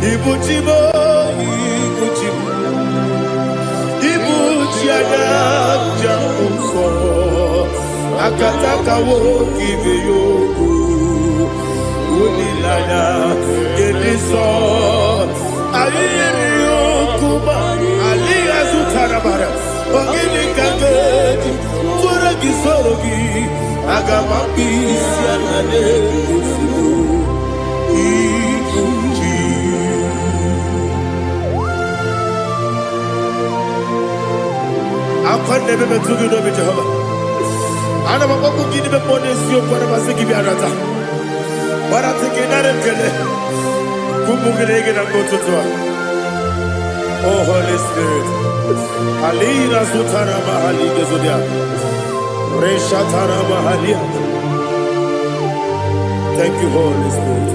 Ibuchimo, Ibuchimo, Ibuchiana, Jamuso, Akataka wo give you, Unilana, Gediso, Aliyo Kuba, Aliya Zutarabara, Ogini Kageti, Turagi Sorogi, Agamapi, Sianade, I can't never be too good over Jehovah. I never want to give them money, so what am I saying? Give you another. But I'm taking another killer. Kumbukiregin and go to Tua. Oh, Holy Spirit. Alina Sutana Mahali Gezudia. Reshatana Mahalia. Thank you, Holy Spirit.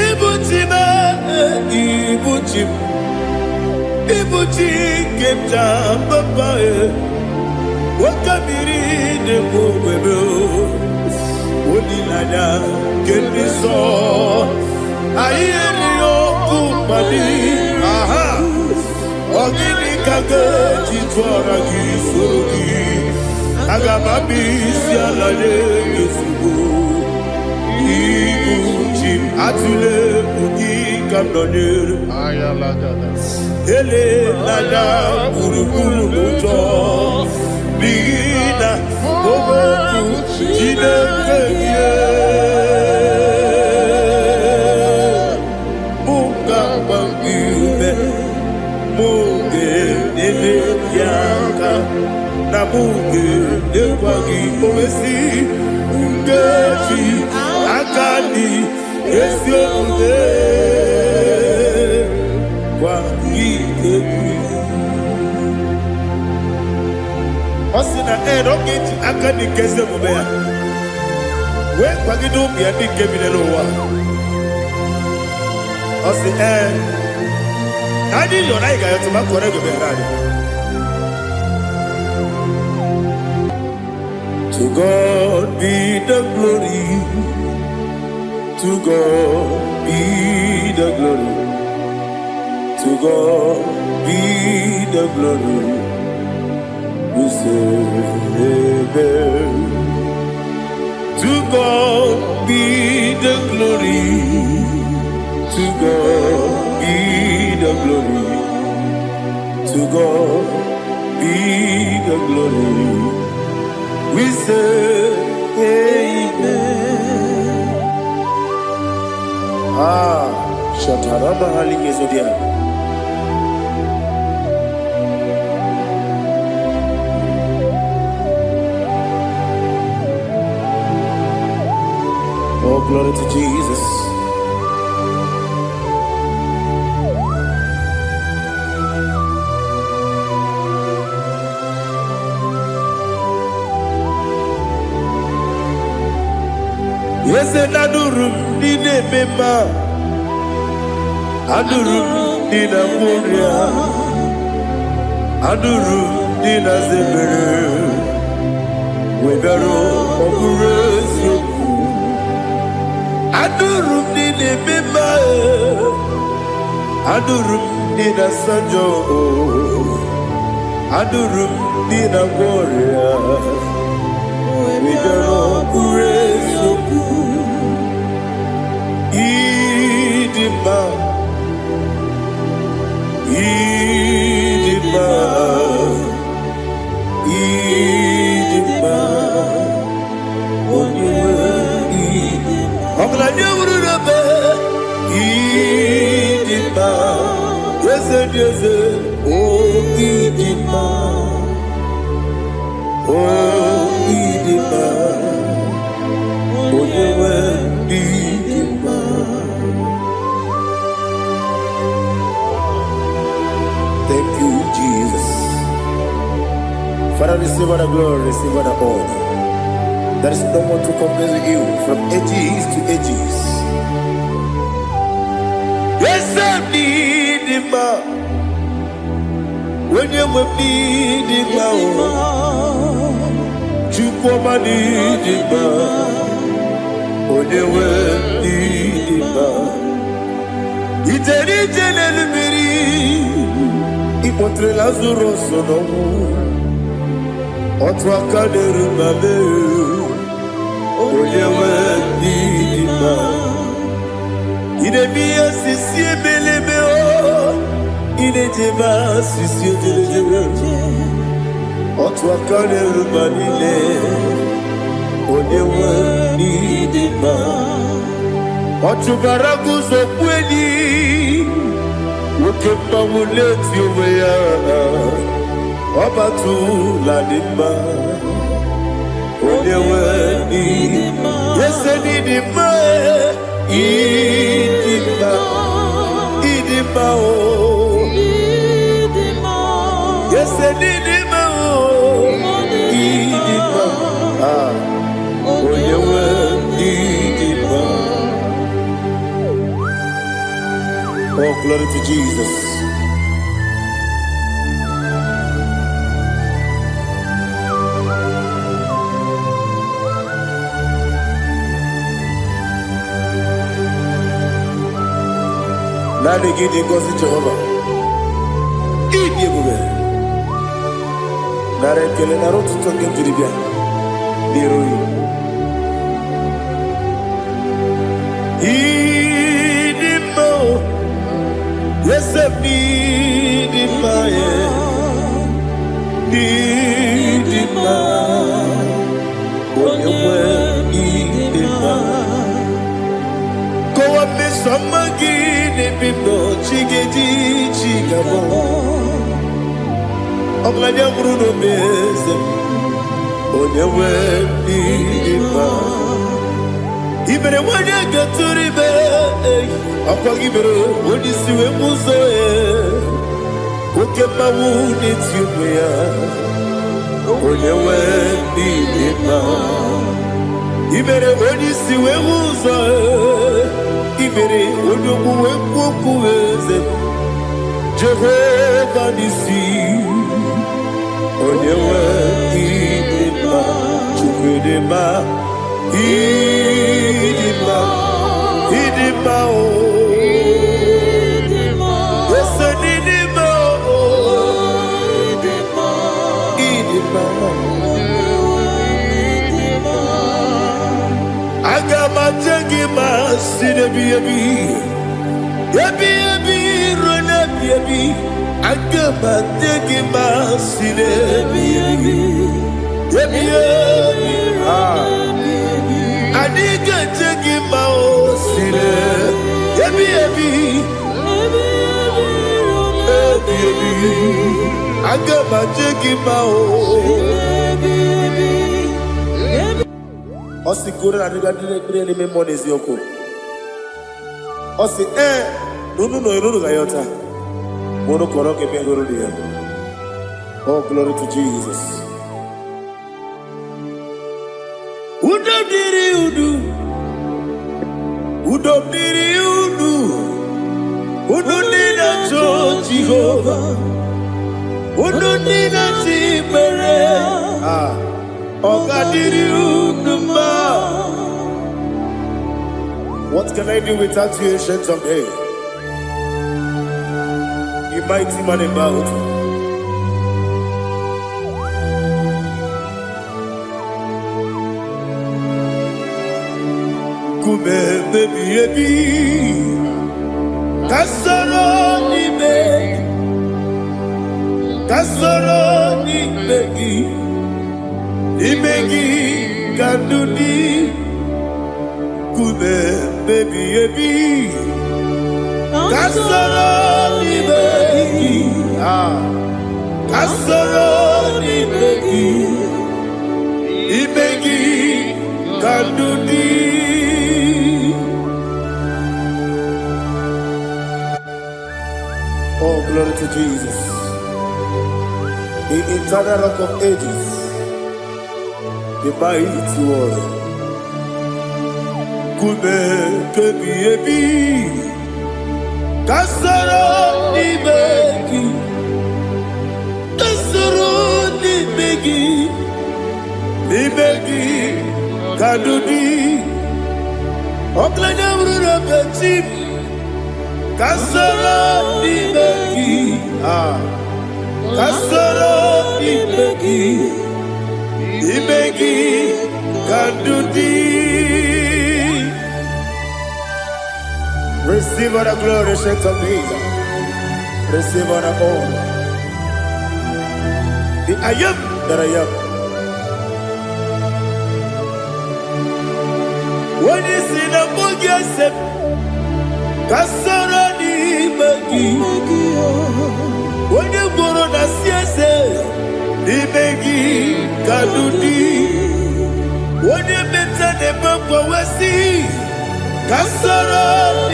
Ibuchima, Ibuchim. Ibuchi kemja babae wakamiri de bobebe onilanya keniso ayeni okupadi aha ogini kage titwara gisogi agamabi sialale yesugo Ibuchi atule ugi kamdonir ayalagada ele nada buruburu mojo bina oboku jinekeye muga bangibe muge nele yaka na muge nekwagi owesi ngeji akani esiomude Osina rocket akani keze mubea. We kwagido bia ni kebile wa. Osi nadi yo na iga yo tuma kore go berari. To God be the glory. To God be the glory. To God be the glory. We say amen. To God be the glory. To God be the glory. To God be the glory. We say amen. Shataraba Haligezodia. Oh, glory to Jesus. Yes, and Adurum did a member. Adurum did a Moria. Adurum did a Zebere. We better operate you. Adurum did a member. Adurum did a Sanjo. Adurum did a warrior. We don't operate you. Idima. Idima. Idima. Idima, yes, oh Idima, oh Idima, oh Idima. Thank you, Jesus. Father, receive all the glory, receive all the honor. There is no one to compare with you from ages to ages. Yes, I need him. When you need him, you come and need him. When you Ijeri jenelu miri Ipotre Lazarus sonomu Otu aka n'erumame Onyewe n'idima Idemiye sisi ebelebe o Inejeba sisi ojelejebe Otu aka n'erumanile Onyewe n'idima Otu baraguzo kweli Woke mawuleti owe ya Obatu ladima Onyewe n'idima Yese n'idima Idima Idima o Yese n'idima o Idima Onyewe n'idima. Oh, glory to Jesus. Nani gidi ngozi Jehovah. Idi bube. Nare kele naro tuto kenjiribia. Diroi. Idimo. Yes, Idimo. Idimo. Onyewe Idimo. Go up me somagi. Bibo chigedi chigabo Oglanya Bruno Beze Onyewe Idima Ibere wanya gaturibe Akwa gibere Onisiwe muzoe Oke mawu nitiumya Onyewe Idima Ibere onisiwe muzoe Ibere onuwe kukuweze Jehovah nisi Onyewe Idima Chukwudema Idima Idima o Yese Idima o Idima Agama jengima sinebi yebi rona yebi Agama jengima sinebi yebi Adiga jengima o sine yebi Agama jengima o Osi kore na niga dire ni me monezi yoko. Osi nunu gayota. Mono koroke me goro dia. Oh, glory to Jesus. Udo diri udu. Udo nina cho Jehovah. Udo nina tibere. What can I do without you, ancient of days? You mighty man about. Kume baby, kasoro ni begi. Imegi kandudi Kume baby Kasoro ni begi Kasoro ni begi Imegi kandudi Oh, glory to Jesus. The eternal rock of ages, the mighty one. Kume kebi kasoro ni begi kadudi oklanya bruna petit Kasoro Ibeki, Kasoro Ibeki, Ibeki Kandudi. Receive all the glory, shake of Jesus. Receive all the honor. The I am that I am. When you see the book, you say, Kasoro Ibeki. When you go on the CSA, Ibeki Kandudi. When you mention the book, we see. Kasoro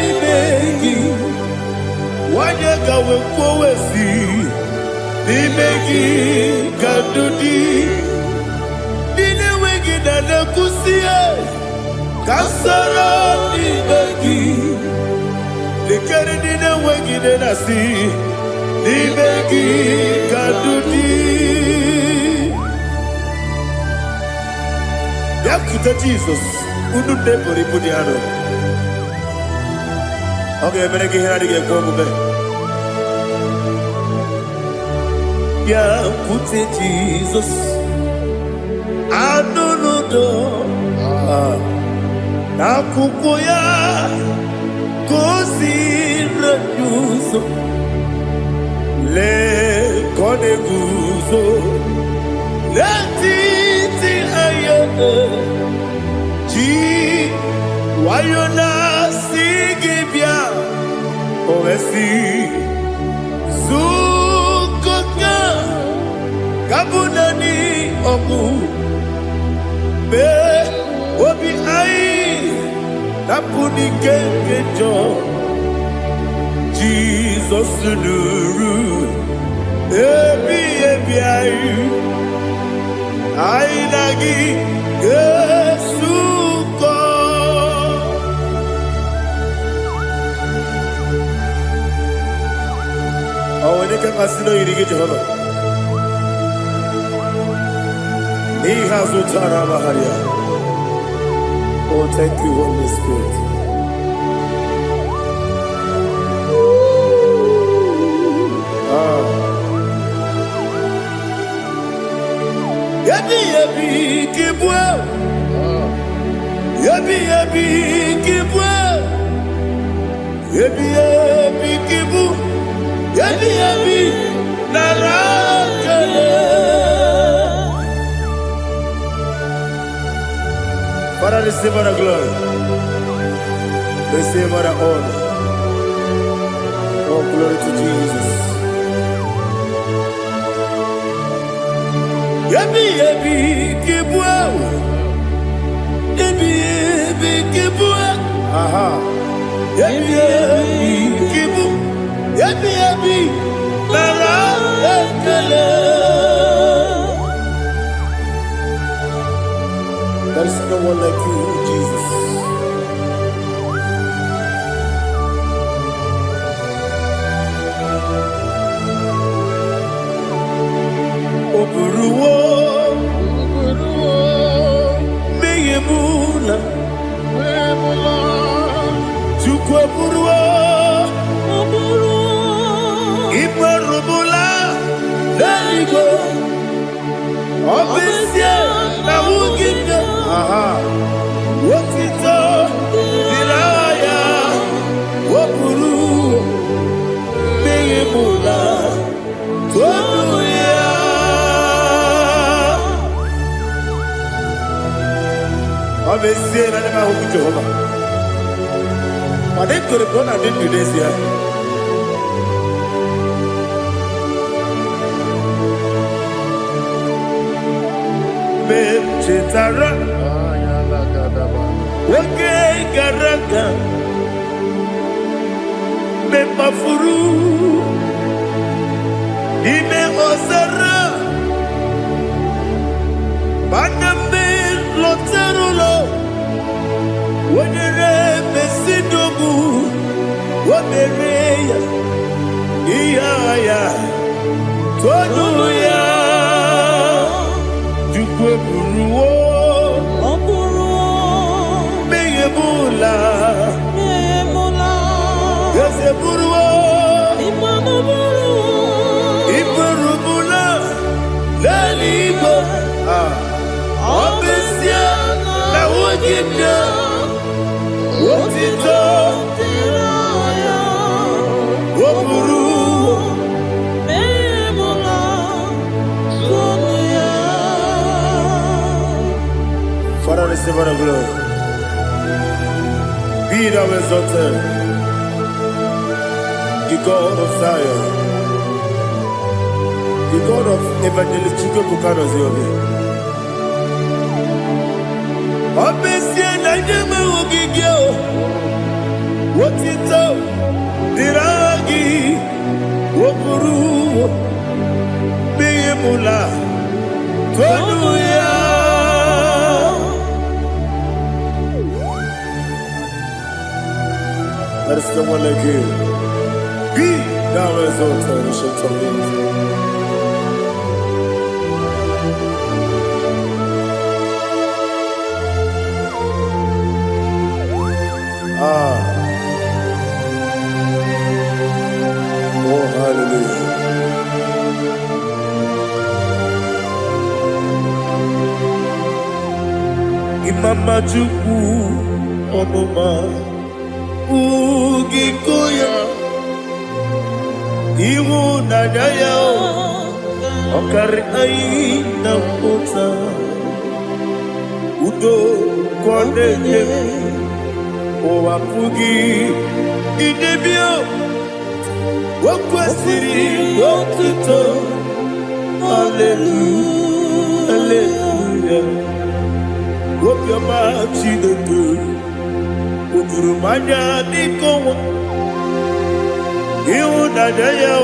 Ibeki, wanyega wekwowesi, Ibeki Kandudi, Dine wegi na nekusiye, Kasoro Ibeki, Dikere dine wegi na nasi, Ibeki Kandudi. Yakuta Jesus, unu debori pudiano. Okay, I'm going to get here for a moment. Yeah, put it Jesus. I don't know. Nakukoya, kosi renuso. Le kone guzo. Le titi ayane. Ji wayona sigibia. Ovesi Zukoka Kabunani Oku Be Obi Ai Napuni Kenkejo Jesus Nuru Ebi Ai Ai Nagi Yesuko. Oh, when you can consider you get Jehovah. He has Utara Maharia. Oh, thank you, Holy Spirit. Yabi yabi kibwa. Yabi yabi kibwa. Yabi yabi kibu. Yabi yabi narakale. Father, receive our glory. Receive our honor. Oh, glory to Jesus. Yabi yabi kibwa. Yabi yabi kibwa. Aha. Yabi yabi kibu. Yabi yabi narakale. There is no one like you, Jesus. Oburuwo, meyemula, chukwu oburuwo, iparubula, leligwe, obesie na wugide. Aha, wotito, diraya, oburuwo, meyemula, tonuya. Obesie na nema huku Jehovah. But they could have gone and did this here. Chetara, okay, Garaka, Mepafuru, Ime Osara, Banambe Loterulo, Wenere Mesidobu, Wamereya, Iaya, Tonuya. Oburuwo, meyemula, buruwo. Iburubula. Lali Igbo. Obesia. La wogibia. Wotito. Woburu. Father, receive all the glory. Be thou exalted, the God of Zion, the God of Evangelist Chico Bukano Ziobi. Obesia na nyama wogigio, wotito, diragi, woburu, beyemula, tonuya. There is no one like you. Be thou exalted, ancient of days. Oh, hallelujah. Imama Chukwu Onuma Ugikoya Iwu Nadaya Okari Aina Mota Udo Kwaneye Owapugi Idebio Wakwasiri Wakito Hallelujah Hallelujah Wapyama Chidetu Ukurumanya Nikowa Iwu Nadaya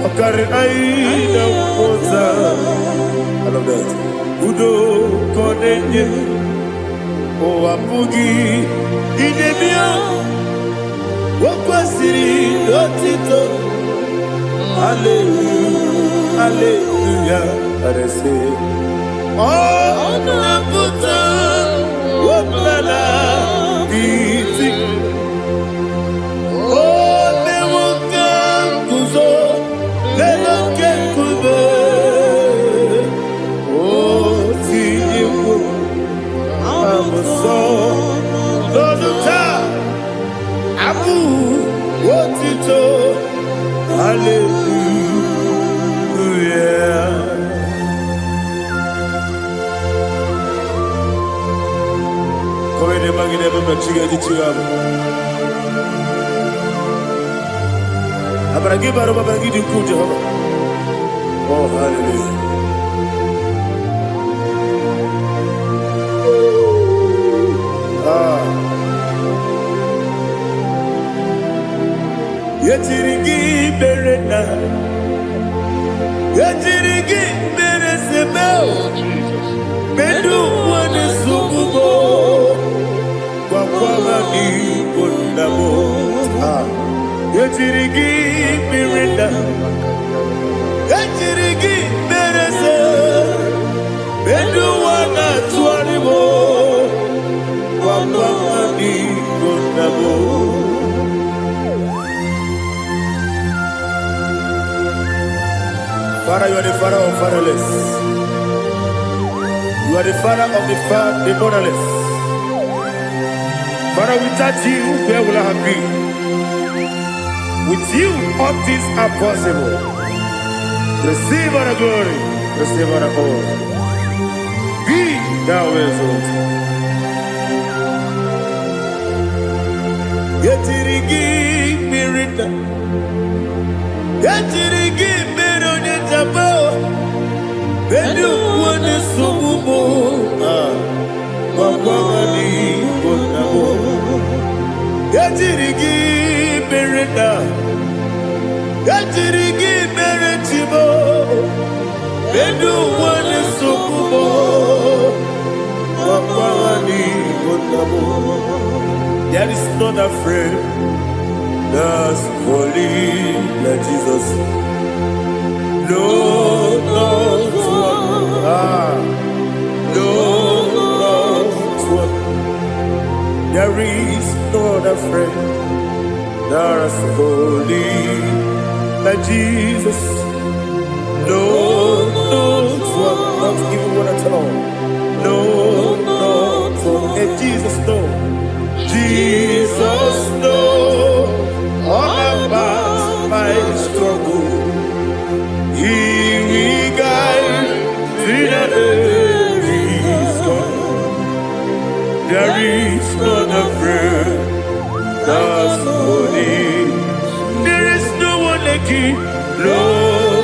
Okari Aina Mota I love that Udo Kwaneye Owapugi Idebio Wakwasiri Lotito Hallelujah Hallelujah I say Oh Nabuta Waplala Iti Oh Newoka Kuzo Leloke Kube Oh Tiyewo Amoso Loduta Abu Wotito Hallelujah Come ne magine baba chiga di chigabo Abragi baro baba gidi ku Jehovah Oh hallelujah Yetirigi berena Yetirigi beresebeo Bedu wane sububo Kwa ni kondabo Yetirigi berena Yetirigi berese Bedu wana tuanibo Kwa ni kondabo Father, you are the father of fatherless. You are the father of the motherless. Father, without you, where will I have been? With you, all things are possible. Receive all the glory. Receive all the honor. Be thou exalted. Yetirigi mirita. Yetirigi mirone jabo. Bedu wane sububo. Wakwamani konabo. Yetirigi mirita. Yetirigi miretibo. Bedu wane sububo. Wakwamani konabo. There is not a friend that's holy like Jesus. No, not one. No, not one. There is no other friend There's holy like Jesus. No, not even one at all. No, and Jesus, no. Jesus, no. All about my struggle. He will guide me that is gone. There is none afraid. That's holy. There is no one like him. Lord,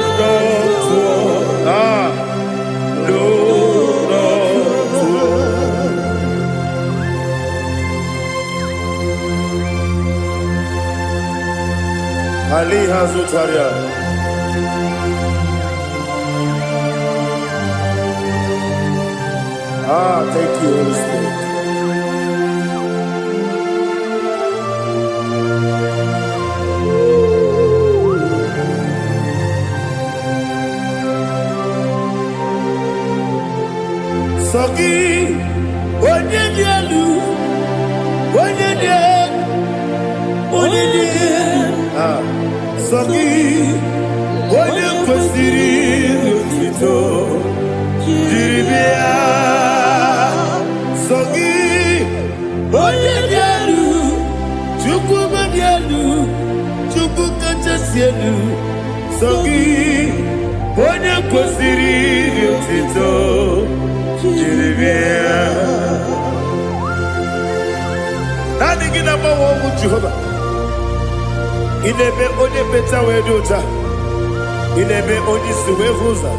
Ali Hazutaria. Thank you, Holy Spirit. Sogi, Onyedielu, Sogi, Onyekwesiri otito, jiribia. Sogi, Onyedielu, Chukwumadielu, Chukwukachasielu. Sogi, Onyekwesiri otito, jiribia. Nani gina mawo mu Jehovah. Inebe onye beta we do ta. Inebe onye si we vuza.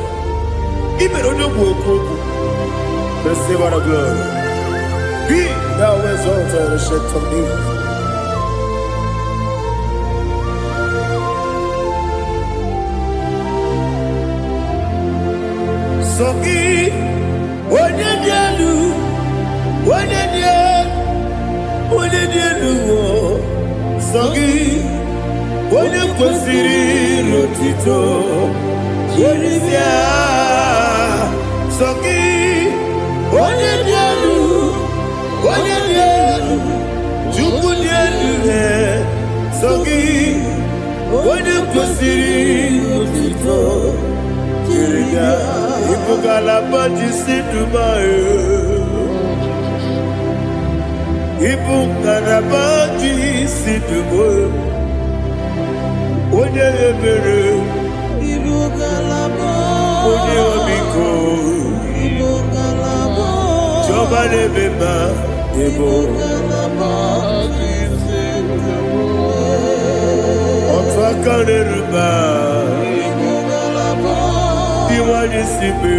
Ibe onye gwu okwu. Receive our glory. Be thou exalted and shed from me. Sogi onye dielu. Sogi Onyekwesiri otito, jiribia. Sogi Onyedielu, Chukwudielu. Sogi Onyekwesiri otito, jiribia. Ibugalaba jisidumae. Ibugalaba jisidumae. Onye ebere, onye omiko, Jọba n'ebeba, otu aka n'eruba, iwanye sibe,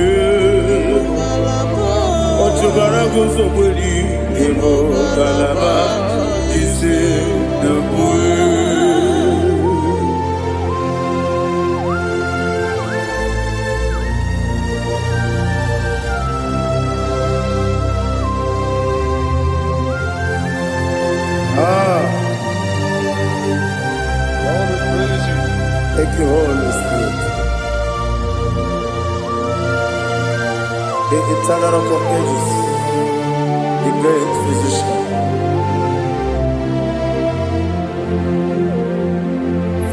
ọchụbara guzo gberi, Ibugalaba jisidumae. Thank you, Holy Spirit. The eternal rock of ages, the great physician.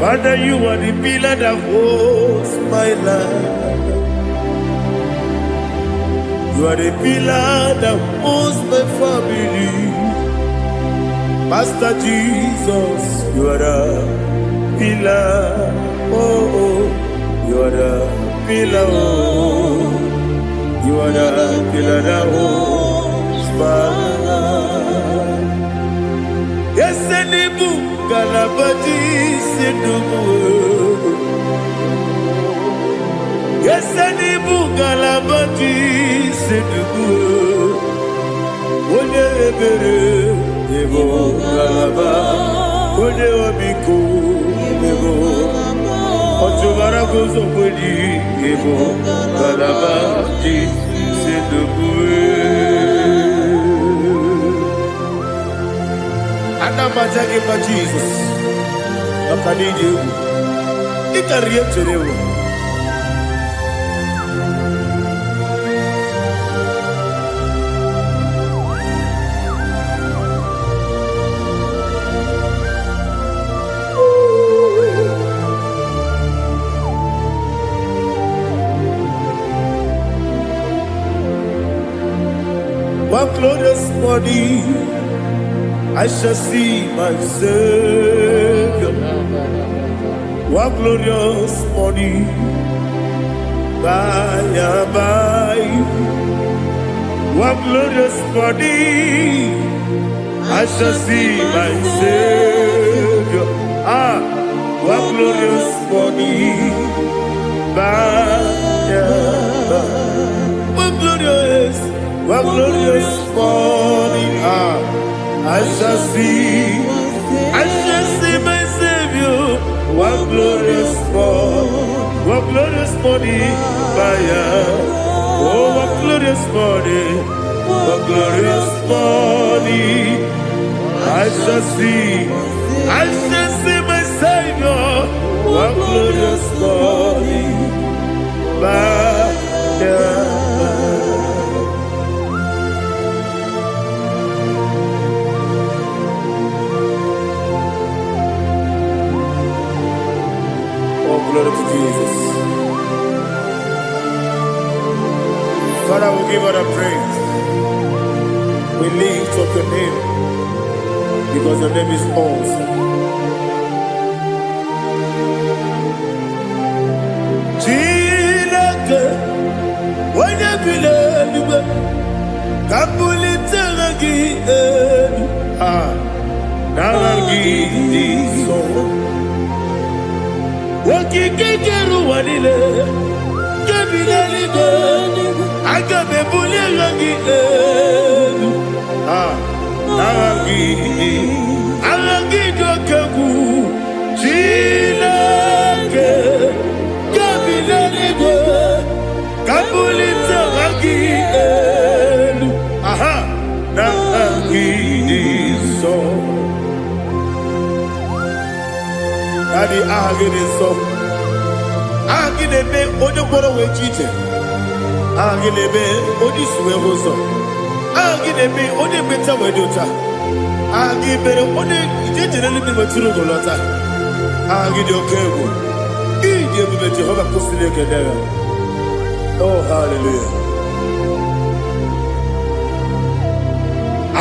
Father, you are the pillar that holds my life. You are the pillar that holds my family. Master Jesus, you are the pillar. Oh, you are the pillar. Oh, you are the pillar that holds my life. Yes, Enibu Galabaji Sidumu. Yes, Enibu Galabaji Sidumu. Onye ebere, Ebo Galaba. Onye omiko, Ebo. Ọchụbara guzo gberi, Ebo Galaba Sidumu. Anamaja gị ma Jesus, maka na iji egwu, ị karịrị echere ewu. morning I shall see my Savior. What glorious morning, by and by. What glorious morning, I shall see my Savior. Ah, what glorious morning, by and by. What glorious morning, ah, I shall see my Savior. What glorious morning, by oh, what glorious morning, I shall see my Savior. What glorious morning, by glory to Jesus. Father, we give all the praise. We lift up your name because your name is awesome. Chineke, onye bileliwe, kabulitela gị elu, nara gị iso. Wakikekeru wanile, kebileliwe, agabebuli langi elu, alangi dokeku, Chineke, kebileliwe, kabulita langi elu, narangi iso. Daddy, so Agilebe, Odoboro Wechite, Agilebe, Odiswe Hoso, Agilebe, Odebeta Wedota, Agibere, Ode, generally be Maturu Golota, Agidio Kebu, Ije Jehovah Kostile Kedera. Oh, hallelujah.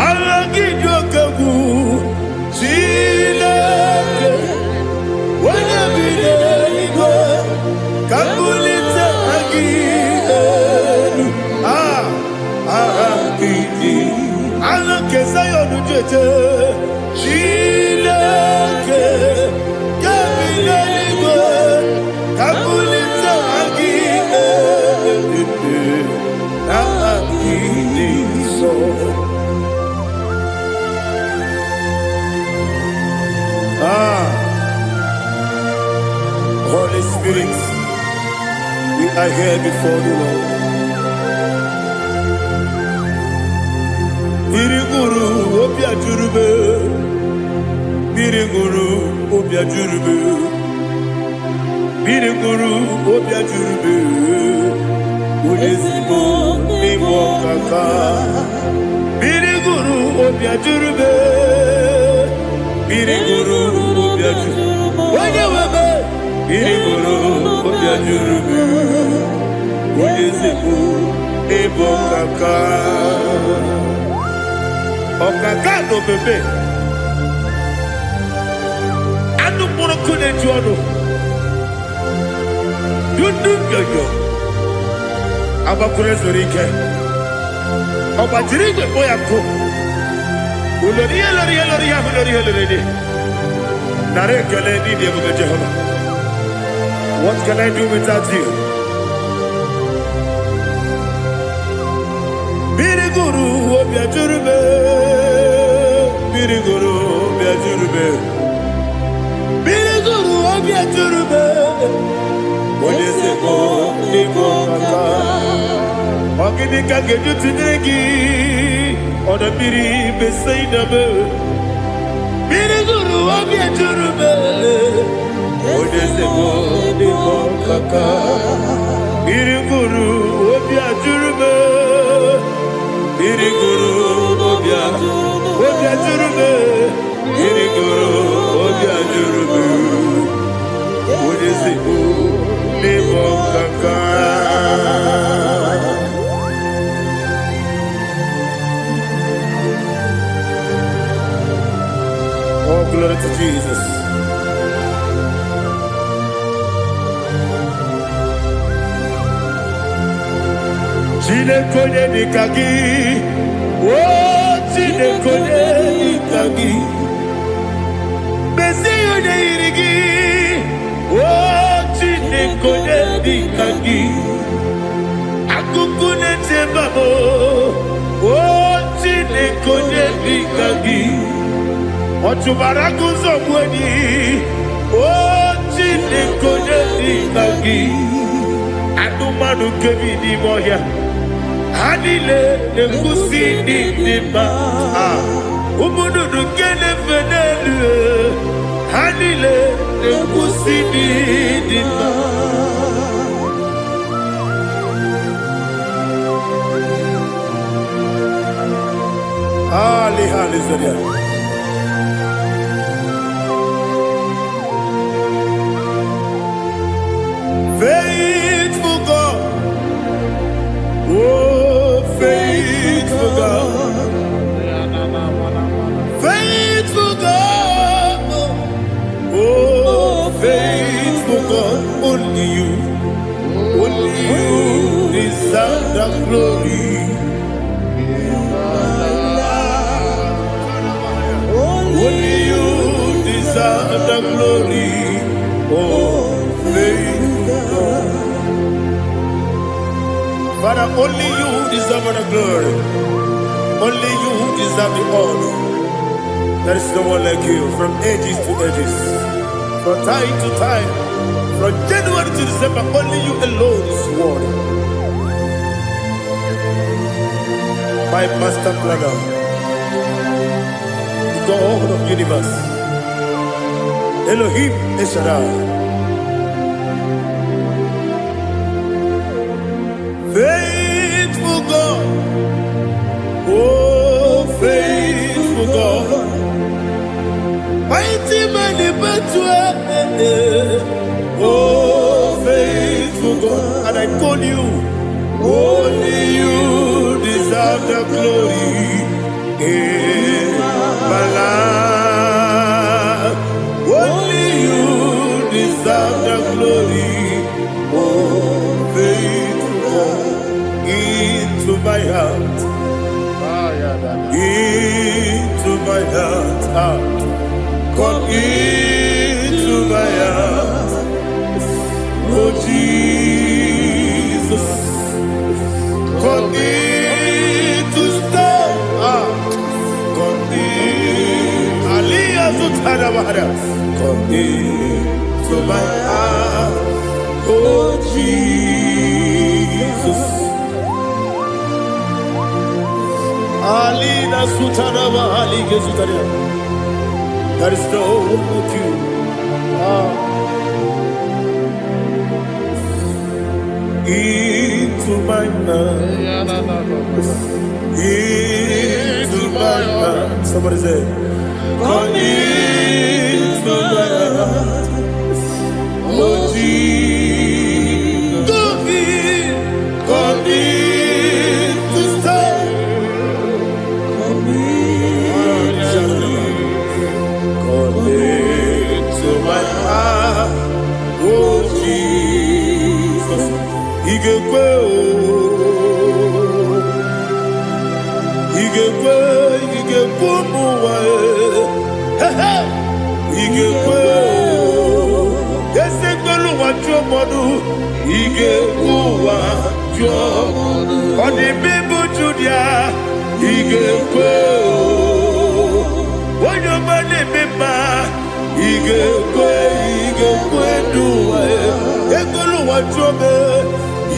Agidio Kebu, Chileke. Kabulita agilelu, alake sayonu jeje, Chileke, kabileligo, kabulita agilelu, agiliso. Holy Spirit, we are here before you, Lord. Biriguru obia jurube, Biriguru obia jurube, Biriguru obia jurube, Udesibo nibo kaka, Biriguru obia jurube, Biriguru obia jurube. Biriguru obia jurube, Udesibo nibo kaka. Okaka no bebe anu mono kone juano yundu yoyo abakure zorike obajirige boyako ulori nare kele ni debu Jehovah. What can I do without you? Biriguru obia jurube, Biriguru obia jurube, Biriguru obia jurube, Odesebo nibo kaka. Ogini kageju tinegi, oda biri besaidabe. Biriguru obia jurube, Odesebo nibo kaka. Biriguru obia jurube. Biriguru obia jurube, Biriguru obia jurube, Odesibo nibo kaka. glory to Jesus. Chinekonye nikagi, oh chinekonye nikagi, Mesiyo ne irigi, oh chinekonye nikagi, Akukune tebabo, oh chinekonye nikagi, Ochubaraku zobweni, oh chinekonye nikagi, Adumanu kevini moya. Hanile nekusi nima, umududu kene fenelu. Hanile nekusi nima. Ali Zoria. Faithful God, oh faithful God, faithful God, oh faithful God, only you deserve the glory. Only you deserve the glory, oh faithful God. Father, only you deserve the glory. Only you deserve the honor. There is no one like you from ages to ages, from time to time, from January to December. Only you alone is worthy. My master planner, the God of the universe, Elohim Eshadai. Faithful God, oh faithful God, mighty man in battle, oh faithful God, and I call you, only you deserve the glory in my life, only you deserve the glory, oh faithful God. Into my heart, into my heart, come into my heart, oh Jesus, come in to stay, come in, Aliyah Zutana, come into my heart, oh Jesus. Alina Sutanaba Ali Gezutaria. There is no one like you. Into my mind. Into my heart. Somebody say, come into my heart. Oh Jesus. Come in to stay. To my heart, oh Jesus, Igwe, muwa, Igwe, ese gbolu wa jomodu, Igwe wa jomodu, oni bibu Judia, Igwe, onyo mane bimba. Igwe duwa, ekolu wa jobe,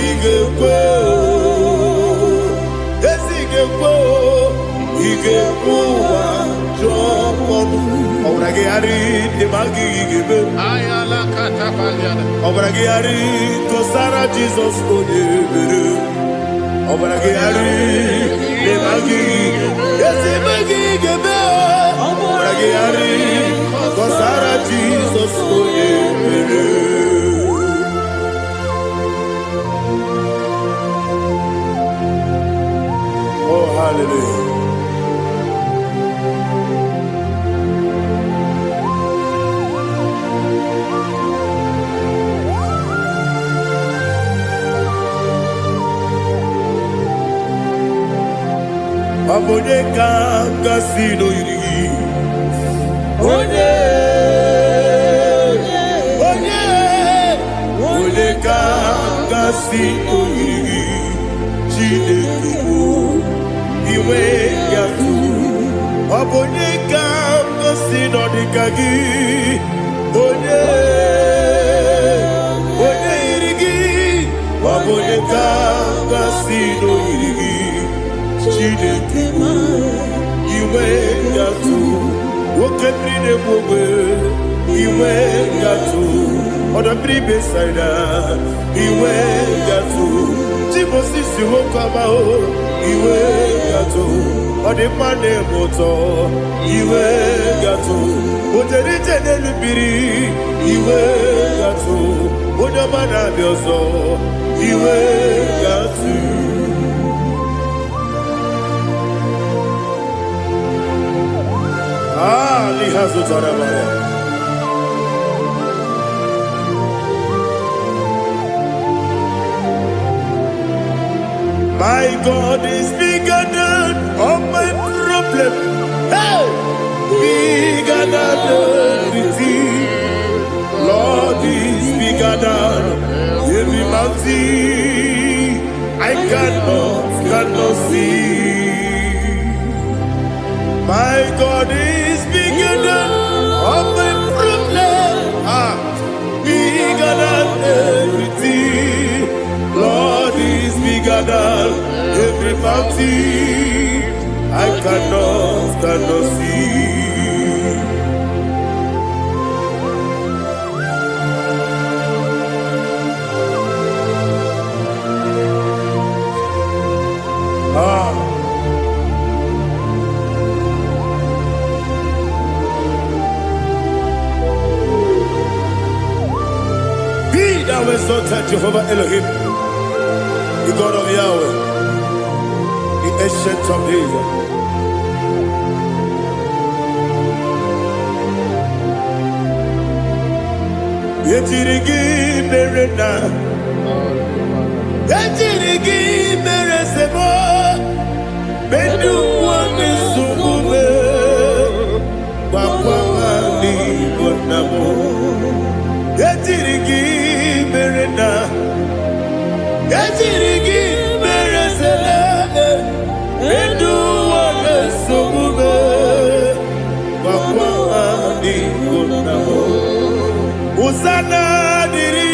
Igwe, Igwe wa jomodu. Obragi ari demagi Igwe. Ayala katapaliana. Obragi ari tosara Jesus onye. Obragi ari demagi, yesimagi Igwe. Obragi ari tosara Jesus onye. Oh, hallelujah. Obonye kanga sino yiri. Onye kanga sino yiri. Chineke iwe yatu. Obonye kanga sino dikagi. Onye yirigi. Obonye kanga sino yirigi. Chineke iwe yatu. Wokebrine mwe iwe yatu. Oda bribe saida iwe yatu. Timosisi wokama o iwe yatu. Ode mane moto iwe yatu. Ojerite nelubiri iwe yatu. Oda mana bioso iwe yatu. Lihazo Tarabaya. My God is bigger than all my problem. Hey! Bigger than everything. Lord is bigger than every mountain. I cannot see. My God is bigger than all my problem. Bigger than everything. Lord is bigger than every mountain. I cannot see. Thou exalted Jehovah Elohim, the God of Yahweh, the ancient of days. Yetirigi merena, yetirigi meresemo, bedu wane sumume, papa mani bonamo. Yetirigi merena, yetirigi meresele, bedu wane sumume, papa mani bonamo. Usana diri,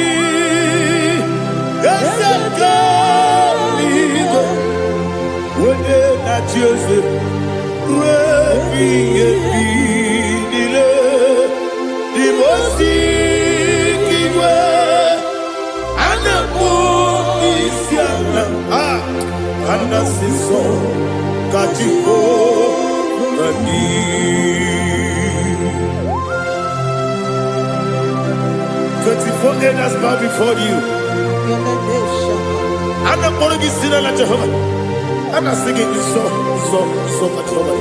esaka ligo, wode na Joseph, rebi nile, dimosi kiwe, anamu isiana, anasiso kajiko mani. 24 elders bow before you. And I'm going to sing like Jehovah. And I'm singing this song like Jehovah.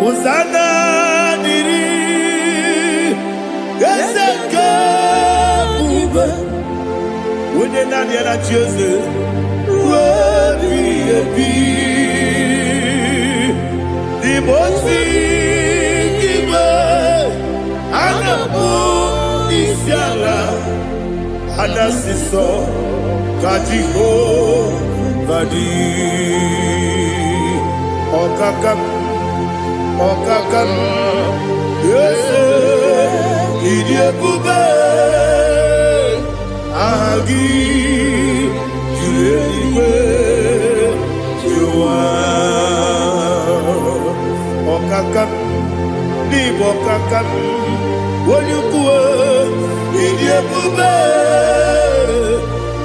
Hosanna diri, Eseka. When you're not yet at Jesus, the most and the moon is yala, and the siso, Kajiho, Vadi, Okakam, yes, Idiot Bube. Agi, Juliwe, Jua, Okakam, Nibokakam, Wonyukua, Idiabube,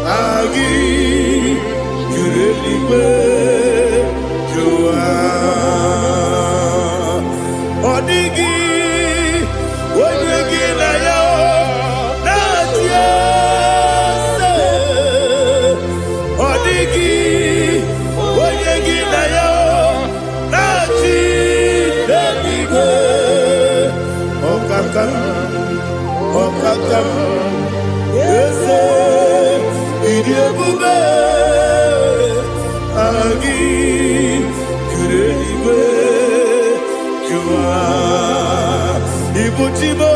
Agi, Juliwe, Jua, Odigi, Wonyuki na yo, Natia. Odigi, Onyegi na yo, Nachi. Okatam Ese Idiabube Agi Kureniwe Jua Ibuchibo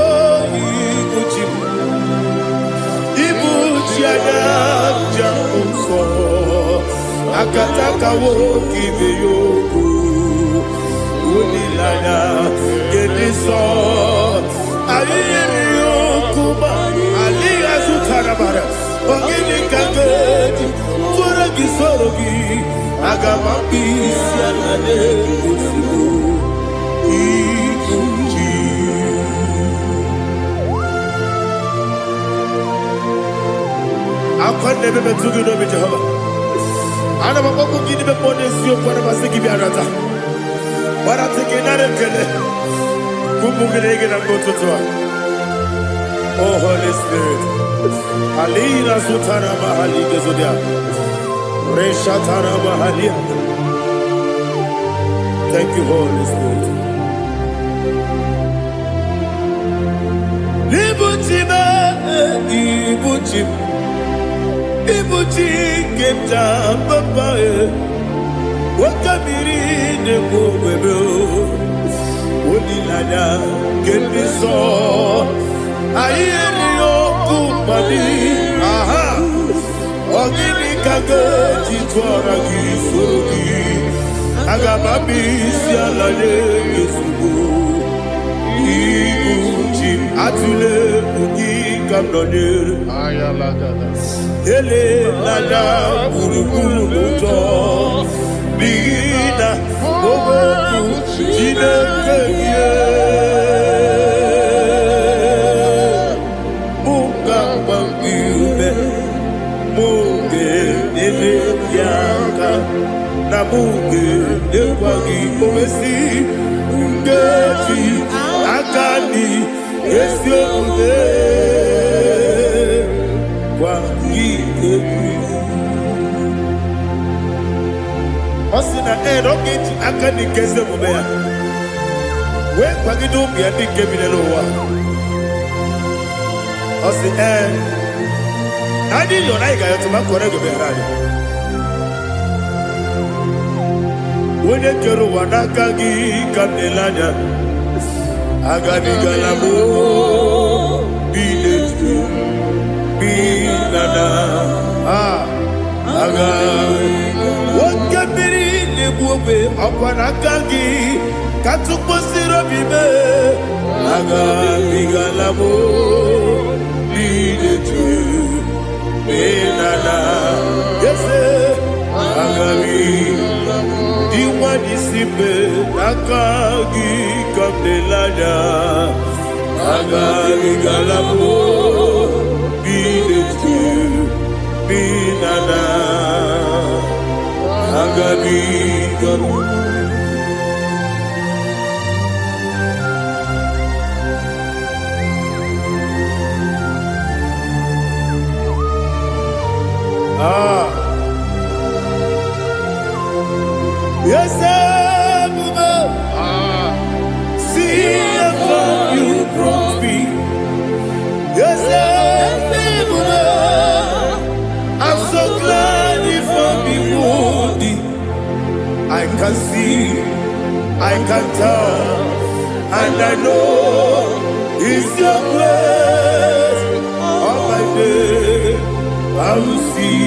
Ibuchibo Ibuchiana Jamuso Akataka woki beyoku Unilana Gediso Ayeri yokuba Aliya Zutarabara Ogini kagedi Tura gisorogi Agamabi Sianane Kusibu Ikuji Akwande bebe tugi no Jehova Ana maboko gini be pone sio kwa na basiki bi arata. Bara teke na rekele. Kumugirege na mtoto. Oh Holy Spirit. Alina sutara mahali gezodia. Resha tara mahali. Thank you Holy Spirit. Libutime ibutime. Ibuchi kemta papa wakamiri ne bobebe onilanya kemiso ayeri okupali aha ogini kage titwara gisogi agamabi sialale yesugo ibuchi atule ugi kamdonere Ayalagada. Ele nada buruburu luto Bigina Ogoku Jinekeye Muka Bambiube Muge Nene Yaka Namuge Nekwagi Omesi Ngeji Akani Esiode Osina roketi akani keze mubea. We kwagidu biandi kebile lowa. Osi Nadi yona iga yotuma korego beharani. Wene kero wanakagi kamnelanya. Agani galamo biletu. Binana aga wakabiri lebuwe akwanakagi katuposiro bibe aga bigalamo bidetu binana yese aga diwani sipe nakagi kamdelanya aga bigalamo Binana Agabi Yes, see if you brought me. Yes, I'm so glad if I'm wounded. I can see, I can tell, and I know it's your grace. On my day, I will see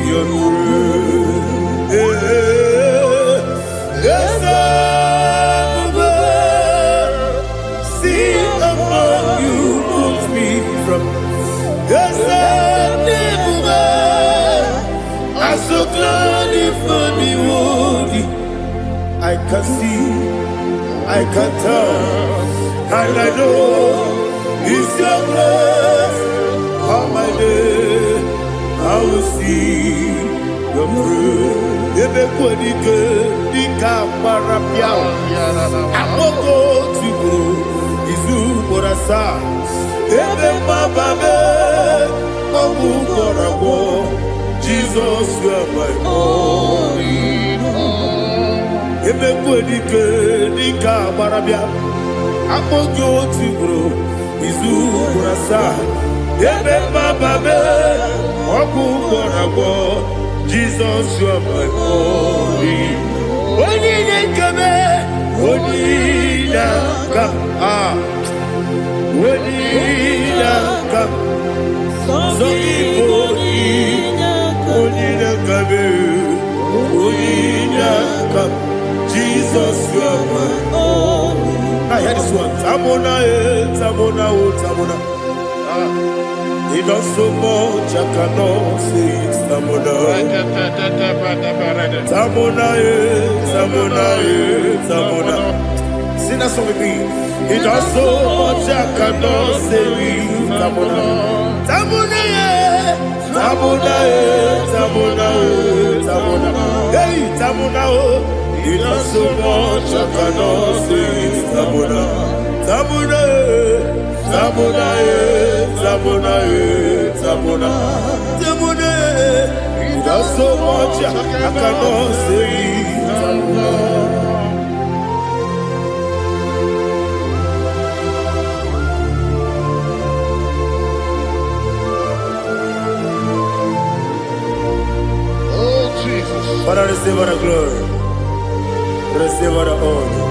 your grace. Yes, see among you moves me from. Yes, I'm so glad if me woody. I can see, I can tell, and I know it's your grace. On my day, I will see your grace. Ebe kwenike, dika marapia. Amoko tibu, izu morasa. Ebe mababe, mabu korabo. Jesus, you are my only home. Ebe kwenike, dika marapia. akpọghị otu ugboro izu ugboro asaa ebe mmababe ọgwụ gwọrọ agwọ Jizọs you are my glory onye na-ekebe onye na-aka onye na-aka sọ Igbo onye na-akabe onye na-aka Jesus you are my glory. I hear this one. Tamona, Tamona, Tamona. He does so much, I cannot say it. Tamona, Tamona, Tamona, Tamona. Sing that song with me. He does so much, I cannot say it. Tamona, Tamona, Tamona, Tamona, Tamona. Hey, Tamona, he does so much, I cannot say it. Tamona, Tamona, Tamona, Tamona, Tamona, Tamona. He does so much, I cannot say it. Tamona. Oh, Jesus. Father, receive all the glory. Receive all the honor.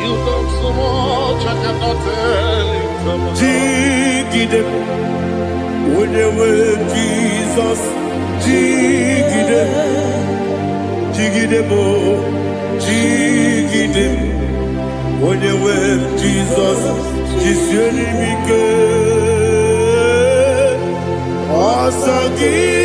You done so much, I cannot tell it. Jigide, when you were Jesus, Jigide, Jigide mo, Jigide, when you were Jesus, Jisyenimike, Asagi.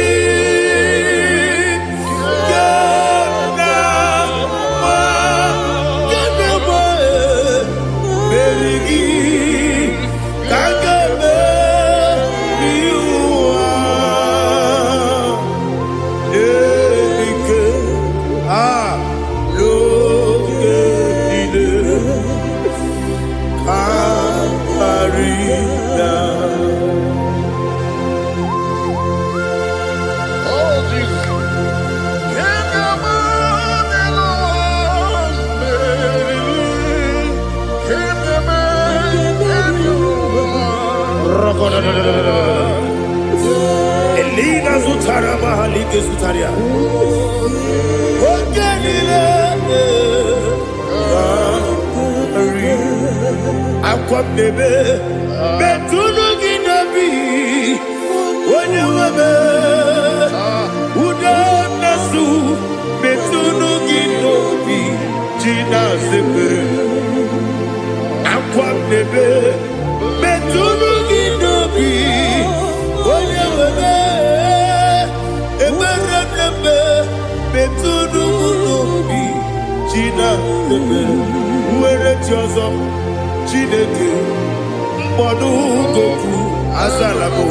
Elina Zutara Mahalike Zutaria. Ogenile Akwabebe Betunu Ginabi Onye Webe Uda Nasu Betunu Ginobi Jina Sepe Akwabebe Betunu Ginobi Onye Webe Eberebe Betunu Ginobi Jina Sepe Uwere Tiozo Chineke mkpọdụ goku azalabo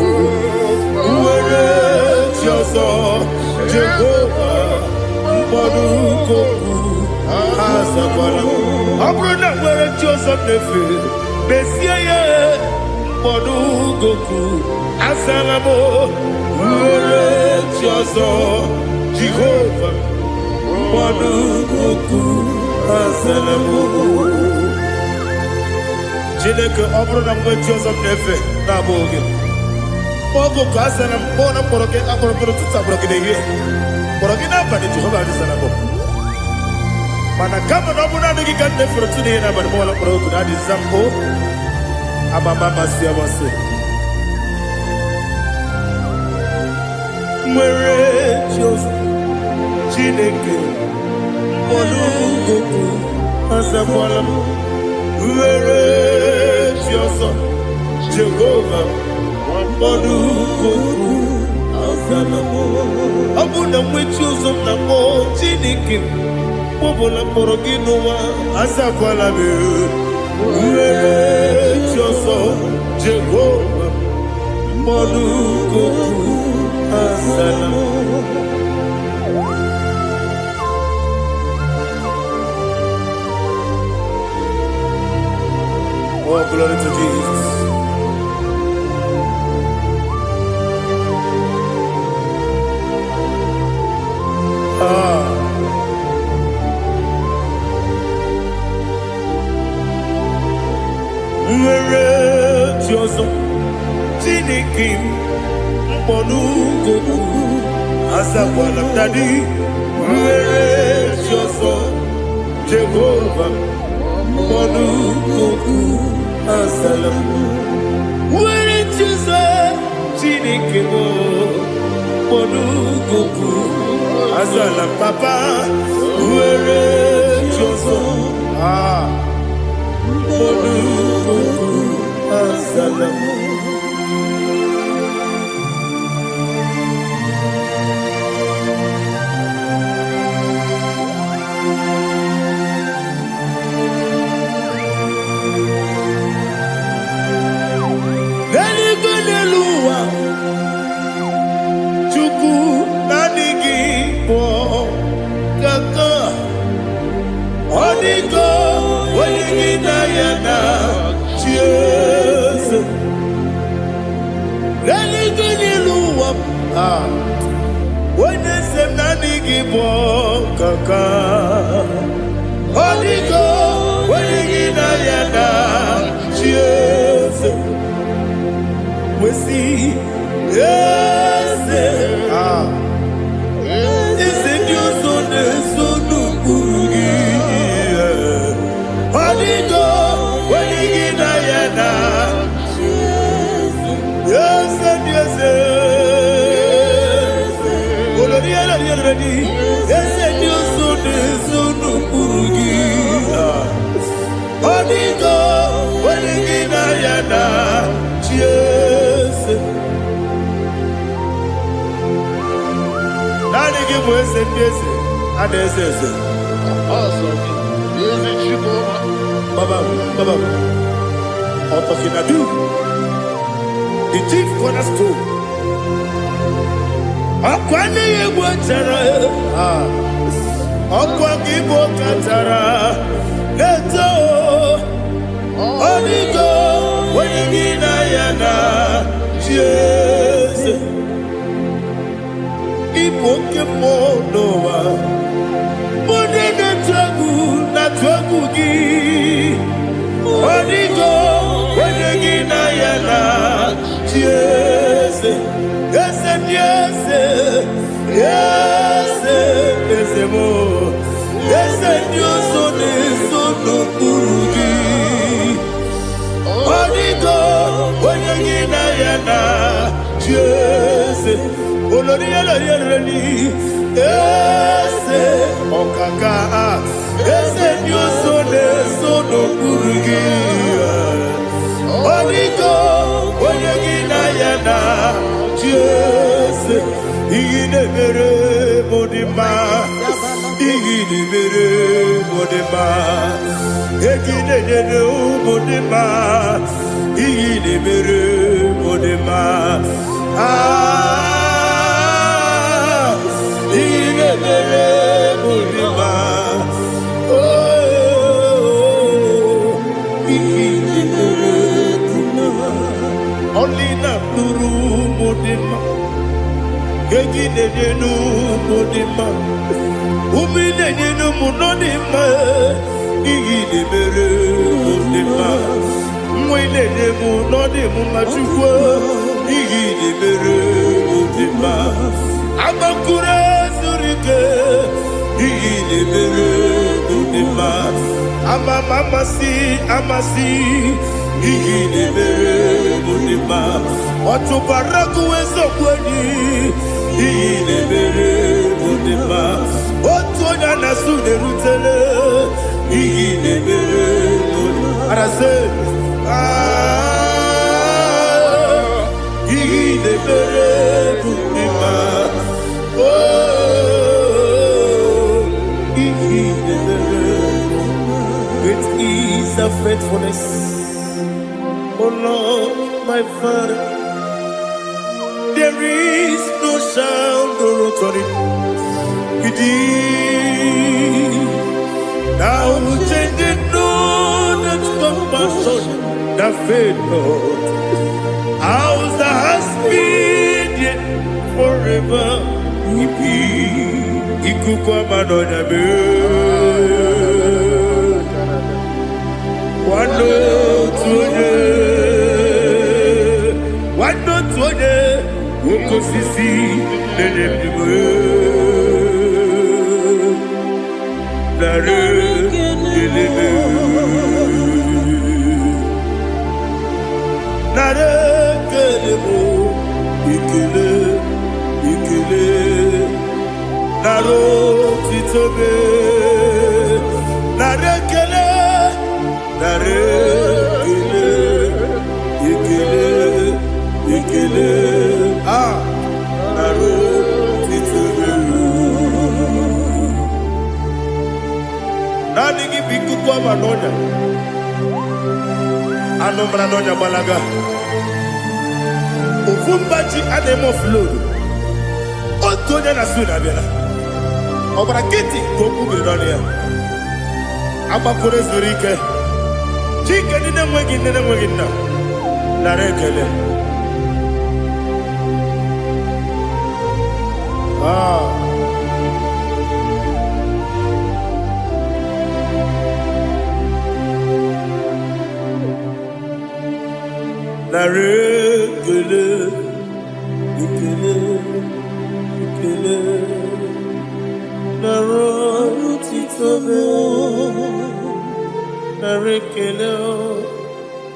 uwere chi ọzọ Jehova mkpọdụ goku azakwala ọ bụrụ na nwere chi ọzọ na-efe bezie ya mkpọdụ goku azalabo uwere chi ọzọ Jehova mkpọdụ goku azalabo Chineke ọ bụrụ na mgbe chi ọzọ na-efe na-abụ oge ọgụ ka a sara mkpọ na mkpọrọ gị akpọrọ gị ụtụtụ akpọrọ gị n'ehihie mkpọrọ gị n'abalị Jehova adịsara bụ mana kama na ọ bụ naanị gị ka nne fere tụ n'ihe n'abalị mọọla mkpọrọ oku na adịza mpụ amama masị amasị nwere chi ọzọ Chineke mkpọrọ oku azakwala m Uwere chi ọzọ Jehova mkpọdụ goku azalabo ọ bụ na nwe chi ọzọ na mkpọ Chineke kpọbụla mkpọrọ gị n'ụwa azakwala m uwere chi ọzọ Jehova mkpọdụ goku azalabo Oh, glory to Jesus. chioso Chinikim Mponugo Azakwala Dadi Were chioso Jehovah Mponugo Azalam Were chioso Chinikim Mponugo Azalam Papa Were chioso Azalam Galigoneluwa Chuku nanigi po kaka Odigo Oligina yana Cheers Galigoneluwa Wenesem nanigi po kaka Odigo Oligina yana Cheers we see, yes, is it your son, son, Urugi? Holigo, when you get Diana, yes, and yes, yes, and your son, son, Urugi. Holigo, when you get Diana, cheers. Nani give us a piece and a sister. Awesome. Is it you, Baba, Otokinadu, the chief cornerstone. Akwani Watara, Akwagibo Katara, Leto, Onigo, Wenigina Yana, Jesus. Ipokemonoa Monene tragu na tragu gi Onigo Wenegina yana Jese Yese Yese Yese Yese mo Yese Yoso Neso no Kurugi Onigo Wenegina yana Jese Olori ese okaka ese nyoso de sono kurugi Onigo oyegina yana Jese igine mere modima egine nene modima igine mere modima Only na nuru modima, gegine nenu modima, umine nenu munodima, igine mere modima, mwine nemu nodimu machukwa, igine mere modima, amakure surike, igine mere modima, amasi. Igine mere modima, otubaraku wezo kweni. Igine mere modima, otonya nasude rutele. Igine mere modima, arase. Igine mere modima, igine mere modima. Great is the faithfulness. Oh Lord, my Father, there is no sound or authority. Thou changest not that compassion, that faith, Lord. Ours that has been yet forever. Ikukwa madonya be. Wano tunye. osisi na-enye nara ekele nara ekele mo ekele ekele nara otito me nara ekele nara ekele ekele ekele nara otito me nani gị bụ ikuku ọma n'ọnya anụ mara n'ọnya gbalaga ofu mbaji a na-eme oflodu otu onye na-asụ na-abịara ọbara kịtị ka o kwubiri n'ọnụ ya agbapụrụ ezuru ike chike ndị na-enweghị nne na-enweghị nna nara ekele nara ekele ekele ekele nara otito me nara ekele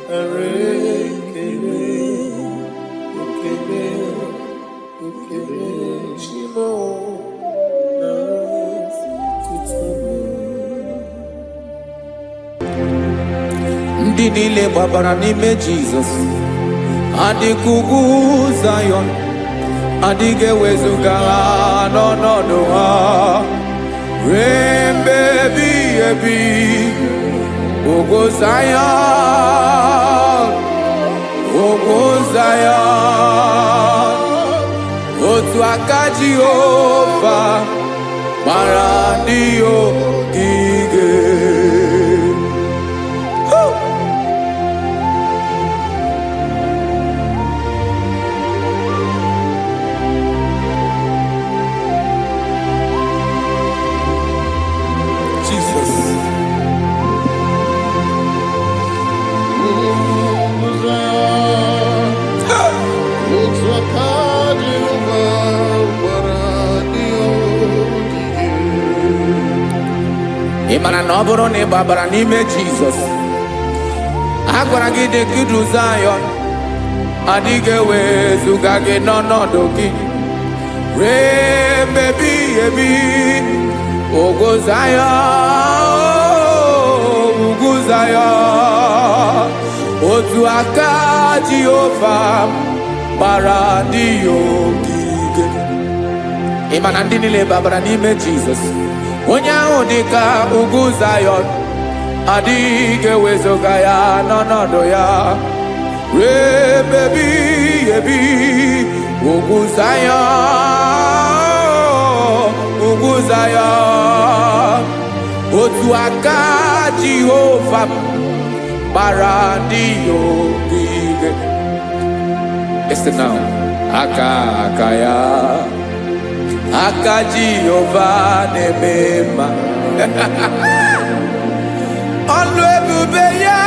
nara ekele ekele ekele chimo nara otito me ndị niile gbabara n'ime Jizọs adịghị ugwu Zayọn adịghị ewezuga ha n'ọnọdụ ha ruo mgbe ebighị ebi ugwu Zayọn ugwu Zayọn otu aka Jehova gbara ndị ogige ị mara na ọ bụrụ na ị gbabara n'ime Jizọs a gwara gị dị ka Zayọn adịghị ewezuga gị n'ọnọdụ gị ruo mgbe ebighị ebi ugwu Zayọn ugwu Zayọn otu aka Jehova gbara ndị ogige ị ma na ndị niile gbabara n'ime Jizọs onye ahụ dị ka ugwu Zayọn adịghị ewezuga ya n'ọnọdụ ya ruo mgbe ebighị ebi ugwu Zayọn ugwu Zayọn otu aka Jehova gbara ndị ogige. Listen now. Aka ya aka Jehova na-eme mma ọlụ ebube ya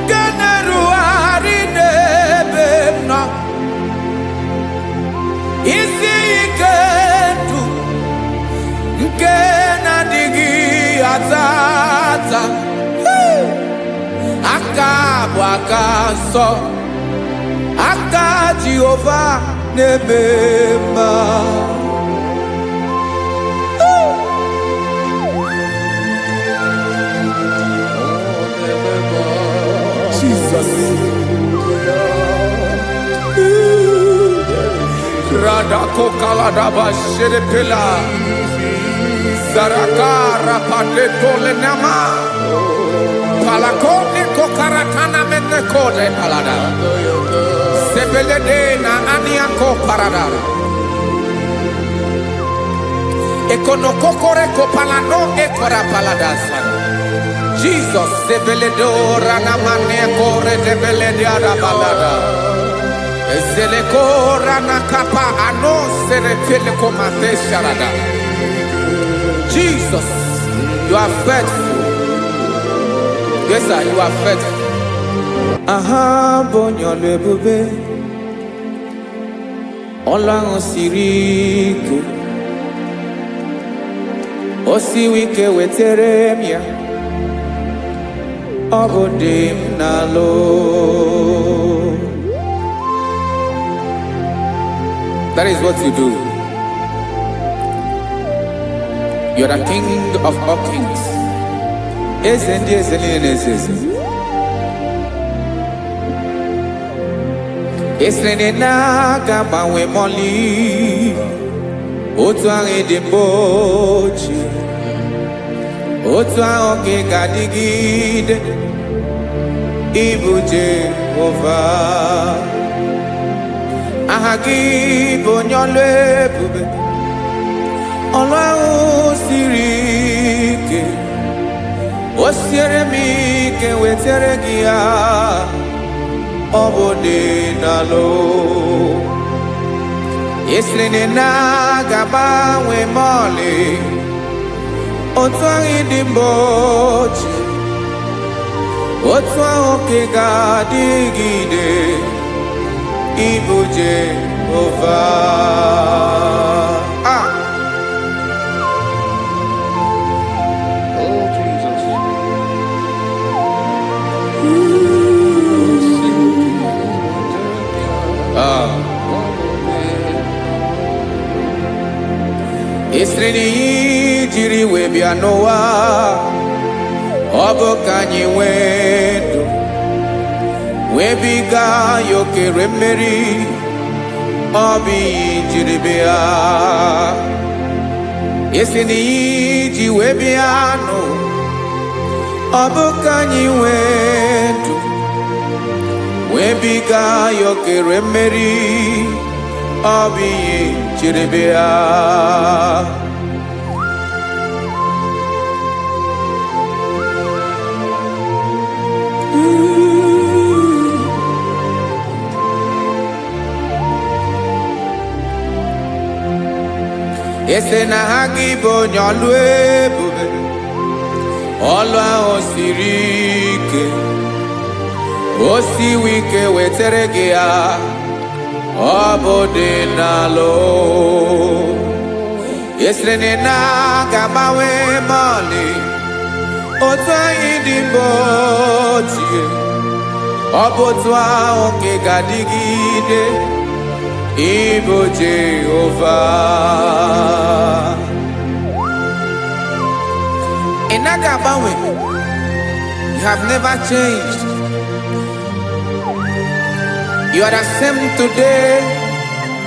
ga na-erugharị n'ebe m nọ isi ike ndụ nke na-adịghị ata ata aka bụ aka nsọ aka Jehova na-eme mma Jesus Radako Kaladaba Sherepela Zarakara Padetole Nama Palakone Kokaratana Menekode Palada Sebelede na Aniako Paradara Ekonokokore Kopalano Ekora Paladasa Jesus Sebeledora Namane Kore Debelediada Balada Ezelekora Nakapa Ano Serepelekomate Sharada. Jesus, you are faithful. Yes, sir, you are faithful. Aha, bonyo lebube. ọlụ ahụ siri ike, o siwe ike wetere m ya, ọ bụ dị m n'alụ. That is what you do. You are the king of all kings. Eze ndị eze niile na-eze eze. Esere na-aga gbanwe mọlị, otu ahụ dị mgbe ochie, otu ahụ ka ị ga-adịgide, ịbụ Jehova. Aha gị bụ onye ọlụ ebube, ọlụ ahụ siri ike, o siere m ike wetere gị ya, ọ bụ dị n'alụ. Esiri na-agbanwe mọlị, otu ahụ dị mgbe ochie, otu ahụ ka ị ga-adịgide, ịbụ Jehova. Oh, Jesus. Esiri na ihe jiri wee bịa n'ụwa, ọ bụ ka anyị nwee ndụ, wee biga ya okere mmeri, ọ bụ ihe jiri bịa. Esi na ihe ji wee bịa nụ, ọ bụ ka anyị nwee ndụ, wee biga ya okere mmeri, ọ bụ ihe jiri bịa. Ese na ha gị bụ onye ọlụ ebube, ọlụ ahụ siri ike, o siwe ike wetere gị ya, ọ bụ dị n'alụ. Esere na-agbanwe mọlị, otu anyị dị mgbe ochie, ọ bụ otu ahụ ka ị ga-adịgide, ịbụ Jehova. Ị naghị agbanwe. You have never changed. You are the same today,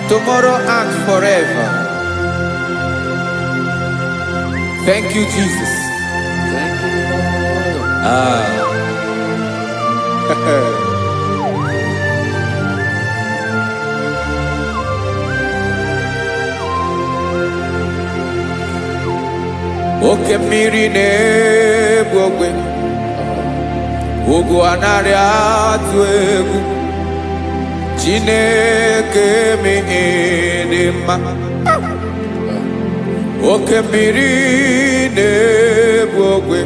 tomorrow and forever. Thank you, Jesus. Thank you, Lord. Oke mmiri na-egbu ogwe, ugwu anaghị atụ egwu, Chineke dị mma. Oke mmiri na-egbu ogwe,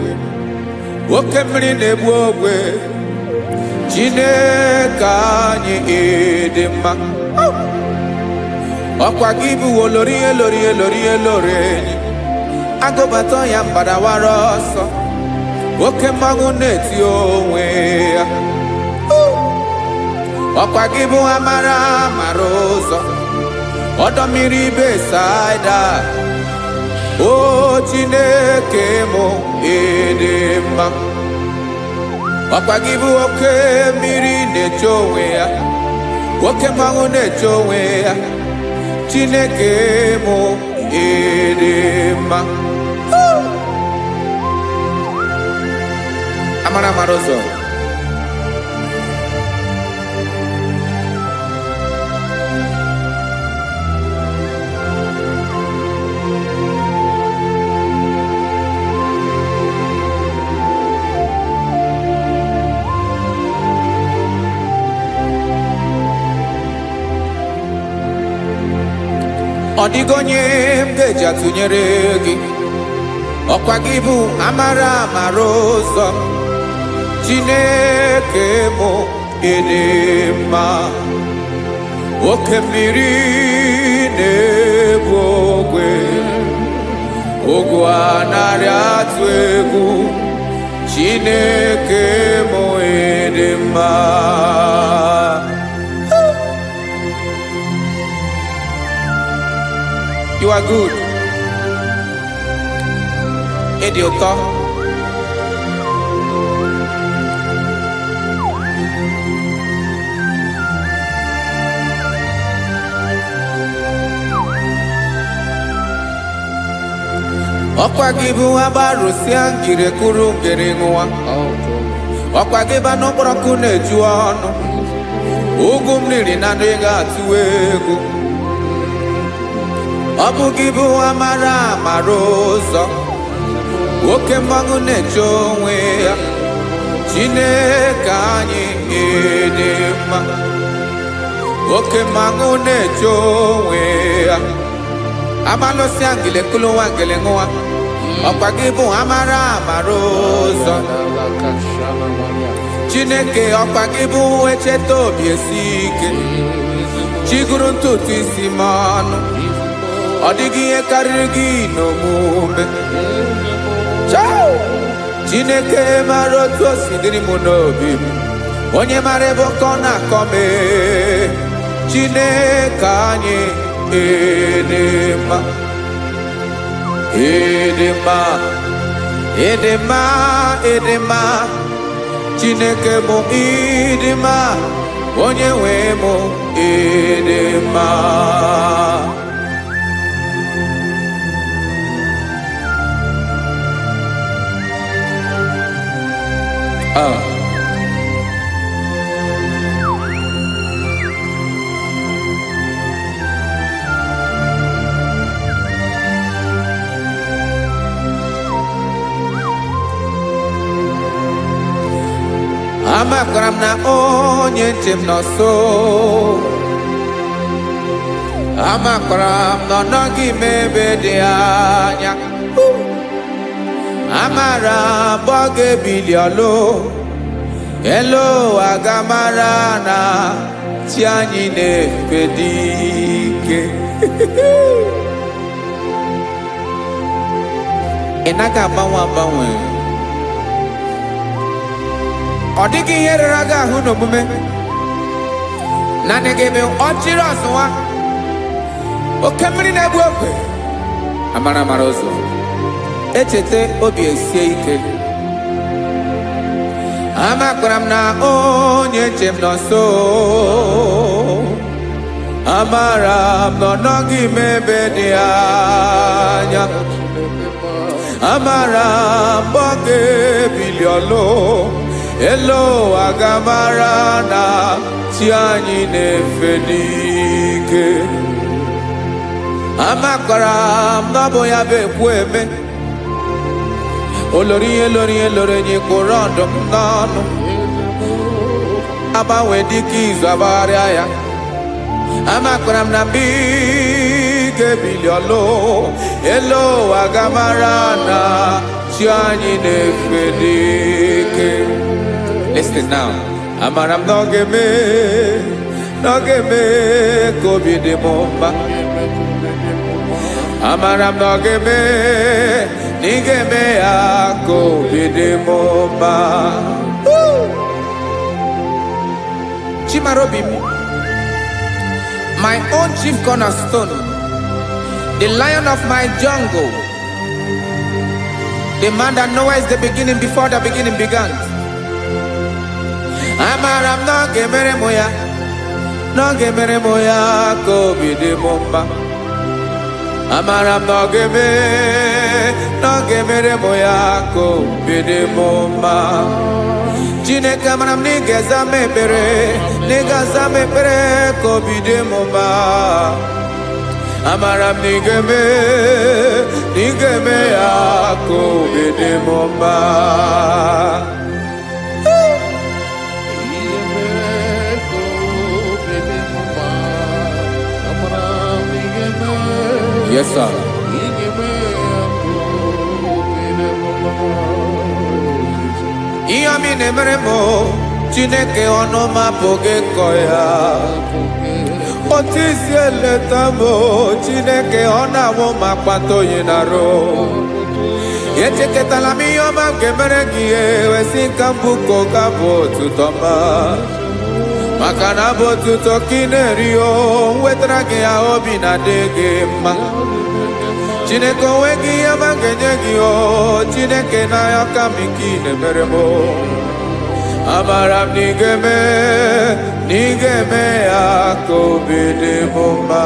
oke mmiri na-egbu ogwe, Chineke anyị dị mma. Ọkwa gị bụ olori elori elori elori enyi, agụbata ya mbadawara ọsọ, oke mmanwụ na-eti onwe ya. Ọkwa gị bụ amara amara ụzọ, ọdọ mmiri Besaida, o Chineke mụ dị mma. Ọkwa gị bụ oke mmiri na-eche onwe ya, oke mmanwụ na-eche onwe ya, Chineke mụ dị mma. Amara amara ụzọ, ọ dịghị onye m ga-eji atụnyere gị. Ọkwa gị bụ amara amara ụzọ, Chineke mụ dị mma. oke mmiri na-egbu ogwe ogwu anarị atụ egwu Chineke m ịdị mma. You are good. Ịdị ụtọ. Ọkwa gị bụ agbarụsịa ngiri kụrụ ngiri nwa. Ọkwa gị bụ n'ụkpọrọkụ na-eju ọnụ. Ugwu mmiri na ndị ga-atụ egwu. Ọ bụ gị bụ amara amara ụzọ. Oke mmanwụ na-eche onwe ya. Chineke anyị ịdị mma. Oke mmanwụ na-eche onwe ya. Amalụsịa ngile kụlụ nwa ngile nwa. Ọkwa gị bụ amara amara ụzọ. Chineke ọkwa gị bụ echeta obi esi ike. Chigụrụ ntutu isi m ọnụ. Ọ dịghị ihe karịrị gị n'omume. Chineke mara otu o si dịrị m n'obi m. Onye mara ebe ọkọ na-akọ m. Chineke anyị ịdị mma. Ịdị mma. Ịdị mma. Ịdị mma. Chineke bụ ịdị mma. Onye nwe m ịdị mma. Amakwara m na onye nche m nọ nso. Amakwara m na ọ nọghị m ebe dị anya. Amara m ọ ga-ebili ọlụ. Elu aga mara na chi anyị na-efe dị ike. Ị naghị agbanwe agbanwe. Ọ dịghị ihe rere gị ahụ n'omume. Naanị gị bụ ọchịrị ọzụwa. Oke mmiri na-egbu ogwe. Amara amara ụzọ. Echeta obi esie ike. Amakwara m na onye nche m nọ nso. Amara m na ọ nọghị m ebe dị anya. Amara m ọ ga-ebili ọlụ. Elu aga mara na chi anyị na-efe n'ike. Amakwara m na ọ bụ ya bụ ekwu eme. Olori ihe lori ihe lori enyi kwụrụ ọdụm n'ọnụ. Agbanwe dịka izu agbagharịa ya. Amakwara m na mgbe ị ga-ebili ọlụ. Elu aga mara na chi anyị na-efe n'ike. Listen now. Amara m na ọ ga-eme ka obi dị m mma. Amara m na ọ ga-eme na ị ga-eme ya ka obi dị m mma. Chimara obi m. My own chief cornerstone. The lion of my jungle. The man that knows the beginning before the beginning began. Amara m na ọ ga-emere m ya. Na ọ ga-emere m ya ka obi dị m mma. Amara m na ọ ga-emere m ya ka obi dị m mma. Chineke amara m na ị ga-aza m ekpere. Na ị ga-aza m ekpere ka obi dị m mma. Amara m na ị ga-eme ya ka obi dị m mma. Yes, sir. Ihe ọmị na-emere m Chineke ọnụ m apụghị ịkọ ya. otisi eleta m Chineke ọ na-awụ ma kpata oyi na-arụ echeketala m ihe ọma nke mere gị wesị ka mbụ ka ọ ga-abụ otuto ma maka na abụ otuto ka ị na-eri o wetara gị ya obi na-adị gị mma Chineke onwe gị ihe ọma ga-enye gị o Chineke n'anya ka m ike ị na-emere m amara m na ị ga-eme ya ka obi dị m mma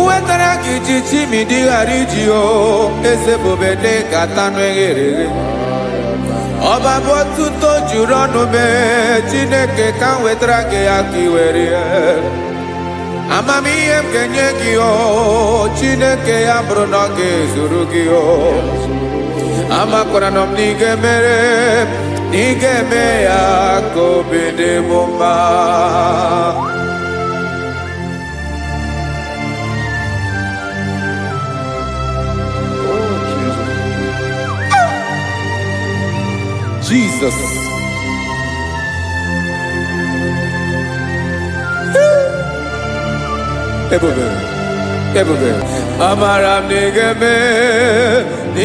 wetara gị chichi ma ị dịghara iji o eze bụbede ka tanụ eghere eghe ọba bụ otuto juru ọnụ mee Chineke ka m wetara gị ya ka ị were amamihe m ga-enye gị o Chineke ya bụrụ na ọ ga-ezuru gị o amakwara na m na ị ga-eme ya ka obi dị m mma Jesus. Ebube. Amara m na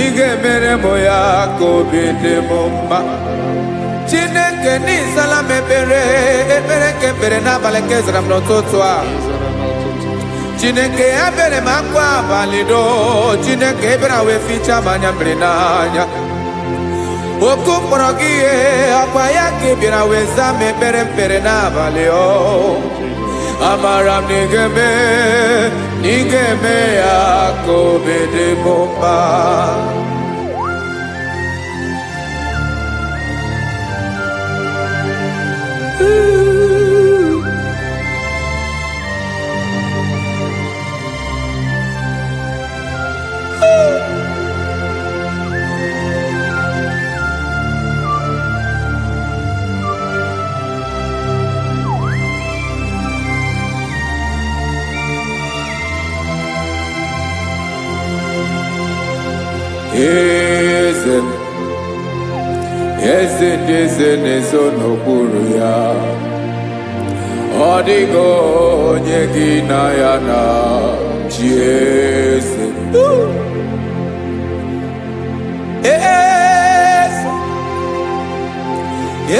ị ga-emere m ya ka obi dị m mma. Chineke n'ịzala m ekpere ka ekpere n'abalị nke zara m n'ụtụtụ a. Chineke ya bere m akwa abalị do. Chineke ebere wee ficha m anya mmiri n'anya. Oku mkpọrọ gị ihe akwa ya ka ị bịara wee zaa m ekpere n'abalị o amara m na ị ga-eme ya ka obi dị m mma Eze ndị eze na-ezo n'okpuru ya ọ dịghị onye gị na ya na chi eze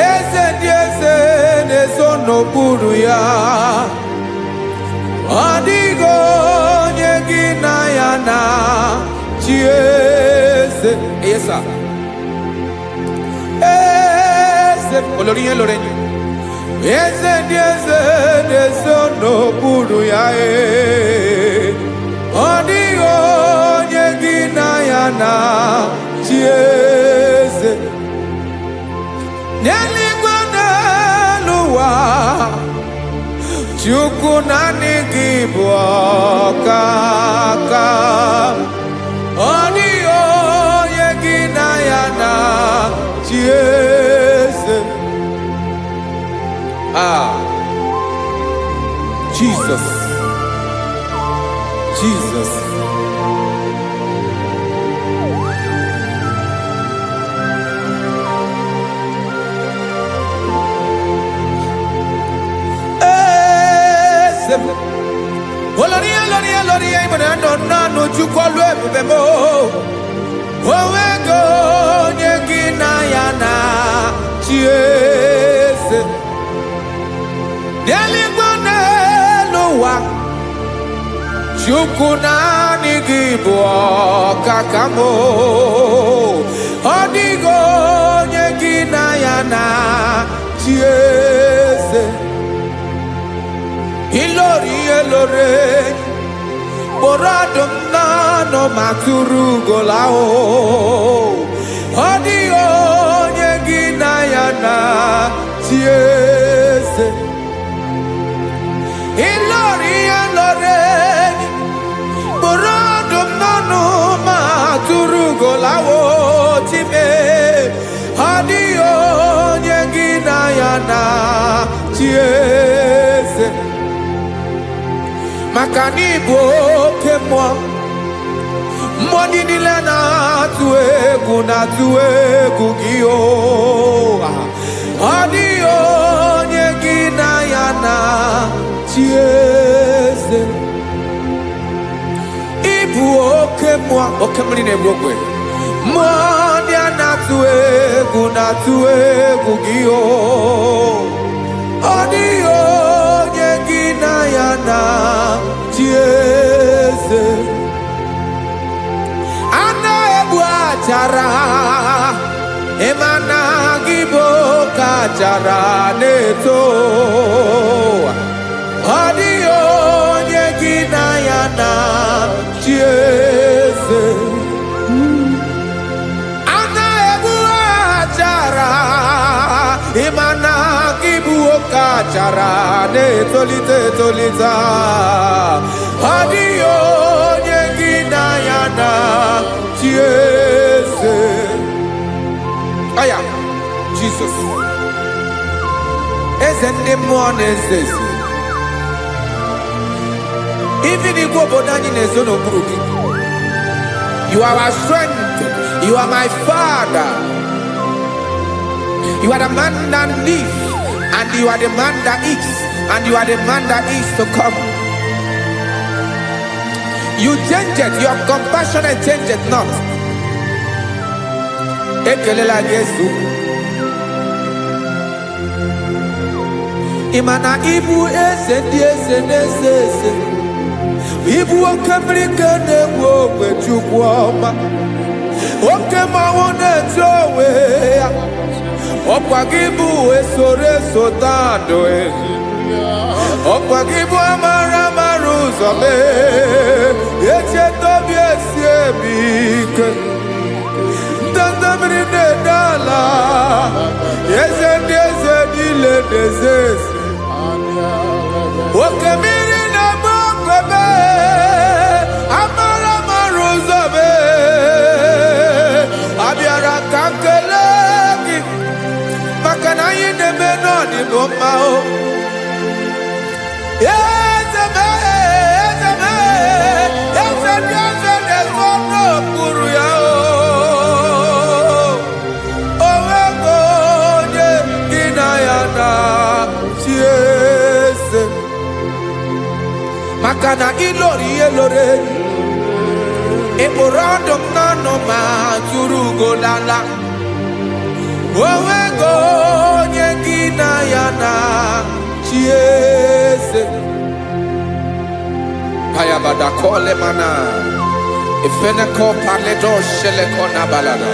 eze ndị eze na-ezo n'okpuru ya ọ dịghị onye gị na ya na chi eze olórí lórí eze ndị eze na-eso n'okpuru ya ọ dịghị onye gị na ya na chi eze n'eluigwe n'elu ụwa Chukwu naanị gị bụ ọkaka ọ dịghị onye gị na ya na chi eze Jesus olórí ìmọ̀nà nánú Chukwu ọlụ ebube m onwego onye gị na ya na chi eze n'eluigwe n'elu ụwa Chukwu naanị gị bụ ọkaka m ọ dịghị onye gị na ya na chi eze ilori elore kpọrọ ọdụm n'ọnụ ma tụrụ ugola ọ dịghị onye gị na ya na chi eze ilori elore kpọrọ ọdụm n'ọnụ ma tụrụ ugola chime ọ dịghị onye gị na ya na chi eze maka na ịbụ oke mmụọ. Mmụọ niile na-atụ egwu gị o. Ọ dịghị onye gị na ya na-achị eze. Ịbụ oke mmụọ, oke mmiri na-egbu ogwe. Mmụọ ndị a na-atụ egwu gị o. Ọ dịghị onye gị na ya na-achị eze. A na-egbu achara, ịma na gị bụ oke achara na-eto. Ọ dịghị onye gị na ya na-achị eze. A na-egbu achara, ịma na gị bụ oke achara na-etolite etolite. Ọ dịghị onye gị na ya na-achị eze. Aya, Jesus. Eze ndị mmụọ na-eze eze. Even Igbo obodo anyị na-ezo n'okpuru gị. You are our strength. You are my Father. You are the man that lives, and you are the man that eats, and you are the man that is to come. You change it. Your compassion change it not. Ekelela Yesu. Imana ibu eze ndị eze na-eze eze. Ibu oke mmiri ka na-egbu ogwe Chukwu ọma. Oke mmanwụ na-eche onwe ya. Ọkwa gị bụ esoro tando. Ọkwa gị bụ amara ụzọ mee. Echeta obi esi ebi ike. Ndanda mmiri na-ede ala. Eze ndị eze niile na-eze eze. Oke mmiri na-agba ogwe mee. Amara ụzọ mee. Abịara ka nkele gị. Maka na anyị na-eme n'ọdịbụ mma o. Eze mee, eze mee. Eze ndị eze na-ezo n'okpuru ya o. O nwego onye gị na ya na-achị eze. Maka na ịlọrọ ihe lọrọ enyi. Ịkpụrụ ọdụm n'ọnụ ma tụrụ ugo lala. O nwego onye gị na ya na-achị eze. Payabada kole mana. Ifeneko paledo sheleko nabalada.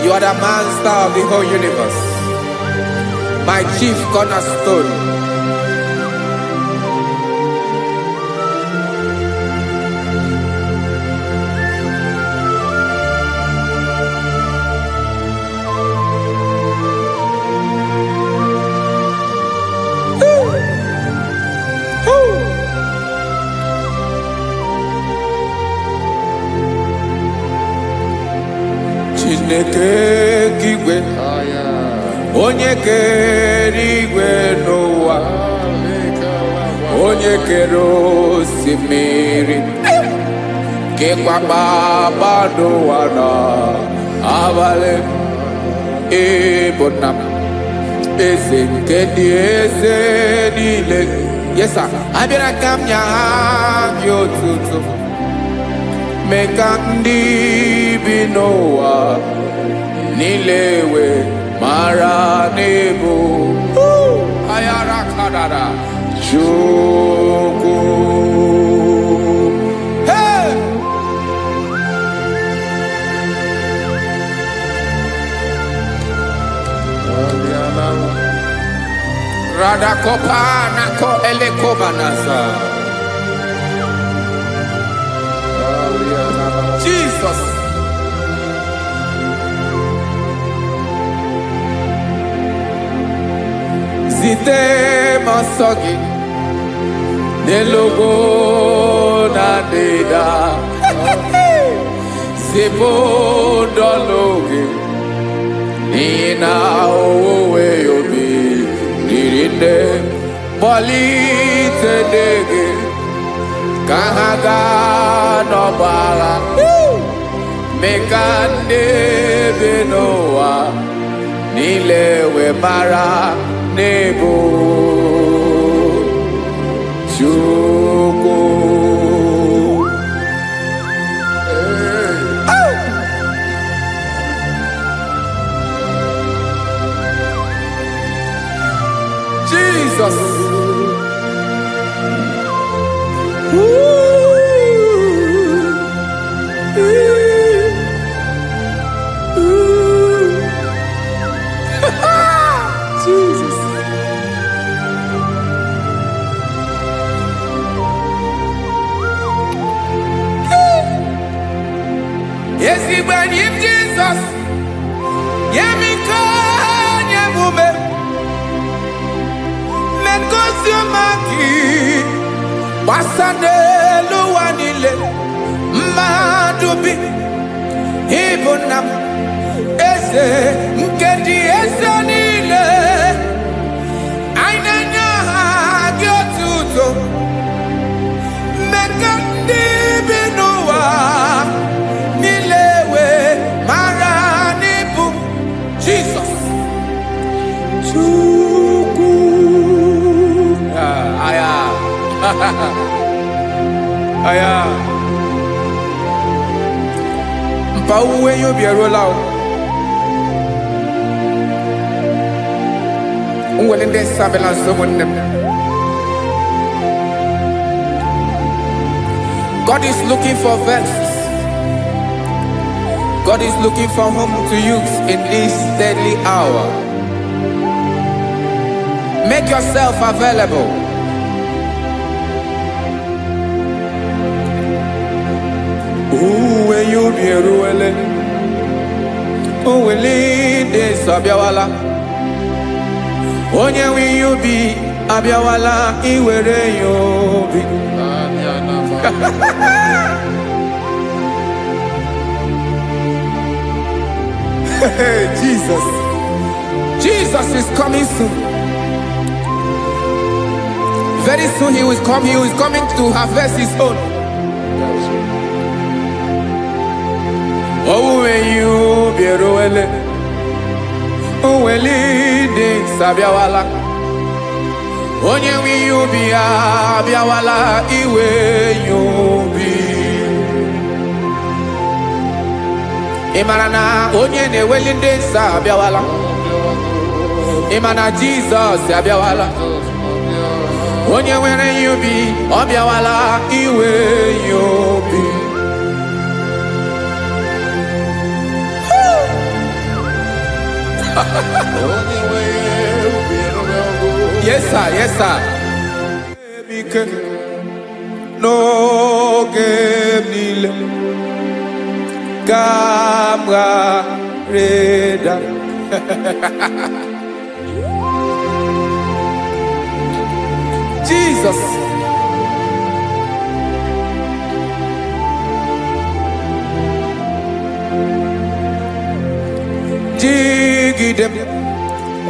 You are the master of the whole universe. My chief cornerstone. Chineke igwe, onye kere igwe n'ụwa, onye kere osimiri, kekwa kpakpando ụwa n'abalị. Ịbụ nna m, eze nke ndị eze niile. Yes sir, abịara ka m nye gị otuto. Mee ka ndị bi n'ụwa niile wee mara n'ebu ayara kadara Chukwu. Hey! Radakopa nako elekobanasa. Jesus. Zite masogi nelogo na deda. Zipo dologe nina owe yobi nirinde polite dege kahaga n'ọgbagha meka ndị bi n'ụwa niile wee mara n'ebu Chukwu. Jesus. Jesus. Yes, he when him Jesus. Yemiko nyemume. Mekosiomaki. Basade luwanile. Madubi. Ibunam. Eze nkedi eze niile. Ainanya gyotuto. Mekandi binuwa. Nilewe maranibu. Jesus. Chukwu. Aya. Aya. Mpa uwe yo bierola o. Unwelende sabela someone. God is looking for verses. God is looking for whom to use in this deadly hour. Make yourself available. Uwe you be ruele. Uwe de sabiawala. Onye wi you be abiawala iwere you be. Jesus. Jesus is coming soon. Very soon he will come. He is coming to harvest his own. Oh, when you be roele. Oh, when leading sabiawala. Onye wi you be abiawala iwe you be. Imarana onye ne welinde sabiawala. Imana Jesus abiawala. Onye were you be abiawala iwe you be. Yes sir, yes sir. No game nile. Camera reda. Jesus. Jigidem.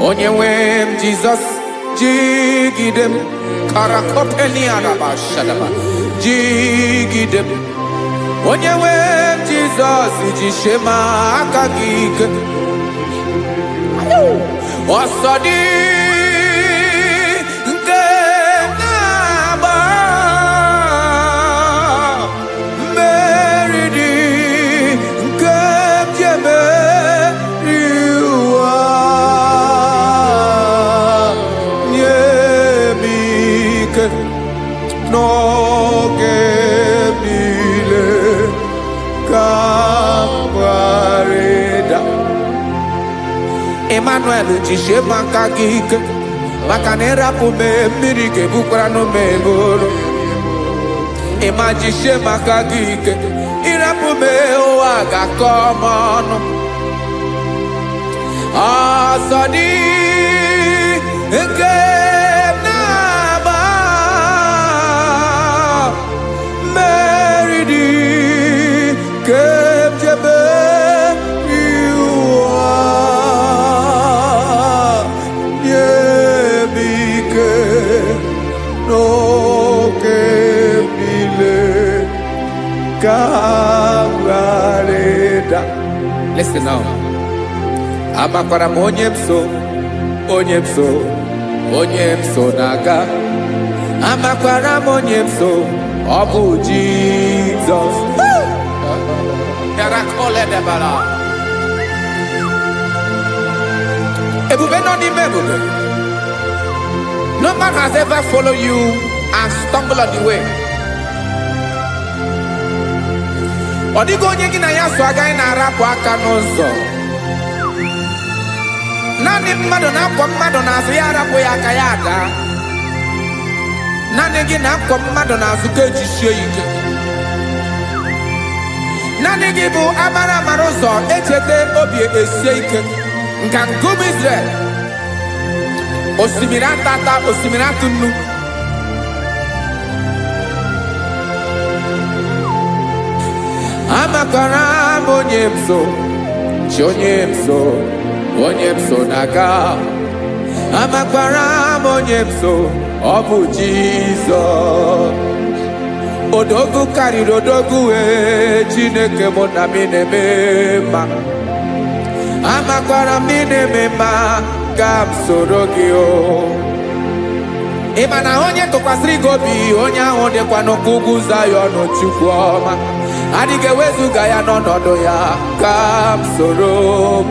Onyewem Jesus. Jigidem. Karakopeni araba shadaba. Jigidem. Onyewem Jesus. Jishema akagike. Osodi. No gemile camarada Emmanuel jishe makagike makanera pume mirike bukrano meboro Ema jishe makagike irapume oaga komono Asadi eke no que Kawareda. Listen now. Amakwara monyemso, onyemso, onyemso naga. Amakwara monyemso, Obu Jesus. Yarakole debala. Ebube no di mebube. No man has ever followed you and stumbled on the way. Odigo onye gị na ya so agaghị na-arapụ aka n'ụzọ. Naanị mmadụ na-akwọ mmadụ n'azụ ya arapụ ya aka ya ada. Naanị gị na-akwọ mmadụ n'azụ ka ejisie ike. Naanị gị bụ amara amara ụzọ echete obi esie ike. Nka ngụm Israel. Osimiri atata, osimiri atụ nnu. Amakwara monyemso, chonyemso, onyemso naga. Amakwara monyemso, Obu Jesus. Odogu karịrị odogu Chineke mụ na mi na-eme mma. Amakwara mi na-eme mma ka m soro gị o. Ị ma na onye tụkwasịrị gị obi, onye ahụ dịkwa n'ụkwụ ugwu Zayọn Chukwu ọma. Adịghị ewezuga ya n'ọnọdụ ya ka m soro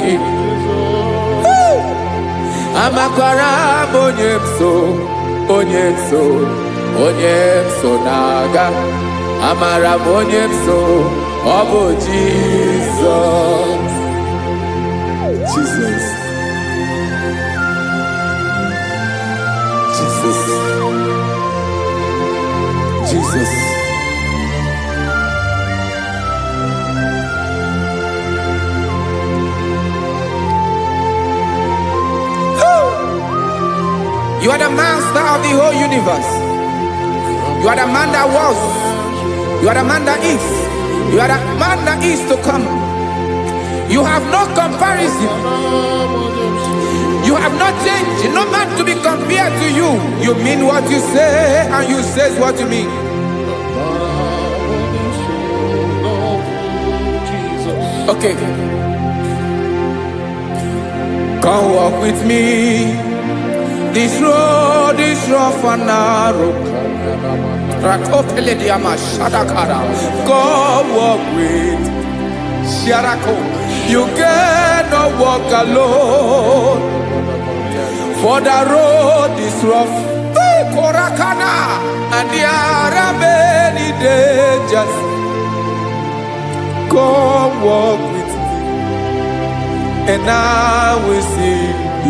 gị. Amakwara m onyemso, onyemso, onyemso naga. Amara m onyemso, Obu Jesus. Jesus. Jesus. Jesus. You are the master of the whole universe. You are the man that was. You are the man that is. You are the man that is to come. You have no comparison. You have not changed. No man to be compared to you. You mean what you say and you say what you mean. Okay. Come walk with me. This road is rough and narrow. Come walk with Sharako. You cannot walk alone. For the road is rough. Korakana. And there are many dangers. Come walk with me. And I will see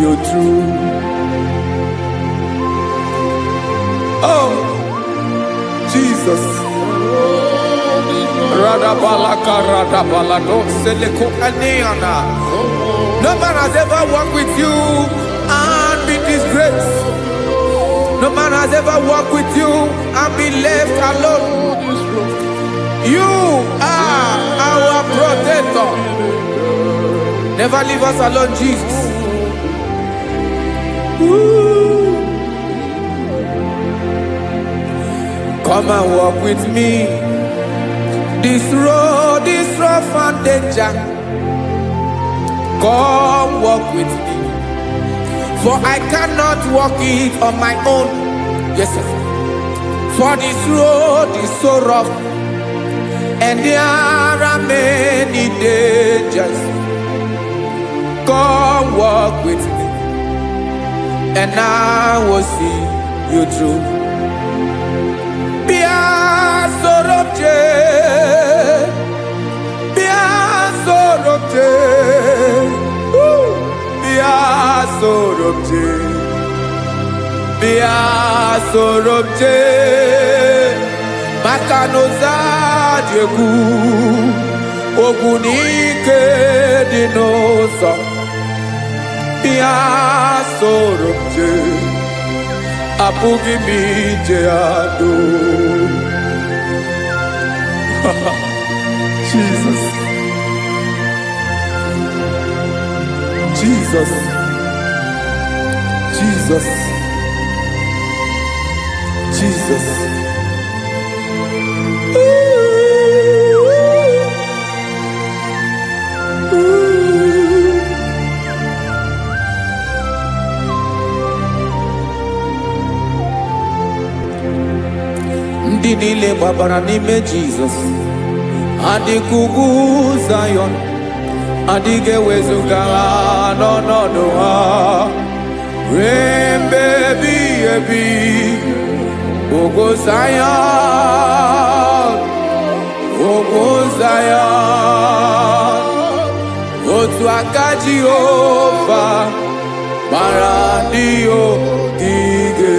you through. Oh, Jesus. No man has ever walked with you and been disgraced. No man has ever walked with you and been left alone. You are our protector. Never leave us alone, Jesus. Ooh. Come and walk with me. This road is rough and danger. Come walk with me. For I cannot walk it on my own. Yes, sir. For this road is so rough. And there are many dangers. Come walk with me. And I will see you through. Sorobje Makanoza Diegu Ogunike Dinosa Bia Sorobje Apugi Mijeado. Jesus. Jesus. Jesus. Jesus. Ooh. ndị niile gbabara n'ime Jizọs adịghị ugwu Zayọn, adịghị ewezuga ha n'ọnọdụ ha ruo mgbe ebighị ebi. Ugwu Zayọn, ugwu Zayọn, otu aka Jehova gbara ndị ogige.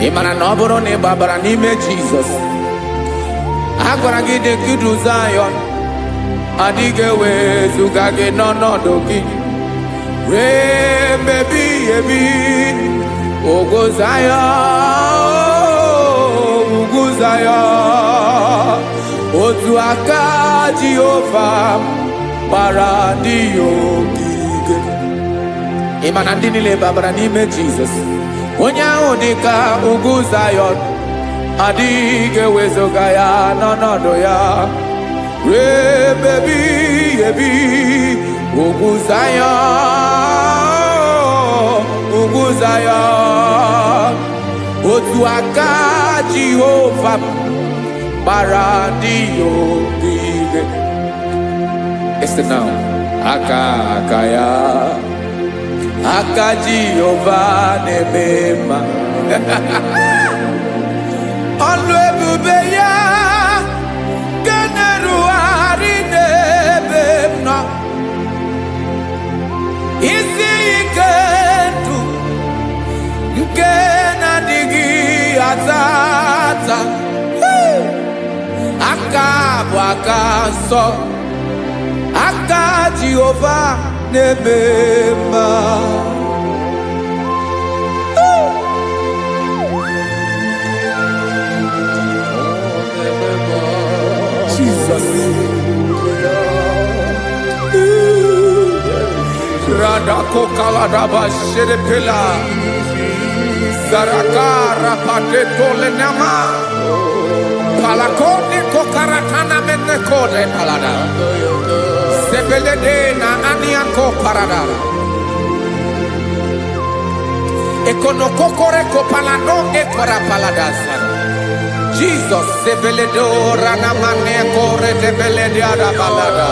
Ị mara na ọ bụrụ na ị gbabara n'ime Jizọs, a gwara gị dị ka Zayọn, adịghị ewezuga gị n'ọnọdụ gị ruo mgbe ebighị ebi. Ugwu Zayọn, ugwu Zayọn, otu aka Jehova gbara ndị ogige. Ị ma na ndị niile gbabara n'ime Jizọs, onye ahụ dị ka ugwu Zayọn, adịghị ewezuga ya n'ọnọdụ ya ruo mgbe ebighị ebi. Ugwu Zayọn, ugwu Zayọn, otu aka Jehova gbara ndị ogige. Listen now, aka ya, aka Jehova na-eme mma. Ọlụ ebube ya ga na-erugharị n'ebe m nọ. Isi ike ndụ nke na-adịghị ata ata, aka bụ aka nsọ, aka Jehova na-eme mma. Jesus. Radako kaladaba sherepela zaraka rapate tole nama palakone kokaratana menne kode palada sebelede na aniako paradara ekono kokore kopalano ekora paladasa. Jesus sebeledo rana mane kore debelede ada balada.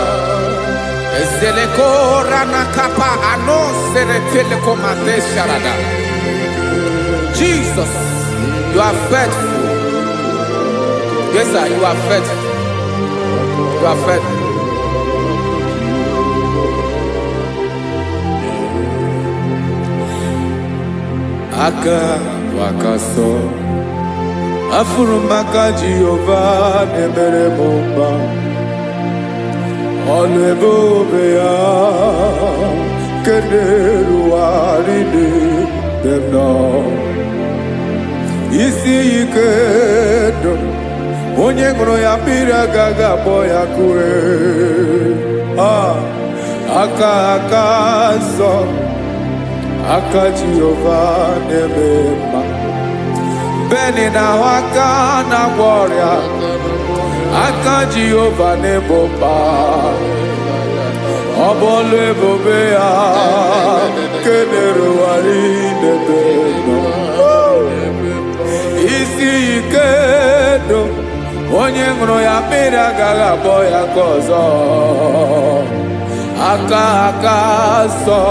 Ezeleko rana kapa ano serepele komande sharada. Jesus, you are faithful. Yes, sir, you are faithful. You are faithful. Aka wakaso afuru maka Jehova nebere mumba. Ọlụ ebube ya keneruwarị n'ebe m nọ. Isi ike ndụ onye ṅụrụ ya mmiri agaghị akpọ ya kue. Aka nsọ, aka Jehova na-eme mma. Beni na-ahụ aka na-agwọ ọrịa, aka Jehova na-ebo mba. Ọ bụ ọlụ ebube ya kenerugharị n'ebe m nọ. Isi ike ndụ onye ṅụrụ ya mmiri agaghị akpọ ya ka ọzọ. Aka nsọ,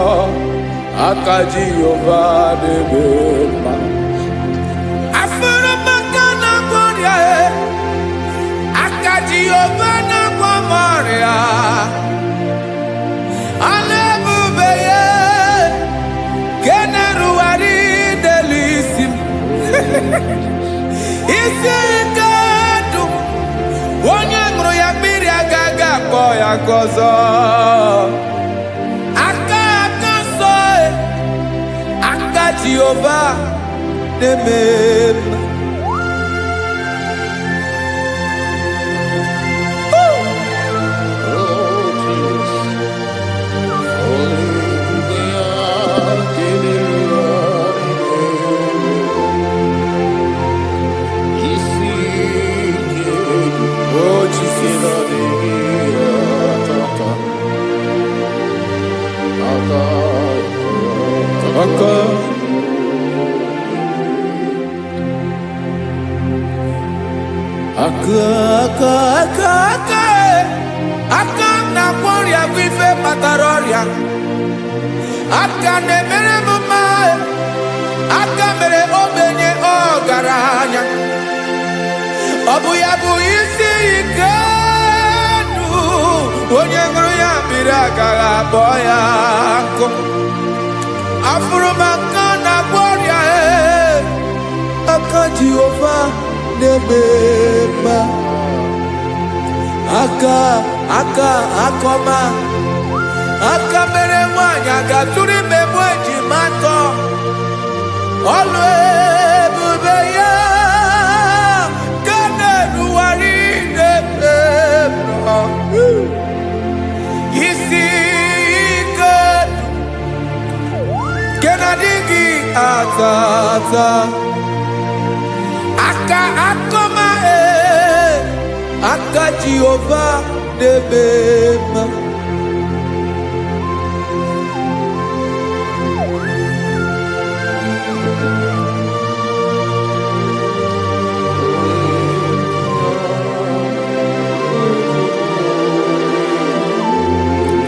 aka Jehova na-eme mma. Afụrụ m aka na-agwọ ọrịa, aka Jehova na-agwọ m ọrịa. Ọlụ ebube ya kenerugharị n'elu isi m. Isi ike ndụ onye ṅụrụ ya mmiri agaghị akpọ ya ka ọzọ. Aka nsọ, aka Jehova na-eme mma. aka na ọrịa bụ ife kpatara ọrịa, aka na-emere m mma, aka mere ogbenye ọgaranya, ọ bụ ya bụ isi ike ndụ, onye ṅụrụ ya mmiri agaghị abụọ ya nkụ. Afụrụ m aka na-agwọ ọrịa, aka Jehova na-eme mma, aka akọma, aka mere nwanyị ga-atụrụ ime mụ ejima atọ, ọlụ ebube ya ka na-eruwari na-eme mma, isi ike nke na-adịghị ata ata, aka akọma, aka Jehova na-eme mma.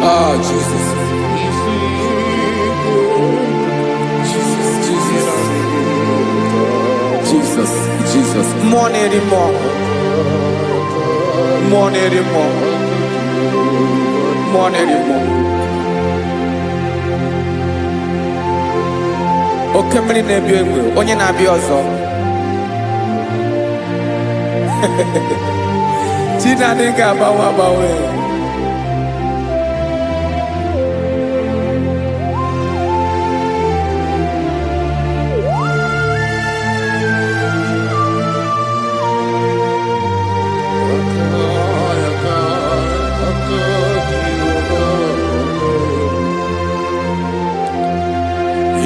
Oh, Jesus. Jesus. More anymore. Oke mmiri na-ebi egbe, onye na-abịa ọzọ. Chinadị ga-agbanwe.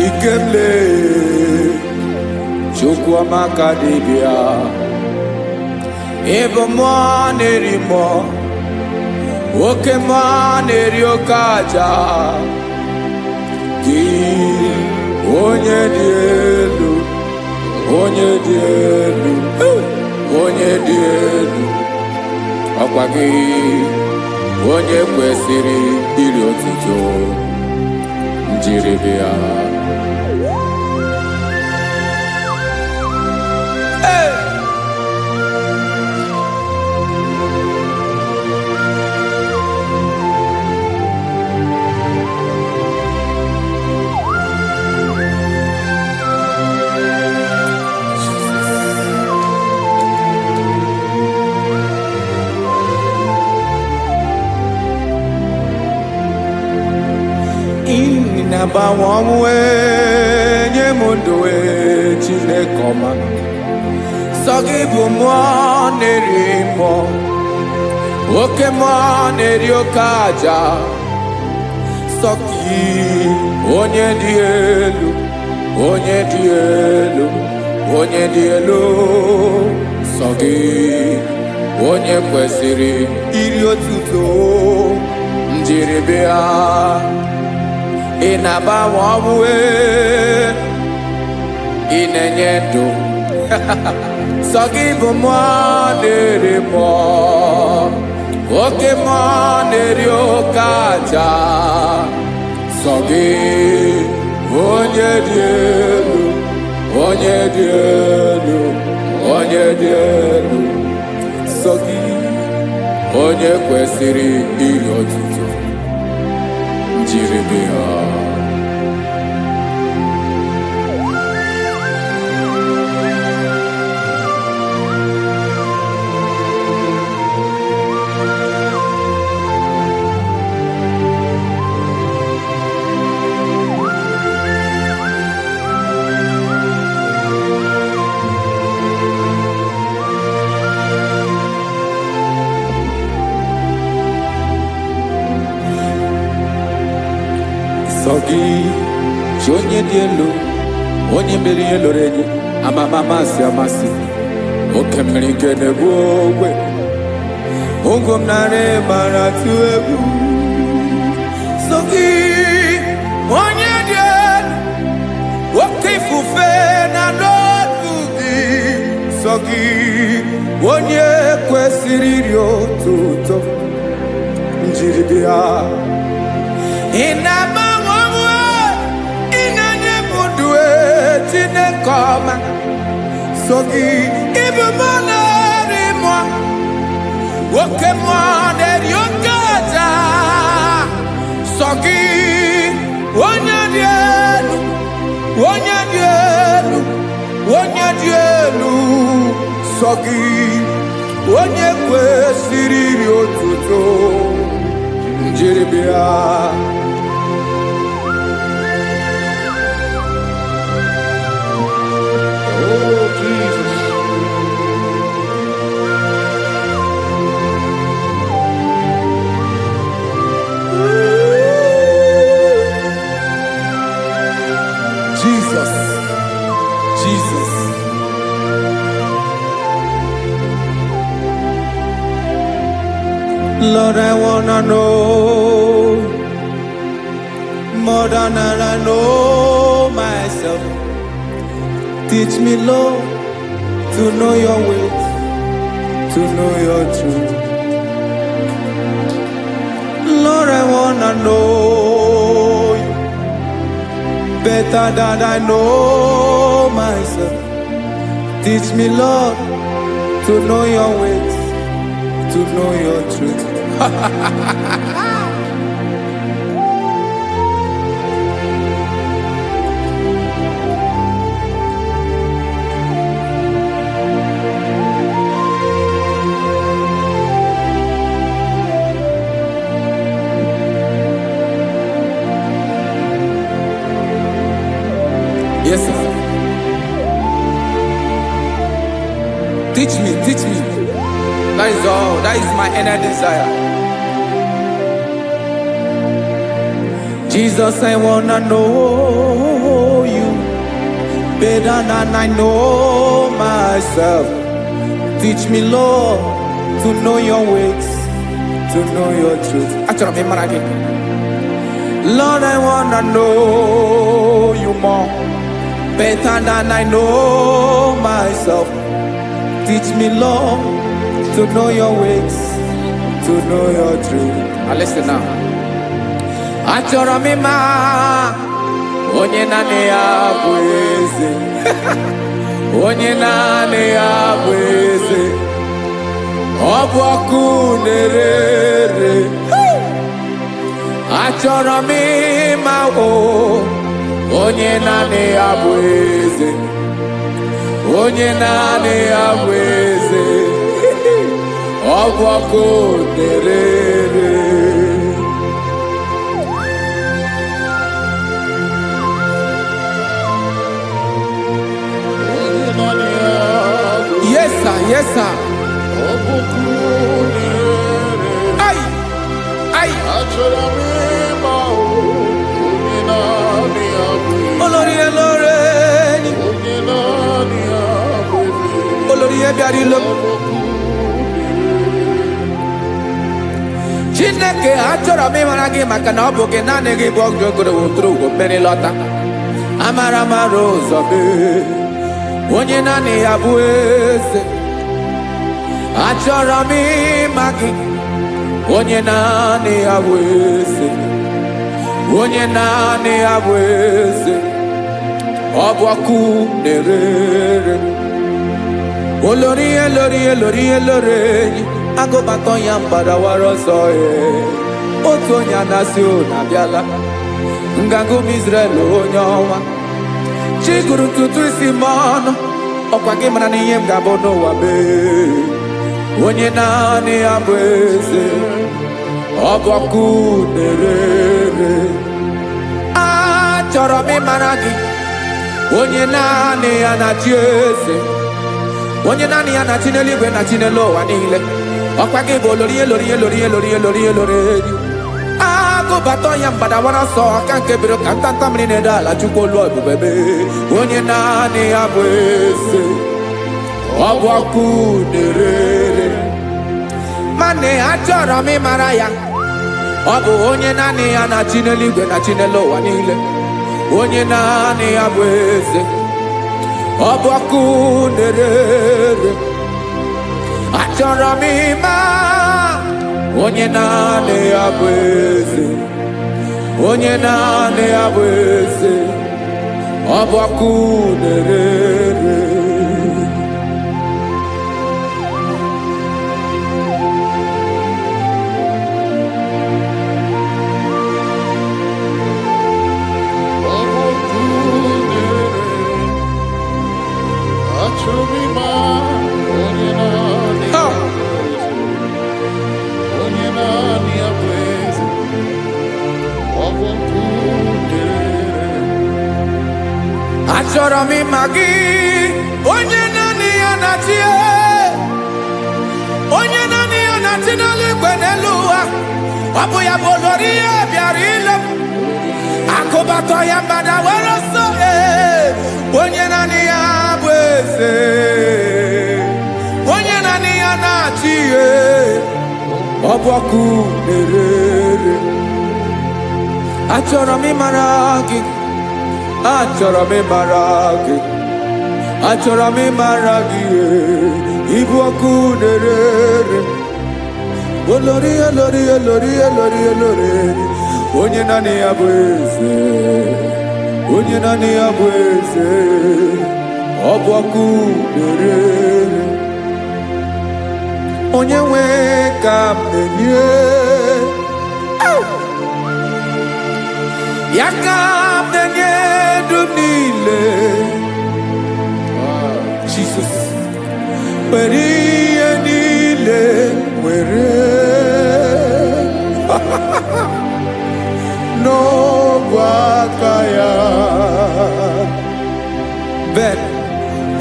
Ikele Chukwuamaka dibịa, ịbụ mmụọ na-eri mmụọ, oke mmụọ na-eri oke aja, gị onye dị elu, onye dị elu, onye dị elu, ọkwa gị onye kwesịrị iri otuto, njiri bịa. Na-agbanwe ọnwụ nye m ndụ Chineke ọma, sọ gị bụ mmụọ na-eri mmụọ, oke mmụọ na-eri oke aja, sọ gị onye dị elu, onye dị elu, onye dị elu, sọ gị onye kwesịrị iri otuto, njiri bịa. Ị na-agbanwe ọnwụ, ị na-enye ndụ, sọ gị bụ mmụọ na-eri mmụọ, oke mmụọ na-eri oke aja, sọ gị onye dị elu, onye dị elu, onye dị elu, sọ gị onye kwesịrị iri otuto, njiri bịa. Sọ gị chi onye dị elu, onye mere ihe lụrụ enyi, amama amasị amasị, oke mmiri nke na-egbu ogwe, ụgwọ m narị mara tụ egwu. Sọ gị onye dị elu, oke ifufe na n'ọdụ gị, sọ gị onye kwesịrị iri otuto njiri bịa. Ị na-agbanwe onwe, ị na-enye m ndụ Chineke ọma, sọ gị ịbụ mmụọ na-eri mmụọ, oke mmụọ na-eri oke aja, sọ gị onye dị elu, onye dị elu, onye dị elu, sọ gị onye kwesịrị iri otuto njiri bịa. Oh, Jesus. Jesus, Jesus. Lord, I wanna know more than I know myself. Teach me, Lord, to know your ways, to know your truth. Lord, I wanna know you better than I know myself. Teach me, Lord, to know your ways, to know your truth. Yes, sir. Teach me, teach me. That is all. That is my inner desire. Jesus, I wanna know you better than I know myself. Teach me, Lord, to know your ways, to know your truth. Actually, I'm again. Lord, I wanna know you more, better than I know myself. Teach me, Lord, to know your ways, to know your truth. Listen now. Achọrọ m ịma onye naanị ya bụ eze, onye naanị ya bụ eze, ọ bụ ọkụ na-ere. Achọrọ m ịma onye naanị ya bụ eze, onye naanị ya bụ eze, ọ bụ ọkụ na-ere. Yes, sir. Yes, sir. Ay, ay. Olórí ẹlọ́rẹ́ ni. Olórí ẹbí àdìlọ́. Chineke achọrọ m ịmara gị maka na ọ bụ gị naanị gị bụ ọgụ ogoro wotoro ugwo mmeri lọta. Amara mara ụzọ mee. Onye naanị ya bụ eze. Achọrọ m ịma gị. Onye naanị ya bụ eze. Onye naanị ya bụ eze. Ọ bụ ọkụ na-ere. Olórí elórí elórí elórí enyi. Agụbatọ ya mgbadawara ọsọ ya. Otu onye anasị na-abịala. Ngagụ m Israel onye ọnwa. Chi gụrụ ntutu isi m ọnụ. Ọkwa gị mara na ihe m ga-abụ n'ụwa mee. Onye naanị ya bụ eze. Ọ bụ ọkụ na-ere. Achọrọ m ịmara gị. Onye naanị ya na-achị eze. Onye naanị ya na-achị n'eluigwe na-achị n'elu ụwa niile. Ọkwa gị bụ olórí elórí elórí elórí elórí elórí enyi. Agụbatọ ya mgbadawara ọsọ aka nke biri ka ntanta mmiri na-ede ala Chukwu olu ebube mee. Onye naanị ya bụ eze. Ọ bụ ọkụ na-ere. Mane achọrọ m ịmara ya. Ọ bụ onye naanị ya na-achị n'eluigwe na-achị n'elu ụwa niile. Onye naanị ya bụ eze. ọbọkụ na-ere achọrọ m ịma onye naanị ya bụ eze, onye naanị ya bụ eze, ọbọkụ na-ere. Achọrọ m ịma gị, onye naanị ya na-achị, onye naanị ya na-achị n'eluigwe n'elu ụwa. Ọ bụ ya bụ olori ya bịara ile m, akụbatọ ya mgbada were ọsọ. Onye naanị ya bụ eze, onye naanị ya na-achị ihe, ọbọkụ na-ere. Achọrọ m ịmara gị, achọrọ m ịmara gị, achọrọ m ịmara gị, ịbụ ọkụ na-ere. Olori olori olori olori olori, onye naanị ya bụ eze, onye naanị ya bụ eze, ọ bụ ọkụ na-ere. Onye nwe ka m na-enye, ya ka m na-enye dum niile. Jesus, were ihe niile were n'ọbụ aka ya. Ben,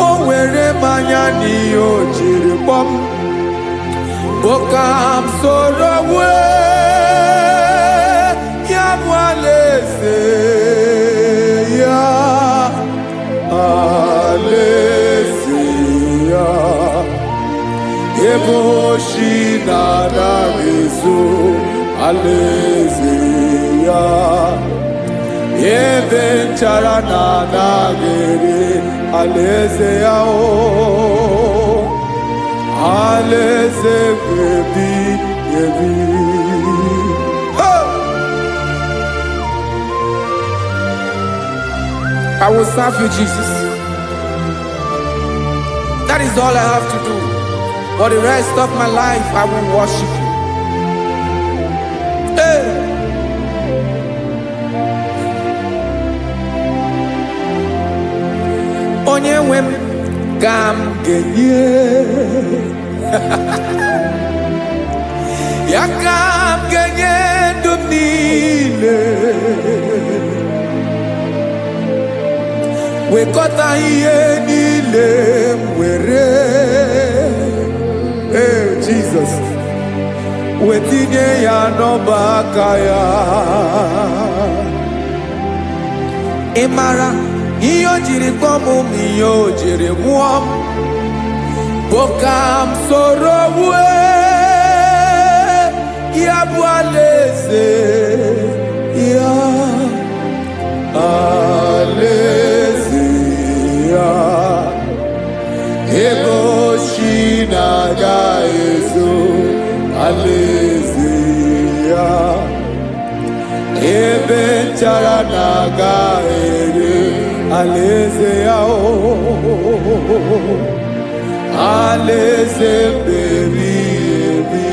o were mmanya n'ihe o jiri kpọọ m, bụ ka m soro wee ya bụ alaeze ya, alaeze ya, ebe oshi na-anaghị ezo, alaeze ya, ebe nchara na-anaghị ere, alaeze ya. Alaeze ebi ebi. I will serve you, Jesus. That is all I have to do. For the rest of my life, I will worship you. Hey. Onye nwe m ka m ga-enye, ya ka m ga-enye ndụ m niile, wekọta ihe niile m were, Jesus, wetinye ya n'ọba aka ya. Ị mara ihe o jiri kpọọ m, ihe o jiri mụọ m, bụ ka m soro wee ya bụ alaeze ya, alaeze ya, ebe oshi na-agaghị ezo, alaeze ya, ebe nchara na-agaghị ere, alaeze ya. Alaeze ebi ebi,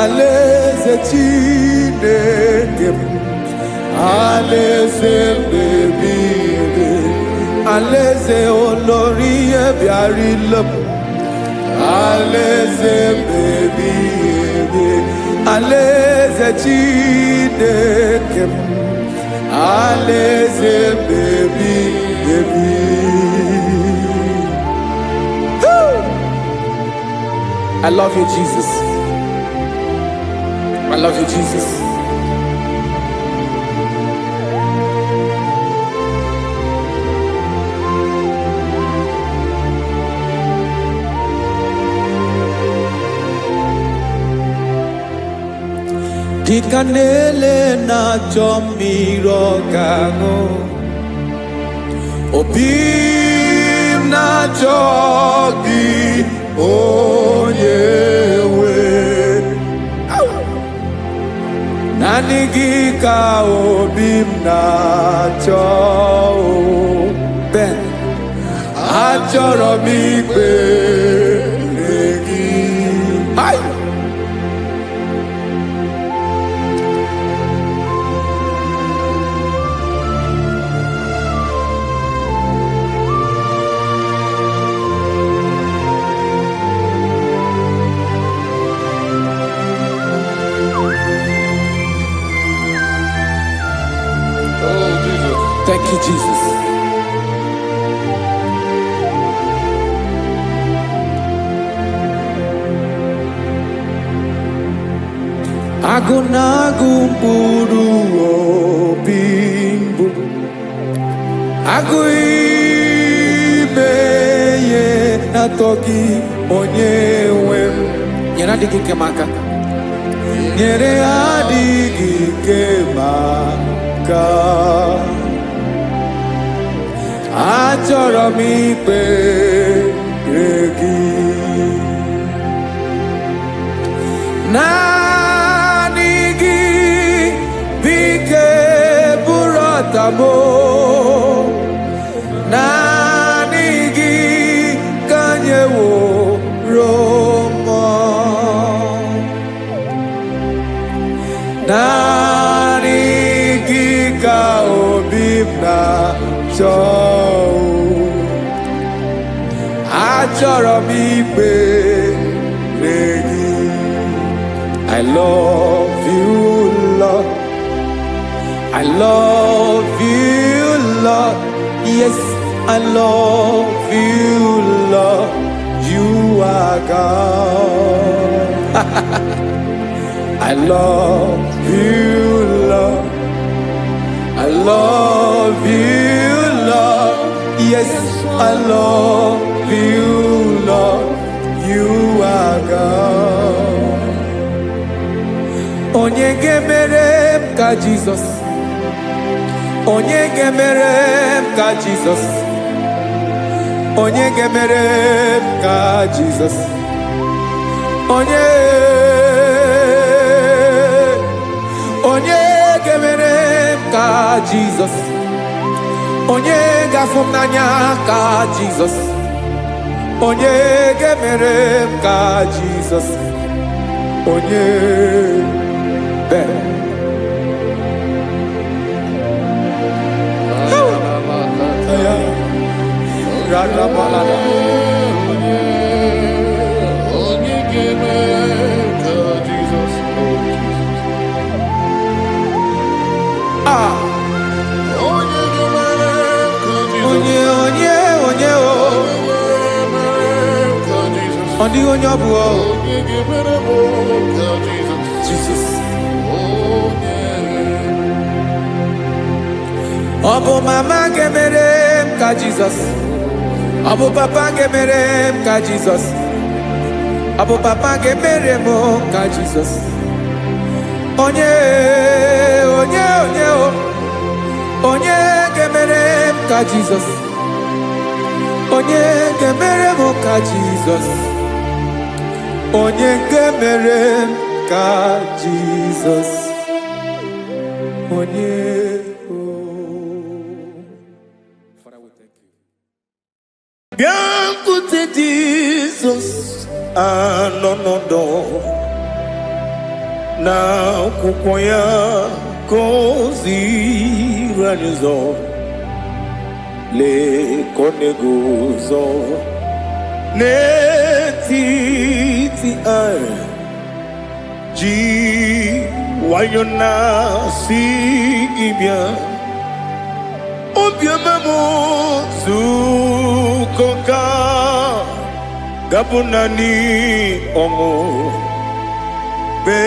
alaeze Chineke m, alaeze ebi ebi, alaeze olori ya bịara ile m, alaeze ebi ebi, alaeze Chineke m, alaeze ebi ebi. I love you, Jesus. I love you, Jesus. Dịka na-ele na-achọ mmiri ọ ga-aṅụ, obi m na na-achọ gị onye nwe. Naanị gị ka obi m na-achọ. Ben, achọrọ m ikpere gị. Hai! Thank you, Jesus. Agụ na-agụ mkpụrụ obi mbụ, agụ ime ihe na-atọ gị onye nwe m. Nyere adịghị ike m aka, nyere adịghị ike m aka. Achọrọ m ikpere gị. Naanị gị bike bụrụ ọtabo. Naanị gị ka nyeworo m. Naanị gị ka obi m na-achọ. Achọrọ m ikpere gị. I love you, Lord. I love you, Lord. Yes, I love you, Lord. You are God. I love you, Lord. I love you, Lord. Yes, I love you, Lord. You are God. Onye ga-emere m ka Jizọs. Onye ga-emere m ka Jizọs. Onye ga-emere m ka Jizọs. Onye ga-emere m ka Jizọs. Onye ga-afụ m n'anya ka Jizọs. Onye ga-emere m ka Jizọs. Onye Ben. Ọ dịghị onye ọ bụ. Jesus. Ọ bụ mama ga-emere m ka Jizọs. Ọ bụ papa ga-emere m ka Jizọs. Ọ bụ papa ga-emere m ka Jizọs. Onye ga-emere m ka Jizọs. Onye ga-emere m ka Jizọs. Onye ga-emere m ka Jizọs. Onye. Bịakwute Jizọs anọ n'ọdụ n'akwụkwọ ya ka o ziri anyị ụzọ. Lee ka ọ na-eguzo n'etiti anyị, ji nwayọọ na-asị gị bịa. Obiọma m zukọ ka gabụ naanị ọṅụ. Mgbe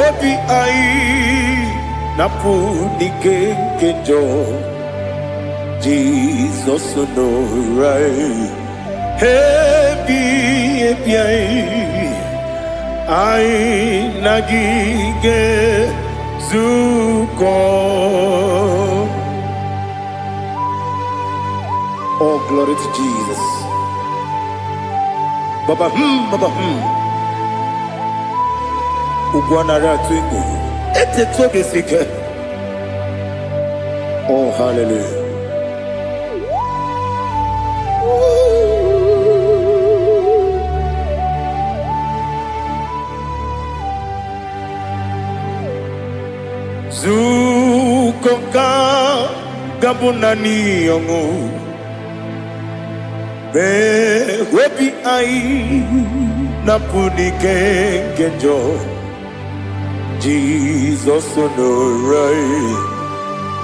obi anyị na-apụ n'ike nke njọ, Jizọs nọrọ anyị. Ebi anyị na gị ga-ezukọ. Oh, glory to Jesus. Baba Ugwanara Twingo. It's a toby seeker. Oh, hallelujah. Zukoka Gabunani Yongo. Be wepi ai napuni kenjo Jesus no right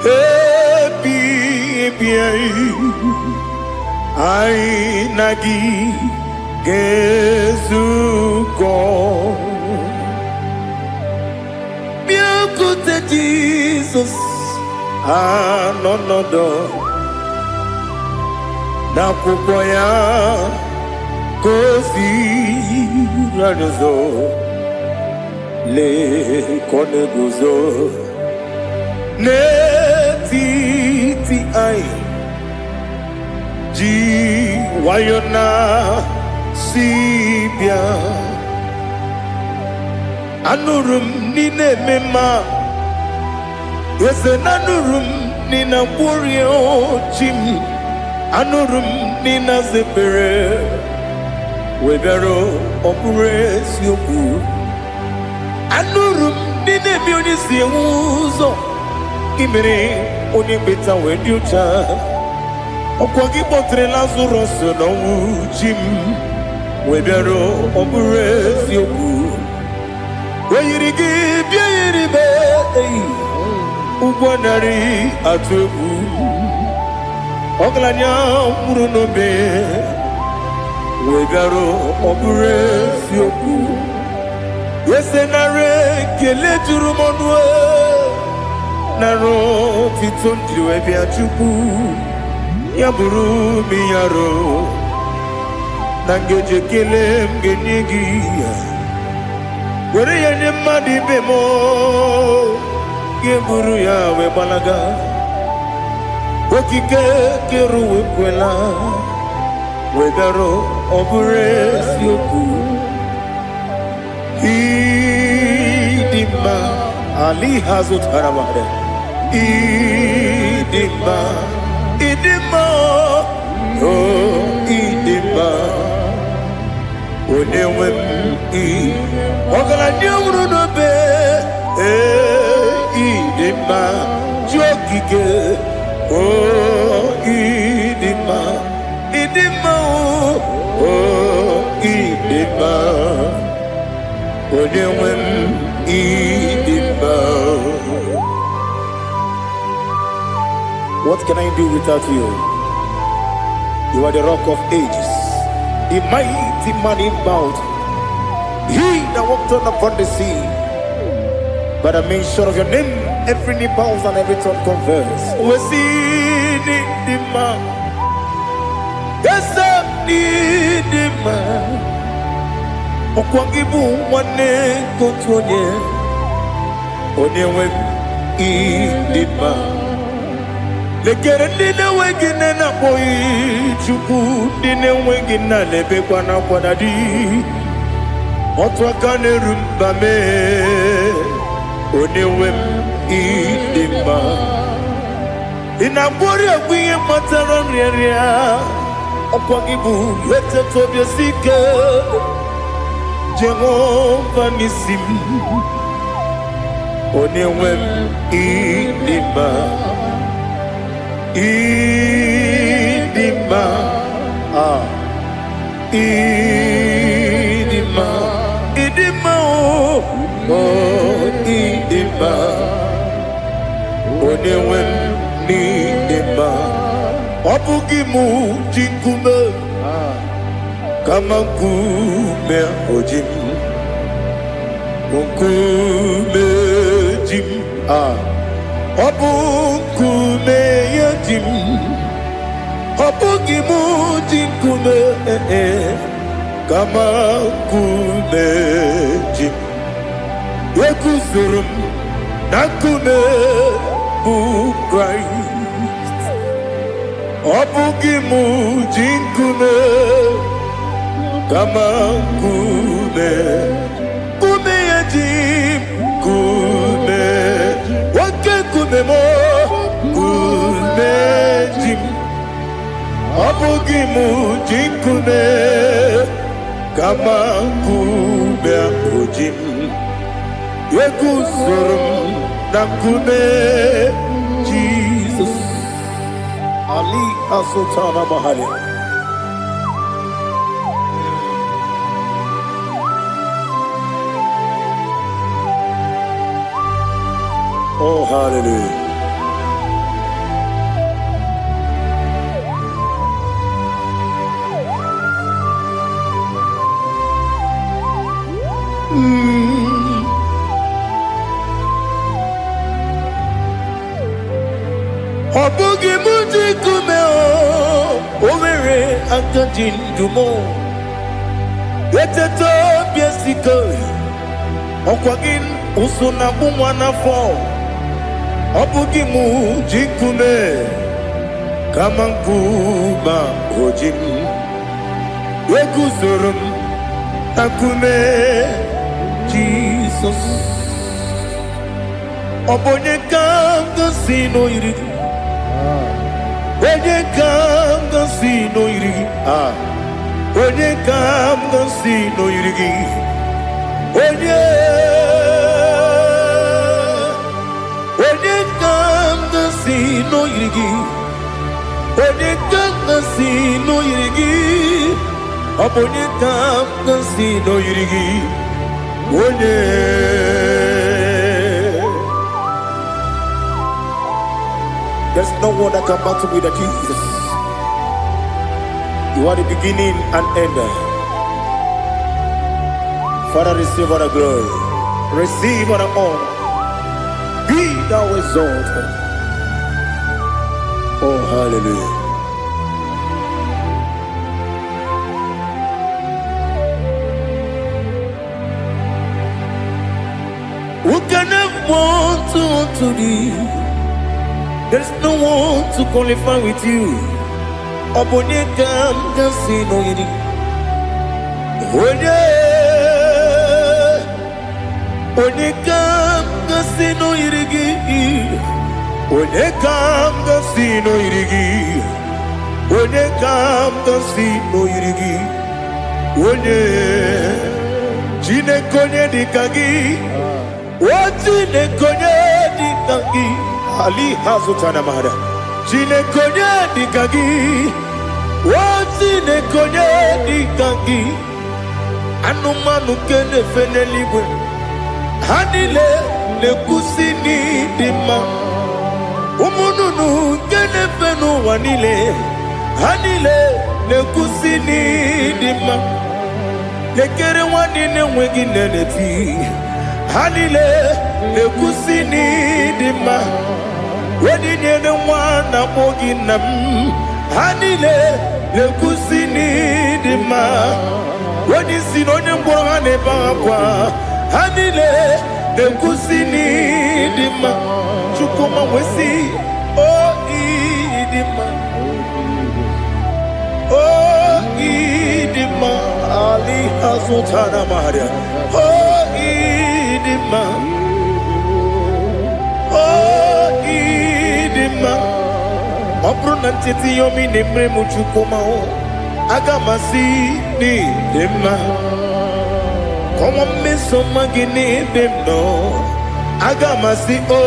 happy ai nagi gezuko biakute Jesus no na kukoya kozi radozo le kone guzo ne ti ai ji wayona sibia anurum ni ne mema yese nanurum ni na burio chim anurum nina zepere webero opure sioku anurum nine bioni siuzo imere oni beta wediocha okwagi potre lazarus no jim webero opure sioku weyirigi biayiribe ugwanari atubu Oglanya murunobe wegaro obure sioku yesenare kele jurumonwe naro titondriwe biachuku yaburu miyaro nangeje kele mgenigi were yene madi bemo geburu ya we balaga Okike keru kwela wedaro obure sioku idima ali hazut haramare idima oh idima onewe ogala nyumru no be idima jokike Oh, idima, oh, idima, onewem idima. What can I do without you? You are the rock of ages, the mighty man in mountain. He that walked upon the sea. By the mention of your name, every knee bows and every tongue confess. We see the man. Yes, the man. Okwangibu wane kotonye. Onewe idima. Lekere nina wengine na boy chuku nina wengine lebe kwa na kwa dadi. Otwakane rumbame. Onewem idima inabori agwiye matara nria okwagibu lete tobye sike Jehova nisim onewem idima idima idima oh idima onewem idima obugimu jinkume kama nkume ojim nkume jim obu nkume yajim obugimu jinkume kama nkume jim Yekuzurum nakune bu Christ Obugimu jinkune kama nkume, kume ya jim, kume wake kume mo, kume jim, abugi mu jikume, kama nkume ujim, yekuzurum na kume Jesus. Ali Asultana Mahali. Oh, hallelujah. Obugi muji kume o mere akadin dumo eteto biesiko okwagin usuna bumwana fo obugi muji kume kama nkuba ojim yeguzurum akume Jesus obonye kanga sino yirigi onye kanga sino yirigi onye kanga sino yirigi onye kanga sino yirigi onye kanga sino yirigi onye kanga sino yirigi onye. There's no one that can battle with Jesus. You are the beginning and end. Father, receive all the glory. Receive all the honor. Be thou exalted. Oh, hallelujah. Who can have one to thee? There's no one to qualify with you. Obonye kam kasino yiri. Onye kam kasino yiri. Onye kam kasino yiri. Onye kam kasino yiri. Onye jine konye dikagi. Wajine konye dikagi. Ali Hazutana Mahada. Jine konye dikagi. Wajine konye dikagi. Anumanu kene feneliwe. Hanile ne kusini dima. Umununu kene fenu wanile. Hanile ne kusini dima. Nekere wanine wegi neneti. Hanile ne kusini dima. Wedi nyene wana mogi nam. Hanile ne kusini dima. Wedi sinonye mbwana bakwa. Hanile ne kusini dima. Chukuma wesi oh idima. Oh idima. Ali Hazutana Maria. Oh idima. Oh idima. Obruna titi yomi nemre muchukuma o. Agamasi ni dema. Como me soma gini demno. Agamasi o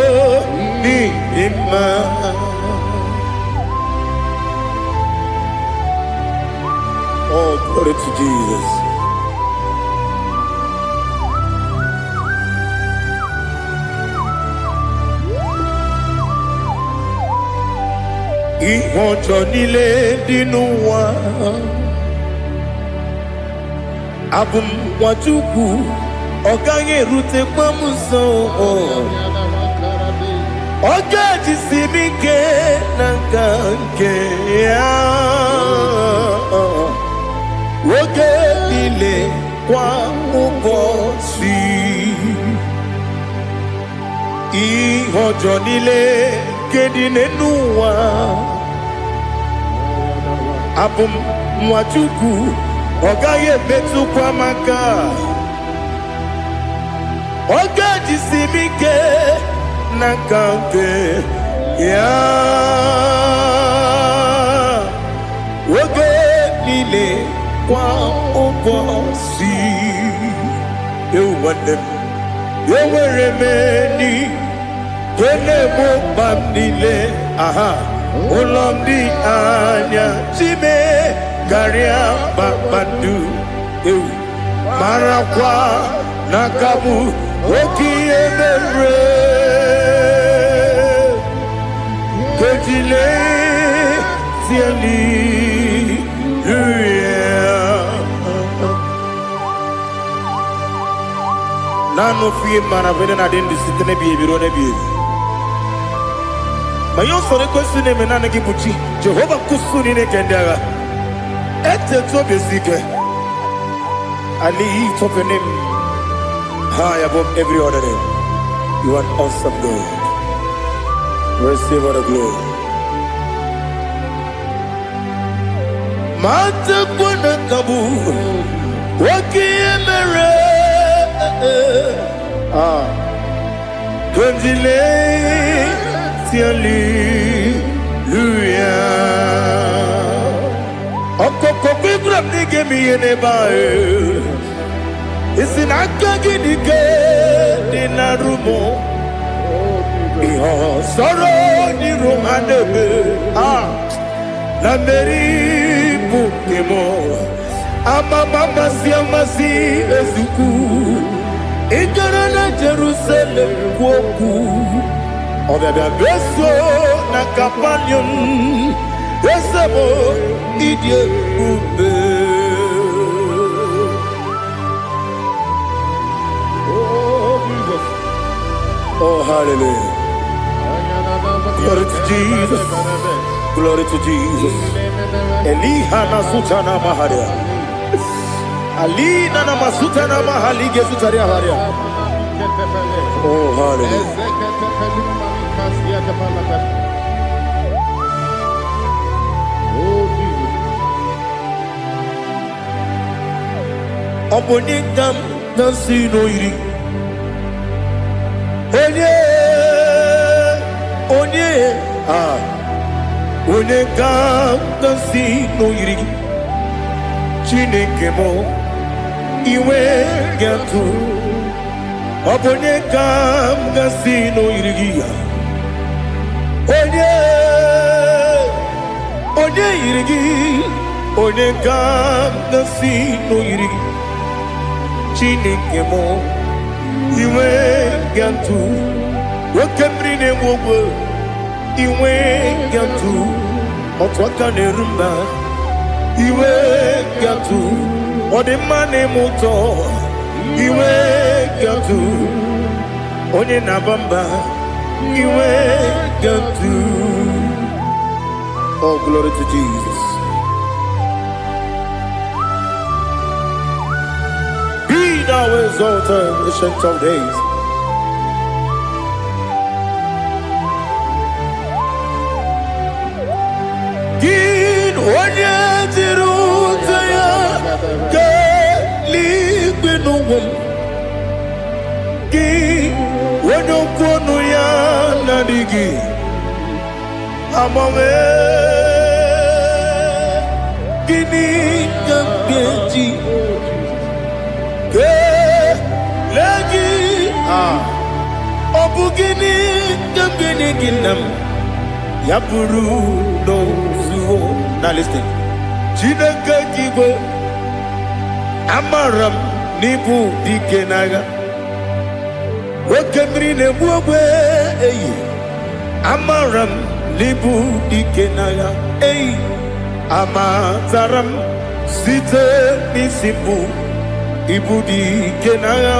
ni dema. Oh, glory to Jesus. Ìwọ̀njọ́ nílé nínú wa abụmwachukwu ọ gaghị erute kpamuso ọ ga-ejisi m ike na nka nke ya oge niile kwa ụbọchị ihe ọjọọ niile nke dị n'ụwa abụmwachukwu Ogaye betu kwa maka. Ogaji simike nakampe ya. Oge nile kwa obosi. You want them. You were remaining. Kene mo pamnile. Aha. Olomdi anya. Chime. Garia babadu. Marakwa nakabu. Oki emere. Kejile. Siali. Nano fiye mana vene na den disitene biye biro ne biye. Mayo sore kusune menana kibuchi. Jehovah kusuni ne kendaga. Ete to besike. I lift up your name high above every other name. You are an awesome God. Receive all the glory. Mata kuna kabu. Waki emere. Kandile Hallelujah. Okoko bibra nige mi ene bae. Isin akagi nige dinarumo. Iho soro ni romanebe. Na meri bukemo. Ama mama si amasi ezuku. Ikarana Jerusalem woku. Obebe beso na kapanion. Esebo idie ube. Oh Jesus. Oh hallelujah. Glory to Jesus. Glory to Jesus. Elihana sutana maharia. Ali nana masuta na mahali gesutaria haria. Oh hallelujah. Obonikam nasino iri. Onye Onekam nasino iri. Chineke mo. Iwe gatu Obonye kam gasino irigia. Onye irigi. Onye kam gasino irigi. Chineke mo. Iwe gatu Wakemrine wogo. Iwe gatu Otwaka nerumba. Iwe gatu Ode mane moto. Iwe gatu Onye nabamba. Iwe gatu. Oh glory to Jesus. Be thou exalted, ancient of days. Gin onye jirutaya. Ki wano kono ya nadigi amame kini kambeji ke lagi obugini kambeni ginam yapuru no zuo. Now listen. Chineke kibo amaram nibu dikenaga. Wakemri ne buwe amaram nibu dikenaga. Amazaram site nisibu ibu dikenaga.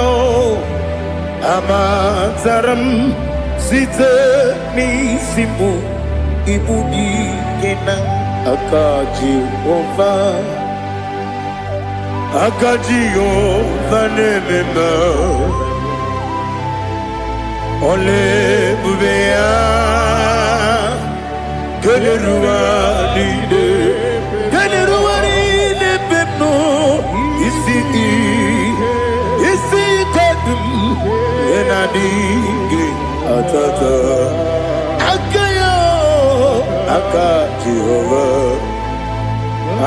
Amazaram site nisibu ibu dikenaga. Akaji ova. Akajiyo vanemema Ole bubea Geleruwa lide Geleruwa lide pepno aka Jehovah,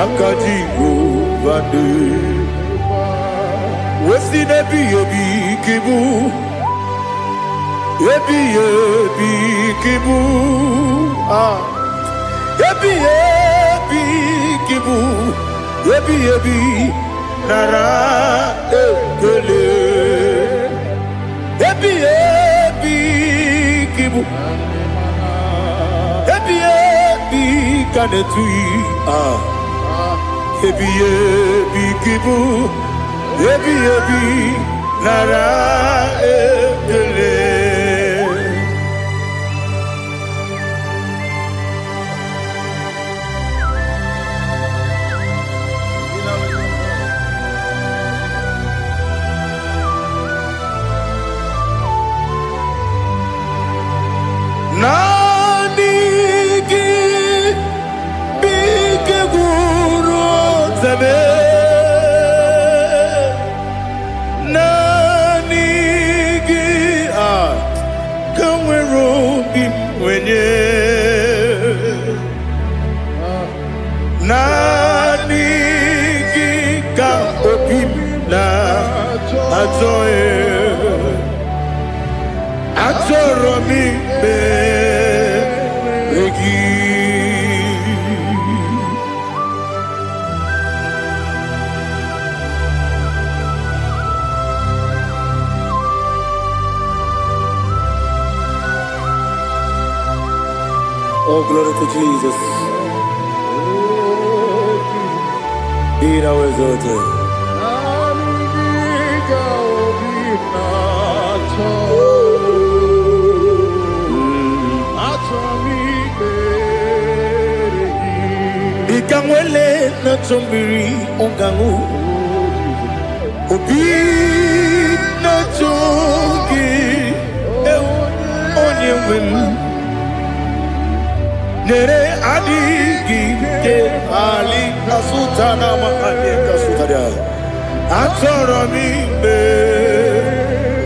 aka Jehovah de. Wesi nebi ebi kibu, ebi kibu, ebi kibu, ebi nara ekele, ebi kibu. Ebi kanetui ebi kibu ebi nara ekele. Oh, glory to Jesus. Be thou exalted. Ikamwele na chombiri ongangu obi na chogi onye wem nere adigi ke ali kasutana ma ali kasutaria atoro mi be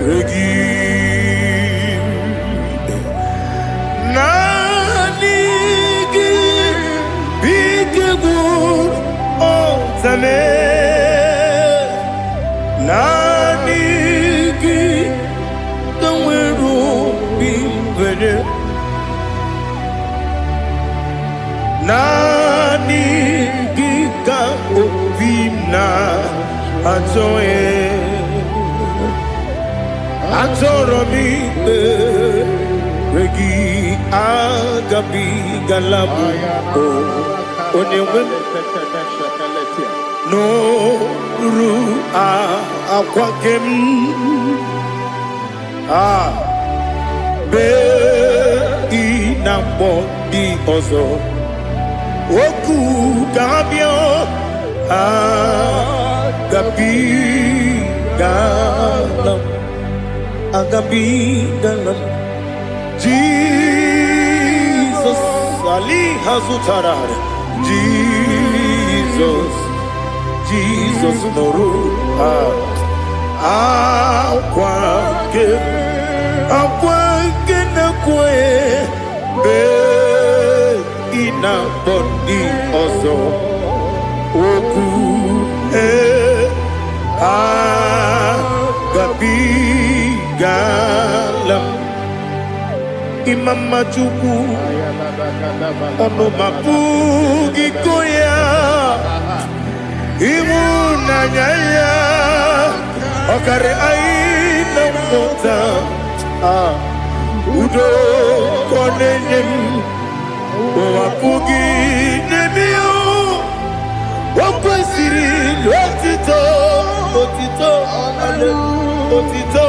regi nanigi bigegu otame nanigi kanweru bingwede nani gika obina atoye atoromi regi agabi galabu onyewe no ru akwakem be inambo di ozo Oku kabio agabi galam Jesus Ali Hazutarar Jesus Noru akwake na kwe be ina body ozo oku gabi galam imama chuku ono mapugi koya imu nanyaya okare aina mota udo konenyem wapugi nemio wakwesiri otito ale otito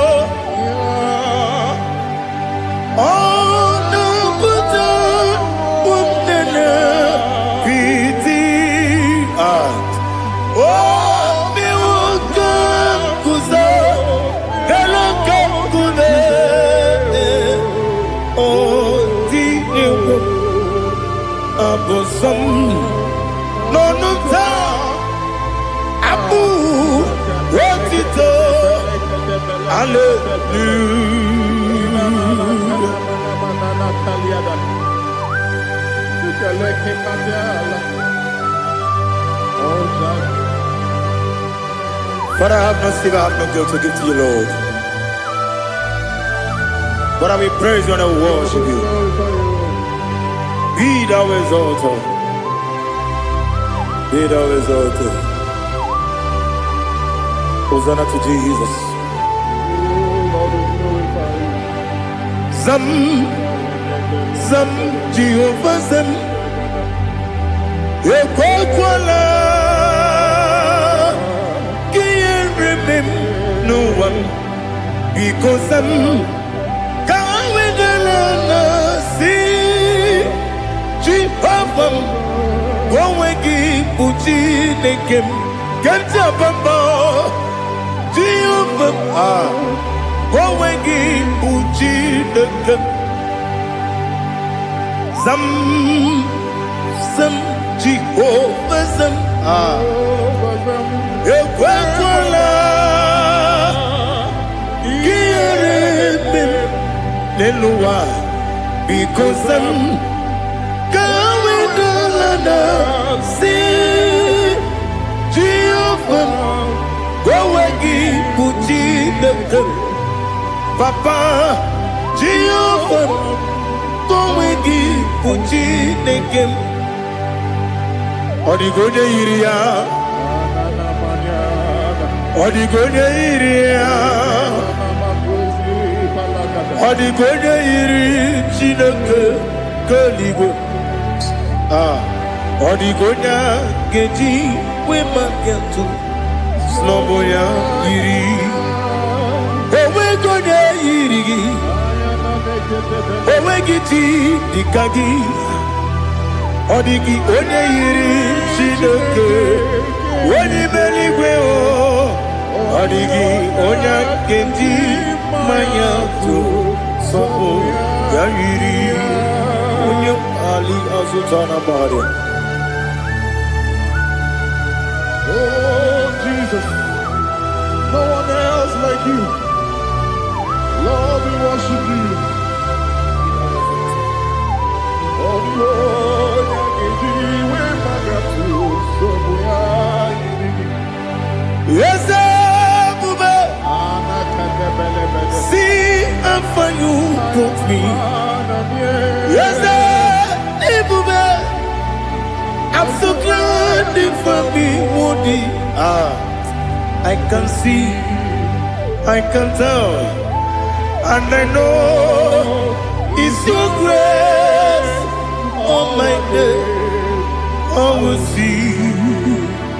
ono buto umnene piti mi woka kuzo eloka kune abosom nonuta abu wotito hallelujah Father, I have no sin, I have no guilt to give to you, Lord. But I will praise you and I will worship you. Be thou exalted. Be thou exalted. Hosanna to Jesus. Zam, Zam, Jehovah Zam. Ekwakwala. Can't remember no one. Because I'm Gowegi Uchi Nekem Gantapamba Jehovah Gowegi Uchi Nekem Zam Jehovah Zam Ekwakwala Kierebim Nelua because I'm see Jehovah Gowegi Puchi Nekem Papa Jehovah Gowegi Puchi Nekem Odigonya Iria Odigonya Iria Odigonya Iri Chineke Kaligo Odigonya Geji Wemakentu Sloboya Iri Owegonya Iri Owegiti Dikagi Odigi Onye Iri Chineke Wani Meligwe Odigi Onya Geji Manyantu Sobo Ya Iri Onye Ali Azutana Bari. Oh, Jesus, no one else like you. Lord, we worship you. Oh, Lord, yes, see how far you brought me. Yes, I'm so glad for me, Woody. I can see, I can tell, and I know it's your grace. Oh my God, I will see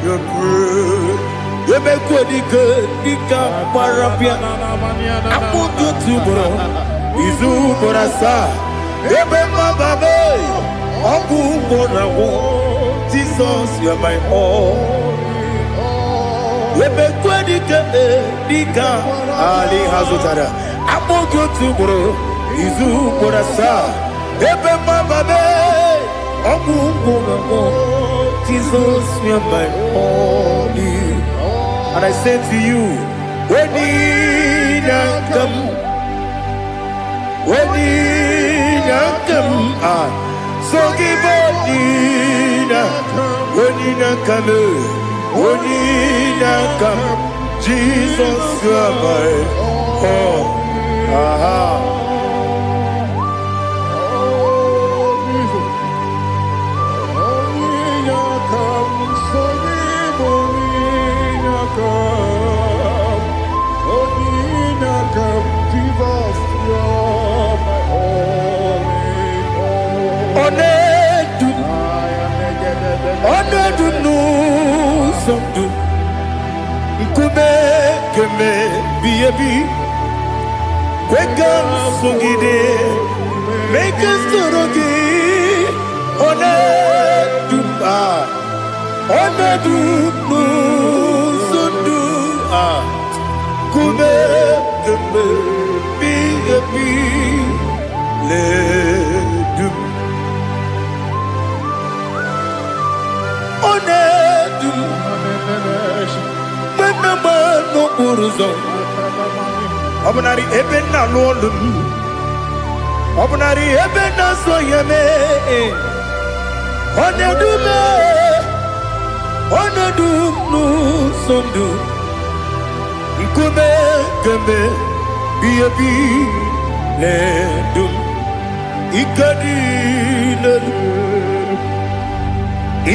your grace. You make good, Dika Parapia. I put you to bro. Izu Borasa. You make my baby. Oku Borawo. Jesus, you are my all. You make good, Dika Ali Hazutara. I put you to bro. Izu Borasa. You make my baby. Oku Borawo. Jesus, you are my all. And I say to you, when he come, so give when he come, Jesus, you are my all. Make us Obnari ebena lolum Obnari ebena soyeme Onedume, onedunu sondu, nkume kembe, biyebi ledum, ikadi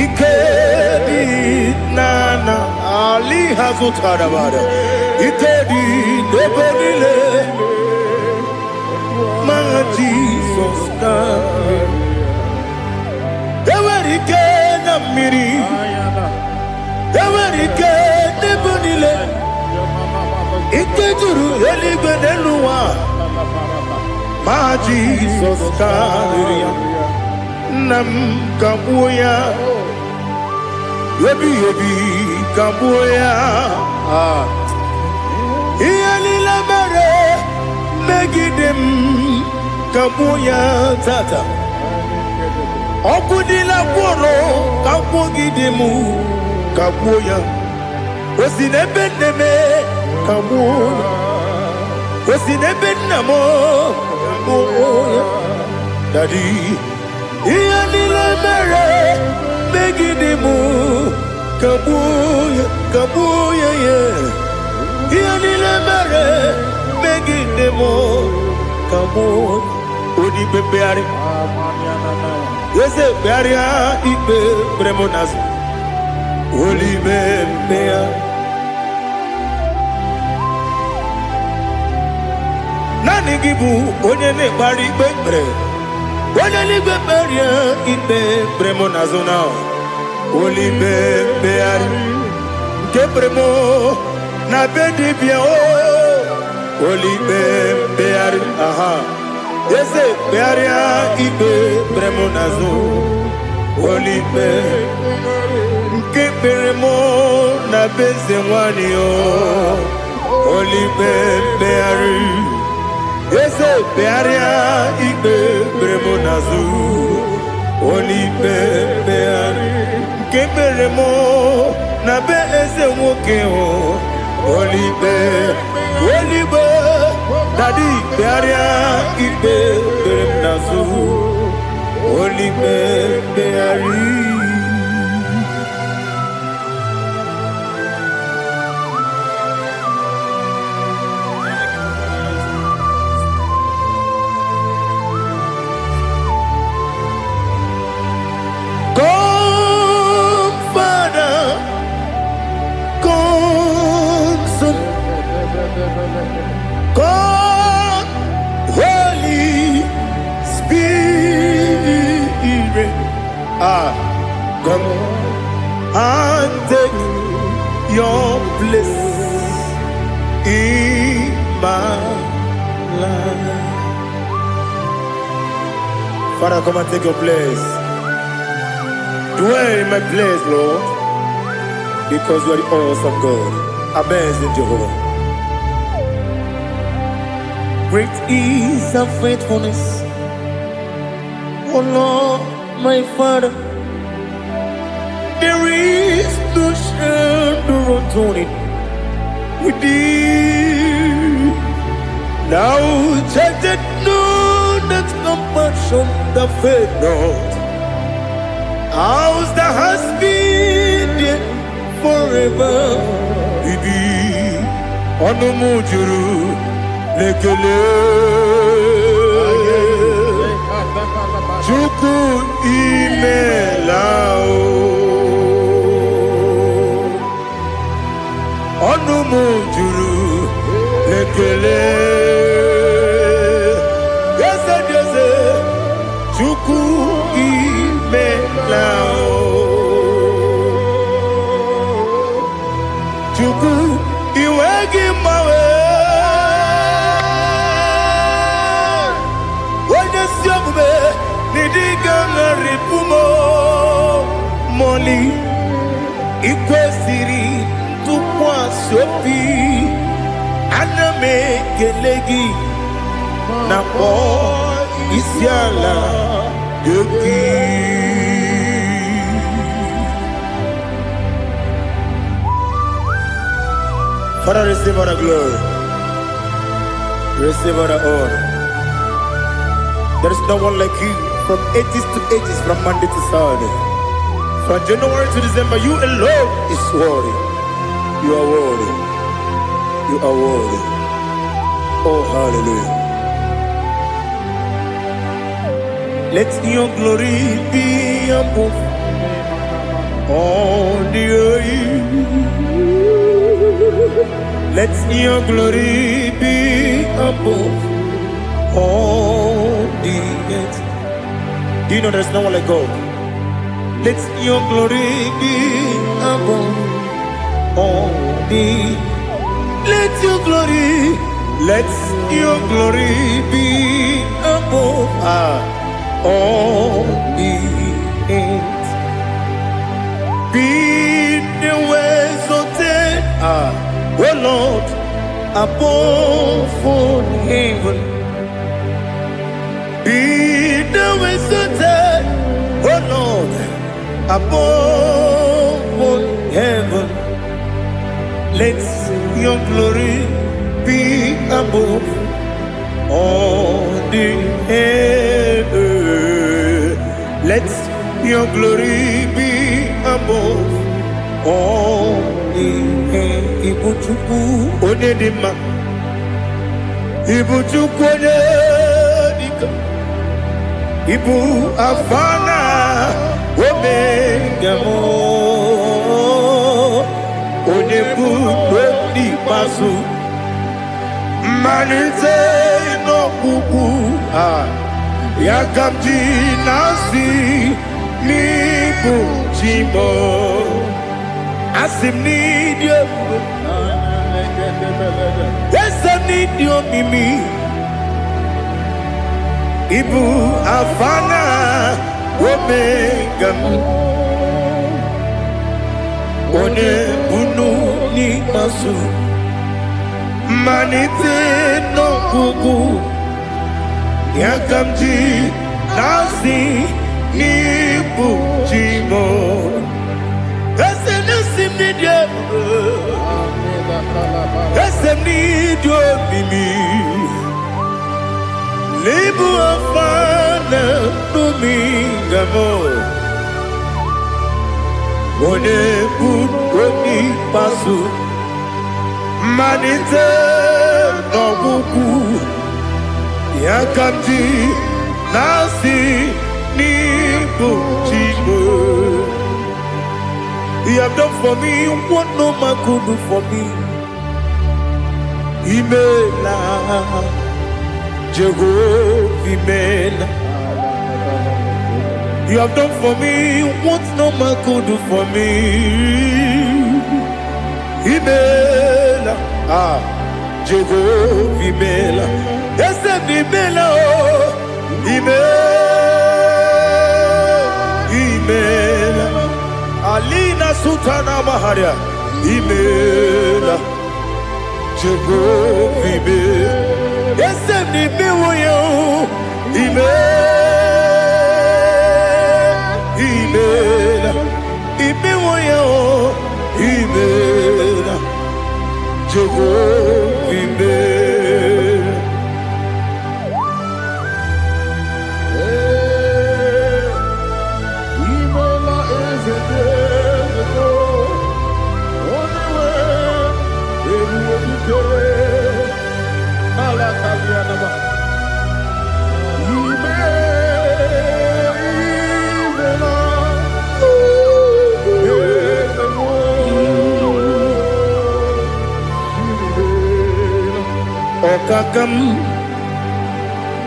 ikedi nana ali hazutara bada, ikedi nebodile, ma Jesus na. Ewerike na mmiri, ewerike n'ebunile, ike juru eluigwe n'elu ụwa, ma Jizọs karịrị ya. Nna m kagbuo ya, ebighị ebi kagbuo ya. Ihe niile mere megide m, kagbuo ya tata. Ọkụ dị na kwụrụ ka kwụgide m, kagbuo ya. O si n'ebe nne m kagbuo ya. O si n'ebe nna m kagbuo ya. Daddy, ihe niile mere megide m, kagbuo ya, kagbuo ya, ihe niile mere megide m, kagbuo ya. Odi bebeari, yese bearia ikpe premonas, oli bebea. Nani gibu onye ne-ekpari ikpe ekpere, onye n'igwe beria ikpe premonas na, oli bebeari, nke premo na bedibia o, oli bebeari, aha. Ese bearia ibe premonazo olipe nke peremo na beze nwani o olipe beari. Ese bearia ibe premonazo olipe beari nke peremo na beze nwoke o olipe olipe. Daddy, bearia ibe beremnazu, oli beari. Come, Father, come, Son, come, Holy Spirit, come and take your place in my life. Father, come and take your place. Dwell in my place, Lord, because you are the awesome God, amazing Jehovah. Great is thy faithfulness, oh Lord, my Father. There is no shadow of turning with thee. Now check that no, that compassion that faith not. Ours that has been there forever. Bibi, ono mujuru. Lekele Chuku imelao Onu mujuru Lekele Yese yese Chuku imelao Chuku iwegi mawe Moli ikwesiri tụkwasị ana m ekele gị na kpọ isi ala gị. Father, receive all the glory, receive all the honor. There is no one like you from ages to ages, from Monday to Sunday. From January to December, you alone is worthy. You are worthy. You are worthy. Oh, hallelujah. Let your glory be above all the earth. Let your glory be above all the earth. Do you know there's no one like God? Let your glory be above all the earth. Let your glory be above all the earth. Be the ways of death, oh Lord, above all heaven. Be the ways of death, oh Lord, above all heaven. Let your glory be above all the earth. Let your glory be above all the earth. Ibuchuku onedima, Ibuchuku onedika, Ibu afana omega mo. Onebu di pasu manite no kuku ya kamji nasi nibu jimo asim ni dio esem ni dio mimi ibu afana omega one bunu ni masu manite no kuku ya kamji nasi ni bujimo ese nasi media ese ni dio mimi lebu afana numingamo one buni pasu manite no buku ya kamji nasi ni bujibo. You have done for me what no man could do for me. Imela Jehovah Imela. You have done for me what no man could do for me. Imela, Jehovah Imela. Yes, Imela, Imela. Alina Sutana Maharia. Imela, Jehovah Imela. Yes, Imela, Imela, Imela, Jehovah Imela. Imela is a day only way you do Alakalianaba.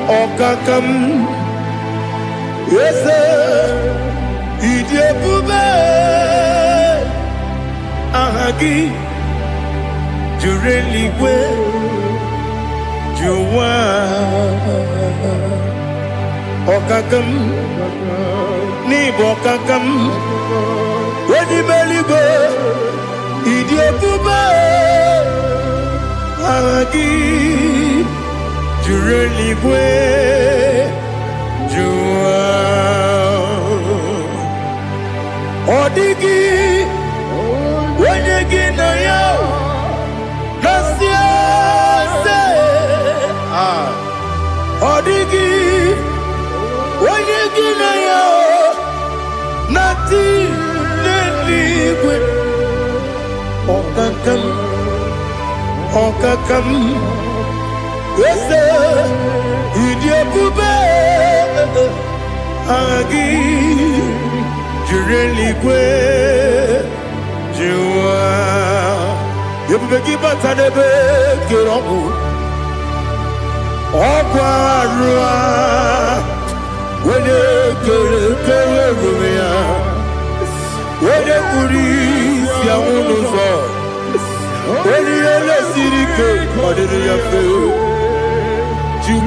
Okakam, yes, Idiabube, Ahagi, Jureli, where you are. Okakam, Nibokakam, where the belly go, Idiabube, Ahagi. You really where you are. Odigi, when you get a yow, that's Odigi, when you get a yow, nothing. Okakam, Ese, Idiabube, Agi, Jureligwe, Jua, Yabegi Batanebe, Kirobu, Okwarua, Wede Kerumia, Wede Kuris, Yamunuzo. When you are a city cake, what did you feel? You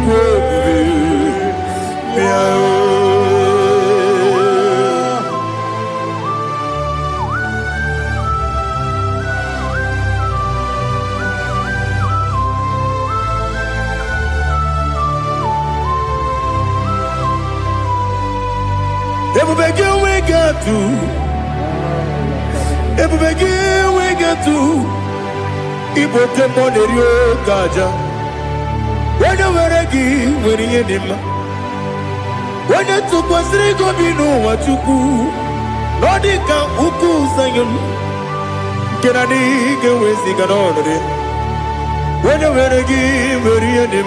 we get to Igbo temonerio gaja. When you were a give, when you did when you took was Rigo Bino, what you do, Nordica, Uku, Sayon, Kennedy, get with the Ganonade. When you were a give, when you did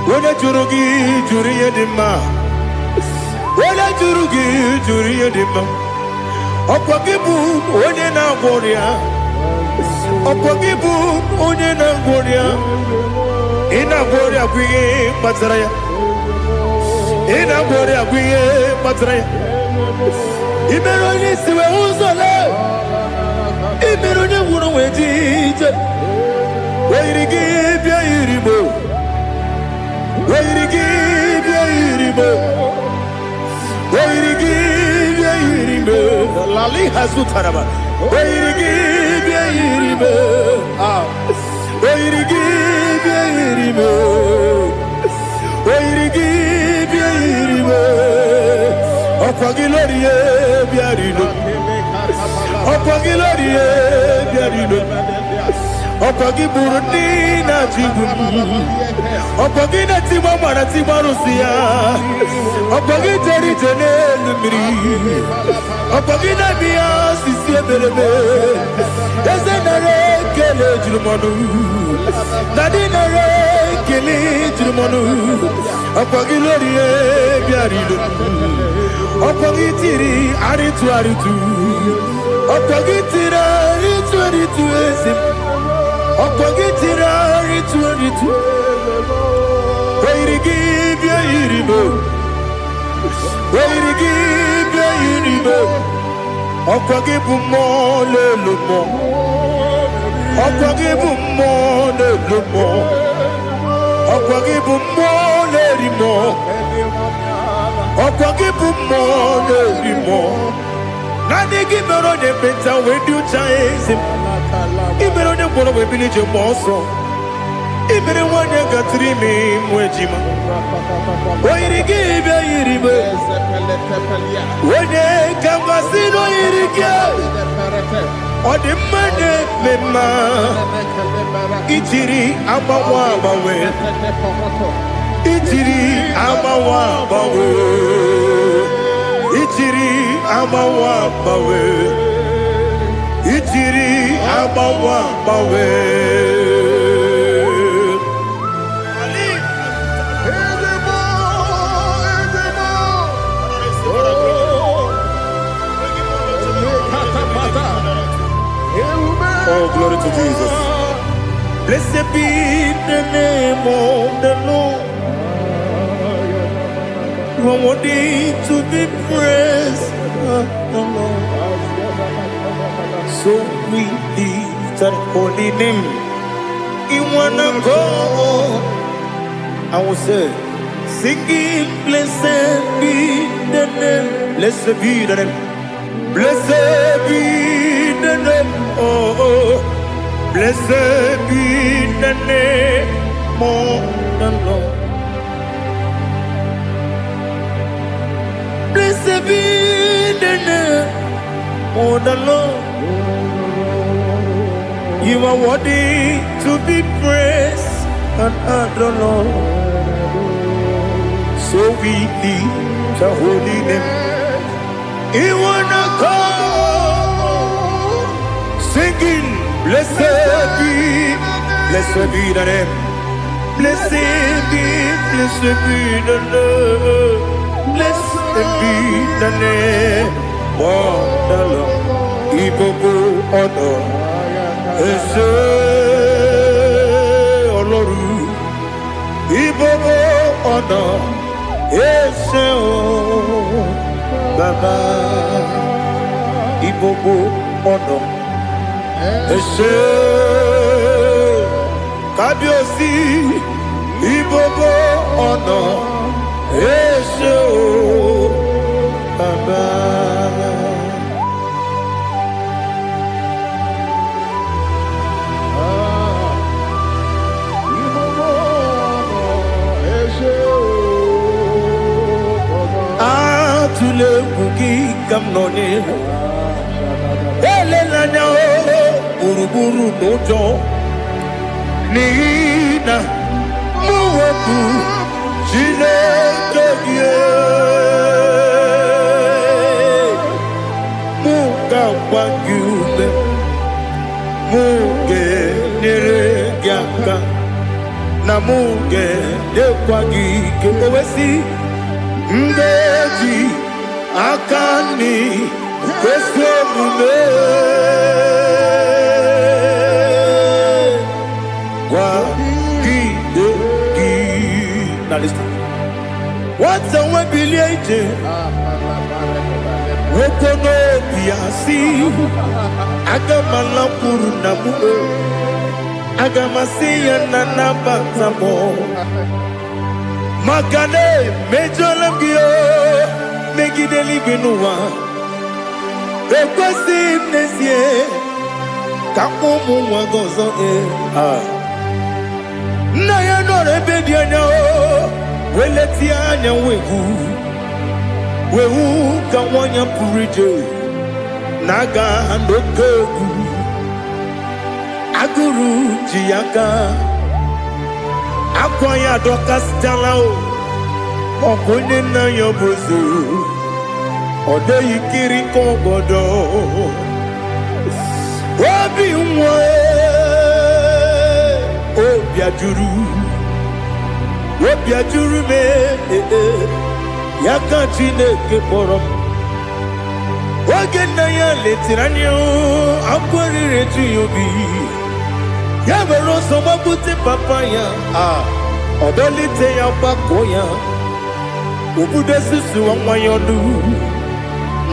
when you Jurugi, Juria Dima, when I Jurugi, Juria Dima, Opakibu, when you now warrior. Opogibu onye na ngoria ina ngoria kwiye patraya ina ngoria kwiye patraya imero ni siwe uzole imero ni wuro wejije weirigi bia iribo weirigi bia iribo weirigi bia iribo lali hasutaraba weirigi bia iribo weirigi bia iribo weirigi bia iribo okwagilorie bia rido okwagilorie bia rido okwagiburundi na jibu okwagina timama na timarusia okwagiteri jenelu miri okwagina biya sisi ebelebe ezenare kele jirumonu nadinare kele jirumonu okwagilorie biarido okwagitiri aritu okwagitira aritu esim okwagitira aritu weirigi bia iribo weirigi bia iribo okwagibu mo lelumo okwagibu mo lelumo okwagibu mo lerimo okwagibu mo lerimo nani gimero de beta wedu chaizim imero de boro we bilije moso imere wanya gatrimi mwejima oirigi bia iribo wene kambasino irige odimane mema itiri amawa bawe itiri amawa bawe itiri amawa bawe itiri amawa bawe Oh, glory to Jesus. Blessed be the name of the Lord. You are worthy to be praised, the Lord. So we lift that holy name. You wanna go? I will say, singing, blessed be the name. Blessed be the name. Blessed be the name. Oh, blessed be the name of the Lord. Blessed be the name of the Lord. You are worthy to be praised and adored, Lord. So we lift the holy name. You wanna call singing. Blessed be the name. Blessed be the name. Blessed be the name of the Lord. Igbo honor. Ese Oloru. Igbo honor. Ese Baba. Igbo honor. Ese Kabiosi. Igbo honor. Ese Baba. Tule bugi kamnoni ele lanya buruburu nojo nina muweku Chineke muka kwagiume muge neregiaka na muge dekwagike owesi ndeji akani kwesomume kwa gidegi. Now listen. What's the way biliaje? Wokono biasi agamalampuru namu agamasiya nanabatamo Makane mejolamgio megideli binuwa Rekwesi mnesie kamumu wagozo na ya nore bedi anya weleti anya wehu kawanya purije naga ndokogu aguru jiyaka akwanya doka stalao okonye na yobozu ode yikiri kogodo obi nwe obi ajuru me yaka Chineke kpọrọ oge na ya letirani akwarire tu yobi ya bero so mabute papa ya odolite ya pako ya obude susu nwa ya ọdụ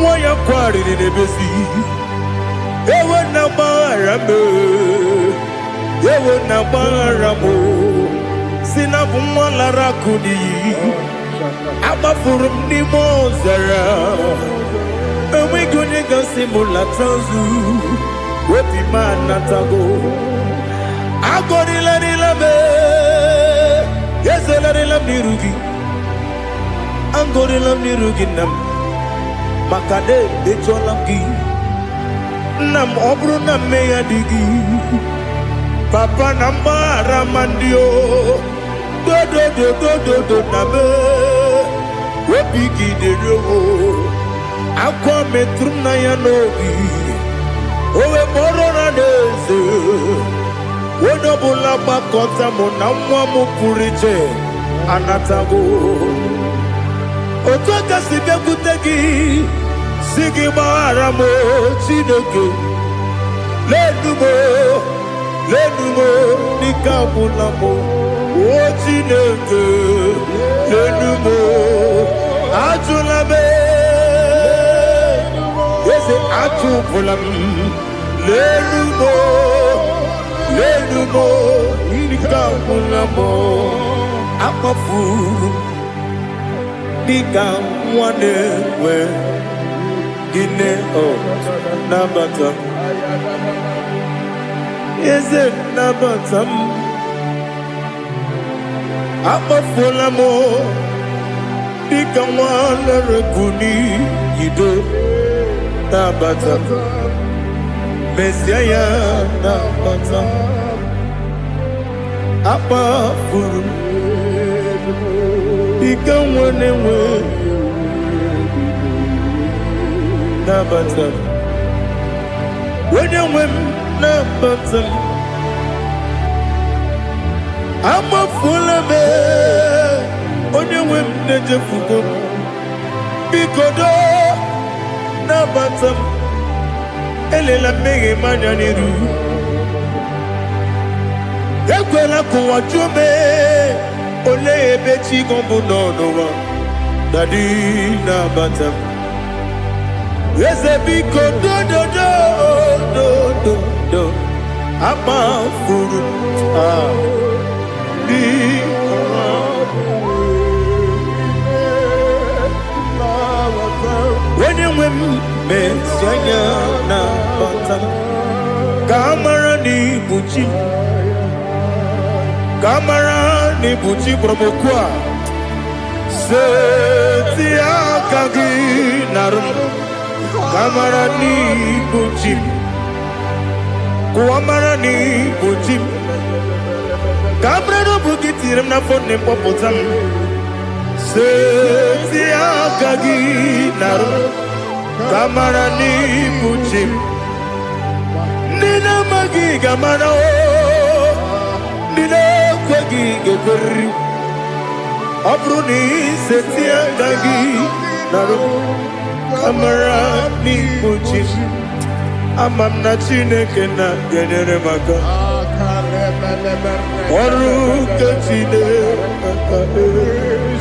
nwa ya kwariri n'ebezi ewe na gbaghara m si na bụ nwa lara kudi agbafuru m n'ime ọzara enweghị onye gasị m lata nzu obi m anatago agọrịlarịla m ezolarịla m n'iru gị angorila m n'iru gị nna m maka na emechuola m gị nna m ọ bụrụ na mmehie dị gị papa na mgbaghara ma ndị o dodododododo na m obi gị dịrị owo akwa metụrụ m na ya n'obi owe kpọrọ na n'eze onye ọbụla gbakọta mụ na nwa m pụrụ iche anatago otu aka si bịakwute gị si gị gbaghara m Chineke lenumo dịka agwụla m o Chineke lenumo ajụla m eze achụpụla m lenumo dịka agwụla m akpafuru dịka nwa na-enwe gịnị nabata m eze nabata m akpafuola m dịka nwa na-erekwu n'iyido nabata m mezie ya nabata m akpafuru dịka nwa na-enwe nabata m onye nwe m nabatam amafula me onye nwe m na-ejefugo bikodo nabatam elela mmehie m anya n'iru ekwela ka ụwa jụọ m olee ebe chi gị bụ n'ụwa dadi nabata m eze biko do amafuru onye nwe m mezi anya nabata m ka amara n'ibu chi kamara ni buchi promokwa seti akagi narum kamara ni buchi kuamara ni buchi kamara no bukitirim na phone popotam seti akagi narum kamara ni buchi nina magi kamara nina kwagi geberi abruni setia gagi naru kamara ni buchi amam na chineke na genere maka oru ke chineke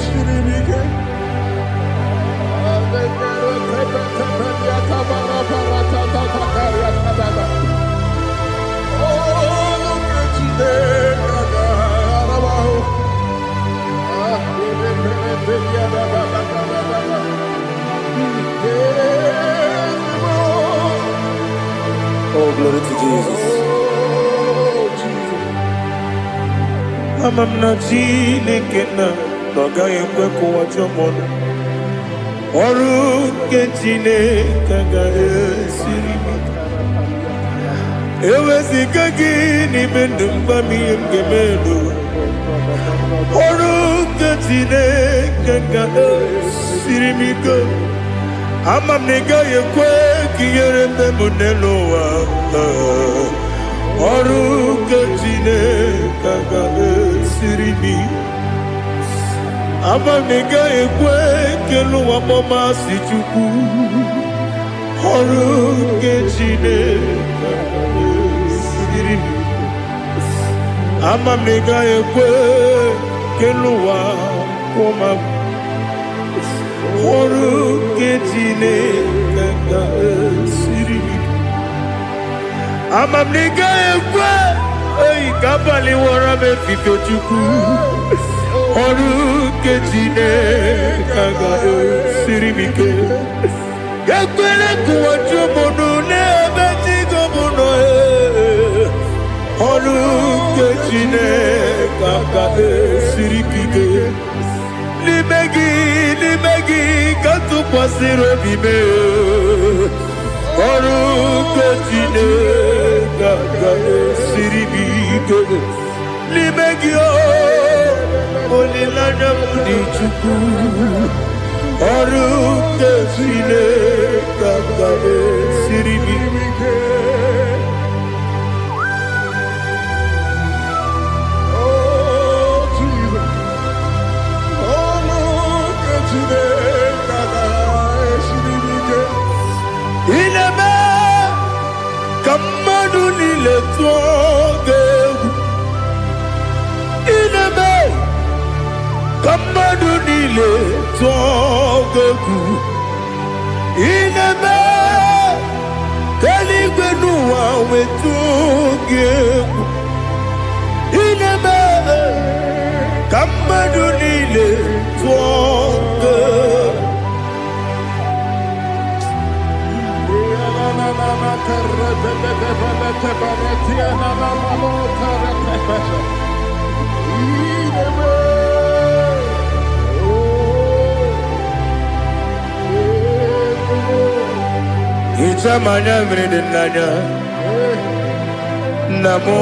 shiribike Oh, glory to Jesus. Amam na chineke na gaghị ekwe ka ụwa jọọ m ọrụ nke chineke ga-esiri m eweziga gị n'ime ndụ mgba m ihe m ga-eme n'ụwa ọrụ nke chineke ga-esiri m ike ama m na ị gaghị ekwe ka ihere mbe m n'elu ụwa ọrụ nke chineke ga-esiri m ama m na ị gaghị ekwe ka elu ụwa mọmasị chukwu ọrụ nke chineke ga-esiri m ama m na ị gaghị ekwe ka elu ụwa kwụma m ọrụ nke chineke ga-esiri m ama m na ị gaghị ekwe oyi ka abalị wara m efife chukwu ọrụ nke chineke ga-esiri m ike ekwere ka ụwa jụọ m n'ebe chi gị bụ nọ ọrụ nke chineke ga-esiri m ike n'ime gị ka tụkwasịrị obi m ọrụ nke chineke ga-esiri m ike n'ime gị olileanya m dị chukwu ọrụ nke chineke ga-esiri m ike Kamadu nile tuogegu inebe Kamadu nile tuogegu inebe Keligwe nuwa wetugegu inebe Kamadu nile tuogegu Ichamanya mridinanya Namo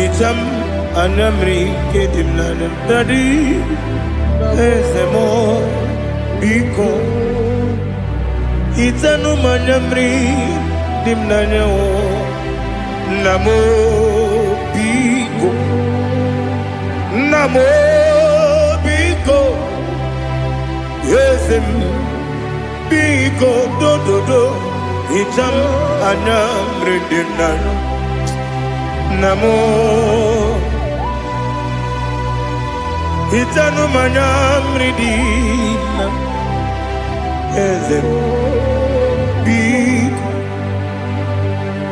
Icham anamri kedimnana Dadi Ezemo Biko Itanu manyamri dimnanyo namo biko namo biko yesem biko do do do itam anyamri dimnanyo namo itanu manyamri dimnanyo yesem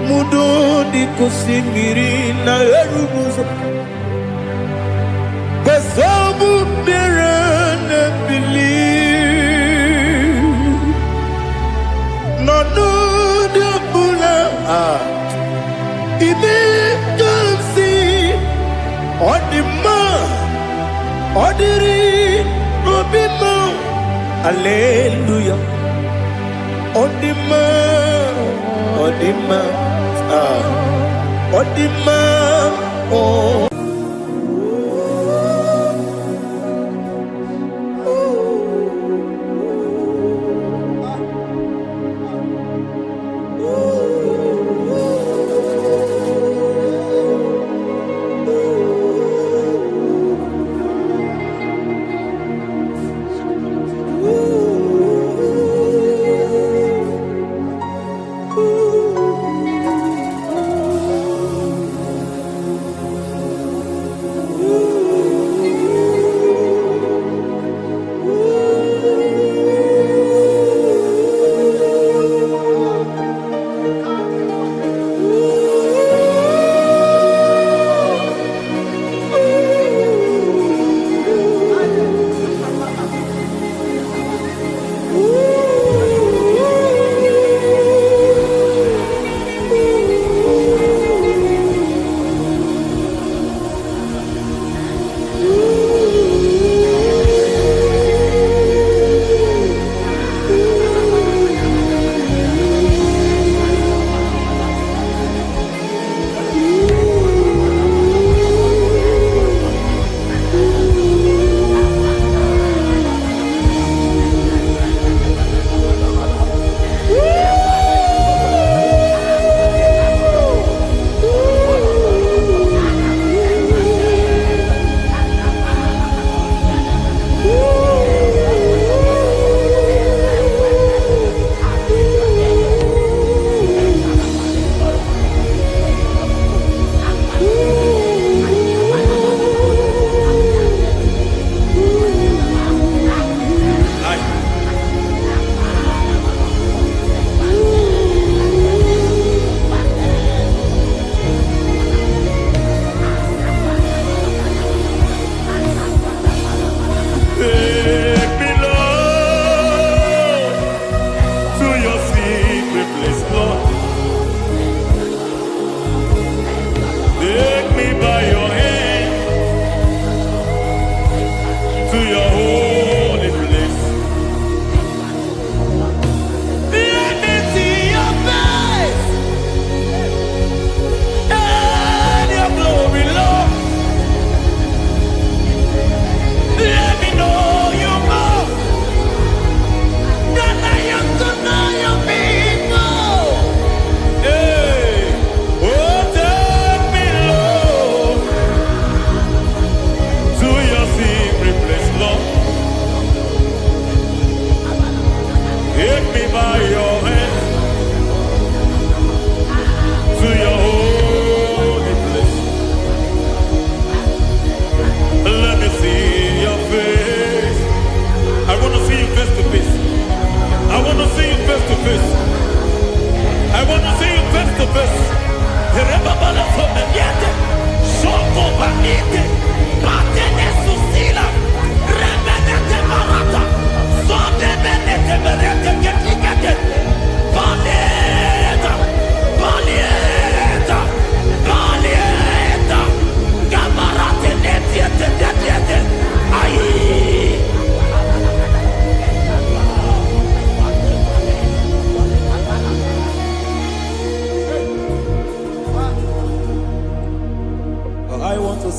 mudo di kusimiri na erubuzo besobu berene believe no no de bula ibe kansi odima odiri obima hallelujah odima odima odima oh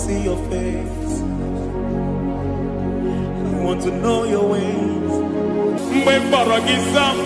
see your face. I want to know your ways. Mgbe mkpọrọ gị zam,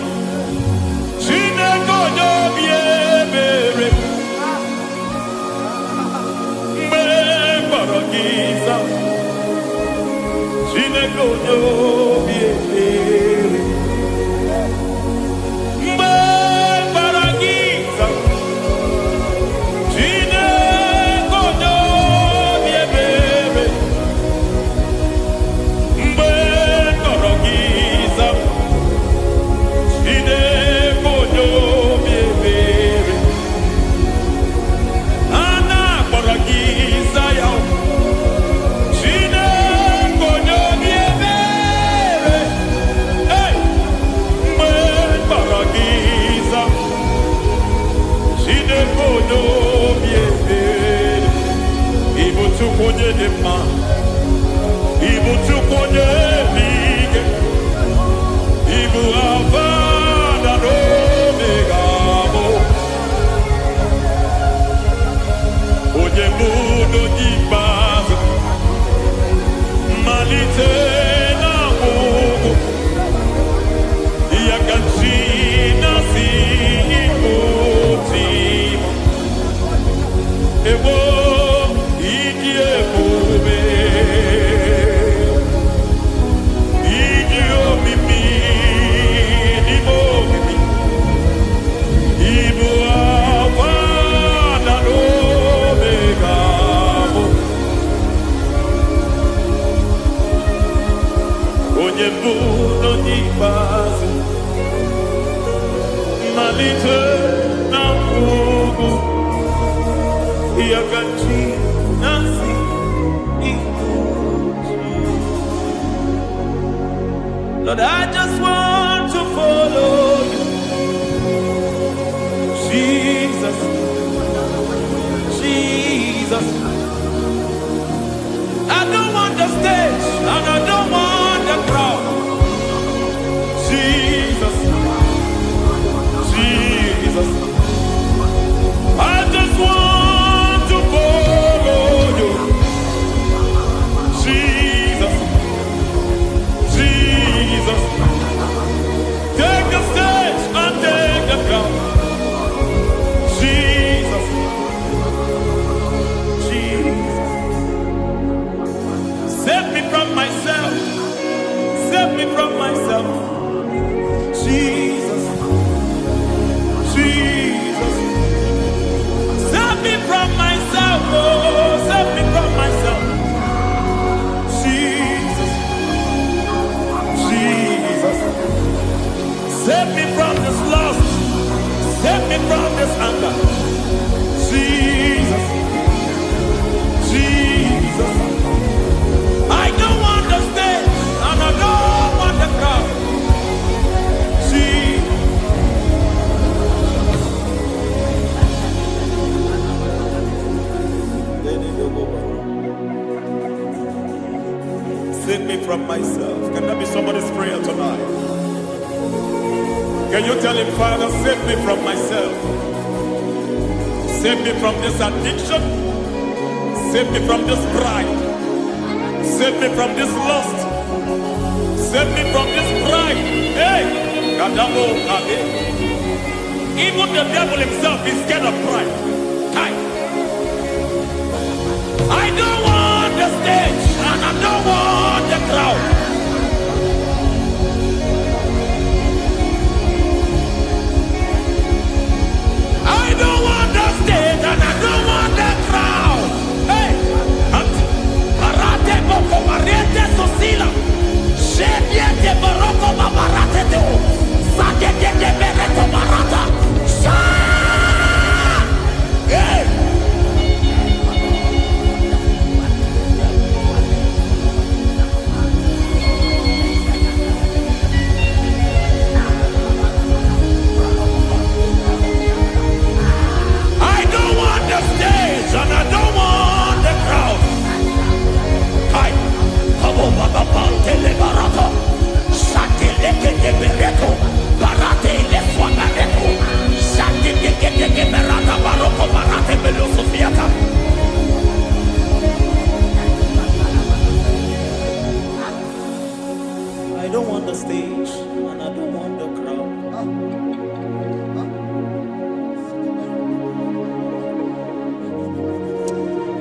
Lord, I just want to follow you. Jesus, Jesus. I don't want the stage and I don't want the crowd. Jesus, Jesus. I just want to follow you. Jesus, Jesus. Take the stage and take the crown. Jesus, Jesus. Save me from myself. Save me from myself. Jesus, Jesus. Save me from myself. Oh, save me from myself. Jesus, Jesus. Save me from this lust. Save me from this anger. Jesus, Jesus. I don't want the stage and I don't want the crowd. Jesus. Save me from myself. Can that be somebody's prayer tonight? Can you tell him, Father, save me from myself. Save me from this addiction. Save me from this pride. Save me from this lust. Save me from this pride. Hey! Kadabo, Kade. Even the devil himself is scared of pride. Hi. I don't want the stage and I don't want the crowd. I don't want the stage and I don't want the crowd. Hey! Parate boko mariete sosila. Shediete baroko babarate teo. Sadete de bereto barata. Sha! Hey!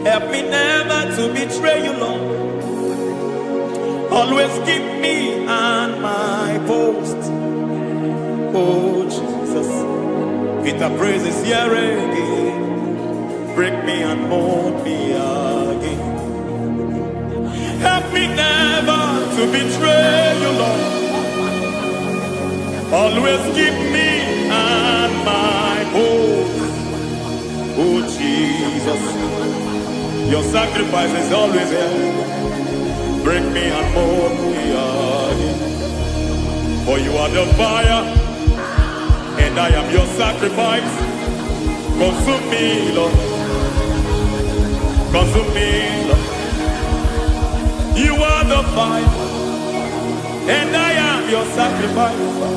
Help me never to betray you, Lord. Always keep me on my post. Oh, Jesus. With the praises here again. Break me and mold me again. Help me never to betray you, Lord. Always keep me on my post. Oh, Jesus. Your sacrifice is always here. Break me and mold me again. For you are the fire, and I am your sacrifice. Consume me, Lord. Consume me, Lord. You are the fire, and I am your sacrifice.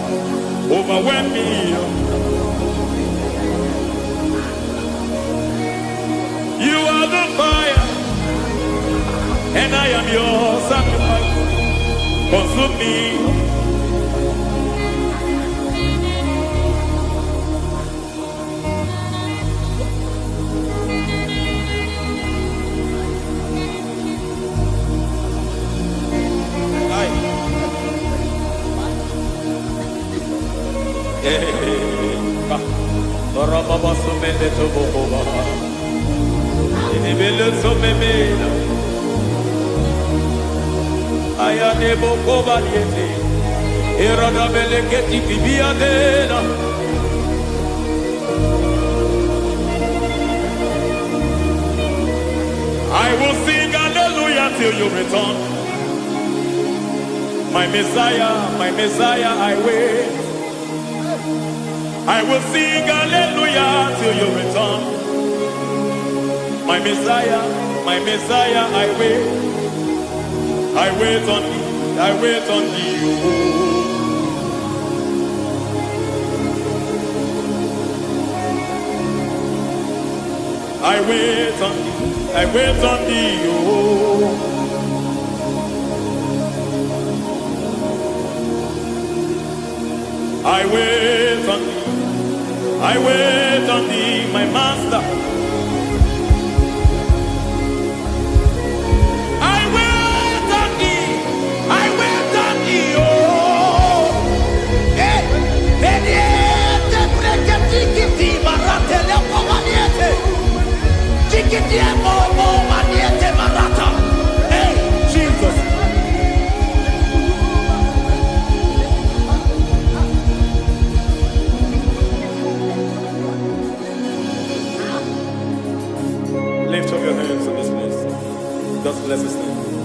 Overwhelm me, Lord. You are the fire, and I am your sacrifice. Consume me. I will sing hallelujah till you return. My Messiah, I wait. I will sing hallelujah till you return. My Messiah, I wait. I wait on thee, I wait on thee. I wait on thee, I wait on thee. I wait on thee, I wait on thee, my master. I wait on thee, I wait on thee, oh. Hey, vediete, pregati, marate, le povaniete. Tikiti, mo, maniete, marata. Hey, Jesus. Lift up your hands in this place. Just bless his name.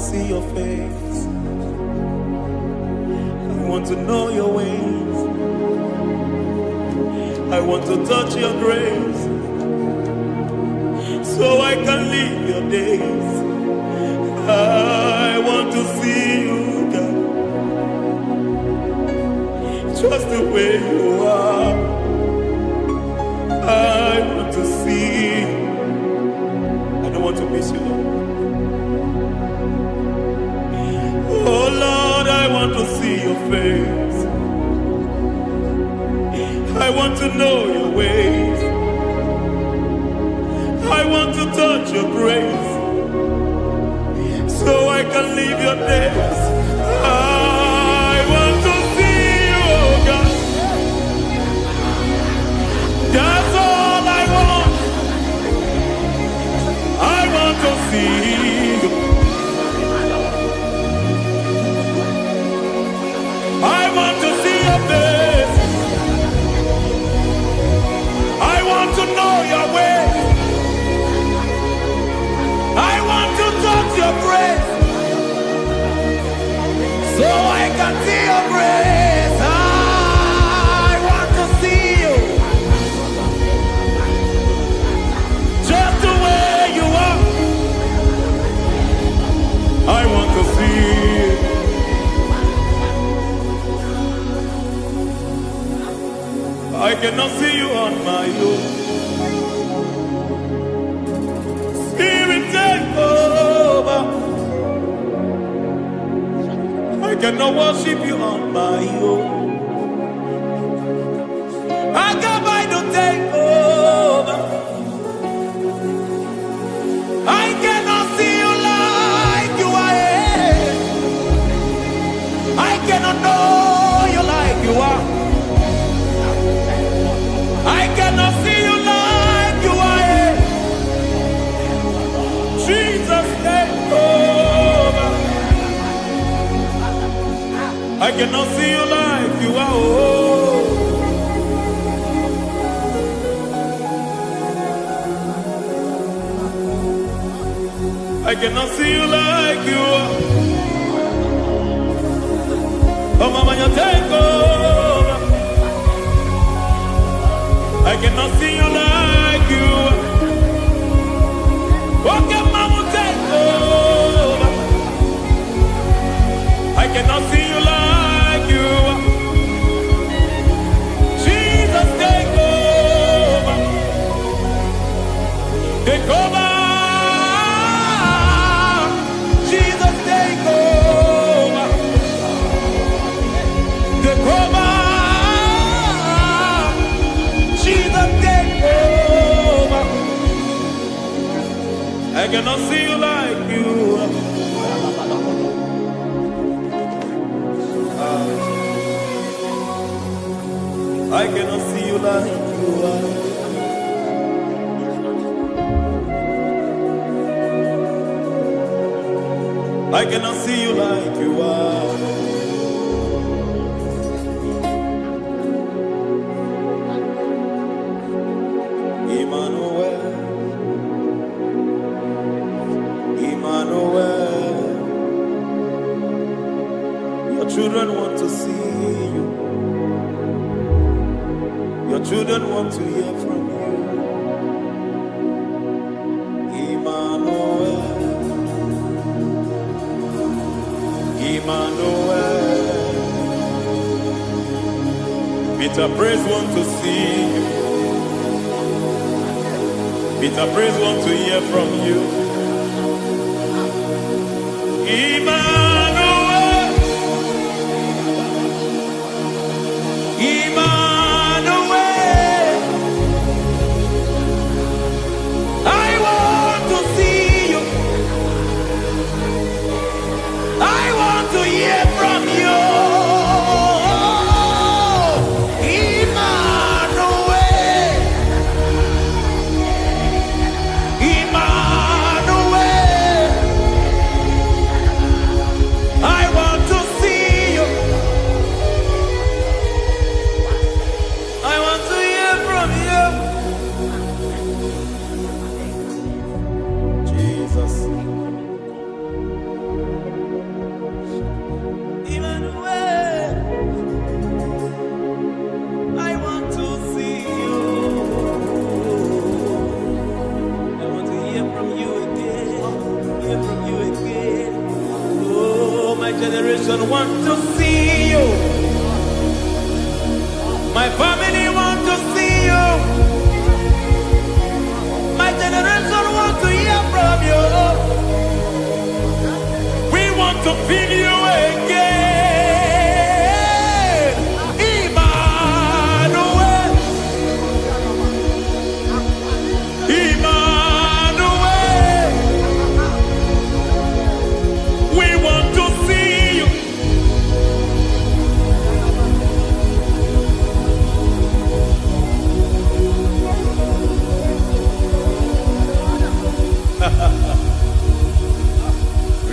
see your face. I want to know your ways. I want to touch your grace, so I can live your days. I want to see you, God, just the way you are. I want to see you. I don't want to miss you, Lord. Oh Lord, I want to see your face. I want to know your ways. I want to touch your grace, so I can live your days. I want to see you, oh God. That's all I want. I want to see you. I want to see your face. I want to know your ways. I want to touch your grace, so I can see your grace. I want to see you, just the way you are. I want to see you. I cannot see you on my own. Spirit, take over. I cannot worship you on my own. I come by to take over. I cannot see you like you are. I cannot know you like you are. I cannot see you like you are. Jesus, take over. I cannot see you like you are. Oh. I cannot see you like you are. Oh, Mama, you take over. I cannot see you like you are. Okay, Mama, take over. I cannot see you like you are. Jesus, take over. Take over. Jesus, take over. Take over. Jesus, take over. I cannot see you like you are. I cannot see you like you are. I cannot see you like you are. Emmanuel, Emmanuel, your children want to see you. Your children want to hear from you. Emmanuel, Emmanuel. Peter Praise want to see you. Peter Praise want to hear from you. Emmanuel, Emmanuel. I want to see you. I want to hear from you. Emmanuel, Emmanuel. hear from you again. Hear from you again. Oh, my generation want to see you. My family want to see you. My generation want to hear from you. We want to feel you again.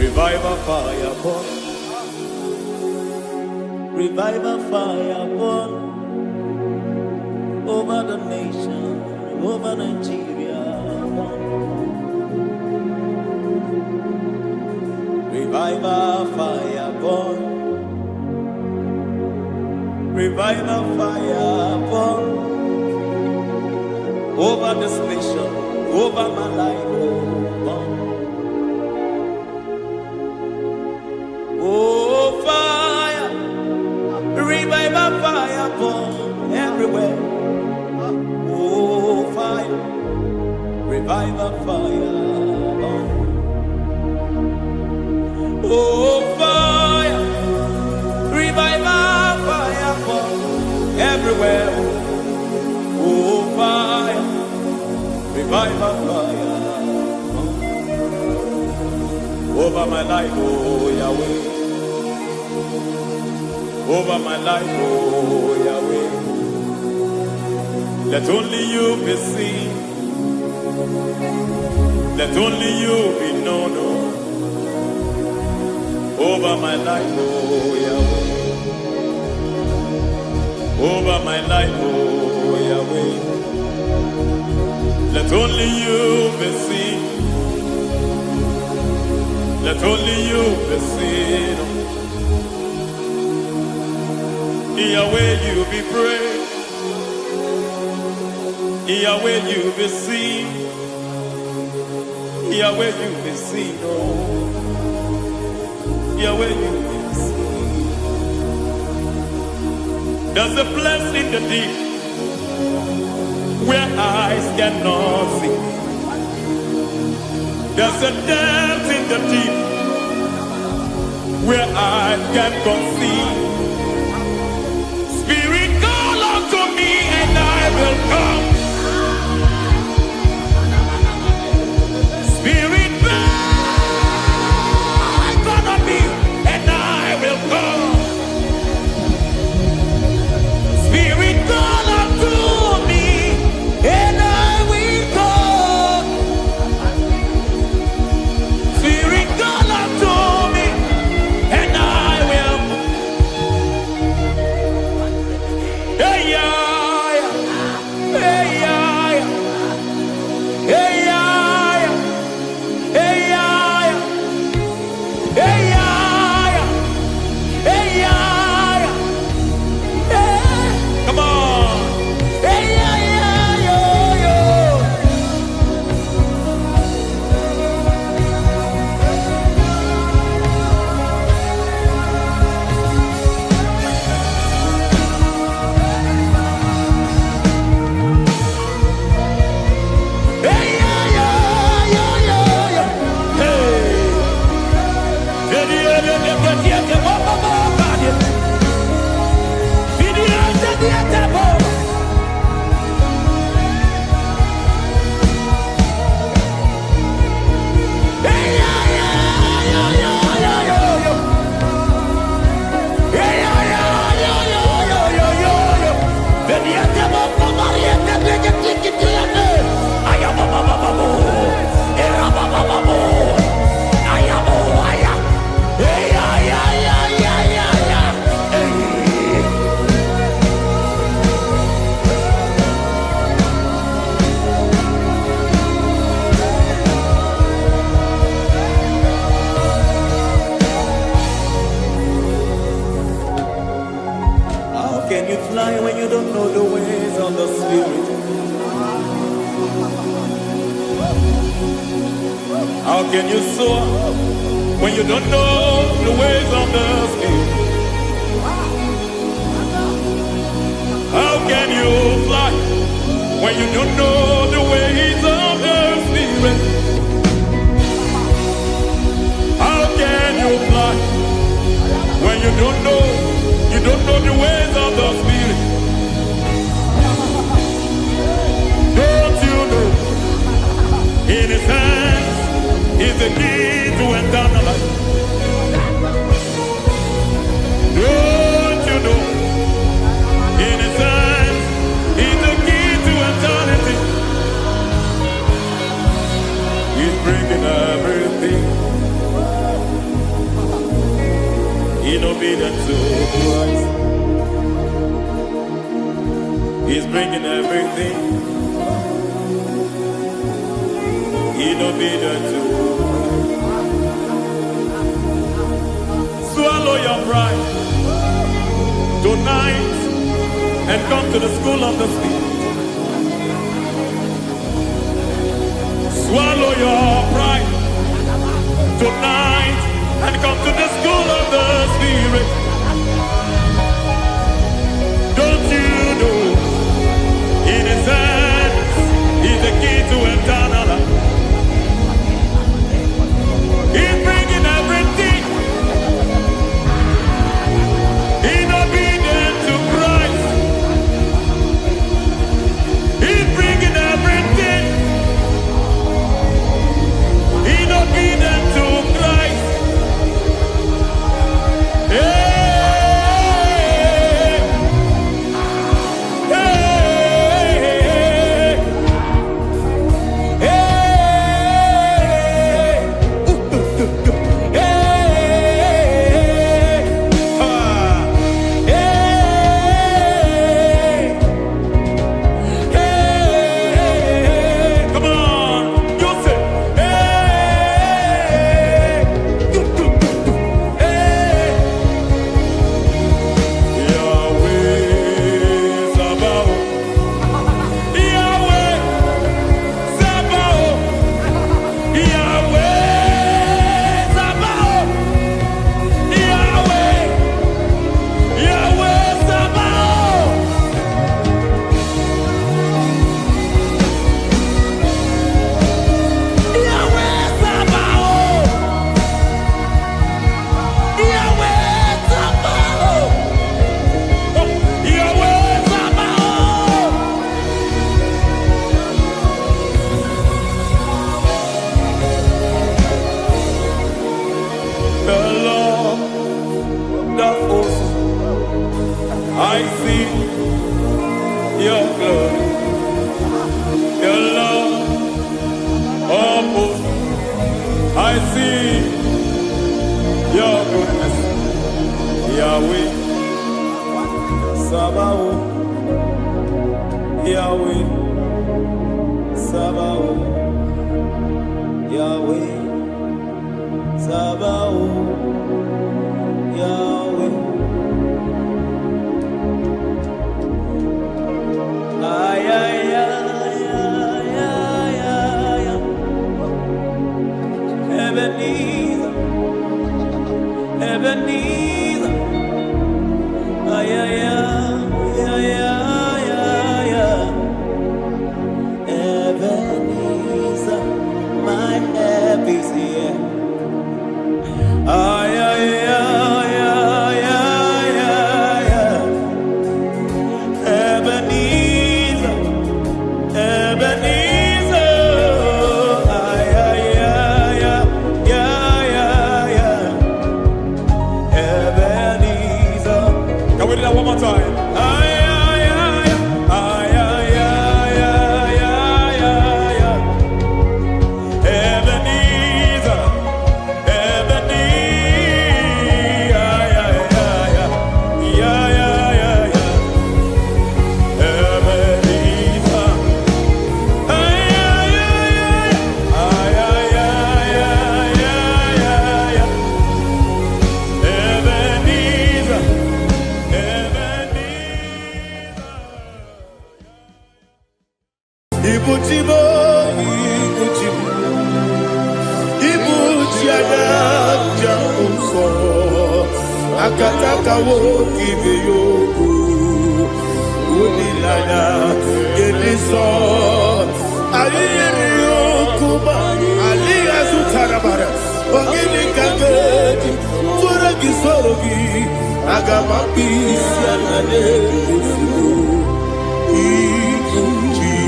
Revival fire burn. Revival fire burn over the nation, over Nigeria. Revival fire burn. Revival fire burn over this nation, over my life. Oh, fire, revival fire burn everywhere. Oh, fire, revival fire burn. Oh, fire, revival fire burn everywhere. Oh, fire, revival fire burn over my life, oh Yahweh. Over my life, oh Yahweh. Let only you be seen. Let only you be known. Over my life, oh Yahweh. Over my life, oh Yahweh. Let only you be seen. Let only you be seen. Yahweh, you be praised. Yahweh, you be seen. Yahweh, you be seen. Oh, Yahweh, you be seen. There's a place in the deep where eyes cannot see. There's a depth in the deep where eyes can't conceive. Spirit, call unto me and I will come. Spirit, beg unto me and I will come. Spirit, call unto me and I will come. Spirit, call unto me and I will How can you soar when you don't know the ways of the Spirit? How can you fly when you don't know the ways of the Spirit? How can you fly when you don't know the ways of the Spirit? Don't you know in His hands is the key to eternal life? Don't you know in His hands is the key to eternity? He's bringing everything in obedience to Christ. He's bringing everything in obedience to Christ. Swallow your pride tonight and come to the school of the Spirit. Swallow your pride tonight and come to the school of the Spirit. Don't you know in His hands is the key to eternal life? He's bringing everything in obedience to Christ. He's bringing everything in obedience to Christ. Hey, hey, hey, hey, come on, you say, Yahweh Sabaoth, Yahweh Sabaoth, Yahweh Sabaoth, Yahweh, Yahweh Sabaoth. Yahweh Sabaoth, Yahweh Sabaoth, Yahweh Sabaoth. The Lord of hosts, I see your glory. The Lord of hosts, I see your goodness. Yahweh Sabaoth, Yahweh Sabaoth, Yahweh Sabaoth, Yahweh. Ay, ay, ay, ay, ay, ay, ay. Ebenezer, Ebenezer. Ay, ay, ay, ay, ay, ay, ay. Ebenezer, my help is here. akataka woki beyoku unilana geliso aliyeri yokuba aliyazutarabara ogini kangeti sorogi sorogi agamapisi anane kusugu ikunji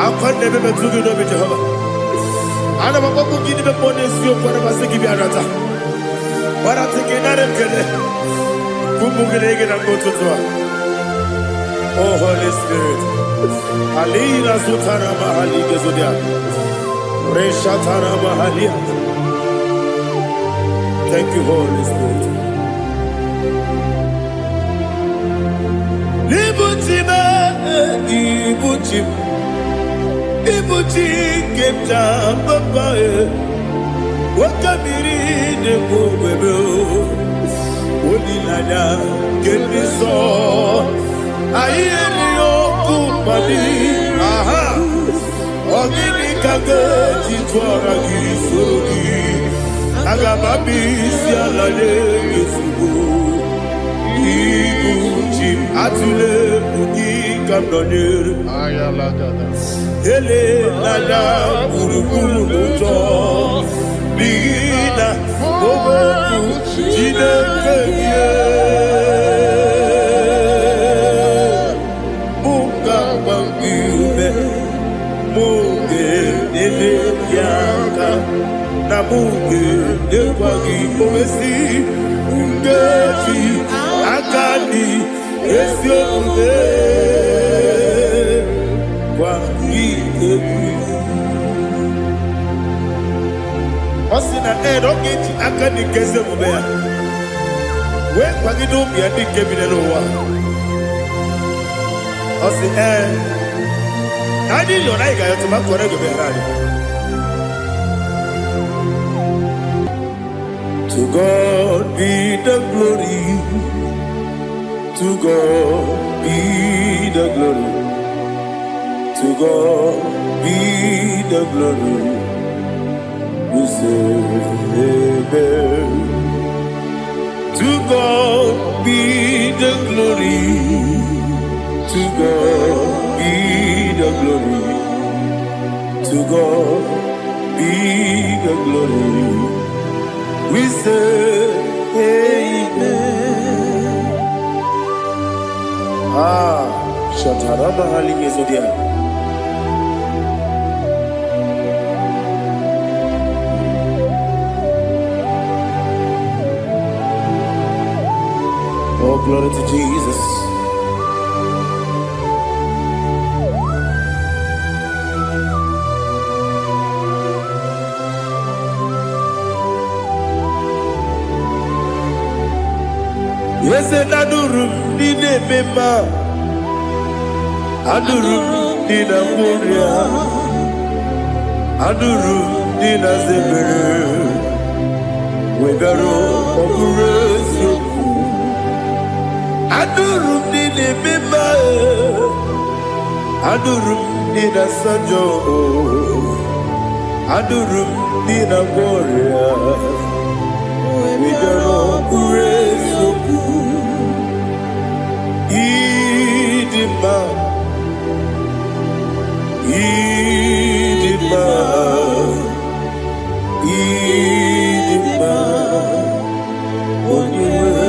akwande bebe tugi no be Jehovah ana makoku gidi be ponesio kwa na basiki bi arata wara tekenare kele kumugirege na kototwa. Oh Holy Spirit alira sutara mahali gezodia resha tara mahali. Thank you Holy Spirit. Libutima ibutim ibuti kemta papa wakamiri de bobebe onilada kemiso ayeni okupali aha ogini kage titwara gisorogi agababi sialale yesugo ibuti atule ugi kamdonere Ayalagada. ele lada buruburu moto bigina oboku jinekeye muka bangibe muge nele yaka na muge dekwagi omesi ngeji akani esiomuge kwa Osina ogeti akani keze mubea we kwagido bia dikebine lowa osi nadi yona iga yoto makore go berani. To God be the glory, to God be the glory, to God be the glory. We say amen. To God be the glory. To God be the glory. To God be the glory. We say amen. Shatarama halinge zodia. Oh, glory to Jesus. Yes, and adurum dine mema, adurum dina muria, adurum dina zebere, wegaro okurezio. Adurum dine mema, adurum dina sanjo, adurum dina muria, wegaro okurezio. Idima, Idima, Idima, Onyewe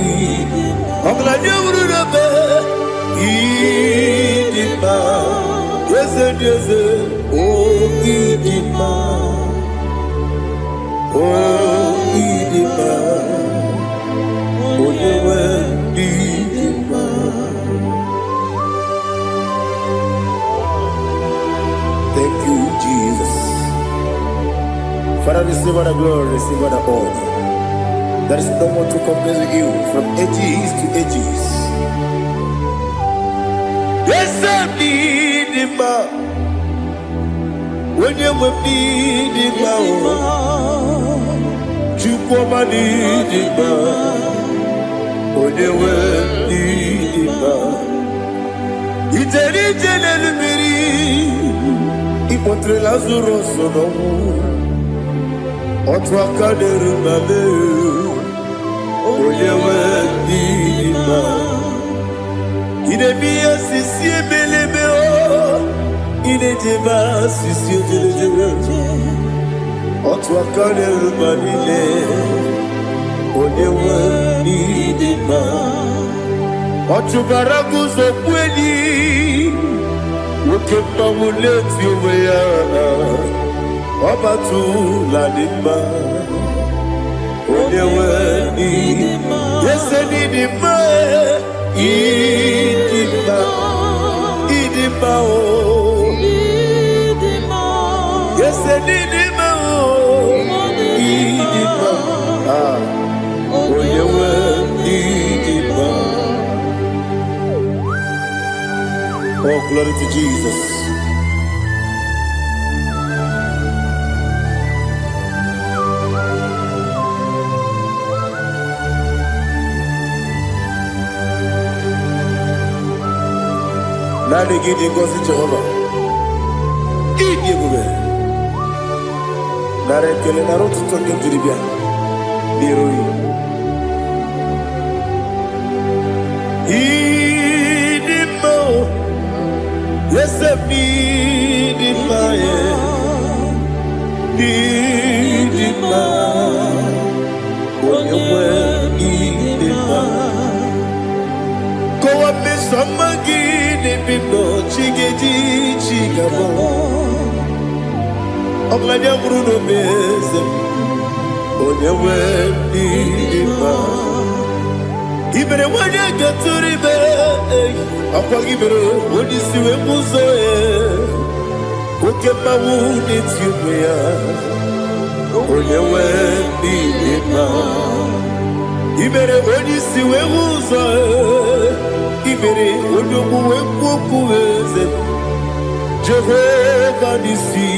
Idima. Oglanya ururabe, Idima, Yeze Yeze, Oh Idima, Oh Idima, Onyewe Idima. Thank you, Jesus. Father, receive all the glory, receive all the honor. There is no one to compare with you from ages to ages. Yes, I need him. When you will need him, you come and need him. When you will need him, it's a little Ikotre Lazarus no Otwaka derumale Oyewe dima Idemiya sisi ebelebe o Idejeba sisi ojelejebe Otwaka derumale Oyewe dima Ochubaraguzo kweli Ukemba muleti uweya Obatu la dima Oyewe dima Yese dima Idima Idima o Yese dima o Idima Oyewe dima. Oh, glory to Jesus. Nani gidi ngozi Jehovah. Gidi gube. Nare kele naro tutonge diribia. Diroi. Idimo. Yes, idimo. Idimo. Oyewe idimo. Go up me somebody. Bibo chigeji chigabo Oglanya bruno beze Onyewe dima Ibere wanya gaturibe Akwa ibere wadi siwe muzoe Ukema wuni tiumea Onyewe dima Ibere wadi siwe muzoe Ibere odogu wekuku weze Jehovah nisi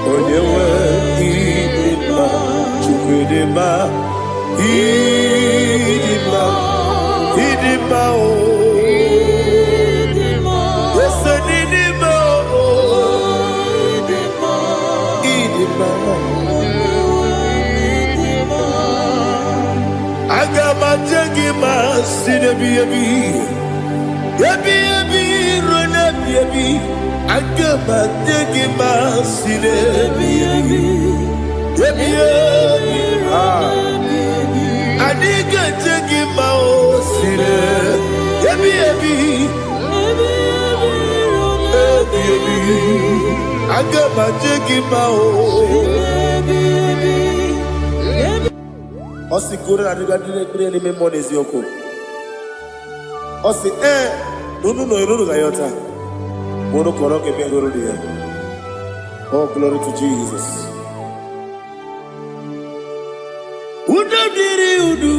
Onyewe idima Chukwedema Idima Idima o Yese didima o Idima Agama jengima sinebi yebi rona yebi Agama jengima sinebi yebi Adiga jengima o sine yebi Agama jengima o Osi kure na diga dire ni me monezi yoko. Osi nunu iruru gayota. Mono koroke be iruru dia. Oh, glory to Jesus. Udo diri udu.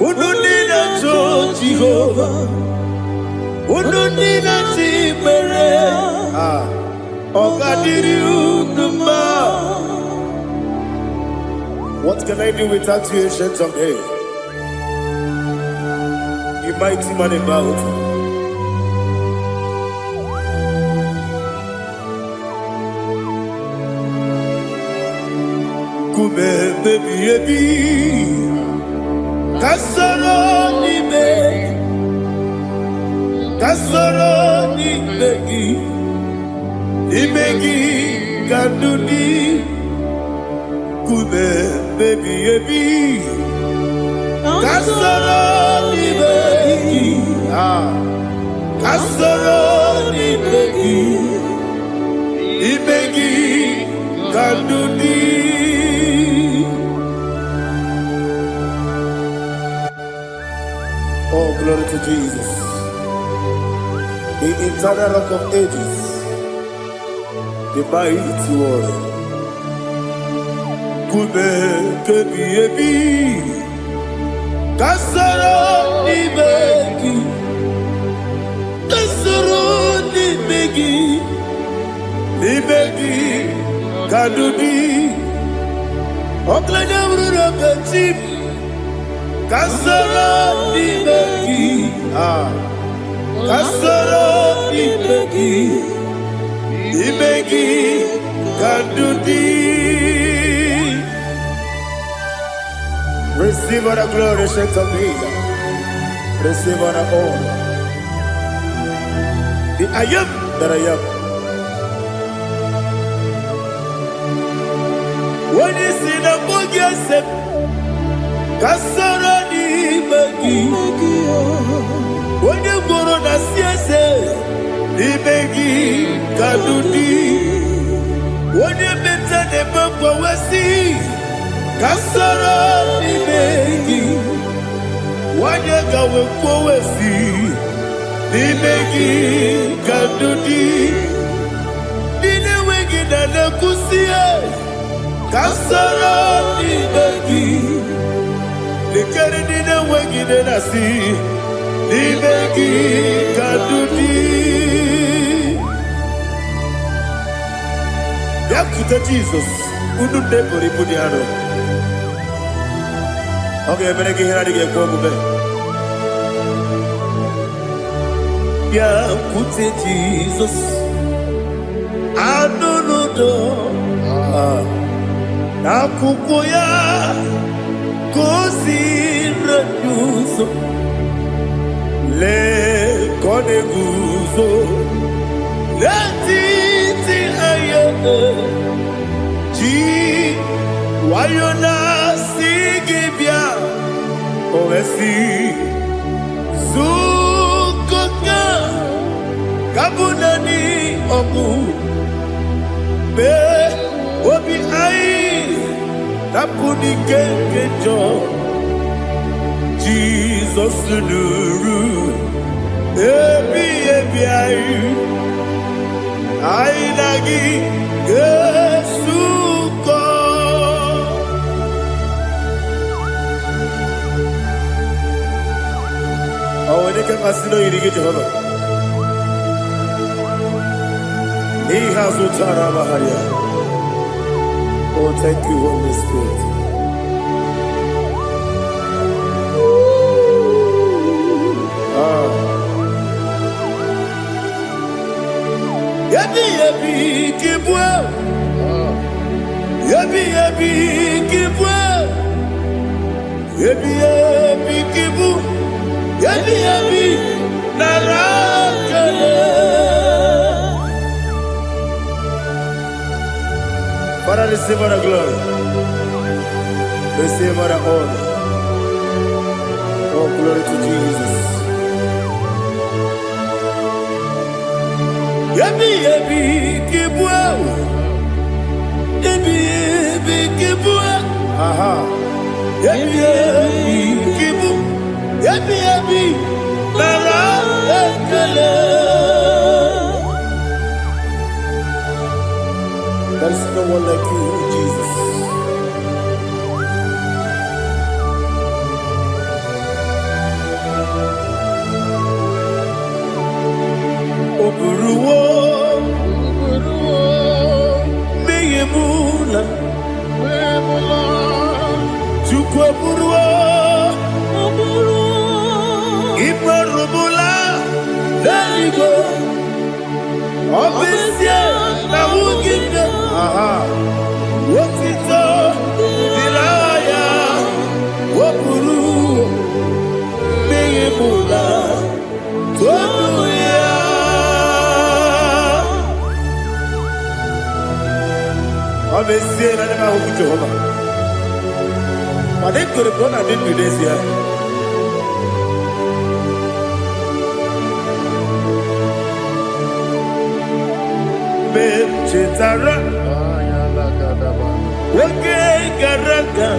Udo dina to Jehovah. Udo dina tibere. What can I do without you, ancient of days? You mighty man about. Kume baby, kasoro ni begi. Imegi kanduni Kume baby ebi Kasoro ni begi Kasoro ni begi Imegi kanduni Oh, glory to Jesus. The eternal rock of ages, the mighty one. Kume kebi ebi, kasoro ni begi, ni begi, kadudi, oklanya urura beti, kasoro ni begi, Kasoro imegi, imegi kandudi. Receive all the glory, shake of Jesus. Receive all the honor. The I am that I am. When you see the book, you say, Kasoro imegi. When you go on a siese, imegi kandudi. When you meet the book, you see. Kasoro imegi, wanyega wekwowesi, imegi kandudi, nine wegi na nekusie. Kasoro imegi, nikeri nine wegi na nasi, imegi kandudi. Yakuta Jesus, unu nebori punyano. Okay, I'm going to get a yeah, put it Jesus. I don't know. Nakukoya, kosi reduso. Le koneguso. Le titi ayane. Ji wayona. Owesi Zukoka Kabunani Ogu Be Obi Ai Napuni Kenkejo Jesus Nuru Ebi Ai Ai Nagi Yesuko. Oh, when you can see no, you get Jehovah. He has Utara Maharia. Oh, thank you, Holy Spirit. Yabi, yabi, kibwa. Yabi, yabi, kibwa. Yabi, yabi, kibu. Yabi, yabi, narakale. Father, receive all the glory. Receive all the honor. Oh, glory to Jesus. Yabi, yabi, kibwa. Yabi, yabi, kibwa. Aha. Yabi, yabi, kibu. Yabi, yabi, narakale. There is no one like you, Jesus. Oburuwo, meyemula, chukwu oburuwo, imarubula, leligo, obesie na wugide. Aha, wotito, diraya, oburuwo, meyemula, toduya. Obesie na nema huku Jehovah. But they could have gone and did this here. Chetara, Wake Garaga,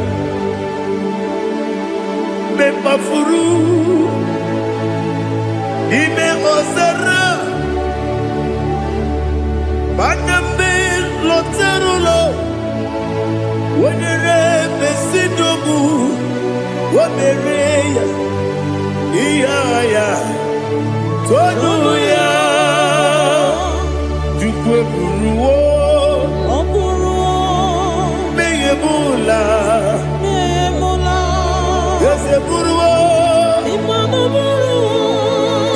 Mepafuru, Ime Osara, Baname Loterulo, Wenere Besidobu, Wamereya, Iaya, Toduya. Buruwo, meyemula, yese buruwo,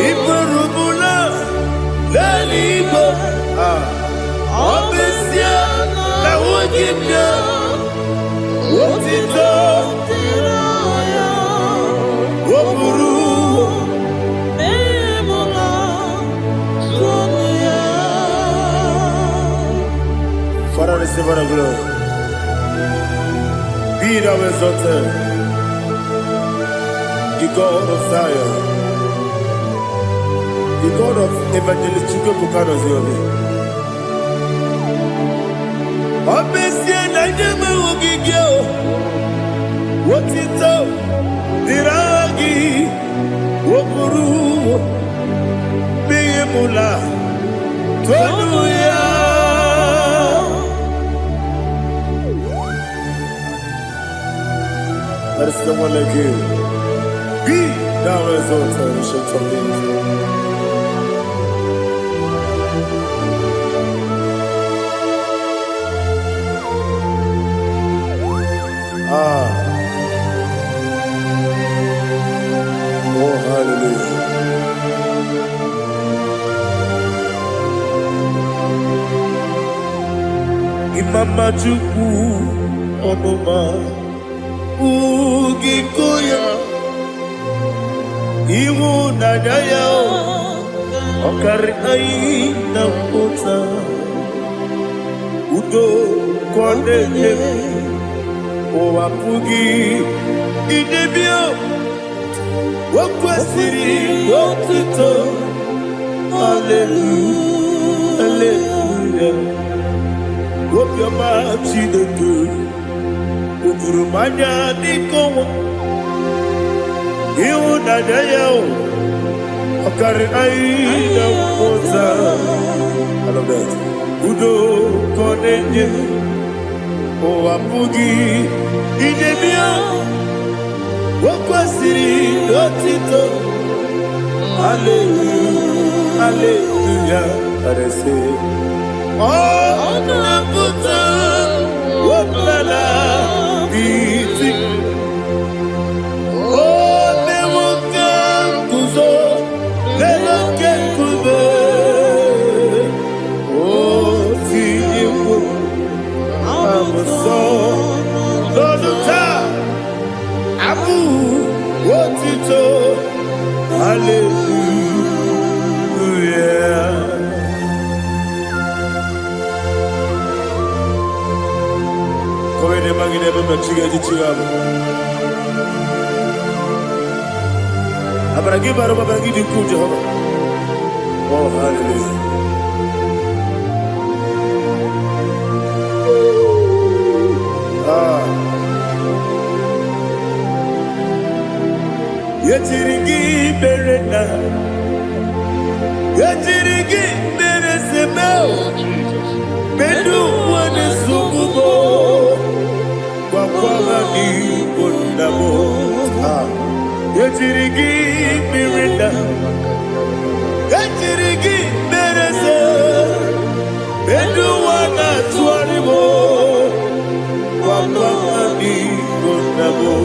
imarubu, Waburu. Father, receive our glory. Be thou exalted, the God of Zion, the God of Evangelist Chico Pukanos Yobi. Obviously, I never will give you what it's up, Diragi, Wokuru, Bimula, Tonuya. There is no one like you. Be thou exalted, ancient of days. Oh, hallelujah. Imama Chukwu Onuma Ugikoya Iwu Nadaya Okari Aina Ota Udo Kondeye Owapugi Idebio Wakwasiri Wotito Hallelujah Hallelujah Wopioma Chideke Ukurumanya Nikomo Iwu Nadaya Okari Aina Ota I love that Udo Kondeye Owapugi Idebio Wakwasiri Lotito Hallelujah Hallelujah I say Oh Nabuta Waplala Biti Oh Nemoka Kuzo Nemoka Kube Oh Tiyiwo Lọ́dúnta, Abu, Wotito, Hallelujah. Come ne magine bebe chiga chiga. Abaragi baro abaragi diku Jehovah. Oh, hallelujah. Yetirigi berena, yetirigi beresebel, bedu wane sububo, wakwama ni kondamo. Yetirigi berena, yetirigi berese, bedu wana tuaribo, wakwama ni kondamo.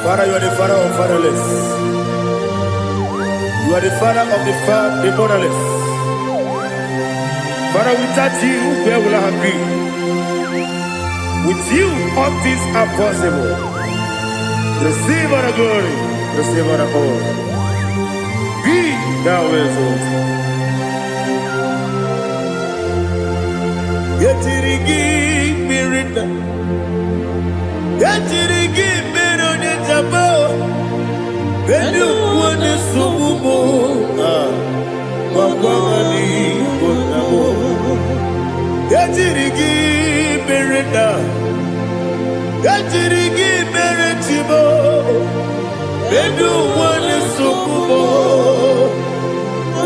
Father, you are the father of fatherless. You are the father of the motherless. Father, without you, where will I have been? With you, all things are possible. Receive our glory, receive our honor. Be thou exalted. Yetirigi mirina, yetirigi mirone jabo, bedu wane sububo, wakwani bonabo. Yetirigi mirina, yetirigi miretibo, bedu wane sububo,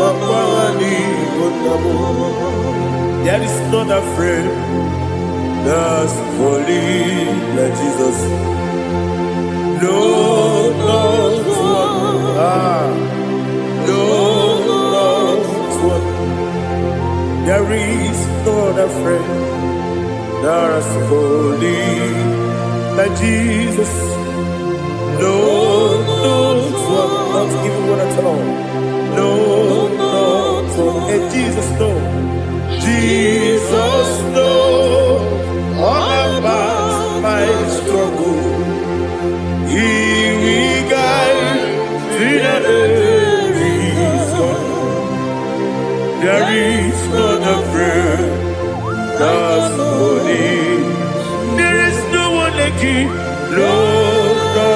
wakwani bonabo. There is not a friend that's holy like Jesus. No, not one. No, not one. There is not a friend that's holy like Jesus. No, not one. Not even one at all. No, not one. And Jesus, no. Jesus, no, all about my struggle. He will guide me. There is not a friend that's holy. There is no one like him. No, no,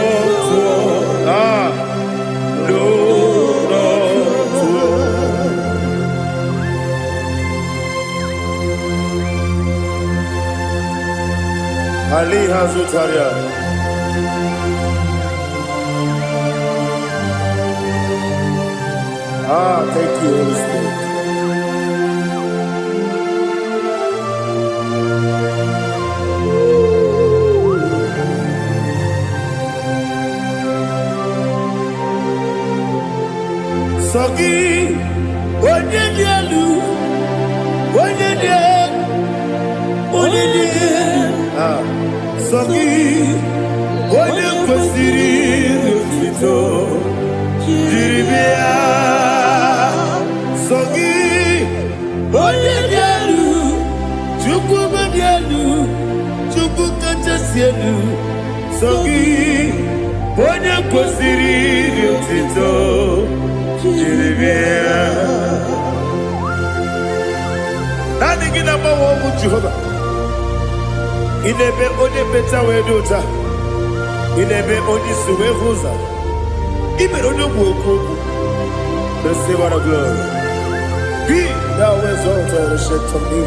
no, no. Ali Hazutaria. Thank you, Holy Spirit. Sogi, onye dielu, onye dielu, onye dielu. Sogi, onye kwesịrị otuto, jiri bịa. Sogi, onye dielu, Chukwu bụ dielu, Chukwu kachasị elu. Sogi, onye kwesịrị otuto. Nothing in about what would Jehovah. In a bed only better way to ta. In a bed only Suwe Hosa. Even on your work, the Savor of glory. Be thou exalted and shed from me.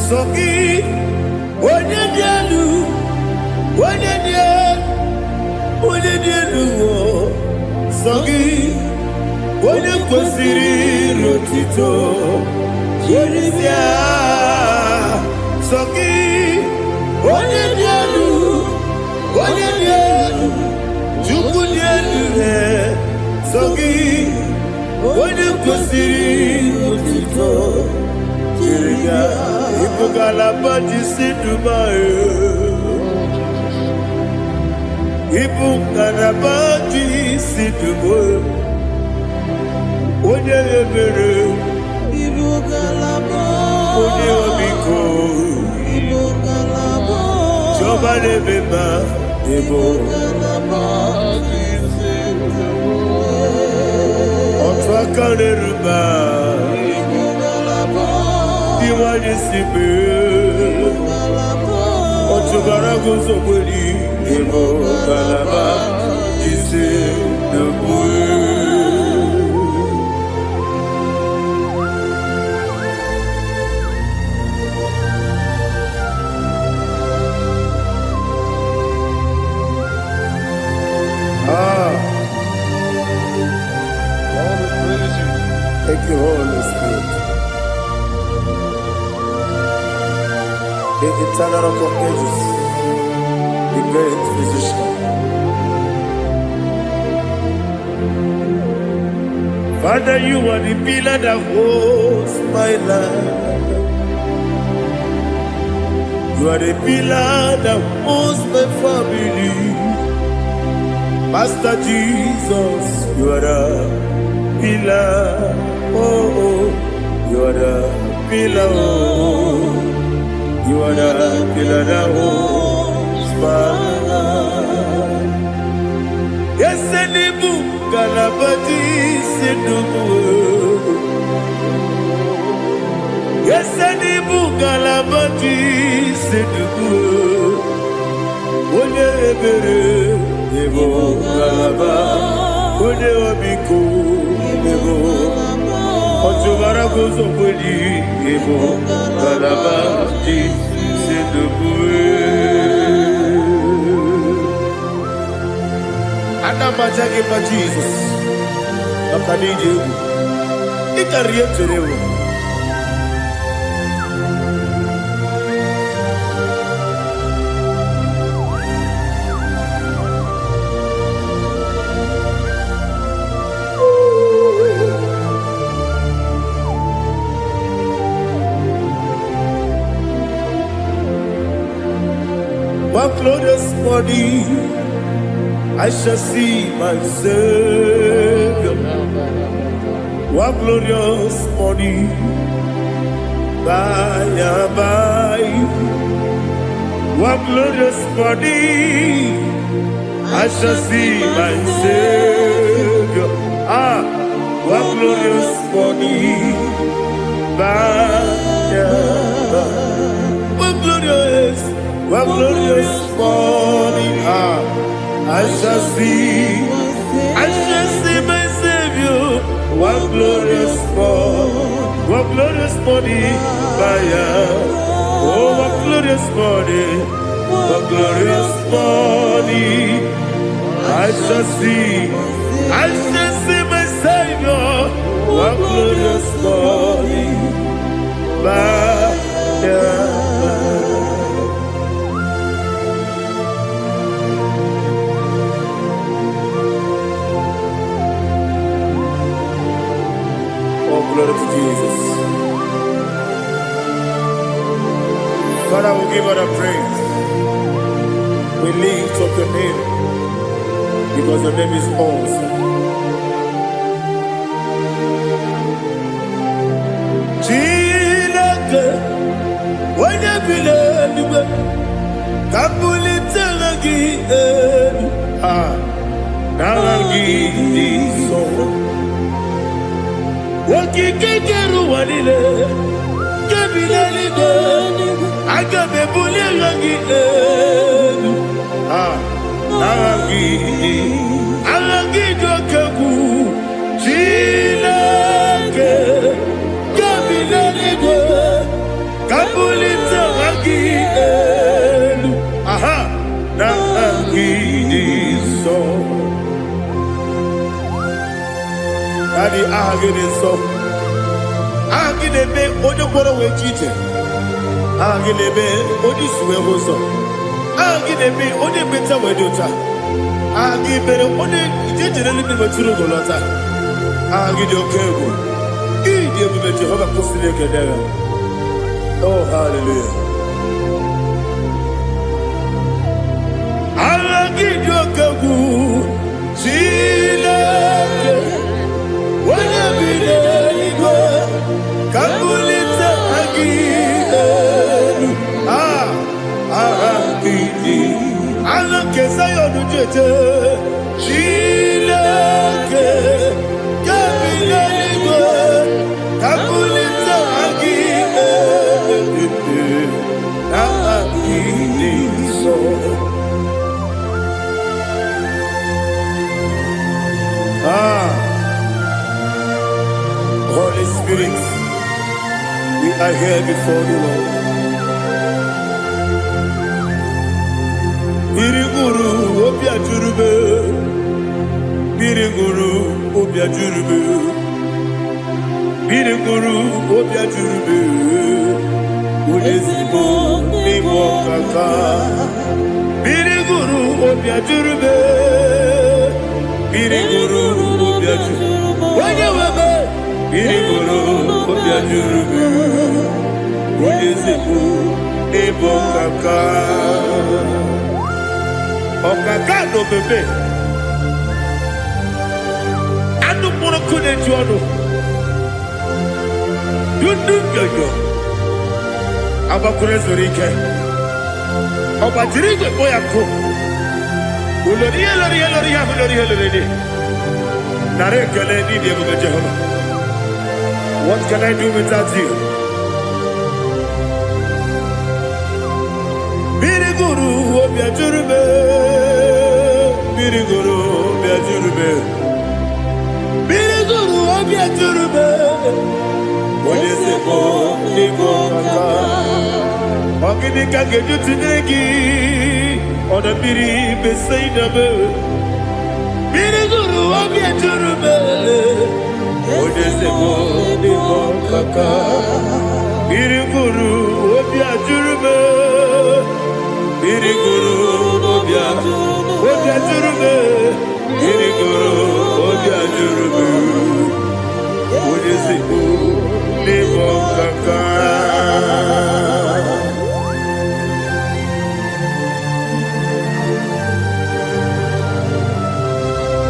Sogi. Onye dielu, onye dielu, Sogi, onye kwesịrị otito, jiri bịa. Sogi, onye dielu, Chukwu dielu, Sogi, onye kwesịrị otito, jiri bịa. Ibugalaba jisi Dubai. Ibugalaba jisi Dubai. Onye ebere. Ibugalaba. Onye obiko. Ibugalaba. Joba lebeba. Ibugalaba jisi Dubai. Otwakane ruba. Iwani sibe, otubara gozo kweli, ebo kalaba, jise debue. Thank you, Holy Spirit. The eternal rock of ages, the great physician. Father, you are the pillar that holds my life. You are the pillar that holds my family. Master Jesus, you are the pillar. Oh, you are the pillar. Oh. You are the pillar that holds my life. Yes, and the book, Galabati, Sidubu. Yes, and the book, Galabati, Sidubu. One ebere, Evo Galaba, One Obiku, Evo. Otubara gozo kweli, Evo Galaba, Anamajage pa Jesus, Nakanije, Ikariyeterewo. One glorious morning, I shall see my Savior. What glorious morning, by and by. What glorious morning, I shall see my Savior. Ah, what glorious morning, by and by. What glorious morning, ah, I shall see my Savior. What glorious morning, Maya. Oh, what glorious morning, I shall see my Savior. What glorious morning, Maya. Glory to Jesus. Father, we give all the praise. We lift up your name because your name is awesome. Chilake, when you believe, Kabuli Telagi, Naragi, so. Wakikekeru walile Kebilaligo Agabe bulilangi Alangi dokeku Chilake Kebilaligo Kabulita rangi Narangi so Daddy, so. Agilebe, Odoboro we cheated. Agilebe, Odiswe Hoso. Agilebe, Odebeta Wedota. Agibere, Ode, Generally Maturo Golota. Agidio Kego. Idiot Jehovah Postilic. Oh, hallelujah. Agidio Kego. Kabulita agilelu agidi alake sayonu jeje chileke kabilelu kabulita agilelu agidi so. Holy Spirit, we are here before you, Lord. Biriguru obia jurube, Biriguru obia jurube, Biriguru obia jurube, Ulesibo nibo kaka, Biriguru obia jurube, Biriguru obia jurube, Wanyawebe. Biriguru obia jurube, Ulesibo nibo kaka. Okaka no bebe. Anu mono kune juano. Yundu yoyo. Abakure zorike. Obadirige boyako. Uloriya. Nare kele ni diye Jehovah. What can I do without you? Biriguru obia jurube, Biriguru obia jurube, Biriguru obia jurube. Olesibo nibo kaka, okini kageju tinegi, ona biri besaidabe. Biriguru obia jurube, Olesibo nibo kaka, Biriguru obia jurube. Biriguru obia jurube, Biriguru obia jurube, Olesibo nibo kaka.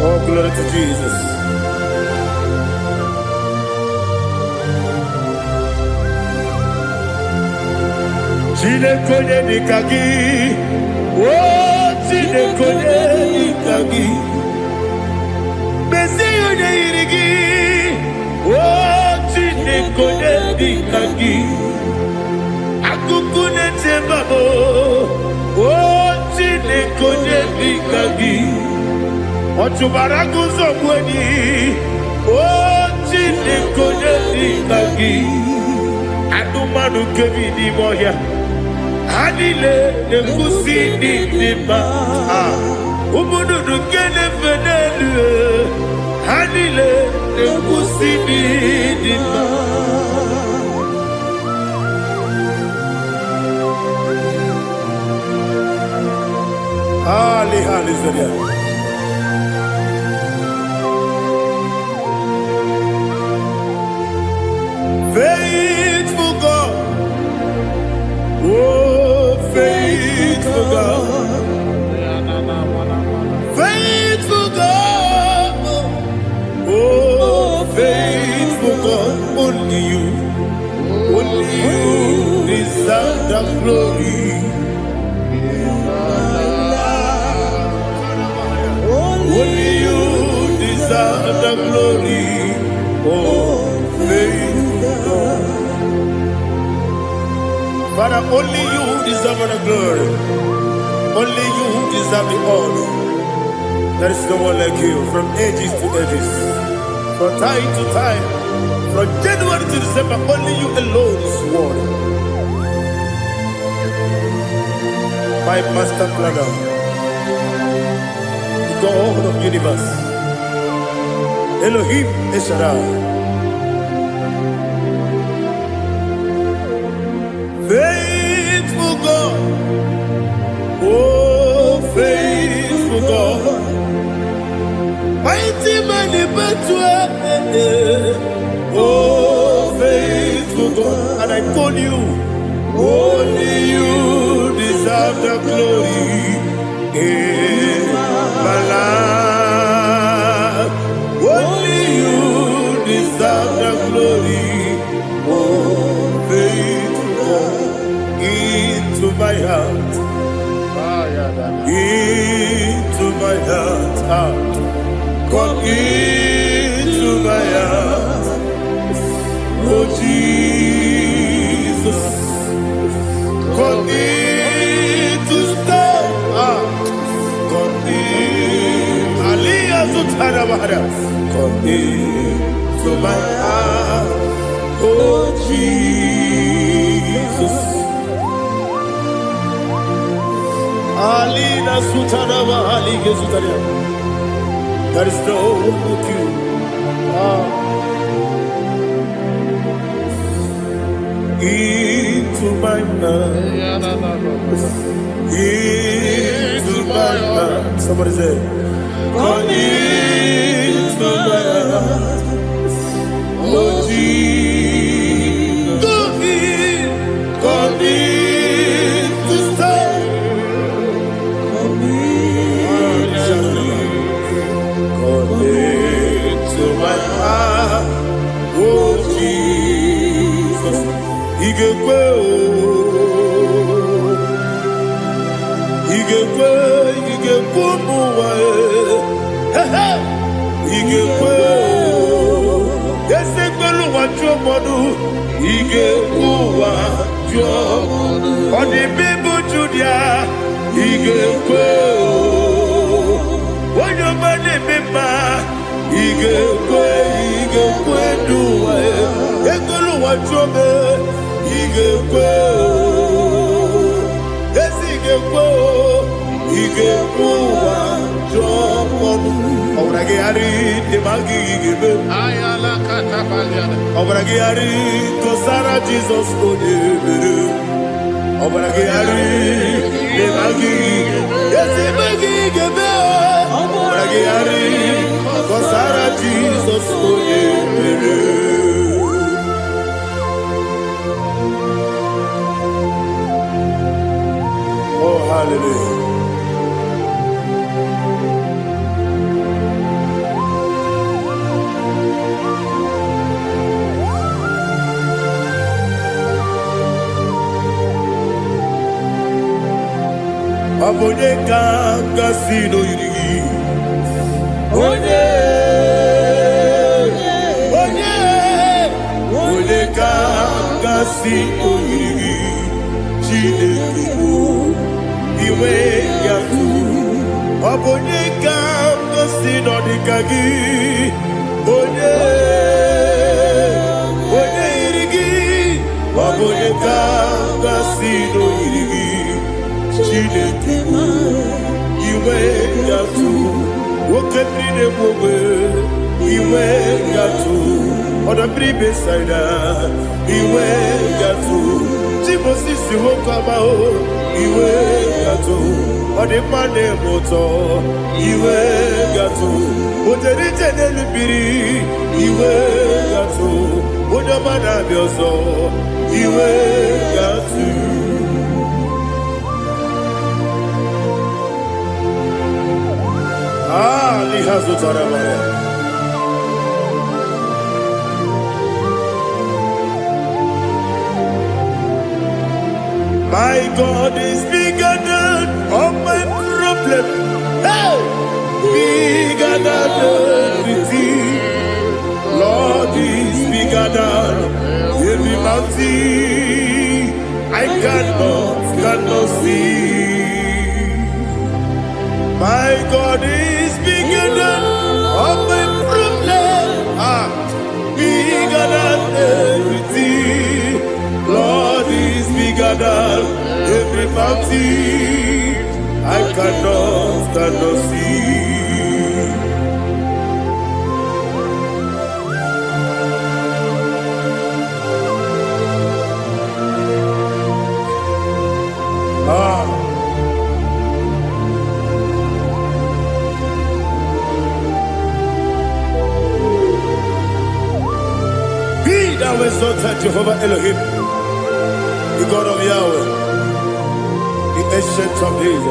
Oh, glory to Jesus. Chinekonye nikagi, oh chinekonye nikagi. Mesiyo ne irigi, oh chinekonye nikagi. Akukune tembabo, oh chinekonye nikagi. Otubaraguzo kweni, oh chinekonye nikagi. Adumanu kevini moya. Hanile ne kusini nima, umudu kene fenelu. Hanile ne kusini nima. Ali Zodia. Faithful God, oh faithful God, faithful God, oh faithful God, only you deserve the glory. Only you deserve the glory, oh faithful God. Father, only you deserve the glory. Only you deserve the honor. There is no one like you, from ages to ages, from time to time, from January to December. Only you alone is worthy. My master planner, God of universe, Elohim Eshadai, faithful God, oh faithful God, mighty man in battle, oh faithful God, and I call you, only you deserve the glory. My life, only you deserve the glory. Oh, faithful God, into my heart, into my heart, come into my heart. Oh Jesus, come in to stay. Come into my heart, oh Jesus. Alina Sutanaba, Aliga Sutania. There is no one with you. Into my heart, into my heart. Somebody say, come into my heart, oh Jesus. Come in to stay. Come into my heart, oh Jesus. He can go. He can go. He can go. Ige kwe ese kwelu wajo modu ige kuwa jo oni bibu judia ige kwe wanyo mane mema ige kwe duwa ekelu wajo me ige kwe ese ige kuwa jo modu. Obragiari de magigebe. Ayala katapaliana. Obragiari to Sarah Jesus odebere. Obragiari de magigebe. Yes, magigebe. Obragiari to Sarah Jesus odebere. Oh, hallelujah. Obonye kanga sino yirigi. Onye kanga sino yirigi. Chineke iwe yatu. Obonye kanga sino dikagi. Onye yirigi. Obonye kanga sino yirigi. Chineke iwe yatu. Okepine mwe iwe yatu. Oda bribe saida iwe yatu. Timosisi wokama o iwe yatu. Ode mane moto iwe yatu. Oderite nelubiri iwe yatu. Oda mana bioso iwe yatu. Lihazo Tarabaya. My God is bigger than all my problem. Hey! Bigger than everything. Lord is bigger than every mountain. I cannot see. My God is bigger than all my problem. Bigger than everything. Lord is bigger than every mountain. I cannot see. Thou exalted Jehovah Elohim, the God of Yahweh, the ancient of days.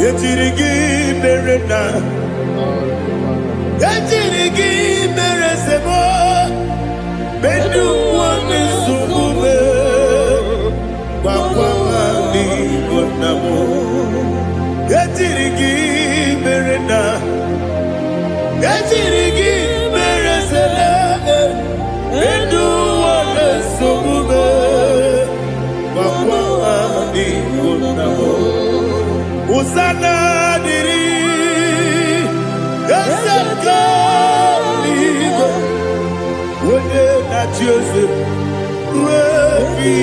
Yetirigi berena, yetirigi beresemo, bedu wani sumube, bakwa ni bonamo. Yetirigi berena, yetirigi beresele, bedu wani sumube, bakwa ni bonamo. Usana diri, yesaka ligo, wone na Joseph, wepi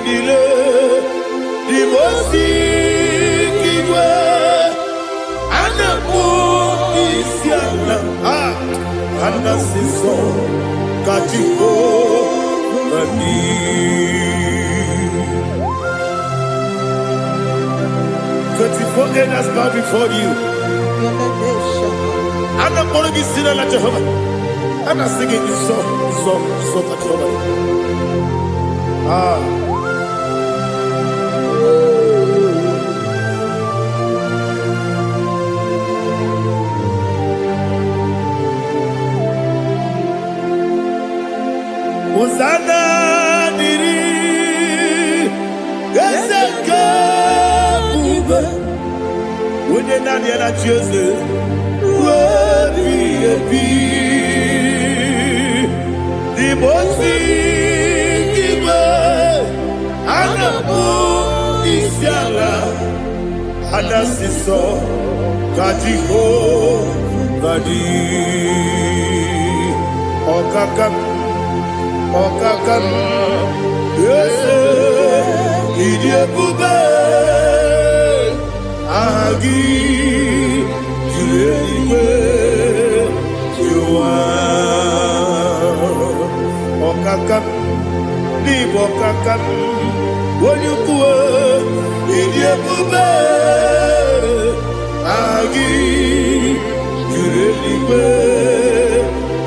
dile, dimosi kiwe, anamu isiana, anasiso katiko mani. 24 elders bow before you. I'm not going to be sitting like Jehovah. I'm not singing this song like Jehovah. Hosanna diri, Ezeka. When you're not yet at Joseph, the most Anamu Isiala, Anasiso, Kajiho, Gadi, Okakam, yes, Idiabube. Agi, Juliwe, Jua, Okakam, Libo Kakam, Wonyukue, Idiabube, Agi, Juliwe,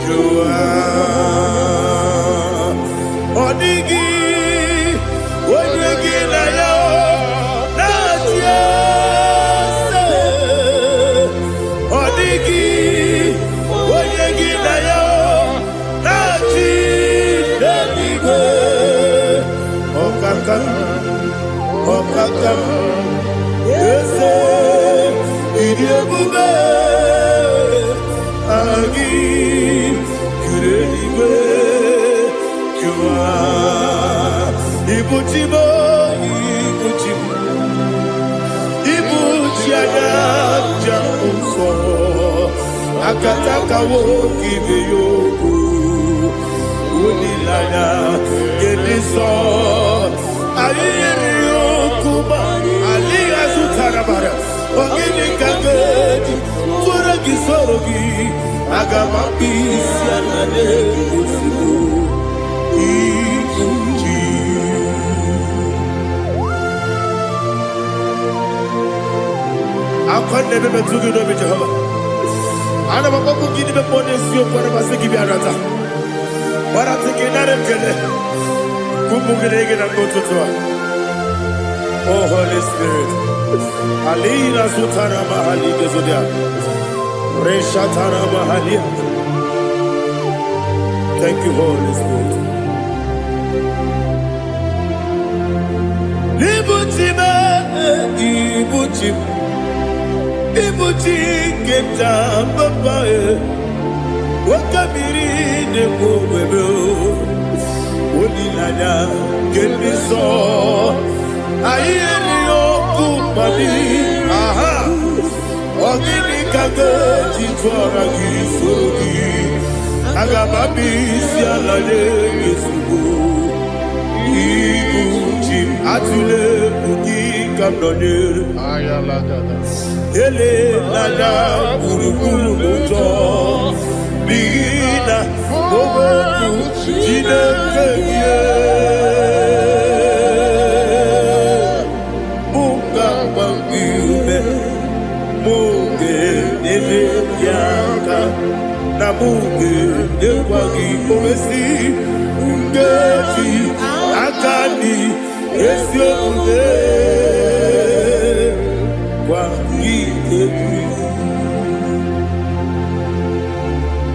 Jua, Odigi, Wonyuki na yo, na ebube agi kireniwe kiwa ibuchimo ibuchianya jamuso akataka wo kibe yoku unilaya geniso ayiri yokuba aliya zutarabara ogini kagedi kura gisorogi agamapisi anane usibu ikunji akwande bebe tugi no be Jehova ana bakoku gidi be pone sio kwa base gibi arata bara tiki nare kele kumugirege na kototoa. Oh Holy Spirit alina sutara mahali gezodia resha tara mahali. Thank you Holy Spirit. Libutime ibutim ibuti keta papa wakamiri de bobebe onilanya kemiso ayeri okupani aha ogini kage jitwara gisorogi agababisi alade yesubu ibuti atule buki kamdonir Ayalagada. ele lada burukuru moto bina oboku jinekeye munga bangiume munge nele yaka na munge nekwagi omesi ngeti akani esiomude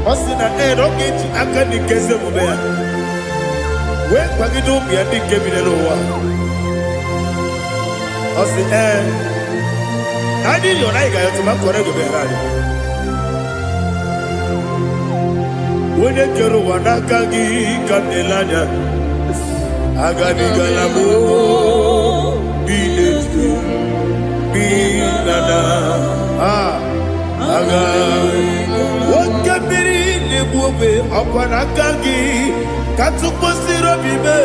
Osina rogeji akani keze mubea. We kwagido biandi kebinelo wa. Osi nani yona iga yotuma kore goberani. Wene kero wanakagi kanelanya. Agani galamo binetu. Binana aga wakabiri nebuobe akwanakagi katuposiro bibe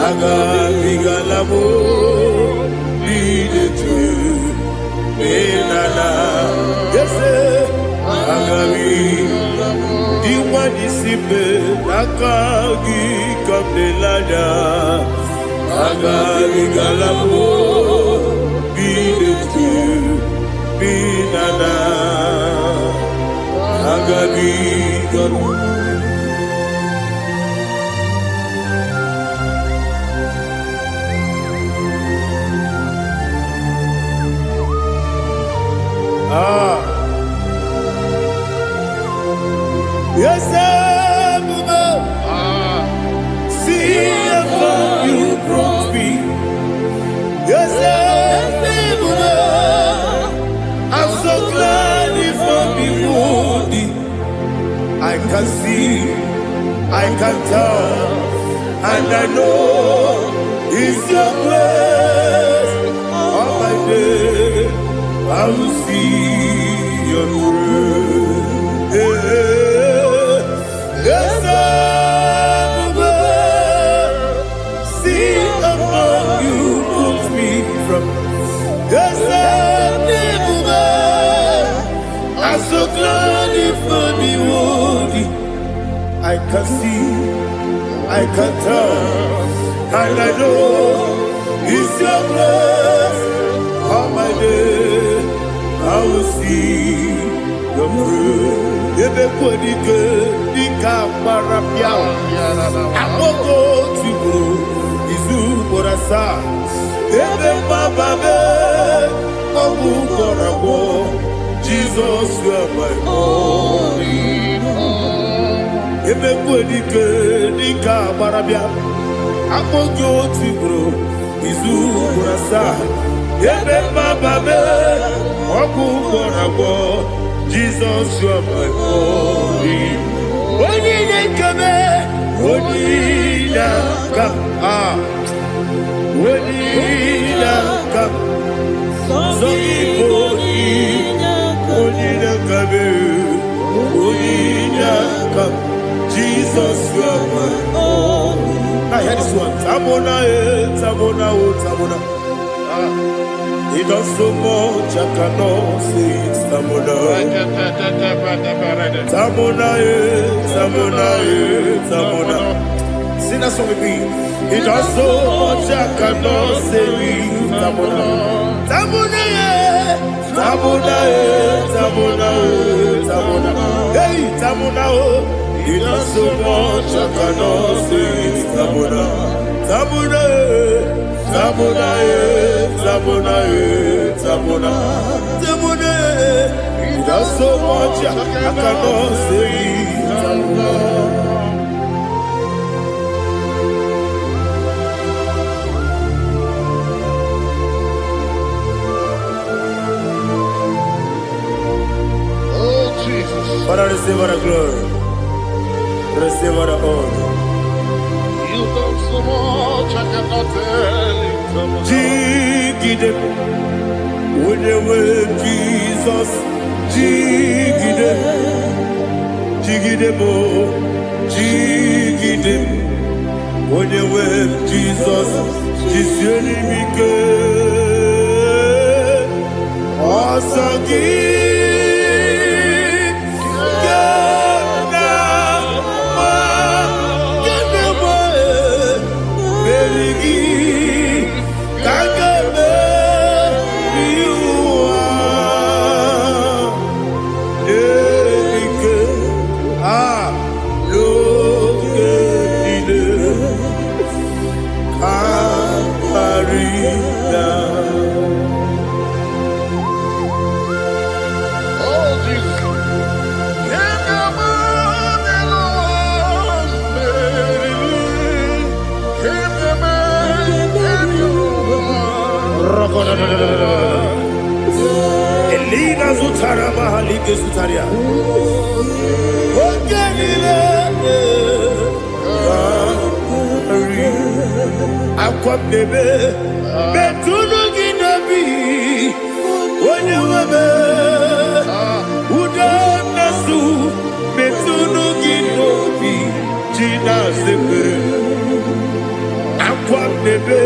aga bigalamo binetu binana yese aga diwani sibe nakagi kabelanya aga bigalamo binana agabi garu yes see how you brought me. Yes I'm so glad if I'm wounded. I can see, I can tell, and I know it's your grace. On my day, I will see your grace. Yes, see above you put me from. Yes, I'm so glad if I'm wounded. I can see, I can tell, and I know it's your grace. On my day, I will see your grace. Everybody good, the camera piao. I won't go to go, Izu Borasa. Everybody, oh, Gorabo. Jesus, you are my only home. Everybody good, the camera piao. I won't go to go, Izu Borasa. Everybody, oh, Jesus, you are my holy. Onina kame, onina kam, onina kam. So onina kame, onina kam. Jesus, you are my holy. I hear this one. Tamona, tamona, tamona. He does so much, I cannot say it. Tamona, Tamona, Tamona, Tamona. Sing that song with me. He does so much, I cannot say it. Tamona, Tamona, Tamona, Tamona, Tamona. Hey, Tamona, he does so much, I cannot say it. Tamona, Tamona. Tamona, Tamona, Tamona, Tamona. He does so much, I cannot say it. Tamona. Oh, Jesus. Father, receive all the glory. Receive all the honor. You done so much, I cannot tell you. Jigide, when you were Jesus, Jigide, Jigide mo, Jigide, when you were Jesus, Jisuni Mike, Asagi. Elina Zutara Mahalike Zutaria. Aqua bebe, Betuno Ginabi, when you were Udanasu, Betuno Ginobi, Gina Zebe, Aqua bebe,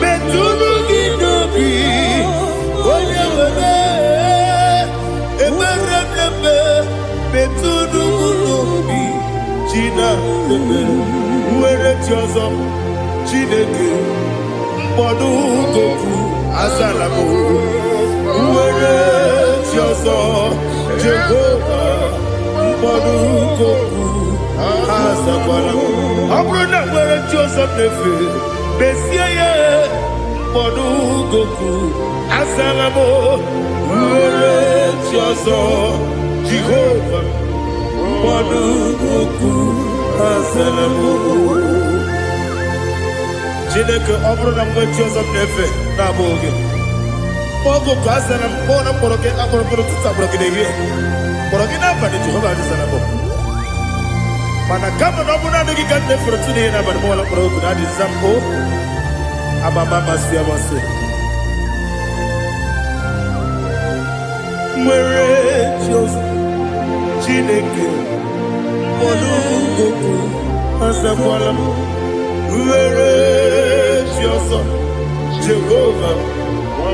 Betuno Ginobi, when you were Eberebe, Betuno Ginobi, Gina Zebe, where it was Chineke, Mbodu Goku, Azalamo, where Joso, Jehovah, Mbodu Goku, Azalamo, Abrona, where Joseph Nefe, Bessie, Mbodu Goku, Azalamo, where Joso, Jehovah, Mbodu Goku, Azalamo. Chineke ọbụrụ na mgbe Joseph na-efe na-abụ oge ogo ka a sara mkpọ na mkpọrọ gị akpọrọkpọrọ tutu akpọrọ gị n'ehihie kpọrọ gị n'abalị Jehova adịsara bụ mana kama na ọ bụrụ na adịghị ka nne fere tu n'ihe n'abalị mọla mkpọrọ ogu na adịza mpụ amama amasị amasị nwere Joseph Chineke mkpọrọ ogu azakwala m where Joseph, Jehovah,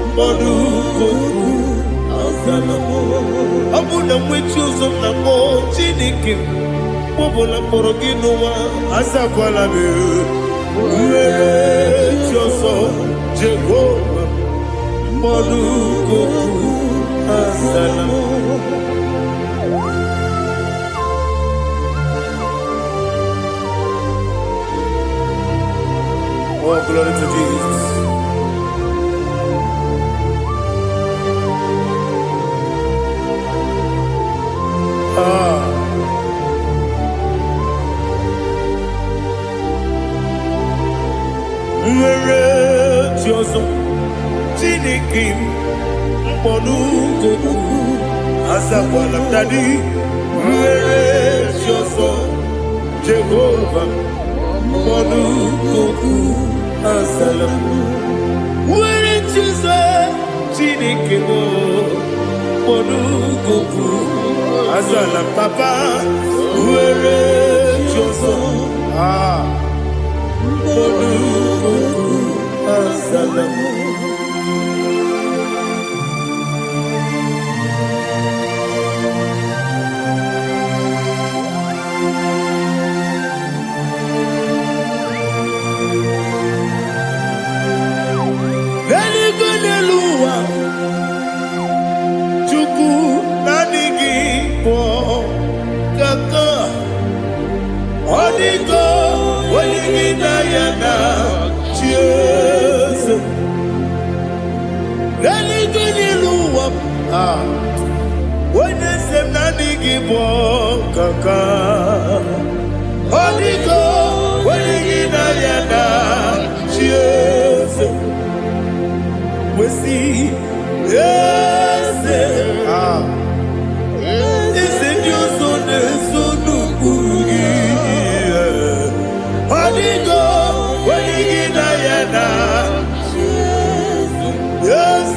Mbodu Goku, Azalamo. Abuna mwe Joseph na mo Chineke, Mobola Moroginowa, Azakwala me. Where Joseph, Jehovah, Mbodu Goku, Azalamo. Oh, glory to Jesus. Where Joseph, Chineke, Monugoku Azakwala Daddy Where is your son Jehovah Monugoku Azalam Where is Jesus Chinikemo Monugoku Azalam Papa Where is your son Monugoku Azalam when they say Nani give kaka, Holy go, when you cheers. We see, yes, is it your son, Holy go, when you yes, yes,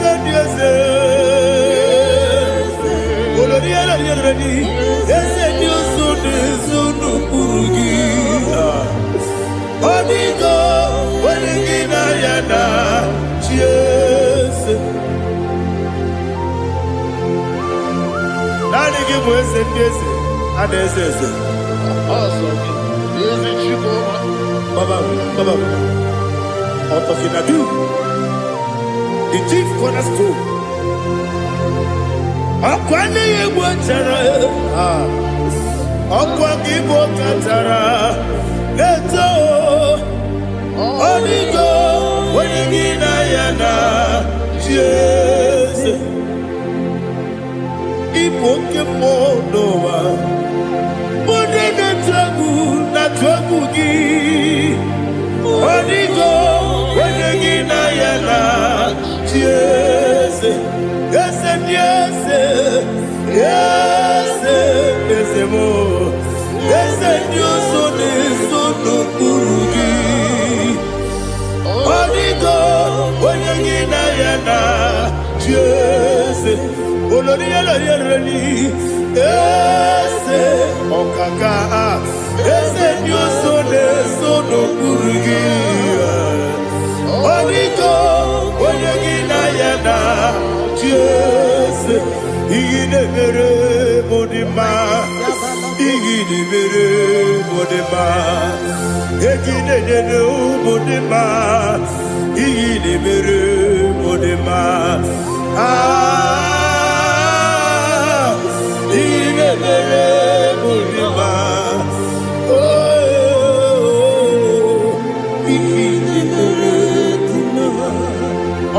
the chief cornerstone. Akwane Igbo chara, Akwa Igbo chara, Leto, Oligo, Wenigina Yana, Jesus, Igbo Kemonoa, Modena Tragu, Natwagugi, Oligo, Wenigina Yana, Jesus. Yes, and yes, yes, yes, more. Yes, and you so this so no kurugi. Onigo, when you get ayana, yes, Olonia, yes, Okaka, yes, and you so this so no kurugi. Onigo, when you get ayana. Yes, Igidebere Modima, Igidebere Modima, Egidebere Modima, Igidebere Modima, Igidebere Modima, oh, Igidebere Modima,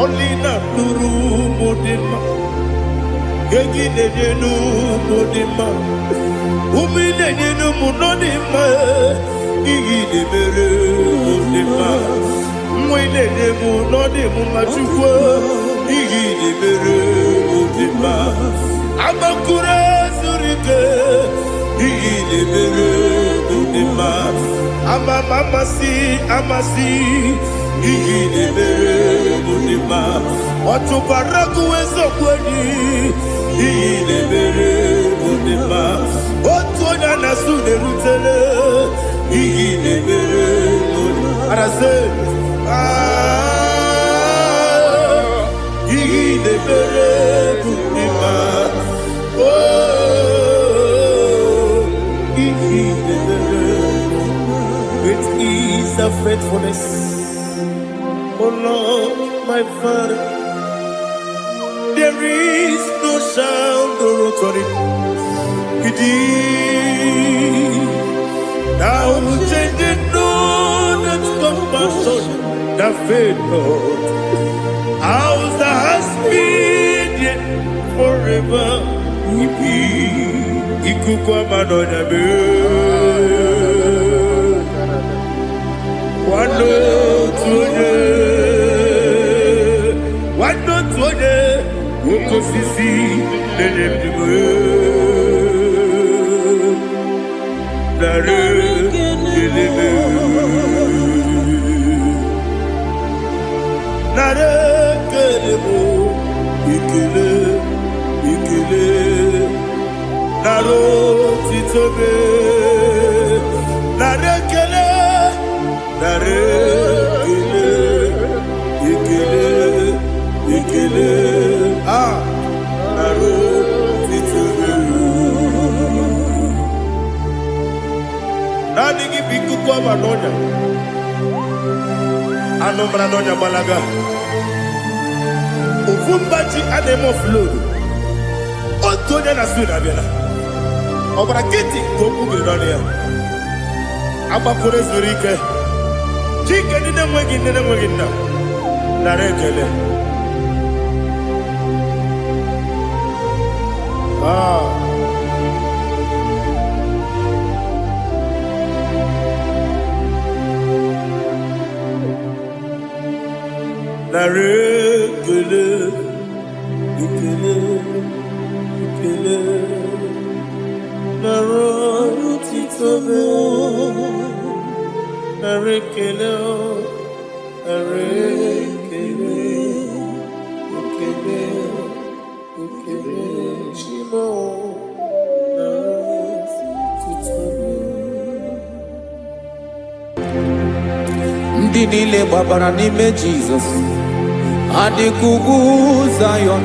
only not Nuru. Gegi nu modima, umile nu munodima, igi de mere modima, mwile de munodimu machukwa, igi de mere modima, amakure surike, igi de mere modima, amasi, igi de mere modima. Watu baraku wezo kweni Igidebere Modima. Watu onyana sude rutele Igidebere Modima. Arase Igidebere Modima. Oh, Igidebere Modima. Great is the faithfulness, oh Lord, my Father. There is no sound or authority. Thou changest not that compassion, that faith not. Ours that has been yet forever. Ikukwa manonya be. Wano tuone. osisi na-enye m digo nara ekele m nara ekele m ekele ekele nara otito m nara ekele nara ekele ekele ekele nara otito m naanị gị bụ ikuku ọma n'ọnya anụ mara n'ọnya gbalaga ofu mbaji a na-eme ofload otu onye na Sweden abịala ọbara kịtị ka okwu gị n'ọnụ ya agbapụrụ ezuru ike chike ndị na-enweghị nne na-enweghị nna nara ekele nara ekele ekele ekele nara otito m nara ekele nara ekele ekele ekele chimo nara otito m ndị niile gbabara n'ime Jizọs adịghị ugwu Zayọn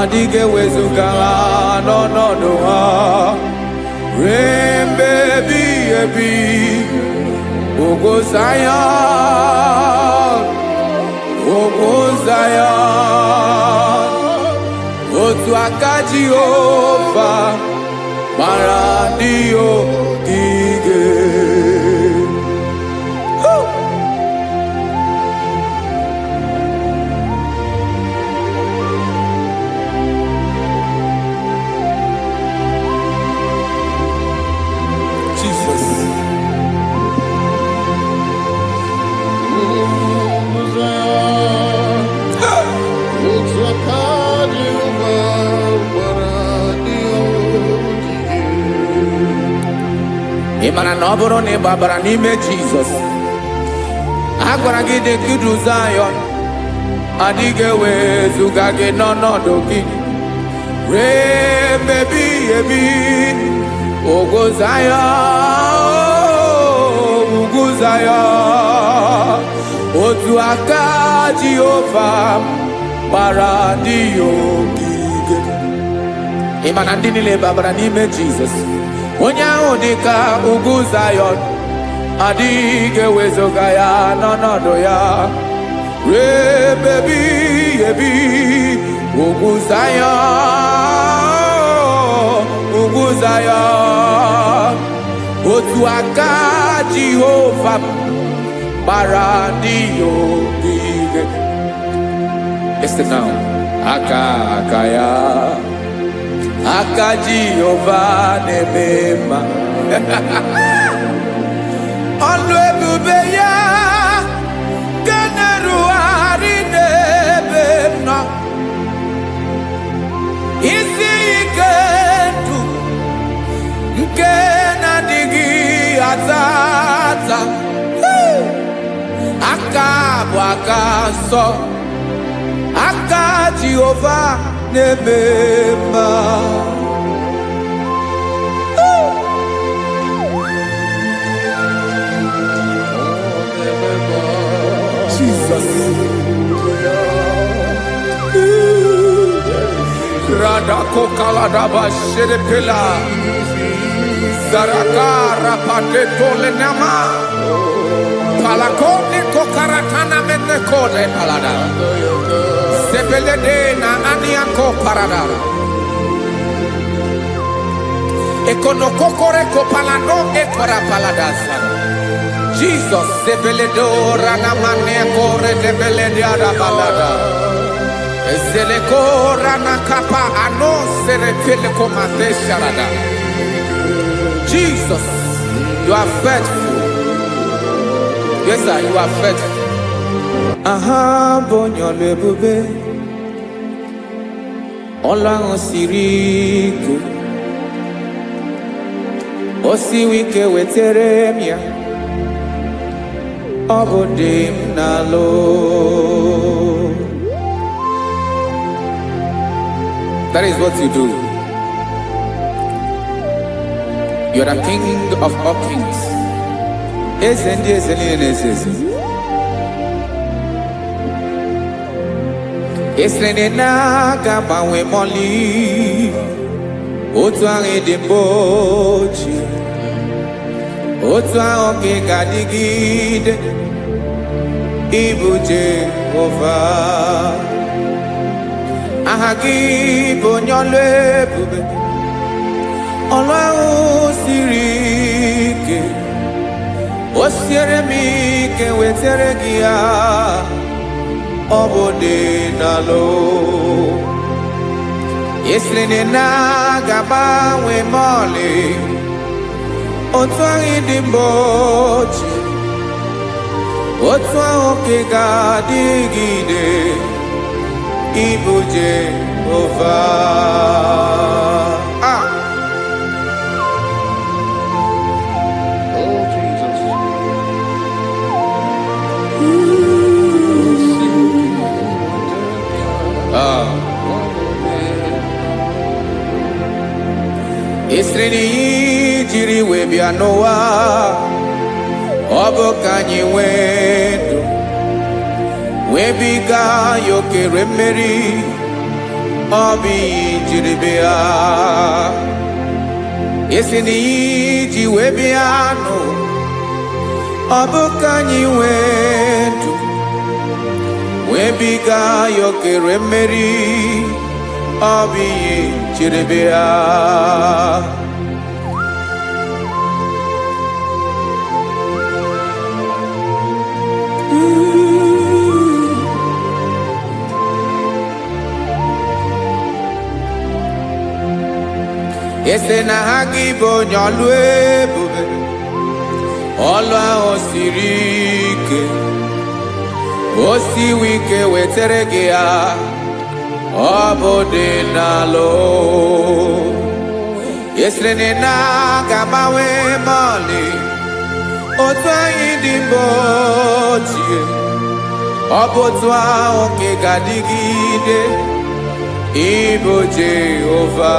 adịghị ewezuga ha n'ọnọdụ ha ruo mgbe ebighị ebi ugwu Zayọn ugwu Zayọn otu aka Jehova gbara ndị ogige ị mara na ọ bụrụ na ị gbabara n'ime Jizọs a gwara gị dị ka Zayọn adịghị ewezuga gị n'ọnọdụ gị ruo mgbe ebighị ebi ugwu Zayọn ugwu Zayọn otu aka Jehova gbara ndị ogige ị ma na ndị niile gbabara n'ime Jizọs onye ahụ dị ka ugwu Zayọn adịghị ewezuga ya n'ọnọdụ ya ruo mgbe ebighị ebi ugwu Zayọn ugwu Zayọn otu aka Jehova gbara ndị ogige listen now aka ya aka Jehova na-eme mma ọlụ ebube ya ga na-erugharị n'ebe m nọ isi ike ndụ nke na-adịghị ata ata aka bụ aka nsọ aka Jehova na-eme mma Jesus Radako kaladaba sherepela Zarakara pandetole nama Palakone kokaratana mene kode palada Sebelede na aniako parada Ekono kokore kopalano ekora paladasa Jesus sebeledo rana mane kore debelede ada balada Ezele kora na kapa ano serepele komate sharada Jesus, you are faithful. Yes, sir, you are faithful. Aha, bonyo lebube. ọlụ ahụ siri ike o siwe ike wetere m ya ọ bụ dị m n'alụ. That is what you do. You are the king of all kings. Eze ndị eze niile na-eze eze. Esere na-aga gbanwe mọlị otu ahụ dị mgbe ochie, otu ahụ ka ị ga-adịgide ịbụ Jehova. Aha gị bụ onye ọlụ ebube, ọlụ ahụ siri ike o siere m ike wetere gị ya ọ bụ dị n'alụ. Esiri na-agbanwe mọlị otu ahụ dị mgbe ochie, otu ahụ ka ị ga-adịgide ịbụ Jehova. Oh, Jesus. Esiri na ihe jiri wee bịa n'ụwa ọ bụ ka anyị nwee ndụ wee biga ya okere mmeri, ọ bụ ihe jiri bịa. Esi na ihe ji wee bịa nụ ọ bụ ka anyị nwee ndụ wee biga ya okere mmeri, ọ bụ ihe jiri bịa. Ese na ha gị bụ onye ọlụ ebube, ọlụ ahụ siri ike o siwe ike wetere gị ya ọ bụ dị n'alụ. Esere na-agbanwe mọlị otu anyị dị mgbe ochie, ọ bụ otu ahụ ka ị ga-adịgide ịbụ Jehova.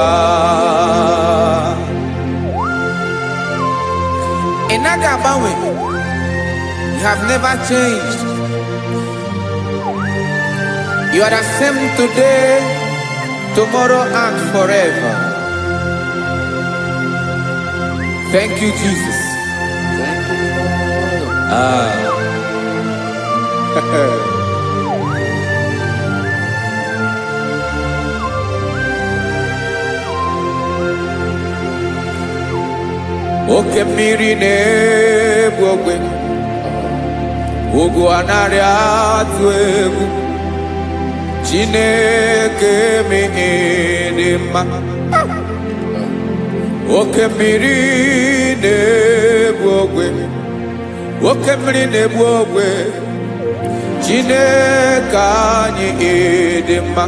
Ị naghị agbanwe. You have never changed. You are the same today, tomorrow and forever. Thank you, Jesus. Thank you, Lord. Oke mmiri na-egbu ogwe, ugwu anaghị atụ egwu. Chineke mee dị mma. Oke mmiri na-egbu ogwe, oke mmiri na-egbu ogwe. Chineke anyị dị mma.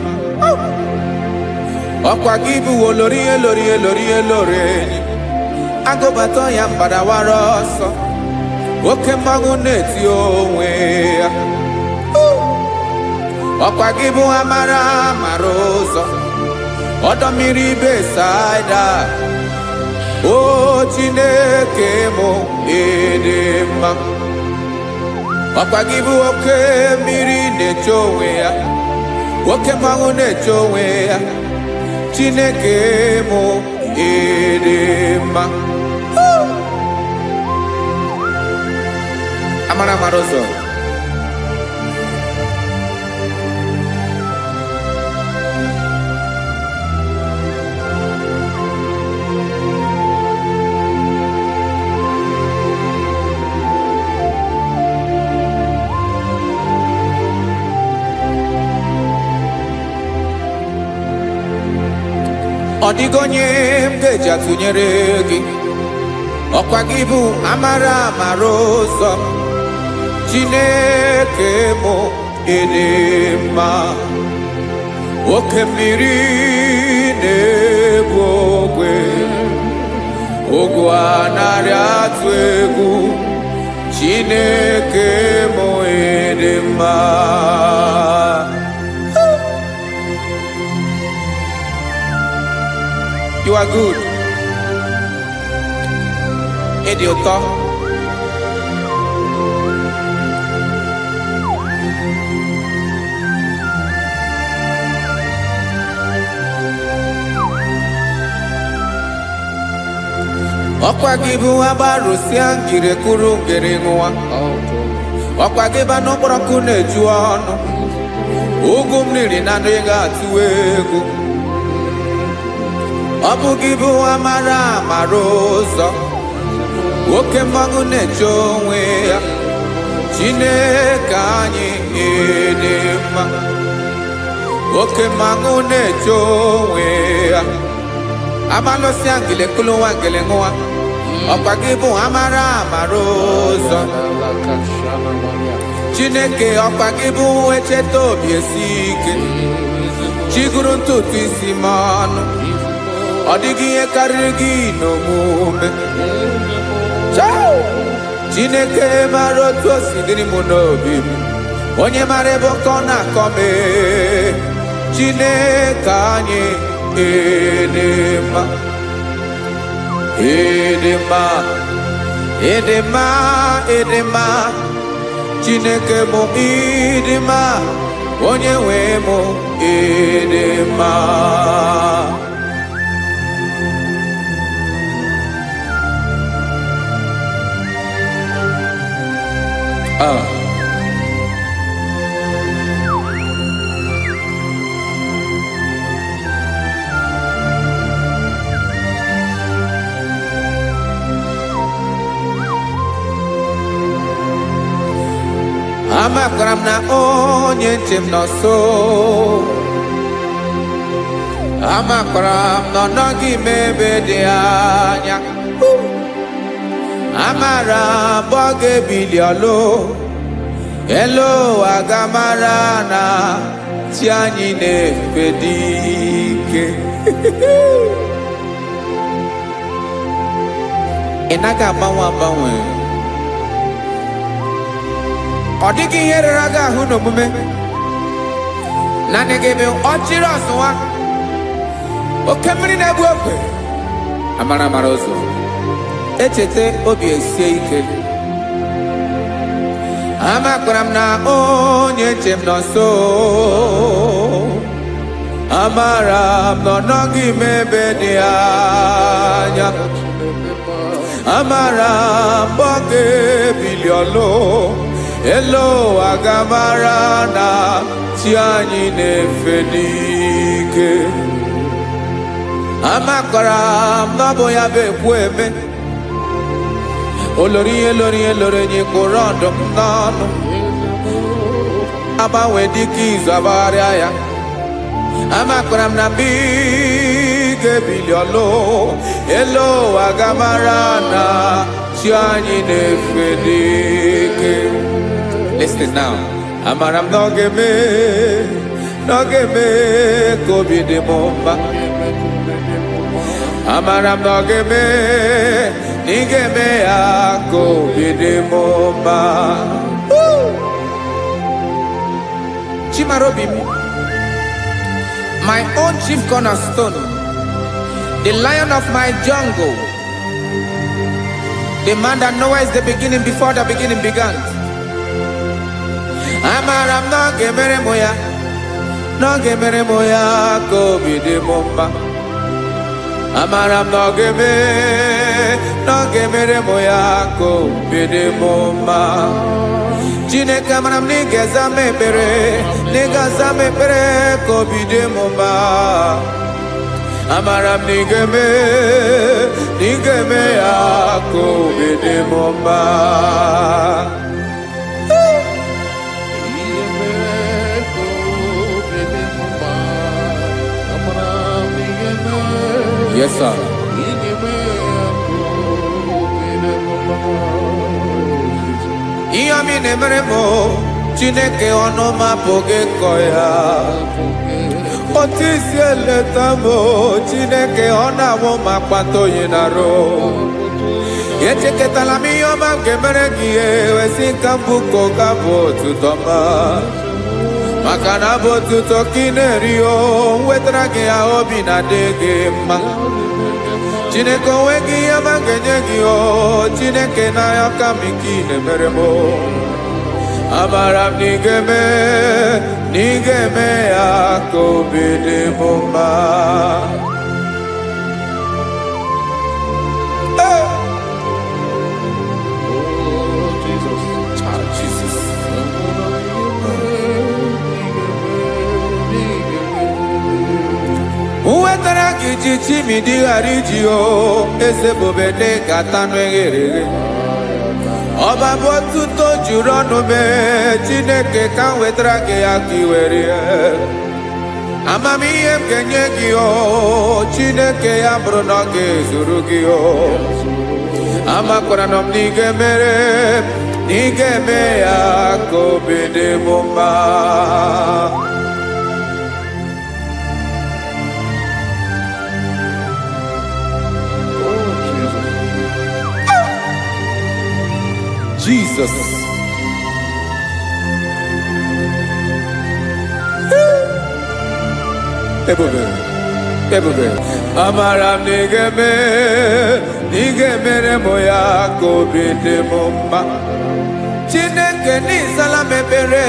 Ọkwa gị bụ olori elori elori elori enyi, agụbata ya mbadawara ọsọ, oke mmanwụ na-eti onwe ya. Ọkwa gị bụ amara amara ụzọ, ọdọ mmiri Besaida. O Chineke mụ ịdị mma. Ọkwa gị bụ oke mmiri na-eche onwe ya, oke mmanwụ na-eche onwe ya. Chineke mụ ịdị mma. Amara amara ụzọ. Ọ dịghị onye m ga-eji atụnyere gị, ọkwa gị bụ amara amara ụzọ. Chineke mụ ịdị mma. oke mmiri na-egbu ogwe ogwu anarị atụ egwu Chineke mụ ịdị mma. You are good. Ịdị ụtọ. Ọkwa gị bụ agbarụsịa ngire kụrụ ngere nwa. Ọkwa gị ba n'ụkpọrọkụ na-eju ọnụ. Ugwu mmiri na anụ ga-atụ egwu. Ọ bụ gị bụ amara amara ụzọ. Oke mmanwụ na-eche onwe ya. Chineke anyị ịdị mma. Oke mmanwụ na-eche onwe ya. Amalụsịa ngile kụrụ nwa ngele nwa. Ọkwa gị bụ amara amara ụzọ. Chineke ọkwa gị bụ echeta obi esi ike. Chiguru ntutu isi m ọnụ. Ọ dịghị ihe karịrị gị n'omume. Chineke mara otu o si dịrị m n'obi m. Onye mara ebe ọkọ na-akọ m. Chineke anyị ịdị mma. Ịdị mma. Ịdị mma. Ịdị mma. Chineke mụ ịdị mma. Onye nwe mụ ịdị mma. Amakwara m na onye nche m nọ nso. Amakwara m na ọ nọghị m ebe dị anya. Amara m ọ ga-ebili ọlụ. Elu aga mara na chi anyị na-efe dị ike. Ị naghị agbanwe agbanwe. Ọ dịghị ihe rere gị ahụ n'omume. Naanị gị bụ ọchịrị ọzụwa. Oke mmiri na-egbu ogwe. Amara amara ụzọ. Echete obi esie ike. Amakwara m na onye nche m nọ nso. Amara m na ọ nọghị m ebe dị anya. Amara m ọ ga-ebili ọlụ. Elu aga mara na chi anyị na-efe n'ike. Amakwara m na ọ bụ ya bụ ekwu eme. Olori ihe lori ihe lori enyi kwụrụ ọdụm n'ọnụ. Agbanwe dịka izu agbagharịa ya. Amakwara m na mgbe ị ga-ebili ọlụ. Elu aga mara na chi anyị na-efe n'ike. Listen now. Amara m na ọ ga-eme ka obi dị m mma. Amara m na ọ ga-eme na ị ga-eme ya ka obi dị m mma. Chimarobi m, my own chief cornerstone, the lion of my jungle, the man that knows the beginning before the beginning began. Amara m na ọ ga-emere m ya, na ọ ga-emere m ya ka obi dị m mma. Amara m na ọ ga-emere m ya ka obi dị m mma. Chineke amara m na ị ga-aza m ekpere, na ị ga-aza m ekpere ka obi dị m mma. Amara m na ị ga-eme ya ka obi dị m mma. Yes, sir. Ihe ọmị na-emere m Chineke ọnụ m apụghị ịkọ ya. Otisi eleta mo Chineke ọ na-awụ ma kpata oyi na-arụ. Echeketala m ihe ọma nke mere gị ewesi ka mbụ ka ọ ga-abụ otuto ma. Maka na abụ otuto ka ị na-eri o wetara gị ya obi na-adị gị mma. Chineke onwe gị ihe ọma ga-enye gị o Chineke n'anya ka m ike ị na-emere m. Amara m na ị ga-eme ya ka obi dị m mma. Wetara gị ji chimidi ghara iji o eze bobede gata n'eghere. Ọba bụ otuto juru ọnụ mee Chineke ka m wetara gị ya ka ị were ya. Amamihe m ga-enye gị o Chineke ya bụrụ na ọ ga-ezuru gị o. Amakwara na m na ị ga-emere na ị ga-eme ya ka obi dị m mma. Jesus. Ebube. Amara m na ị ga-emere m ya ka obi dị m mma. Chineke n'ịzala m ekpere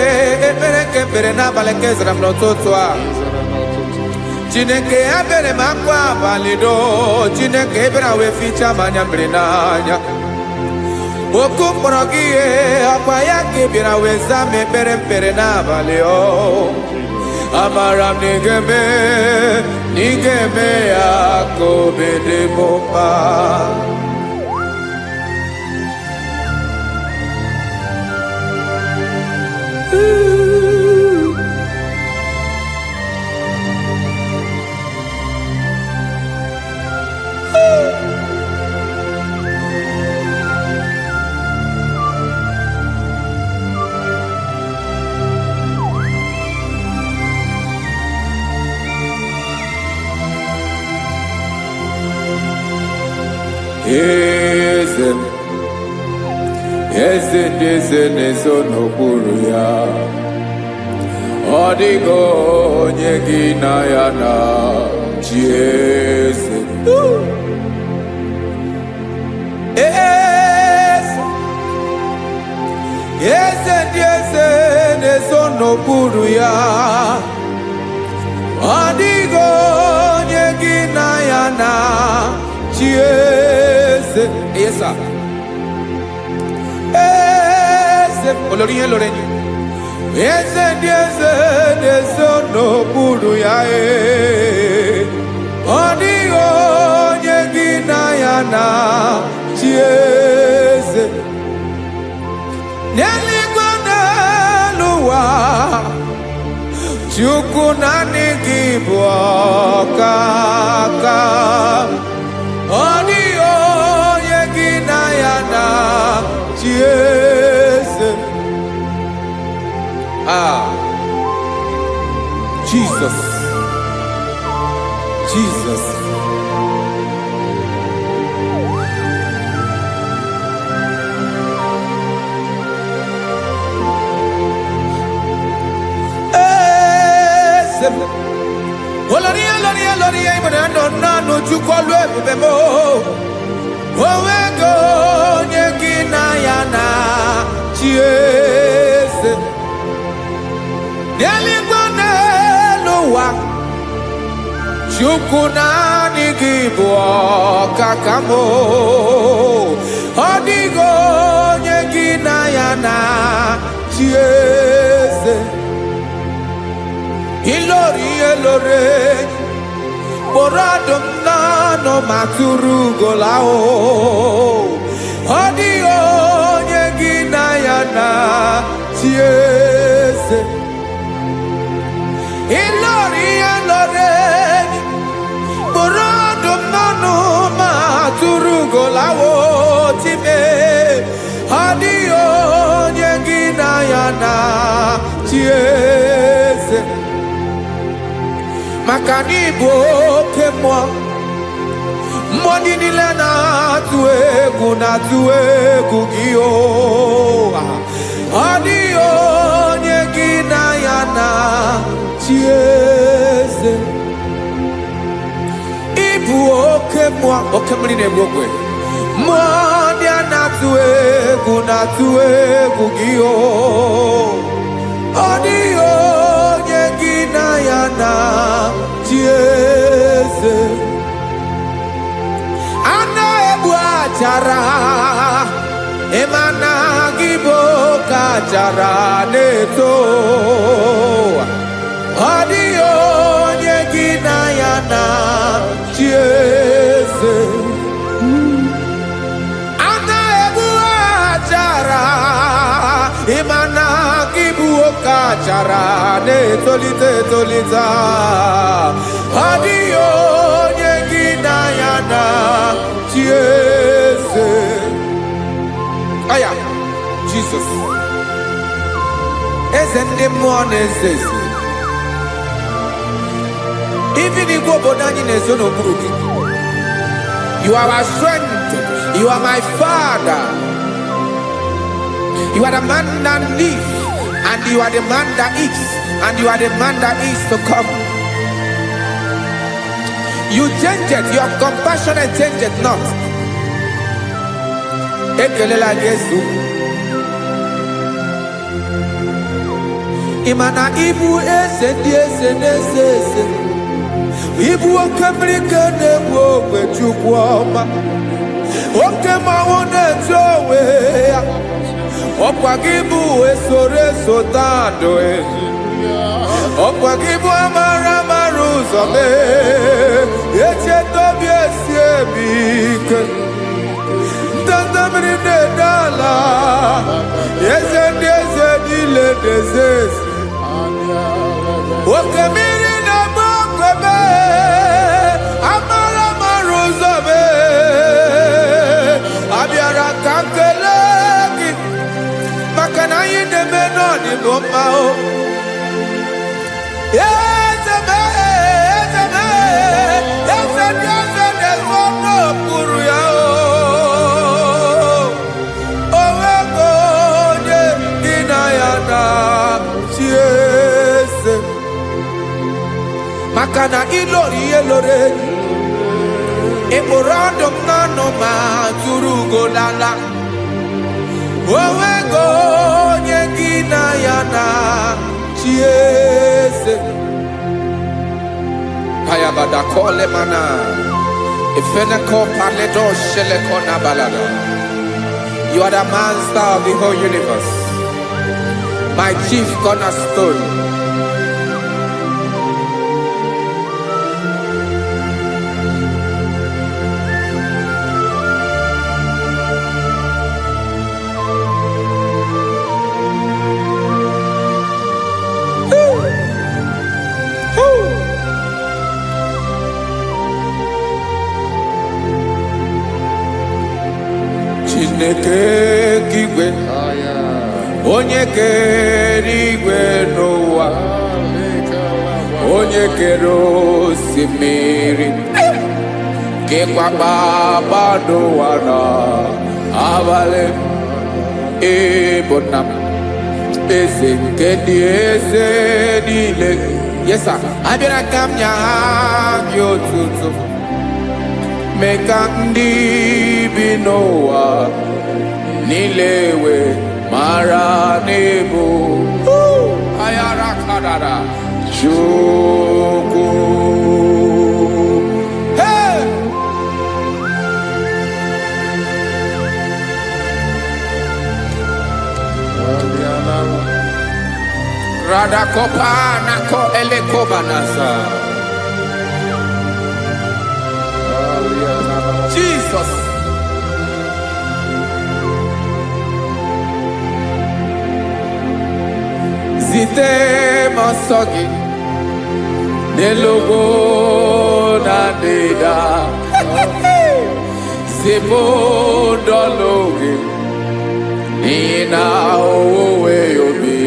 nke ekpere n'abalị nke zara m n'ụtụtụ a. Chineke ya bere m akwa abalị do. Chineke ebere wee fichaa m anya mmiri n'anya. Oku mkpọrọ gị ihe akwa ya ka ị bịara wee zaa m ekpere mpere n'abalị o. Amara m na ị ga-eme ya ka obi dị m mma. Eze ndị eze na-ezo n'okpuru ya. Ọ dịghị onye gị na ya na chi eze. Eze ndị eze na-ezo n'okpuru ya. Ọ dịghị onye gị na ya na chi eze. Yes, sir. Olórí yẹn lórí ẹni. Eze ndị eze na-ezo n'okpuru ya. Ọ dịghị onye gị na ya na chi eze. N'eluigwe n'elu ụwa Chukwu naanị gị bụ ọkaka. Ọ dịghị onye gị na ya na chi eze. Jesus. Olórí ìbọn nánú Chukwu ọlụ ebube mo. Onwego onye gị na ya na chi eze. N'eluigwe n'elu ụwa Chukwu naanị gị bụ ọkaka m. Ọ dịghị onye gị na ya na chi eze. Ilori kpọrọ ọdụm n'ọnụ ma tụrụ ugola o. Ọ dịghị onye gị na ya na chi eze. Ilori kpọrọ ọdụm n'ọnụ ma tụrụ ugola o. Time ọ dịghị onye gị na ya na chi eze. maka na ịbụ oke mmụọ. Mmụọ niile na-atụ egwu gị o. Ọ dịghị onye gị na ya na-achị eze. Ịbụ oke mmụọ, oke mmiri na-egbu ogwe. Mmụọ ndị a na-atụ egwu gị o. Ọ dịghị onye gị na ya na-achị eze. A na-egbu achara, ịmana gị bụ oke achara na-eto. Ọ dịghị onye gị na ya na-achị eze. A na-egbu achara, ịmana gị bụ oke achara na-etolite etolite. Ọ dịghị onye gị na ya na-achị eze. Aya, Jesus. Eze ndị mmụọ na-eze eze. Even Igbo obodo anyị na-ezo n'okpuru gị. You are our strength. You are my Father. You are the man that lives, and you are the man that is, and you are the man that is to come. You change it. Your compassion and change it not. Ekelela Yesu. Imana ibu eze ndị eze na-eze eze. Ibu oke mmiri ka na-egbu ogwe Chukwu ọma. Oke mmanwụ na-eche onwe ya. Ọkwa gị bụ esoro esota ndụ. Ọkwa gị bụ amara amara ụzọ mee. Echeta obi esi ebi ike. Ndanda mmiri na-ede ala. Eze ndị eze niile na-eze eze. Oke mmiri na-agba ogwe mee. Amara amara ụzọ mee. Abịara ka m kelee gị maka na anyị na-eme n'ọdịbụ mma o. Eze mee, eze mee, eze ndị eze na-ezo n'okpuru ya o. O nwego onye gị na ya na-achị eze. Maka na ịlọrọ ihe lọrọ enyi. Ịkpụrụ ọdụ m n'ọnụ ma tụrụ ugo n'ala. O nwego onye gị na ya na-achị eze. Kayabada kole mana. Ifeneko paledo sheleko na balada. You are the master of the whole universe. My chief cornerstone. Chineke kigwe, onye kere igwe n'ụwa, onye kere osimiri, kekwa kpakpando ụwa n'abalị. Ịbụ nna m, eze nke ndị eze niile. Yes sir, abịara ka m nye gị otuto. Mee ka ndị bi n'ụwa niile wee mara n'ebu ayara kadara Chukwu. Hey! Radakopa nako elekobanasa. Jesus. Zite masogi nelogo na deda. Zipo dologi nina owe yobi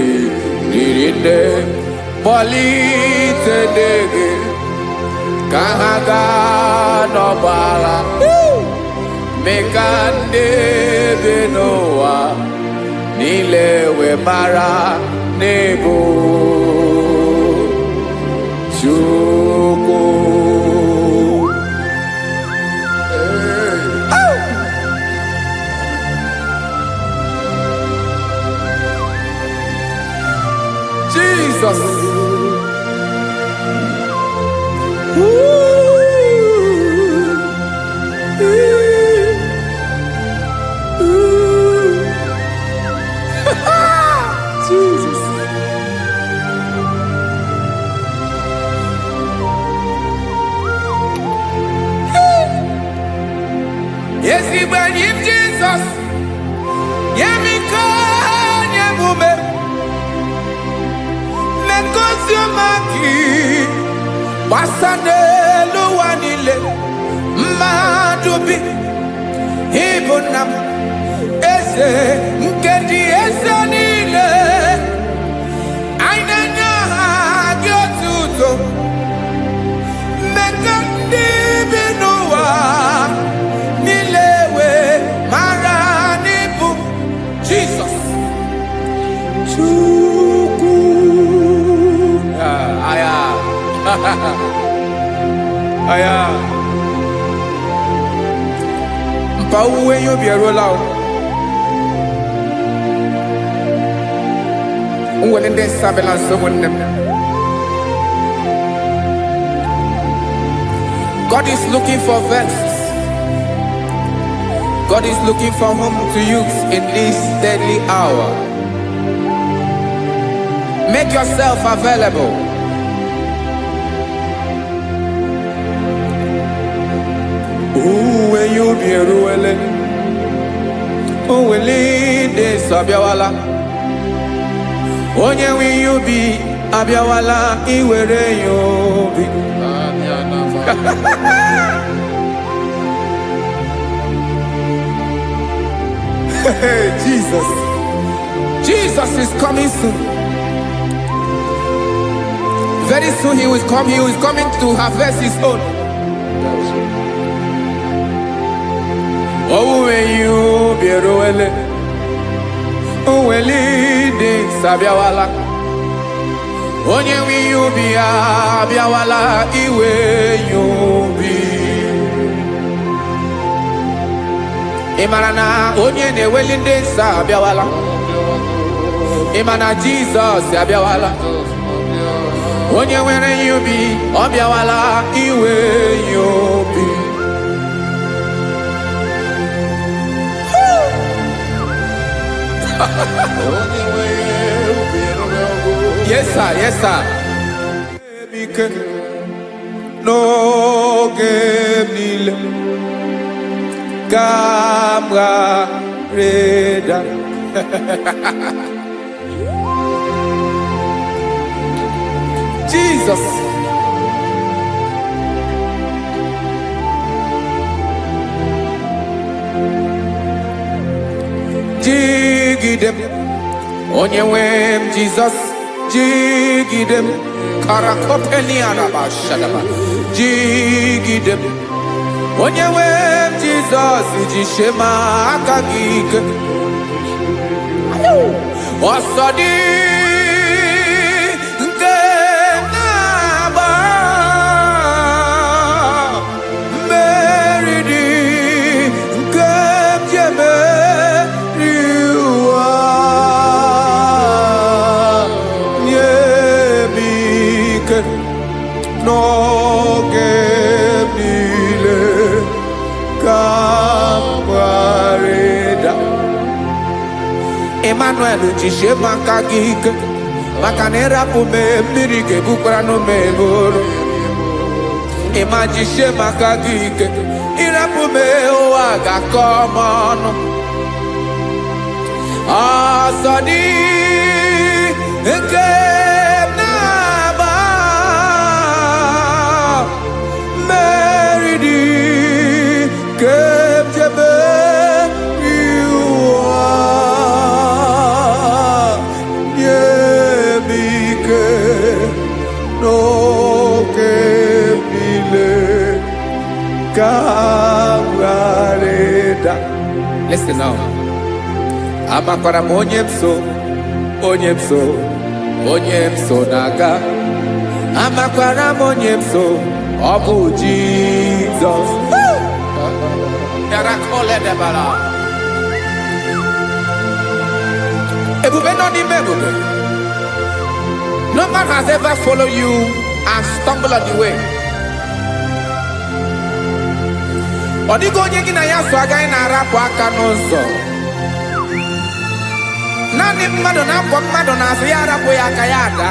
nirinde polite dege kahaga no bala mekande benoa nilewe mara nebo chuko Jesus. Jesus. Yes, he believe Jesus. Yemiko nyemume. Mekosiomaki. Wasane luwanile. Madubi. Ibunam. Ese nkedi ese nile. Ainanya agyotuto. Mekandi binuwa. Nilewe maranibu. Jesus. Chuku. Aya. Aya. Mpauwe yo bierola o. Unwelende sabela someone. God is looking for vessels. God is looking for whom to use in this deadly hour. Make yourself available. When you be ruele, oh, will lead this Abiawala. Onye when you be Abiawala, iwere you be. Jesus. Jesus is coming soon. Very soon he will come. He is coming to harvest his own. Oh, when you be roele, oh, when leading Sabiawala. Onye when you be Abiawala, iwe you be. Imanana onye ne welinde Sabiawala. Imana Jesus Sabiawala. Onye were you be Abiawala, iwe you be. Yes, sir. Yes, sir. No game Camera Reda. Jesus. Jigidem. Onyewem Jesus. Jigidem. Karakopeni araba shadaba. Jigidem. Onyewem Jesus. Jishema akagike. Osodi. No gemile kampareda Emmanuel jishe makagike makanera pume mirike bukrano meboro Ema jishe makagike irapume oaga komono Asadi eke no que Kawareda. Listen now. Amakwara m onye m so, onye m so, onye m so na-aga. Amakwara m onye m so, ọ bụ Jizọs. Yarakoledebara. Ebube nọ n'ime ebube. No man has ever followed you and stumbled on the way. Ọ dịghị onye gị na ya so agaghị na-arapụ aka n'ụzọ. Naanị mmadụ na-akwọ mmadụ n'azụ ya arapụ ya aka ya ada.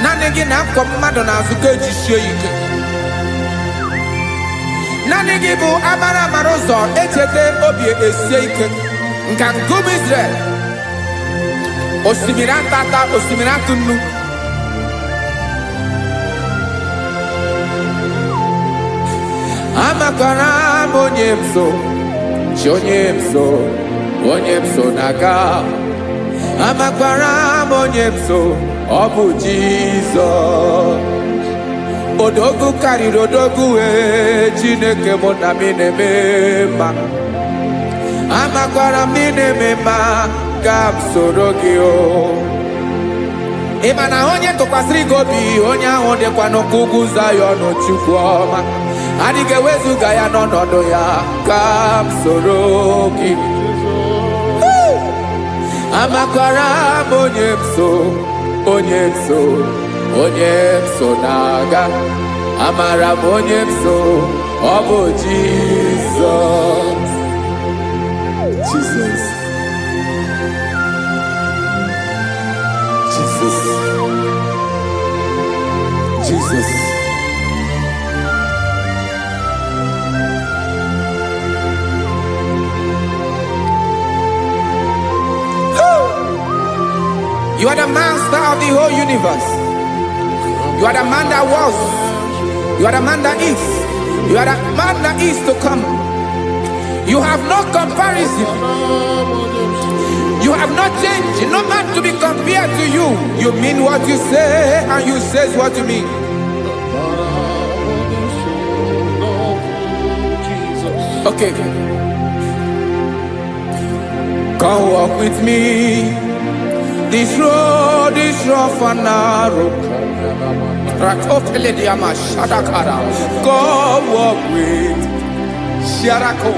Naanị gị na-akwọ mmadụ n'azụ ka ejisie ike. Naanị gị bụ amara amara ụzọ echete obi esie ike. Nka ngụm Israel. Osimiri atata, osimiri atụ nnu. Amakwara m onye m so, chi onye m so, onye m so na-aga. Amakwara m onye m so, ọ bụ Jizọs. Odogwu karịrị odogwu wee Chineke mụ na m na-eme mma. Amakwara m na-eme mma ka m soro gị o. Ị ma na onye tụkwasịrị gị obi, onye ahụ dịkwa n'ụkwụ ugwu Zayọn Chukwu ọma. Adịghị ewezuga ya n'ọnọdụ ya ka m soro gị. Amakwara m onye m so, onye m so, onye m so na-aga. Amara m onye m so, ọ bụ Jizọs. Jesus. Jesus. Jesus. You are the master of the whole universe. You are the man that was. You are the man that is. You are the man that is to come. You have no comparison. You have not changed. No man to be compared to you. You mean what you say and you say what you mean. Okay. Come walk with me. This road is rough and narrow. Come walk with Sharako.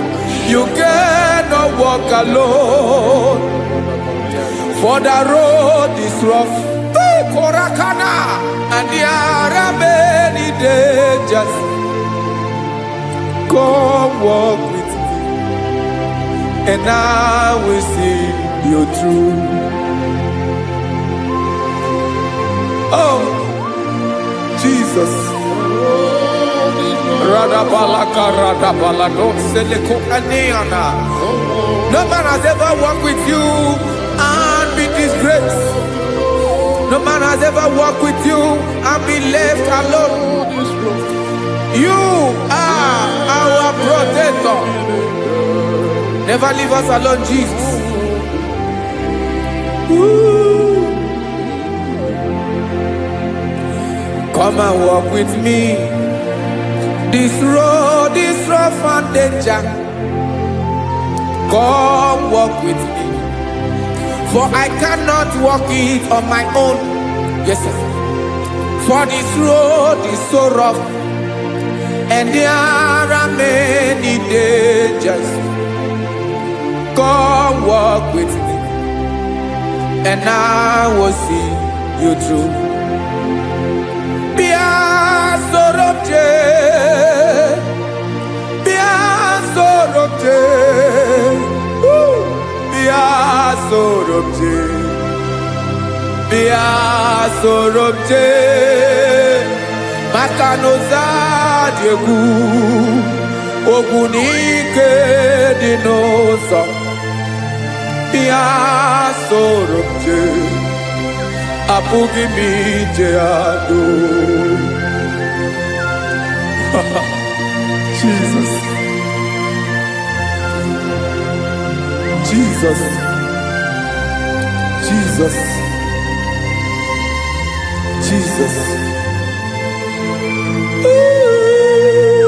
You cannot walk alone. For the road is rough. Korakana. And there are many dangers. Come walk with me. And I will see you through. Oh, Jesus. No man has ever walked with you and been disgraced. No man has ever walked with you and been left alone. You are our protector. Never leave us alone, Jesus. Ooh. Come and walk with me. This road is rough and danger. Come walk with me. For I cannot walk it on my own. Yes, sir. For this road is so rough. And there are many dangers. Come walk with me. And I will see you through. Sorobje Makanoza Diegu Ogunike Dinosa Bia Sorobje Apugi Mijeado. Jesus. Jesus. Jesus. Jesus. Ooh.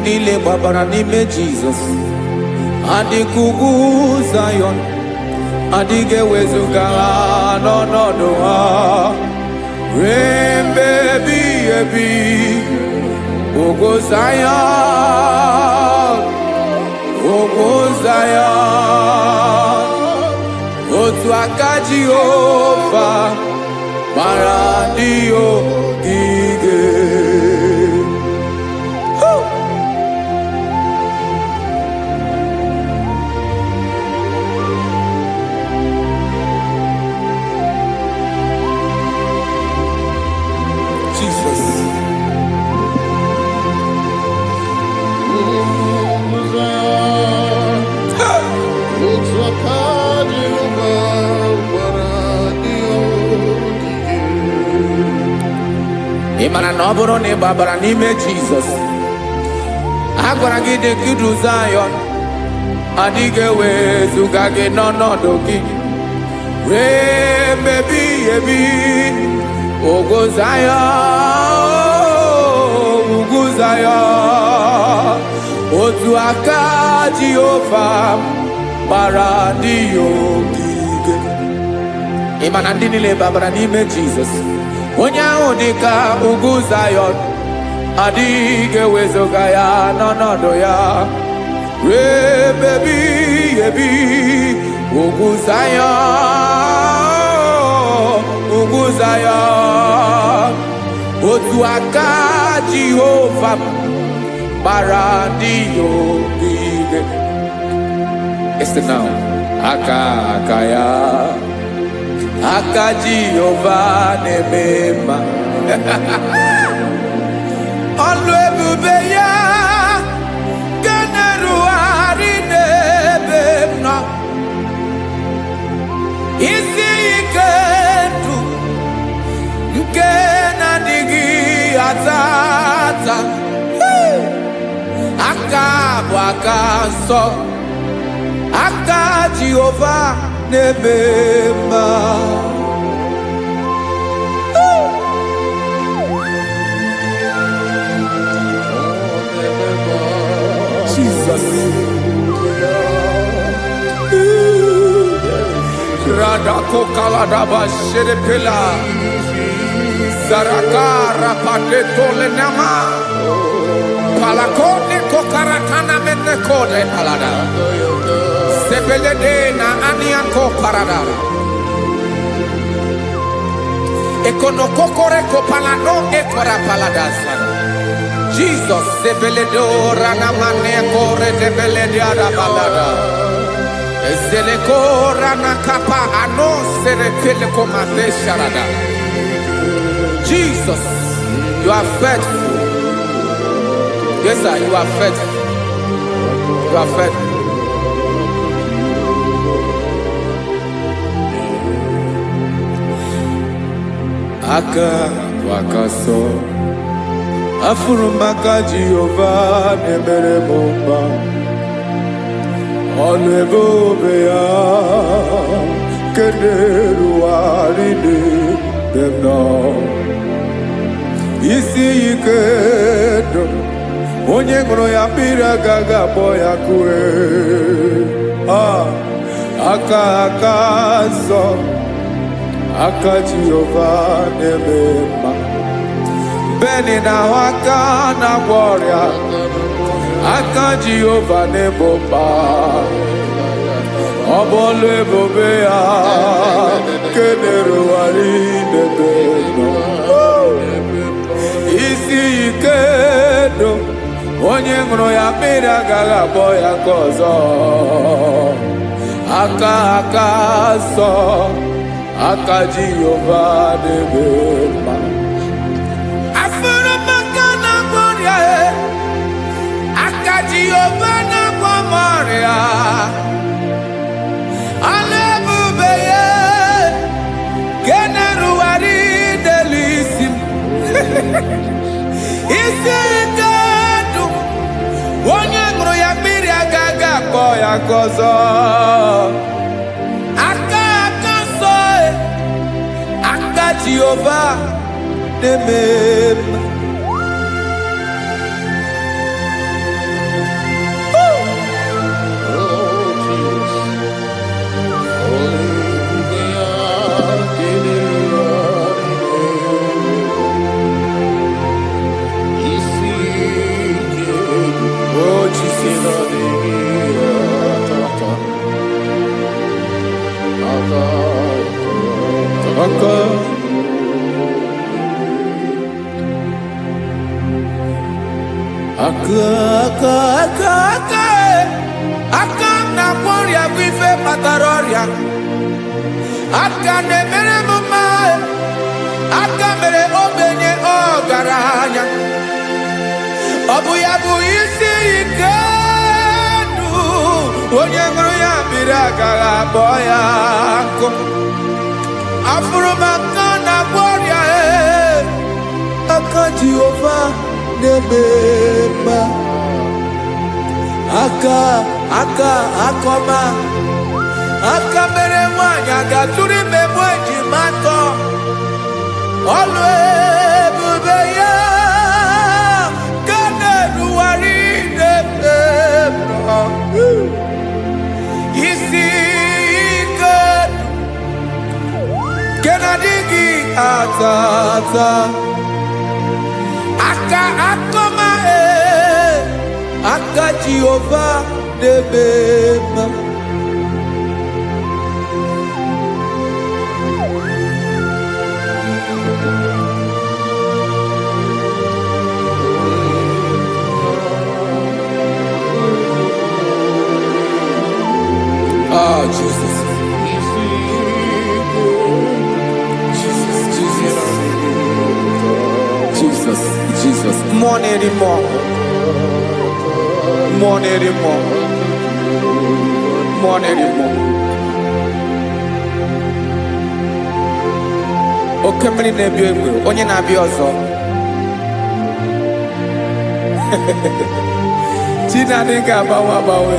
niile gbabara n'ime Jizọs. Adịghị ugwu Zayọn, adịghị ewezuga ha n'ọnọdụ ha. Ruo mgbe ebighị ebi, ugwu Zayọn, ugwu Zayọn, otu aka Jehova gbara ndị ogige. Ị mara na ọ bụrụ na ị gbabara n'ime Jizọs, a gwara gị dị ka Zayọn, adịghị ewezuga gị n'ọnọdụ gị. Ruo mgbe ebighị ebi, ugwu Zayọn, ugwu Zayọn, otu aka Jehova gbara ndị ogige. Ị ma na ndị niile gbabara n'ime Jizọs, onye ahụ dị ka ugwu Zayọn, adịghị ewezuga ya n'ọnọdụ ya. Ruo mgbe ebighị ebi, ugwu Zayọn, ugwu Zayọn, otu aka Jehova gbara ndị ogige. Este now, aka ya, aka Jehova na-eme mma. Ọlụ ebube ya ga na-erugharị n'ebe m nọ. Isi ike ndụ nke na-adịghị ata ata. Aka bụ aka nsọ, aka Jehova na-eme mma. Jesus. Radako kaladaba sherepela, zarakara patetole nama, palakone kokarakana mene kode palada, sebelede na aniako parada, ekono kokore kopalano ekora paladasa. Jesus, sebeledo rana mane kore debelede ada balada. Ezele kora na kapa ano sere pele komate sharada. Jesus, you are faithful. Yes, sir, you are faithful. You are faithful. Aka wakaso. Afurumaka Jehova nemere mumba. Ọlụ ebube ya keneruwarị n'ebe m nọ. Isi ike ndụ, onye ṅụrụ ya mmiri agaghị akpọ ya kue. Aka nsọ, aka Jehova na-eme mma. Beni na ahụ aka na-agwọ ọrịa, aka Jehova na-ebo mba. Ọ bụ ọlụ ebube ya kenerugharị n'ebe nọ. Isi ike ndụ, onye ṅụrụ ya mmiri agaghị akpọ ya nke ọzọ. Aka nsọ, aka Jehova na-eme mma. Jehova na-agwọ m ọrịa, ọlụ ebube ya nke na-erugharị n'elu isi m. Isi ike ndụ, onye ṅụrụ ya mmiri agaghị akpọ ya nke ọzọ. Aka nsọ, aka Jehova na-eme mma. aka na-emere m mma, aka mere ogbenye ọgaranya. Ọ bụ ya bụ isi ike ndụ, onye ṅụrụ ya mmiri agaghị akpọ ya nkụ. Afụrụ m aka na-agwọ ọrịa, aka Jehova na-eme mma. Aka akọma, aka mere nwanyị agatụrụ ime mụ ejima atọ. Ọlụ ebube ya ka na-erugharị n'ebe m nọ. Isi ike nke na-adịghị ata ata. Aka akọma, aka Jehova na-eme mma. Oh, Jesus. Jesus. More anymore. More anymore. More anymore. Oke mmiri na-ebi egbe, onye na-abịa ọzọ. Chinadị ga-agbanwe agbanwe.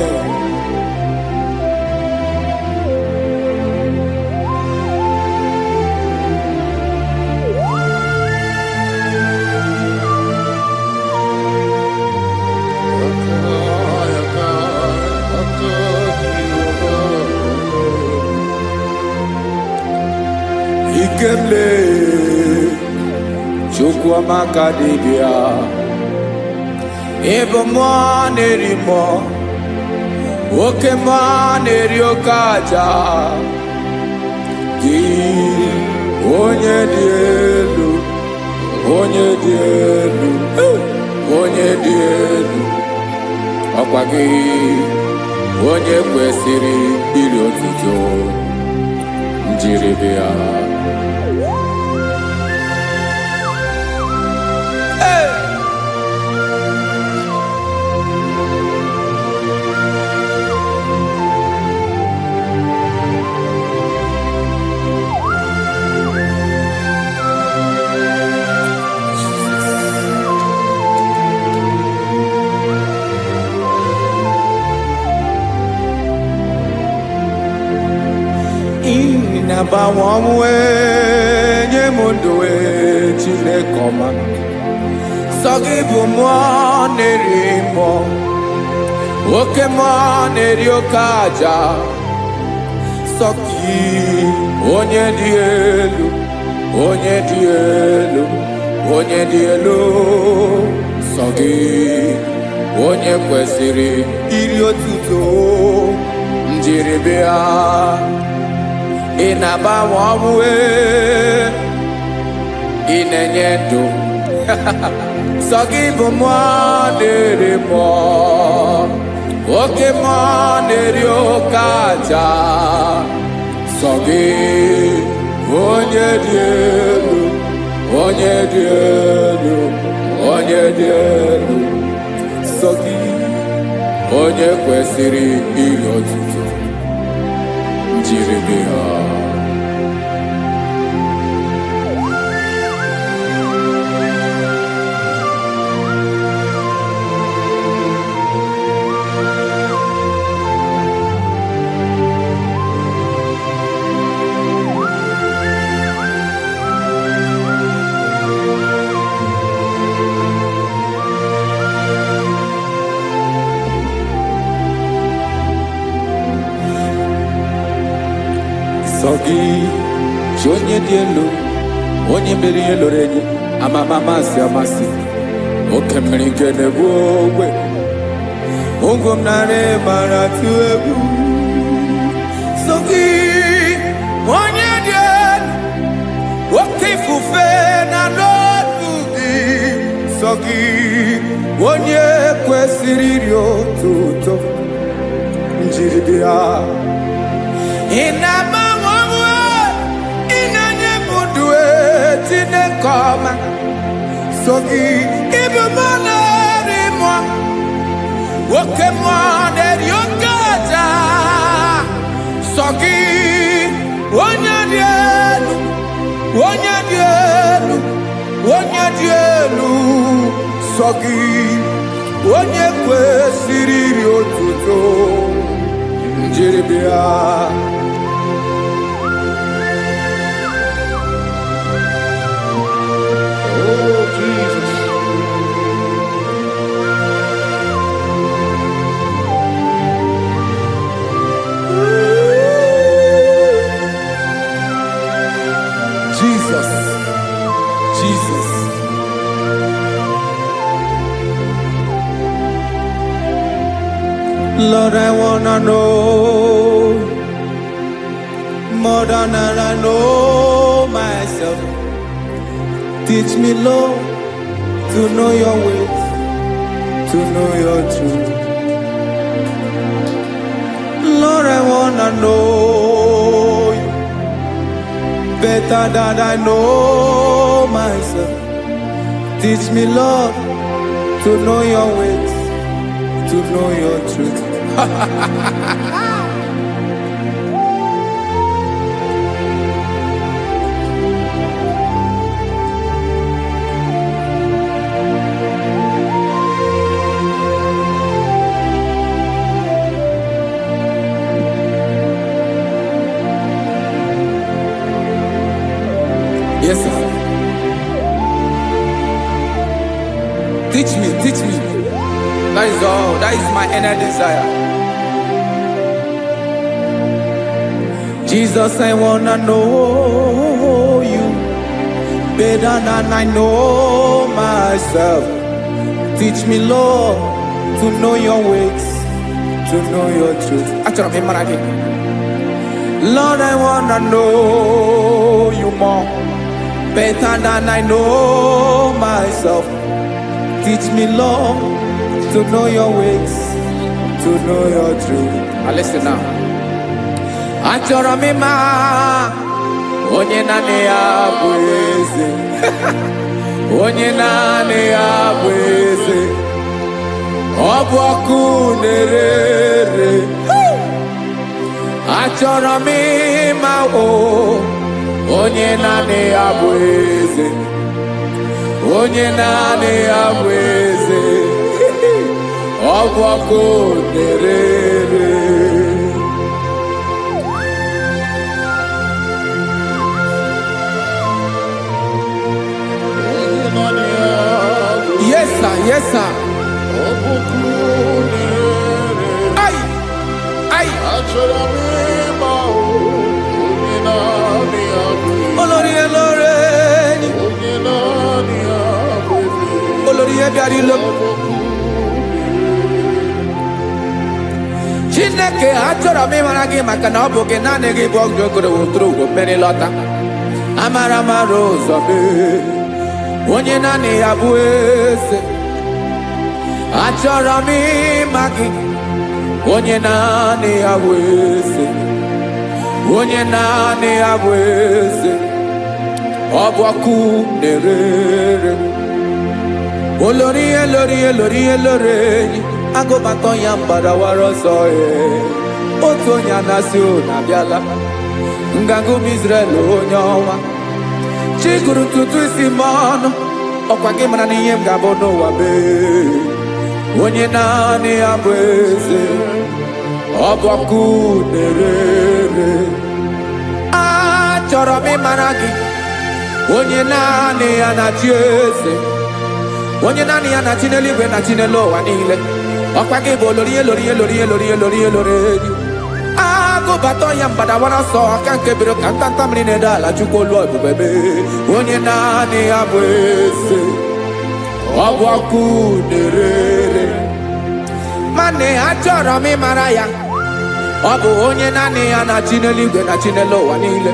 Ikemle Chukwamaka dibịa, ịbụ mmụọ na-eri mmụọ, oke mmụọ na-eri oke aja. Gị onye dị elu, onye dị elu, onye dị elu, ọkwa gị onye kwesịrị iri otuto. Njiri bịa. Na-agbanwe ọnwụ nye m ndụ Chineke ọma. Sọ gị bụ mmụọ na-eri mmụọ, oke mmụọ na-eri oke aja. Sọ gị onye dị elu, onye dị elu, onye dị elu. Sọ gị onye kwesịrị iri otuto. Njiri bịa. Ị na-agbanwe ọnwụ, ị na-enye ndụ. Sọ gị bụ mmụọ na-eri mmụọ, oke mmụọ na-eri oke aja. Sọ gị onye dị elu, onye dị elu, onye dị elu. Sọ gị onye kwesịrị iri otuto. Njiri bịa. Sọ gị chi onye dị elu, onye mere ihe lụrụ enyi, amama amasị amasị. Oke mmiri nke na-egbu ogwe, ụgwọ m narị mara tụ egwu. Sọ gị onye dị elu, oke ifufe na n'otu gị. Sọ gị onye kwesịrị iri otuto. Njiri bịa. Inamawawa, inanyemudwe, tinekoma. Sogi, ibumana rimwa, wokemwa deriokaja. Sogi, wanyadielu, wanyadielu, wanyadielu. Sogi, wanyekwe siriri otuto. Njiribia. Oh, Jesus. Jesus, Jesus. Lord, I wanna know more than I know myself. Teach me, Lord, to know your ways, to know your truth. Lord, I wanna know you better than I know myself. Teach me, Lord, to know your ways, to know your truth. Yes, sir. Teach me, teach me. That is all. That is my inner desire. Jesus, I wanna know you better than I know myself. Teach me, Lord, to know your ways, to know your truth. Actually, I'm in Lord, I wanna know you more better than I know myself. Teach me, Lord, to know your ways, to know your truth. Listen now. Achọrọ m ịma onye naanị ya bụ eze. Onye naanị ya bụ eze. Ọ bụ ọkụ na-ere. Achọrọ m ịma onye naanị ya bụ eze. Onye naanị ya bụ eze. Ọ bụ ọkụ na-ere. Yes, sir. Yes, sir. Ay, ay. Olórí Olórí. Olórí Ebiari lo. Chineke achọrọ m ịmara gị maka na ọ bụ gị naanị gị bụ ọgụ ogoro wotoro ugwo mmeri lọta. Amara mara ụzọ mee. Onye naanị ya bụ eze. Achọrọ m ịma gị. Onye naanị ya bụ eze. Onye naanị ya bụ eze. Ọ bụ ọkụ na-ere. Olórí Olórí Olórí Olórí. Agụbatọ ya mgbadawara ọsọ ya. Otu onye anasị na-abịala. Nganga ụmụ Izrel onye ọnwa. Chiguru ntutu isi m ọnụ. Ọkwa gị mara na ihe m ga-abụ n'ụwa mee. Onye naanị ya bụ eze. Ọ bụ ọkụ na-ere. Achọrọ m ịmara gị. Onye naanị ya na-achị eze. Onye naanị ya na-achị n'eluigwe na-achị n'elu ụwa niile. Ọkwa gị bụ Olórí Olórí Olórí Olórí Olórí Olórí. Agụbatọ ya mgbadawara ọsọ aka nke biri ka ntanta mmiri na-ede ala Chukwu olu ebube mee. Onye naanị ya bụ eze. Ọ bụ ọkụ na-ere. Mane achọrọ m ịmara ya. Ọ bụ onye naanị ya na-achị n'eluigwe na-achị n'elu ụwa niile.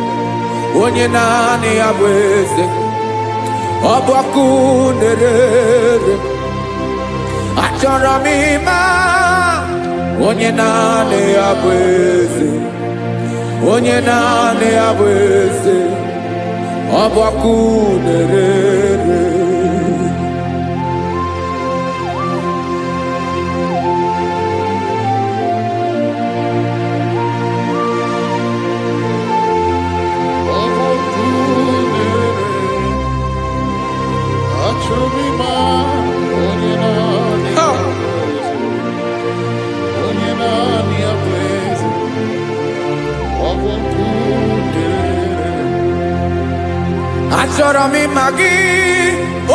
Onye naanị ya bụ eze. Ọ bụ ọkụ na-ere. Achọrọ m ịma onye naanị ya bụ eze. onye naanị ya bụ eze, ọ bụ ọkụ na-erere. Achọrọ m ịma gị,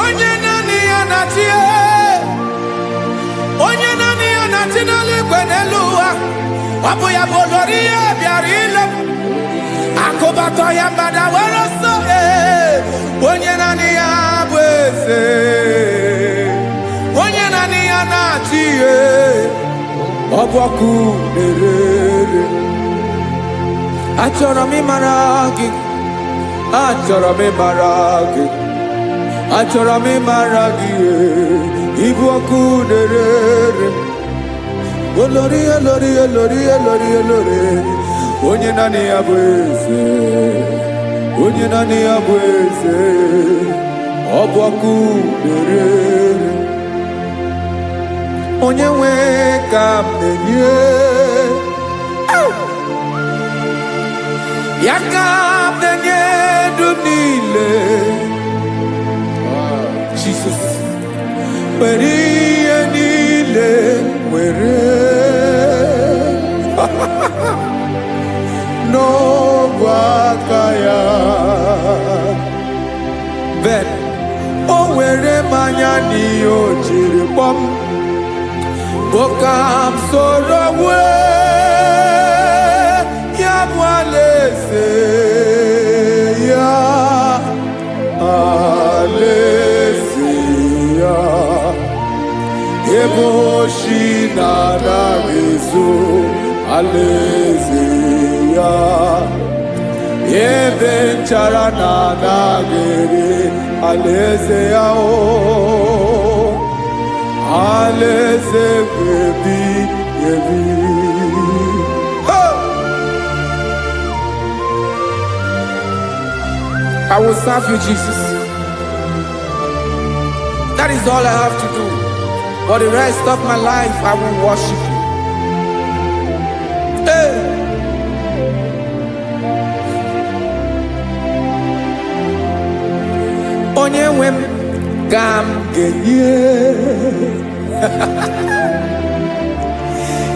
onye naanị ya na-achị, onye naanị ya na-achị n'eluigwe n'elu ụwa. Ọ bụ ya bụ olori ya bịara ile m, akụbatọ ya mgbada were ọsọ. Onye naanị ya bụ eze, onye naanị ya na-achị ihe, ọ bụ ọkụ na-erere. Achọrọ m ịmara gị, achọrọ m ịmara gị, achọrọ m ịmara gị, ịbụ ọkụ na-erere. Olori olori olori olori olori, onye naanị ya bụ eze, onye naanị ya bụ eze, ọ bụ ọkụ na-erere. Onye nwe ka m na-enye, ya ka m na-enye dum niile. Jesus, were ihe niile were n'ọbụ aka ya. Ben, o were mmanya n'ihe o jiri kpọọ m, bụ ka m soro wee ya bụ alaeze ya, alaeze ya. Ebe oshi na-adaghị ezo, alaeze ya. Ebe nchara na-adaghị ere, alaeze ya. Alaeze ebi ebi. I will serve you, Jesus. That is all I have to do. For the rest of my life, I will worship you. Hey. Onye nwe m ka m ga-enye,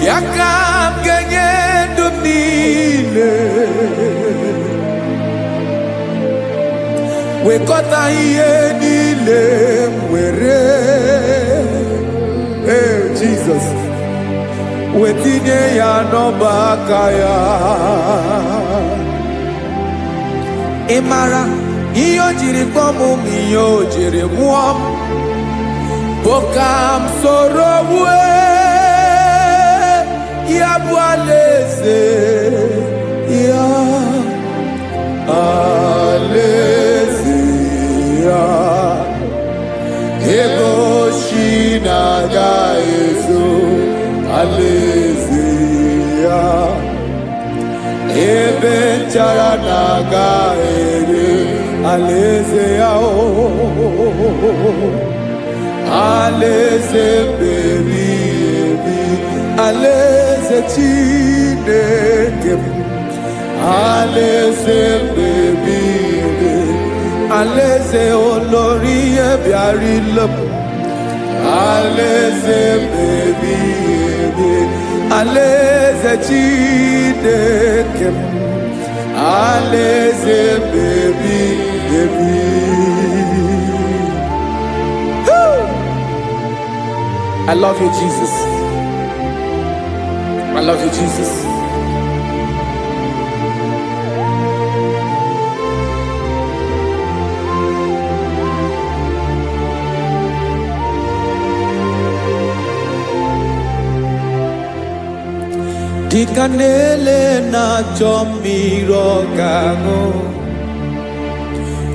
ya ka m ga-enye ndụ m niile. Wekọta ihe niile m were, Jesus, wetinye ya n'ọba aka ya. Ị mara ihe o jiri kpọọ m, ihe o jiri mụọ m, bụ ka m soro wee ya bụ alaeze ya, alaeze ya. Ebe oshi na-agaghị ezo, alaeze ya. Ebe nchara na-agaghị ere, alaeze ya. Alaeze ebi ebi, alaeze Chineke m, alaeze ebi ebi, alaeze olori ya bịara ile m, alaeze ebi ebi, alaeze Chineke m, alaeze ebi ebi. I love you, Jesus. I love you, Jesus. Dịka na-ele na-achọ mmiri ọ ga-aṅụ,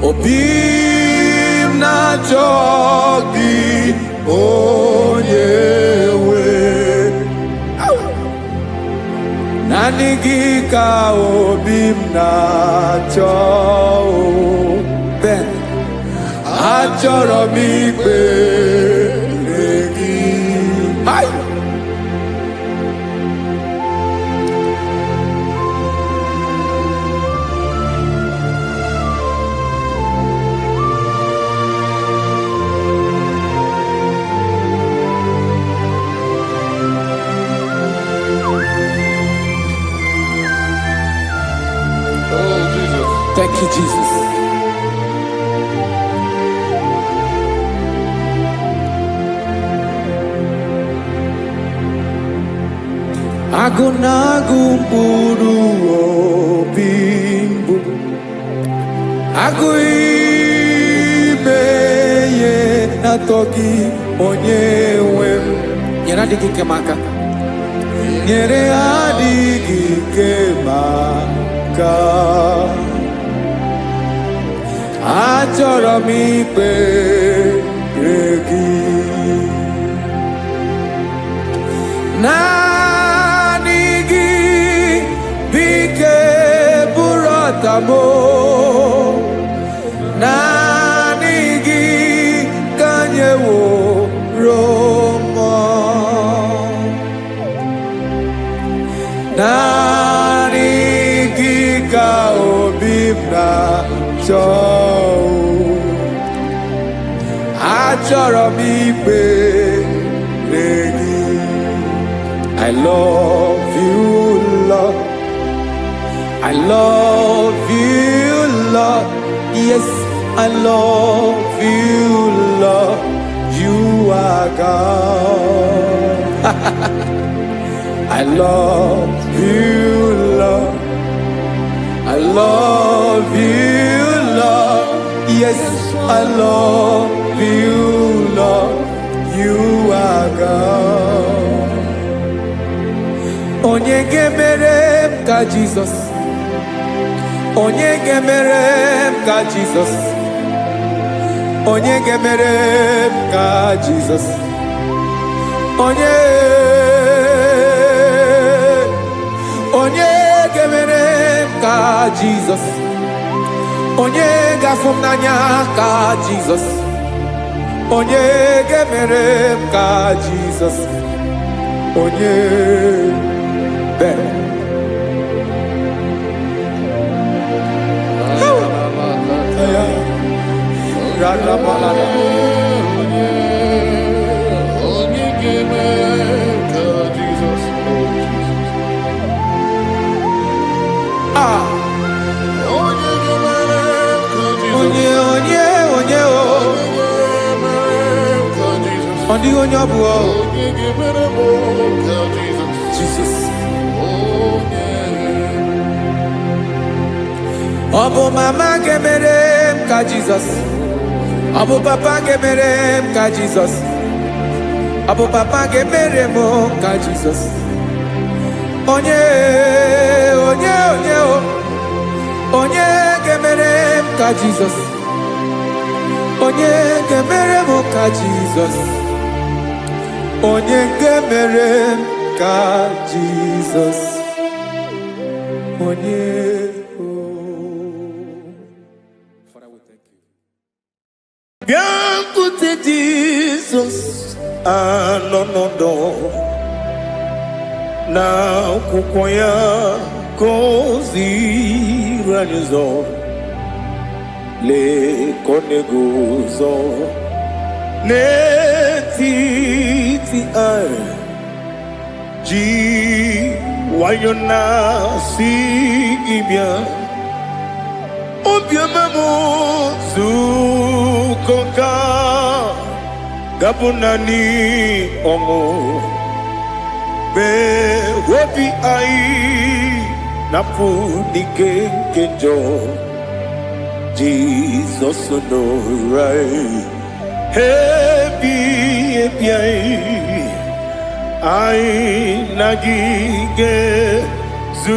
obi m na-achọ gị onye nwe. Nani gị ka obi m na-achọ. Ben, achọrọ m ikpere gị. Hai! Thank you, Jesus. Agụ na-agụ mkpụrụ obi mbụ, agụ ime ihe na-atọ gị onye nwe m. Nyere adịghị ike m aka, nyere adịghị ike m aka. Achọrọ m ikpere gị. Naanị gị bike bụrụ ọtamo. Naanị gị ka anyị wụrụ mmụọ. Naanị gị ka obi m na-achọ. Achọrọ m ikpere gị. I love you, Lord. I love you, Lord. Yes, I love you, Lord. You are God. I love you, Lord. I love you, Lord. Yes, I love you, Lord. You are God. Onye ga-emere m ka Jesus. Onye ga-emere m ka Jesus. Onye ga-emere m ka Jesus. Onye ga-emere m ka Jesus. Onye ga-afụ m n'anya ka Jesus. Onye ga-emere m ka Jesus. Onye Ben. Jesus. Ọbụ mama ga-emere m ka Jesus. Ọbụ papa ga-emere m ka Jesus. Ọbụ papa ga-emere m ka Jesus. Onye ga-emere m ka Jesus. Onye ga-emere m ka Jesus. Onye ga-emere m ka Jesus. Onye. Bịakwute Jizọs anọnọdụ n'akwụkwọ ya ka o ziri anyị ụzọ. Lee ka ọ na-eguzo n'etiti anyị, ji nwayọọ na-asị gị bịa. Obiọma m nzukọ ka gabụ naanị ọṅụ, mee obi anyị napụ n'ike nke njọ. Jizọs nọrọ anyị ebi anyị na gị ga-ezukọ.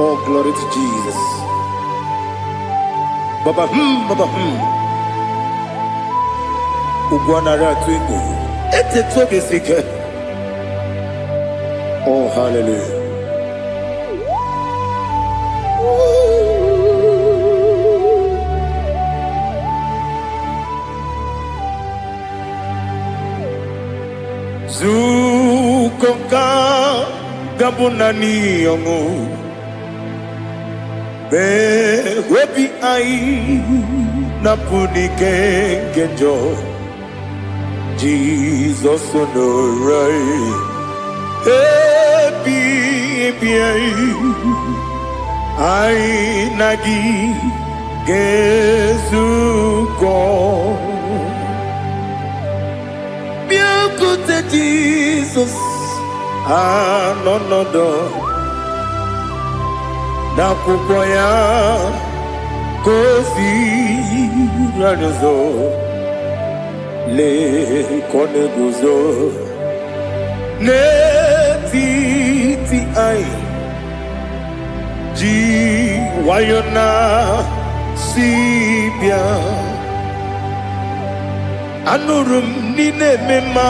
Oh, glory to Jesus. Baba, Baba, Ugwanara twingo. It's so basic. Oh, hallelujah. Zukonga gabunani yongu be webi ai napunike genjo Jesus no right happy ai nagi gezuko Beautiful Jesus, no na kukwaya kosi ranozo le koneguzo ne titi ai ji wayona sibia anurum nine mema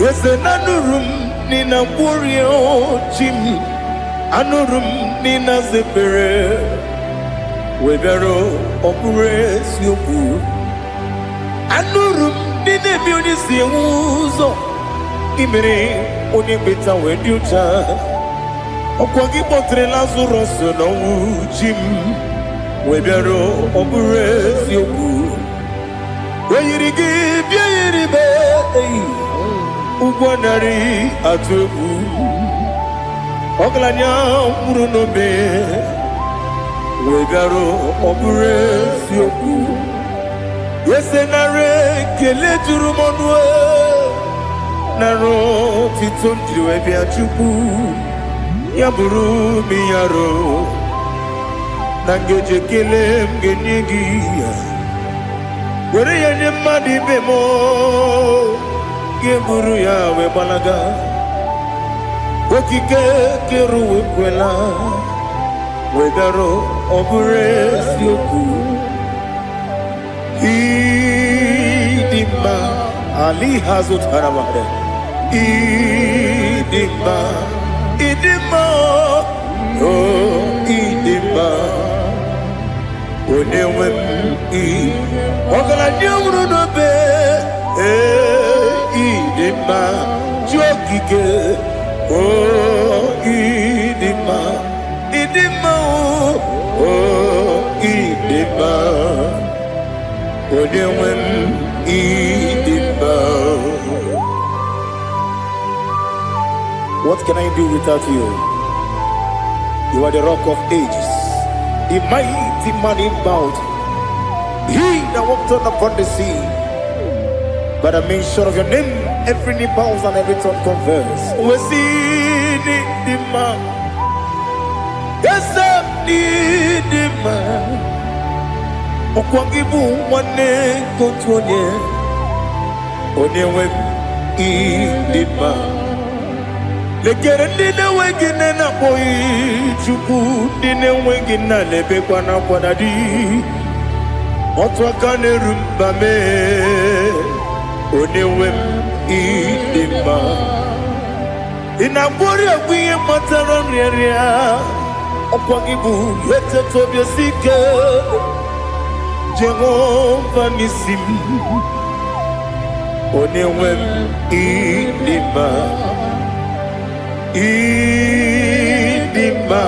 yese nanurum nina warrior chim anurum nina zepere webero opure sioku anurum nine biodisi uzo imere oni beta wediucha okwagi potre lazarus no chim webero opure sioku Weyirigi biyiribe ugwanari atubu oglanya murunobe wegaro obure sioku yesenare kele turumonwe naro titondriwe biachuku yaburu miyaro nangeje kele mgenyigia Where you madi bemo, Geburu ya we balaga, Wokike keru kwela, Wegaro obure sioku, Idima Ali hazut haramade, Idima, oh Idima. Onewem ogala nyamru no be idima jogige idima idima onewem idima. What can I do without you? You are the rock of ages, the mighty man in battle. He that walked on upon the sea. By the mention of your name, every knee bows and every tongue confess. We see the man. Yes, the man. Okwangibu wane kotonye. Onyewe idima. Lekere ndine wengine na boy chuku ndine wengine lebe kwa na kwanadi otwakane rumba me onewe idima inabori agwiye matara nriaria okwagibu yete tobye sike Jehova nisim onewe idima Idima,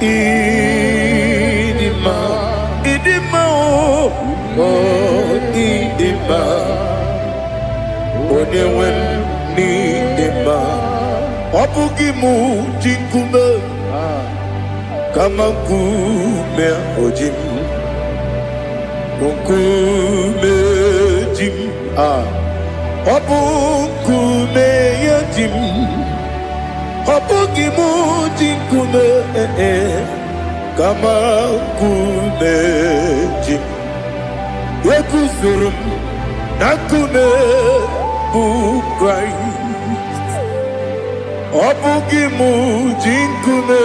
Idima, Idima, oh, Idima, Onewem Nidima, Wapugimu Jinkume, Kamakume Ojim, Kunkume Jim, Wapukume Jim, Wapugimu Jinkume, Kamakume Jim, Wekusurum, Nakune, Christ, Wapugimu Jinkume,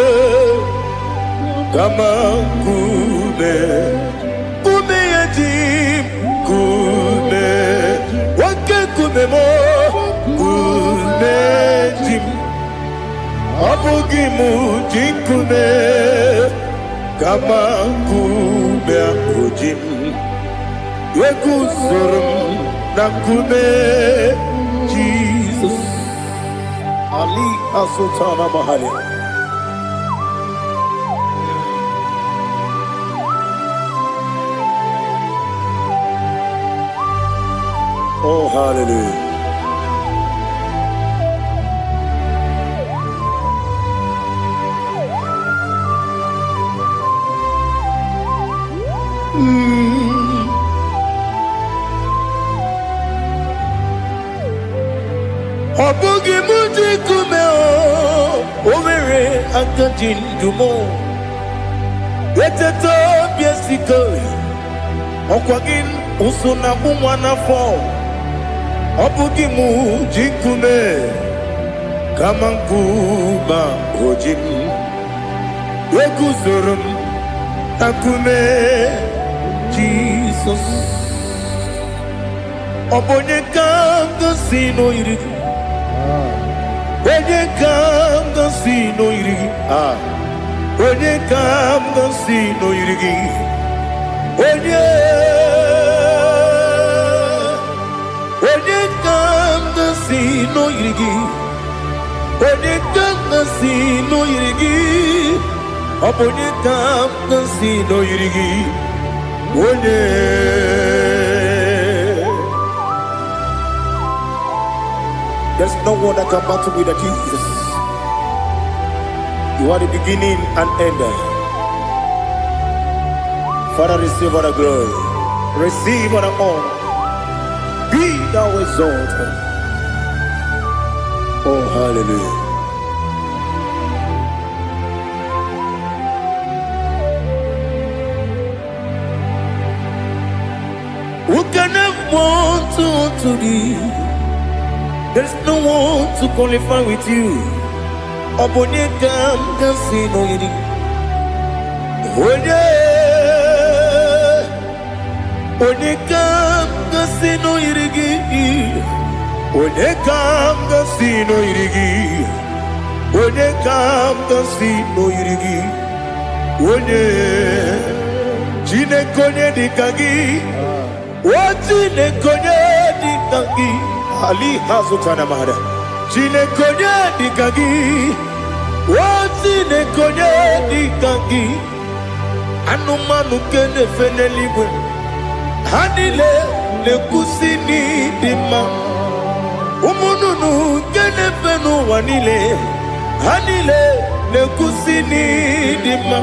Kamakume, Kume Jim, Kume Obugi mujikume kama kume ojim Yekuzurum nakume Jesus Ali Asultana Mahali. Oh, hallelujah. Obugi mujikume omere akajindumo Eteto biesiko Okwagin usuna kumwana fo Obugi mujikume Kamankuma ojim Yekuzurum Akume Jesus Obonye kanga sino irigi Onye kanga sino irigi Onye kanga sino irigi Onye kanga sino irigi Onye kanga sino irigi Onye kanga sino irigi Onye There's no one that can battle with Jesus. You are the beginning and end. Father, receive all the glory. Receive all the honor. Be thou exalted. Oh, hallelujah. Who can have one to thee? There's no one to qualify with you. Obonye kam kasino yiri. Onye kam kasino yirigi. Onye kam kasino yirigi. Onye kam kasino yirigi. Onye jine konye dikagi. Wajine konye dikagi. Ali Hazutana Mahada. Jine konye dikagi. Wajine konye dikagi. Anumanu kene feneliwe. Hanile le kusini dima. Umununu kene fenu wanile. Hanile le kusini dima.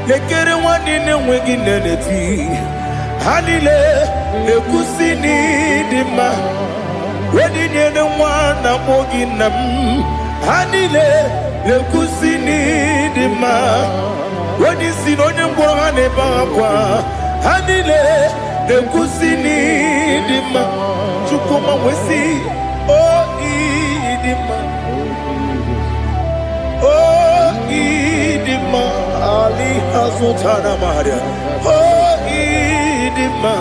Lekere wanine wengi neneti. Hanile le kusini dima. Wedi nyene wana mogi nam. Hanile le kusini dima. Wedi sinonye mbwahane bakwa. Hanile le kusini dima. Chukuma wesi oh idima. Oh idima. Ali Hazutana Maria. Oh idima.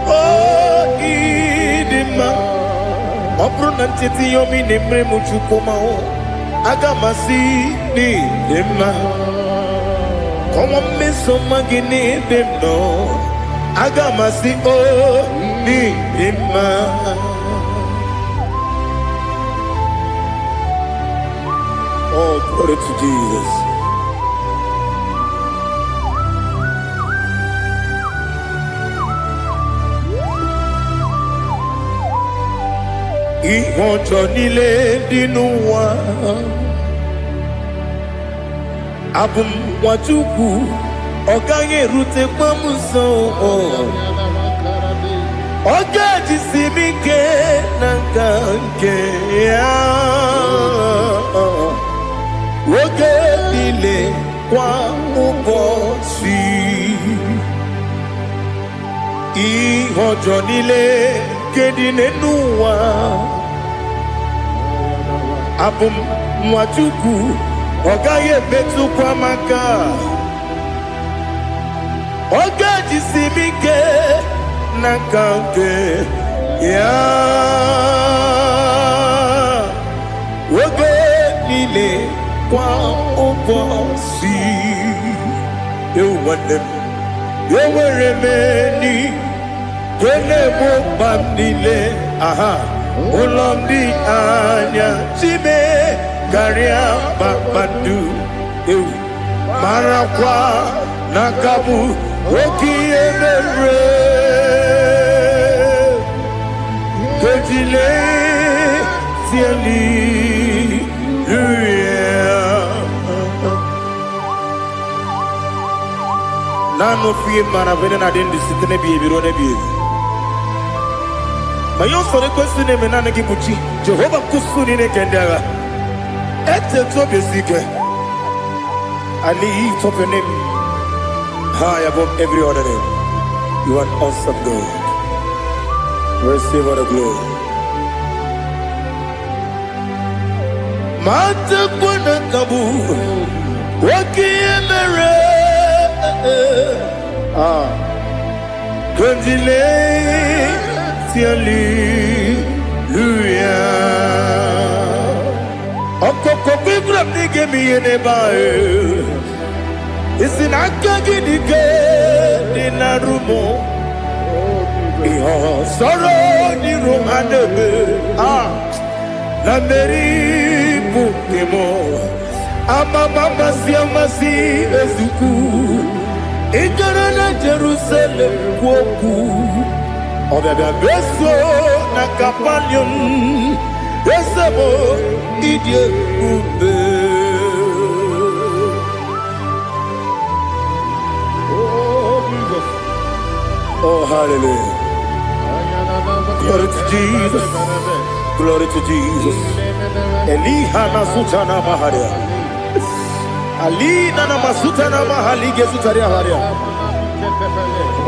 Oh idima. Opronantiti yomi nemre muchukuma o. Agamasi ni dima. Como me somagini demno. Agamasi o ni dima. Oh, glory to Jesus. Ihojo nile dinuwa Abum wajuku Oganye rute kwa muso Oga jisimike nankanke Oge nile kwa ubosi Ihojo nile kedine nuwa Abum wajuku Ogaye betu kwa maka Oga jisimike Nakanke Ya oge niile kwa ụbọchị. Ewu nwanne m, enwere m enyi ga-egbo mkpa m niile. Aha, ụlọ m dị anya chime karịa kpakpando. Ewu marakwa na ka bụ oke ihe mere. Kejile tieli nano fie mana vene na den disitene bi ebiro ne bi. Ma yo sore kwesi ne menane ki buchi Jehova kusuni ne kendaga. Ete to besike. I lift up your name high above every other name. You are awesome God. Receive all the glory. Mata kuna kabu wakiemere. Kandile hallelujah. Okoko bibra nige mi enebae. Isin akagi nige dinarumo. Iho soro ni romanebe. La meri bukemo. Amama siamasi ezuku. Ikarana Jerusalem woku. Obebe beso na kapanium. Besabo idie ube. Oh, Jesus. Oh, hallelujah. Glory to Jesus. Glory to Jesus. Elihana sutana maharia. Alina na masuta na mahali gesutaria haria.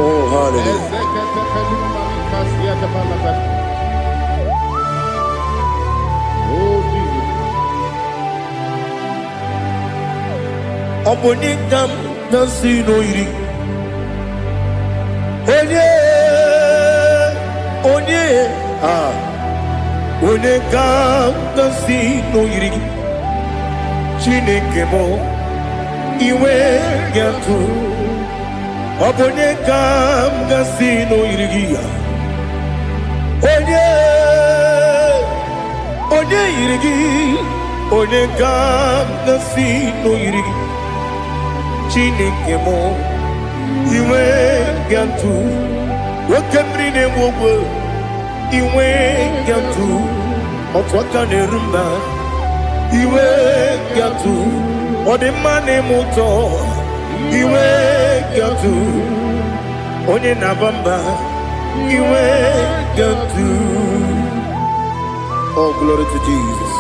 Oh, hallelujah. Oh, Jesus. Obonikam nasino iri. Onye Onikam nasino iri. Chineke mo iwe yatu. Obonikam nasino iri. Onye irigi, Onikam nasino iri. Chineke mo iwe yatu. Wakemri ne mwogo iwe yatu. Otwaka ne rumba iwe yatu. Odemane moto iwe yatu. Onye nabamba iwe yatu. Oh, glory to Jesus.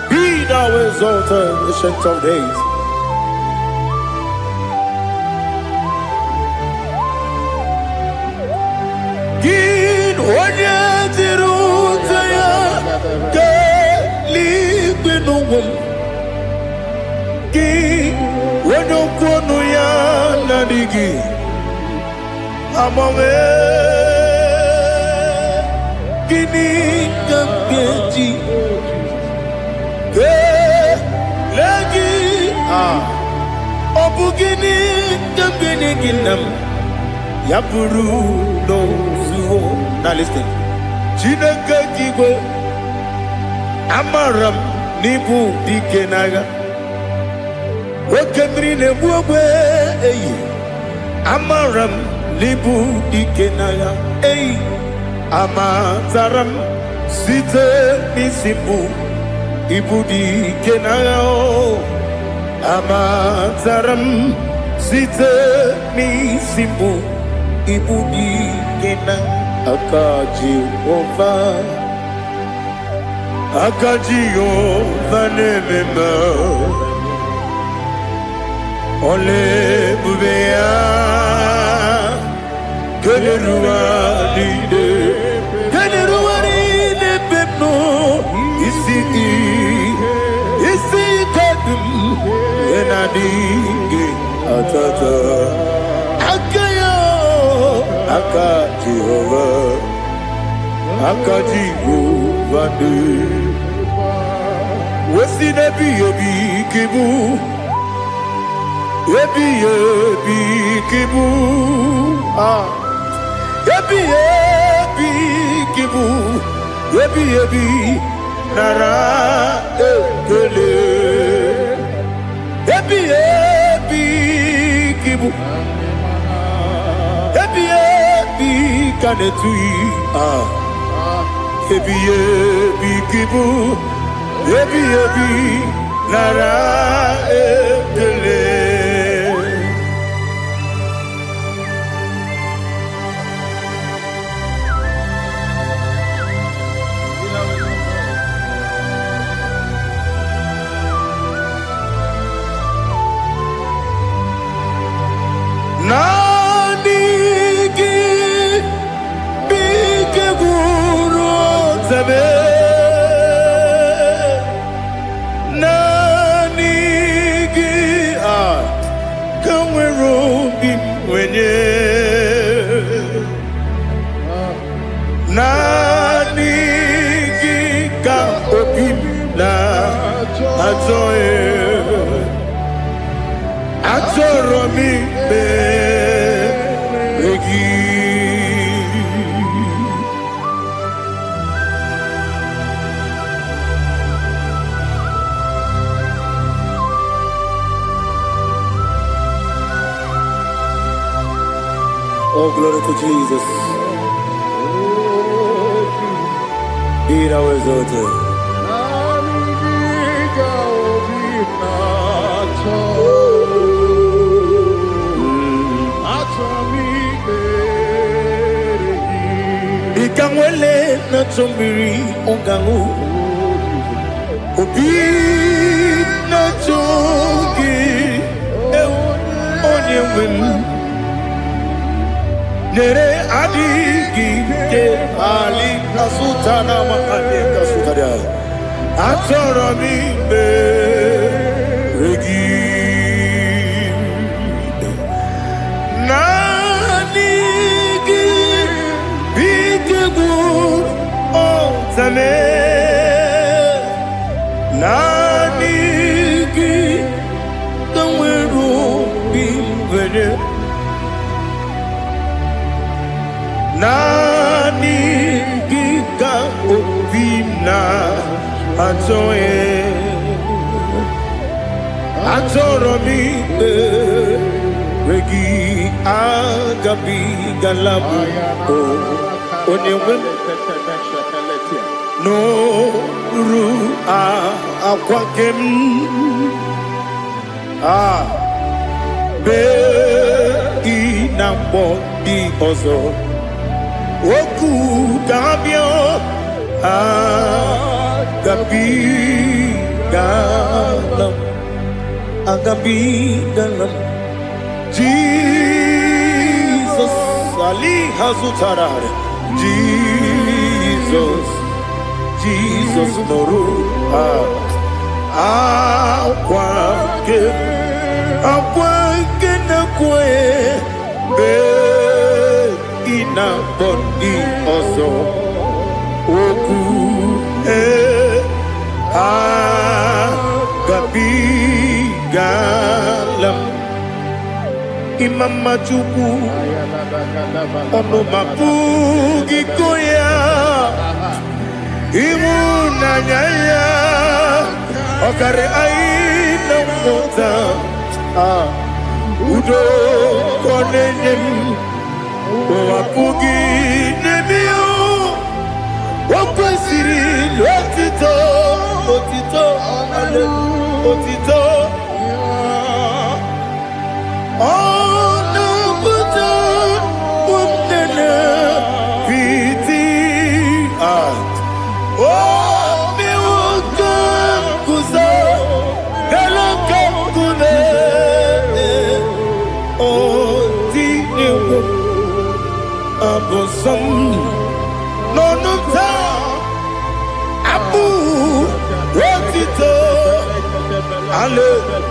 Be thou exalted, ancient of days. Gid onye tiruta ya ke libinum. Gid onye kwonu ya nadigi. Amame gini kabeji ke lagi obu gini kabeni ginam yapuru no zuo. Now listen. Chineke kigwe amaram nibu dikenaga. Wakemri ne buogwe eyi amaram nibu dikenaga. Eyi amataram site misibu ibu dikenaga. Amataram site misibu ibu dikenaga. Akaji Ova nemema Ole bubea Kederua lide pepno Isi kadum Enadingi atata Akayo Aka Jehovah Akajigo Vande Wesi Nebi Ebi Kibu Ebi Ebi Kibu Ebi Ebi Kibu Ebi Ebi Nara Ekele Ebi Ebi Kibu Ebi Ebi Kanetui Ebi Ebi Kibu Ebi Ebi Nara Ekele Nanigi Bige Guru Zabe Nanigi Kamweru Bimwenye Nanigi Ka Opim Na Ajoe Atoromi Regi Oh, glory to Jesus. Be thou exalted. Ikangwele na chombiri ongangu Obi na chongi onye wim Nere adigi ke ali kasutana makane kasutaria Atoro mi be regi Nanigi Bigegu Otame Nanigi Kamweru Bimwene Nanigi Ka Opimna Atoye Atoromi Regi Agabi Galabu Onyewen No Ru Akwakem Be Inambo Di Ozo Oku Gabio Agabi Galam Agabi Galam Jesus Ali Hazutarare Jesus Noru Akwake na kwe Be ina bondi ozo Oku Gabi Galam Imam Majuku Ono Mapugi Koya Imuna Nyaya Okare Aina Mota Udo Konenem Wapugi Nemio Wakwesiri Lotito Otito Otito Onabuta Umnene Piti Miwaka Kuzo Galaka Kune Otiniwo Abosom Nonuta Abu Otito Hallelujah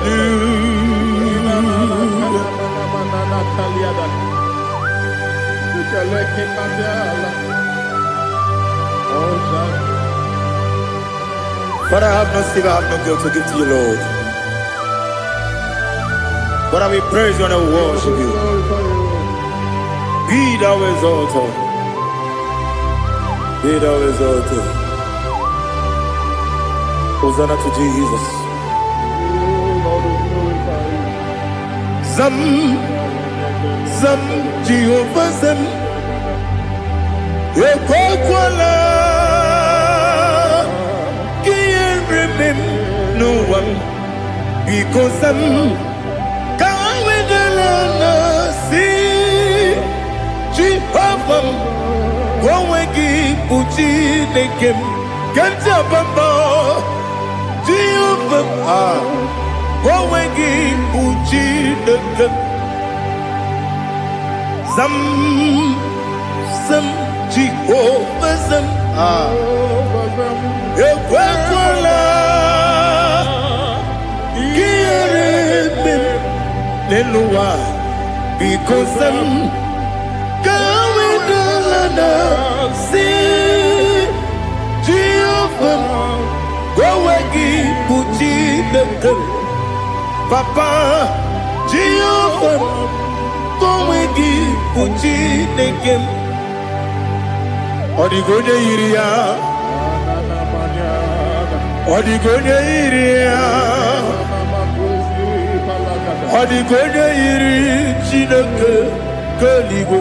But I have no sin, I have no guilt to give to you, Lord. But I will praise you and I will worship you. Be thou exalted. Be thou exalted. Hosanna to Jesus. Zam, Zam, Jehovah Zam. Ekwakwala, can't remember no one because I'm going with the Lord. See, Jehovah, go and give Puchi the game. Can't jump on Jehovah, go and give Puchi the game. Some Jehovah Zam, Ekwakwala, Kiribim, Nelua, because I'm going to London. See, Jehovah, go again, Puchi the girl. Papa, Jehovah, go again, Puchi the game. Odigonya iria, Odigonya iria, Odigonya iri chineke keligo.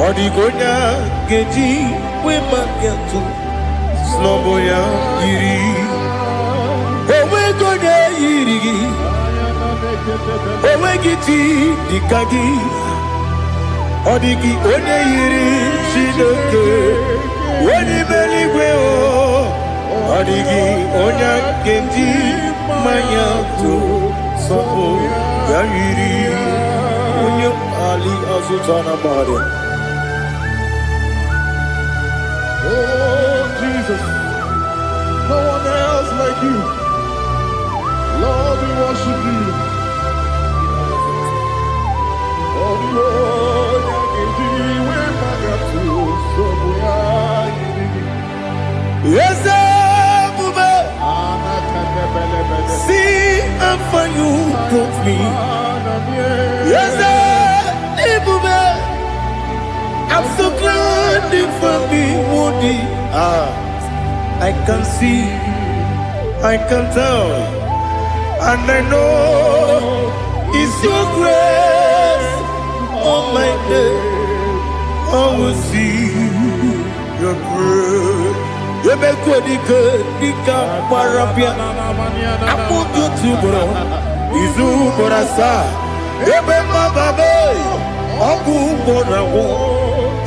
Odigonya geji wema getu sloboya iri. Owe gonya iri, owe giti dikagi. Odigi onye yiri Chineke, onye meligwe o. Odigi onye kenji manya to sopo ya yiri. Onye ali azutana bade. Oh Jesus, no one else like you. Lord, we worship you. Yes, see how far you brought me. Yes, I'm so glad for me, Woody. I can see, I can tell, and I know it's your grace. On my day, I will see your grace. You make good, Nika Parapia. I put you to bro. Izu Borasa. You make my baby. Abu Borawo.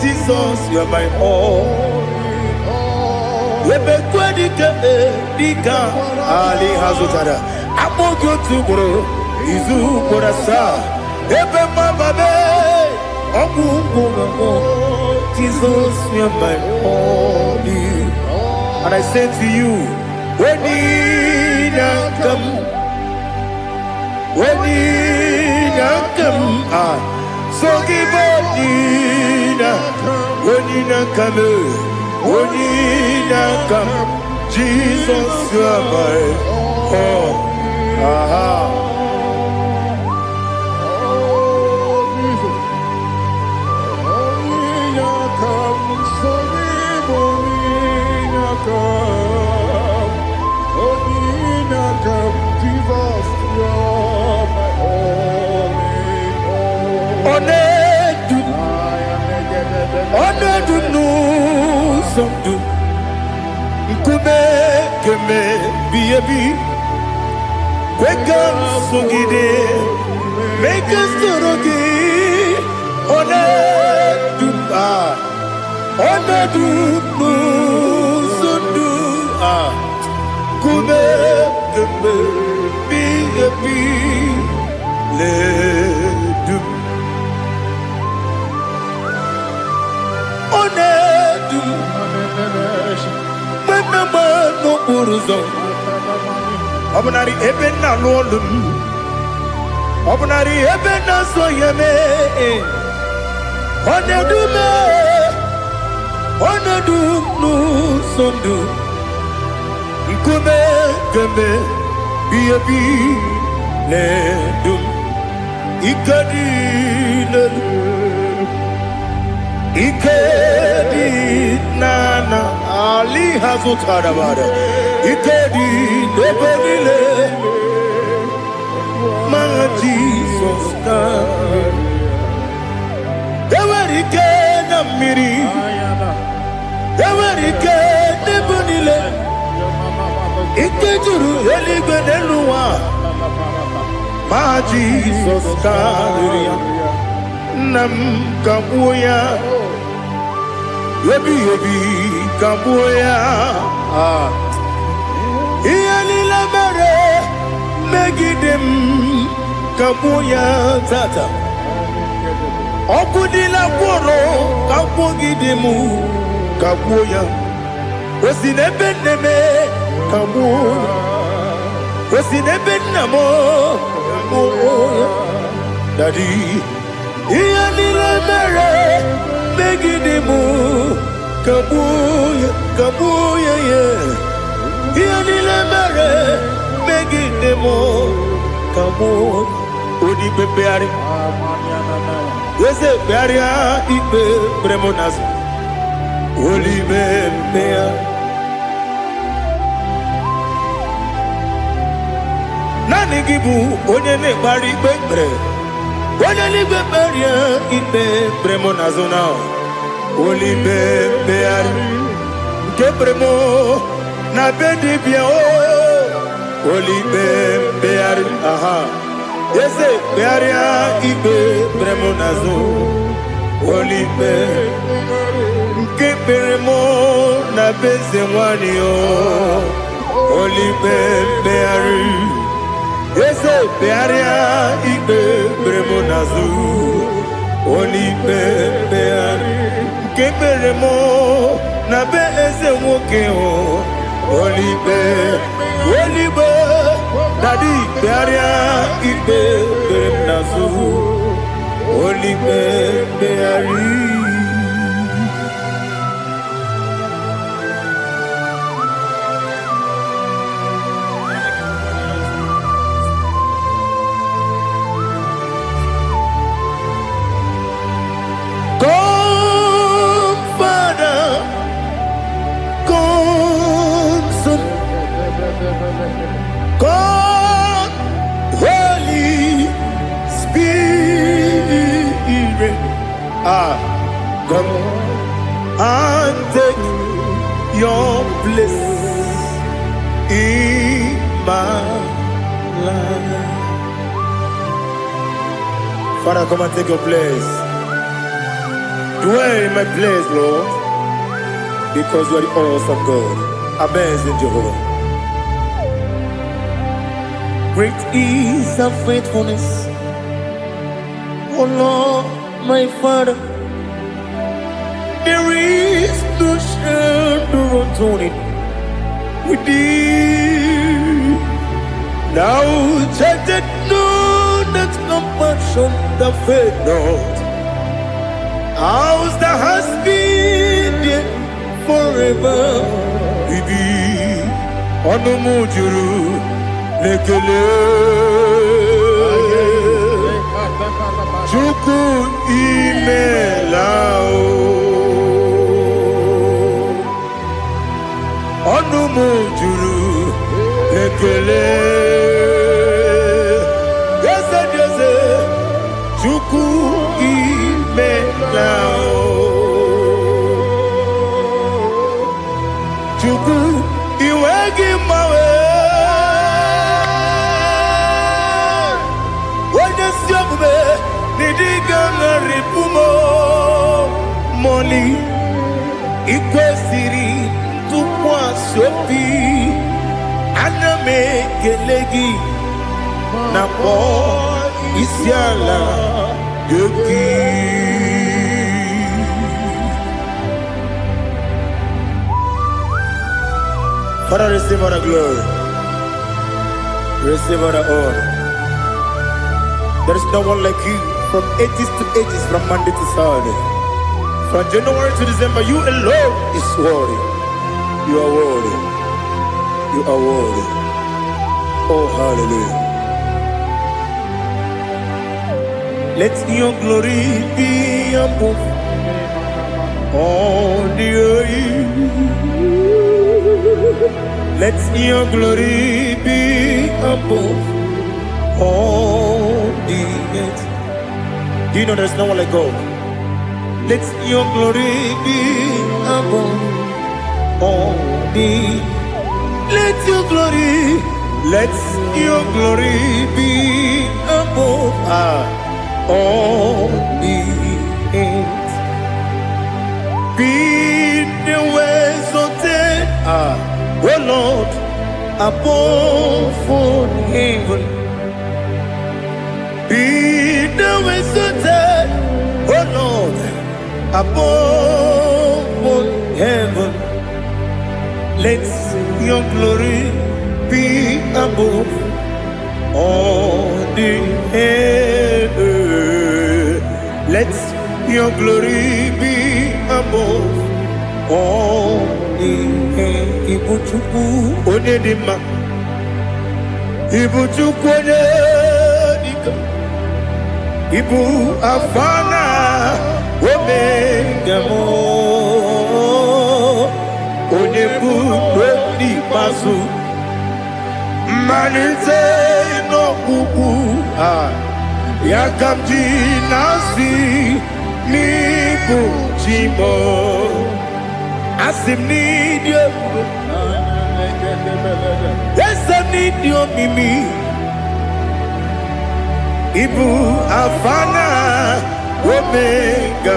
Jesus, you're my all. You make good, Nika Ali Hazutara. I put you to bro. Izu Borasa. Ebe mababe, Jesus, you're my only. And I say to you, when you come, so give up, when you come, Jesus, you're my all. Make us Obunari ebena lolum, Obunari ebena soyeme, Onedume, ọnọdụ n'ụzọ ndụ nkume kembe biebi na-edum ike dị n'elu ike dị n'ana ali ha zụtara bara ike dị n'ebe niile ma Jizọs ka enwere ike na mmiri enwere ike n'ebe niile ike juru eluigwe n'elu ụwa ma Jizọs karịrị ya nna m kagbuo ya ebi ebi kagbuo ya ihe niile mere megide m kagbuo ya tata ọkụ niile gwọrọ kagbugide m kagbuo ya o si n'ebe nne m kagbuo o si n'ebe nna m kagbuo ya dadi ihe niile mere megide m kagbuo ya ya ihe niile mere megide m kagbuo odibe mkpegharị eze mkpegharịa ikpe kpere m n'azụ olibe mkpegharị naanị gị bụ onye na-ekpegharị ikpe kpere onye n'igwe kperie ikpe kpere m n'azụ na olibe mkpegharị nke kpere m na be dibịa olibe mkpegharị aha eze kpegharịa ikpe kpere m n'azụ olibe nke kpere m na be eze nwanyị olibe mkpegharị eze kpegharịa ikpe kpere m n'azụ olibe mkpegharị nke kpere m na be eze nwoke olibe dadi kpegharịa ikpe kpere m n'azụ olibe mkpegharị God, Holy Spirit, come and take your place in my life. Father, come and take your place. Dwell in my place, Lord, because you are the awesome God. Amazing Jehovah. Great is thy faithfulness, O Lord, my Father. There is no shadow of turning with thee. Now check that know that compassion that faith not. Ours that has been there forever with thee. On the mujuru. Lekele Chukwu imela ọnụ m juru lekele eze dị eze Chukwu imela Chukwu iwe gị mgbanwe Moli ikwesịrị ntụkwasị obi ana m ekele gị na kpọ isi ala gị Father, receive all the glory, receive all the honor. There is no one like you from ages to ages, from Monday to Saturday. From January to December, you alone is worthy. You are worthy. You are worthy. Oh, hallelujah. Let your glory be above all the earth. Let your glory be above all the earth. Do you know there's no one like God? Let your glory be above all the. Let your glory be above all the earth. Be the ways of death, oh Lord, above all heaven. Be the ways of death, oh Lord, above all heaven. Let your glory be above all the earth. Let your glory be above all the earth. Ibuchukwu onedima, Ibuchukwu onedika, Ibu afana omega mo, onebu doni masu, manite no kuku yakamji nasi nibu chimo asim nidio esa nidio mimi ibu afana omega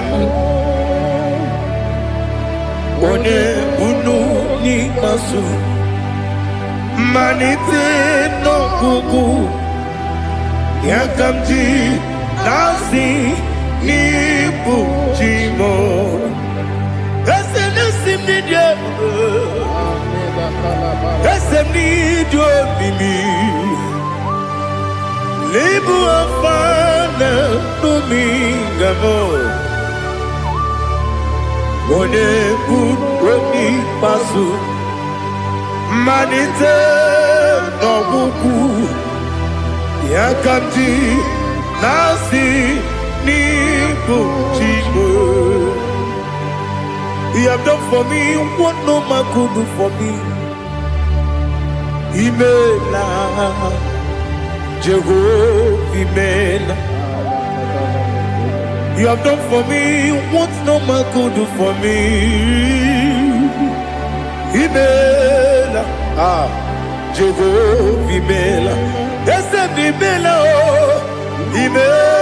one bunu ni masu manite no kuku yakamji nasi nibu chimo ese nasim nidio ese nidio mimi libu afana numingamo one bunu pasu manite no kuku yakamji nasi nibu chimo. You have done for me what no man could do for me. Imela, Jehovah, Imela. You have done for me what no man could do for me. Imela, Jehovah, Imela. Yes, Imela, Imela.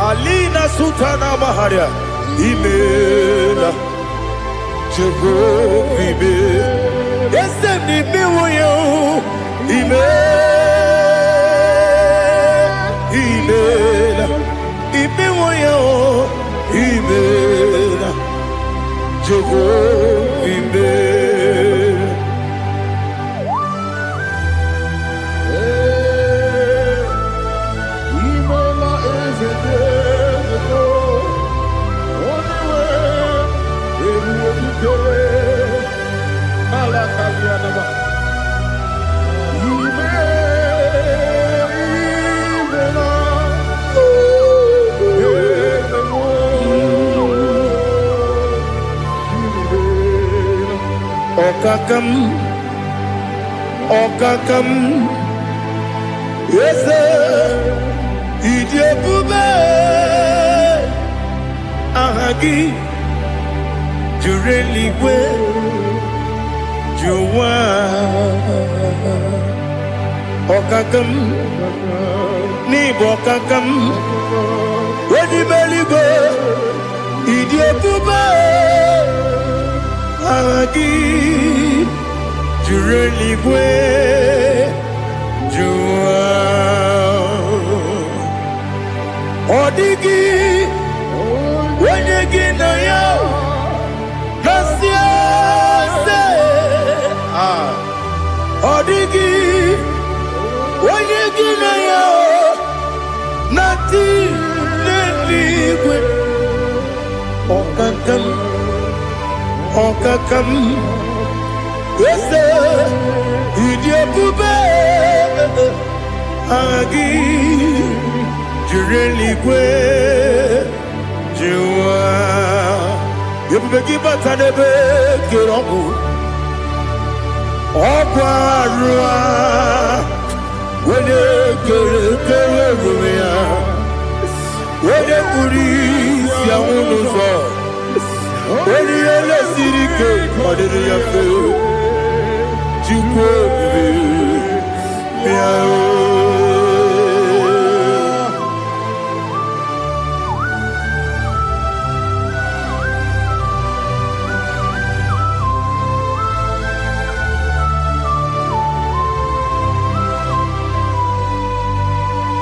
Alina Sutana Maharia, Imela, Jehovah, Imela. Yes, Imela, Imela, Imela, Jehovah, Imela. Okakam, yes, Idiabube, Ahagi, Jureligwe, Juwa, Okakam, Nibokakam, Wedibeligo, Idiabube, Ahagi. Jureligwe, Jua, Odigi, Wenyegina yo, Nasia se, Odigi, Wenyegina yo, Nati. Okakam Ese Idie Bube Agi Jureligwe Jiwa Yebeki Batanebe Kiroku Okwarua Wede Kere Rumia Wede Kuri Siamunuzo Wede Yele Sirike Madiri Yafe Jikwe Miao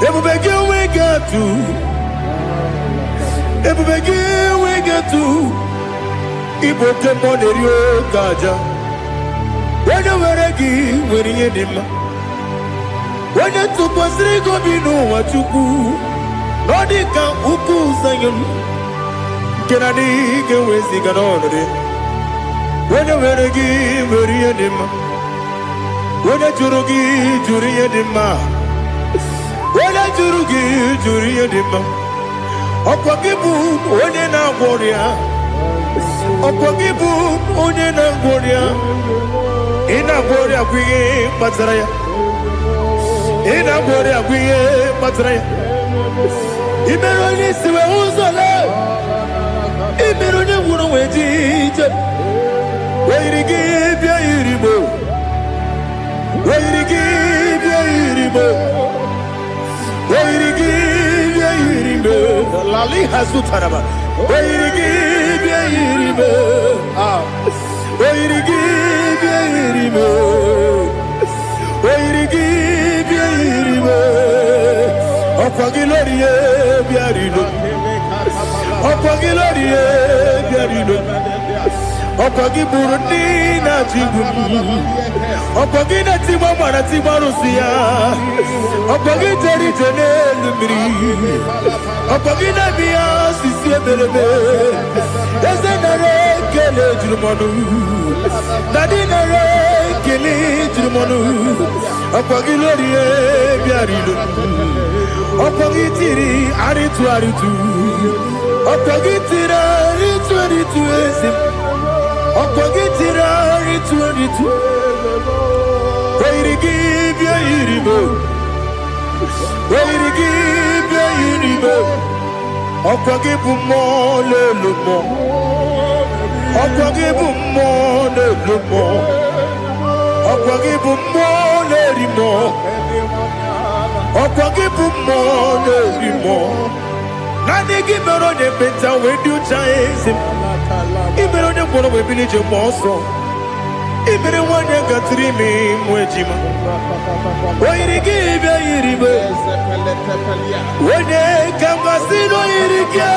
Everybody we get to. Everybody we get to. Igbo tempo de rio gaja. When you were gi, when you dim. When you took was rigo binu wachuku. Nodika uku sayon. Kenadi ke wezi ganonde. When you were gi, when you dim. When you jurugi, juri edima. Wala jurugi juri edima Okwagibu onye na gworia Okwagibu onye na gworia Ina gworia kwiye kpatara ya Ina gworia kwiye kpatara ya Imero onye siwe uzole Imero onye wuru wejije Weirigi bia iribo Weirigi bia iribo Lali Hazutaraba. Okwagi Burundi na Jibuti Okwagi na Timama na Timarusia Okwagi Jeri Jene Lumiri Okwagi na Bia Sisi Ebelebe Eze nare kele jirumonu Nadi nare kele jirumonu Okwagi Lorie Biarilu Okwagi Tiri Aritu Aritu Okwagi Tira Aritu Aritu Ezim Okogitira ritu Weirigi bia iribo Weirigi bia iribo Okogibu mo lelumo Okogibu mo lelumo Okogibu mo lerimo Okogibu mo lerimo Nani gibero de beta wedu chaizim Ibero de kono we village monso. Ibere wanya gatrimi mwejima. Oirigi be iribe. Wene kamasino irige.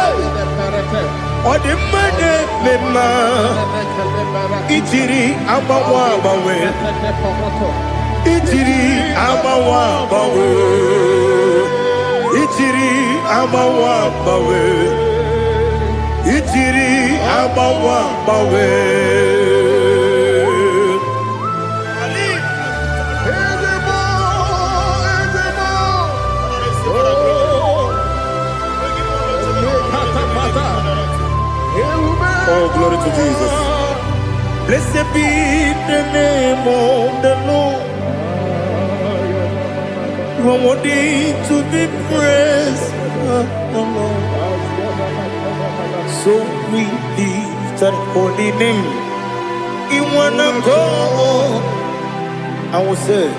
Odi mane mema. Ichiri abawa bawe. Ichiri abawa bawe. Ichiri abawa bawe. Ichiri abawa bawe. Oh, glory to Jesus. Blessed be the name of the Lord. You are worthy to be praised, the Lord. So we lift that holy name. You wanna go? I will say,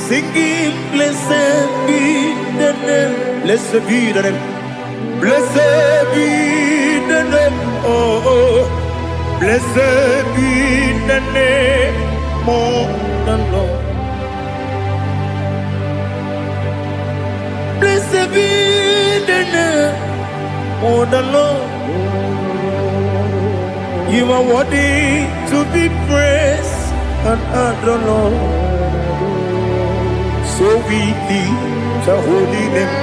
singing, blessed be the name. Blessed be the name. Blessed be the name. Oh, blessed be the name of the Lord. Blessed be the name of the Lord. You are worthy to be praised and adored, Lord. So we lift the holy name.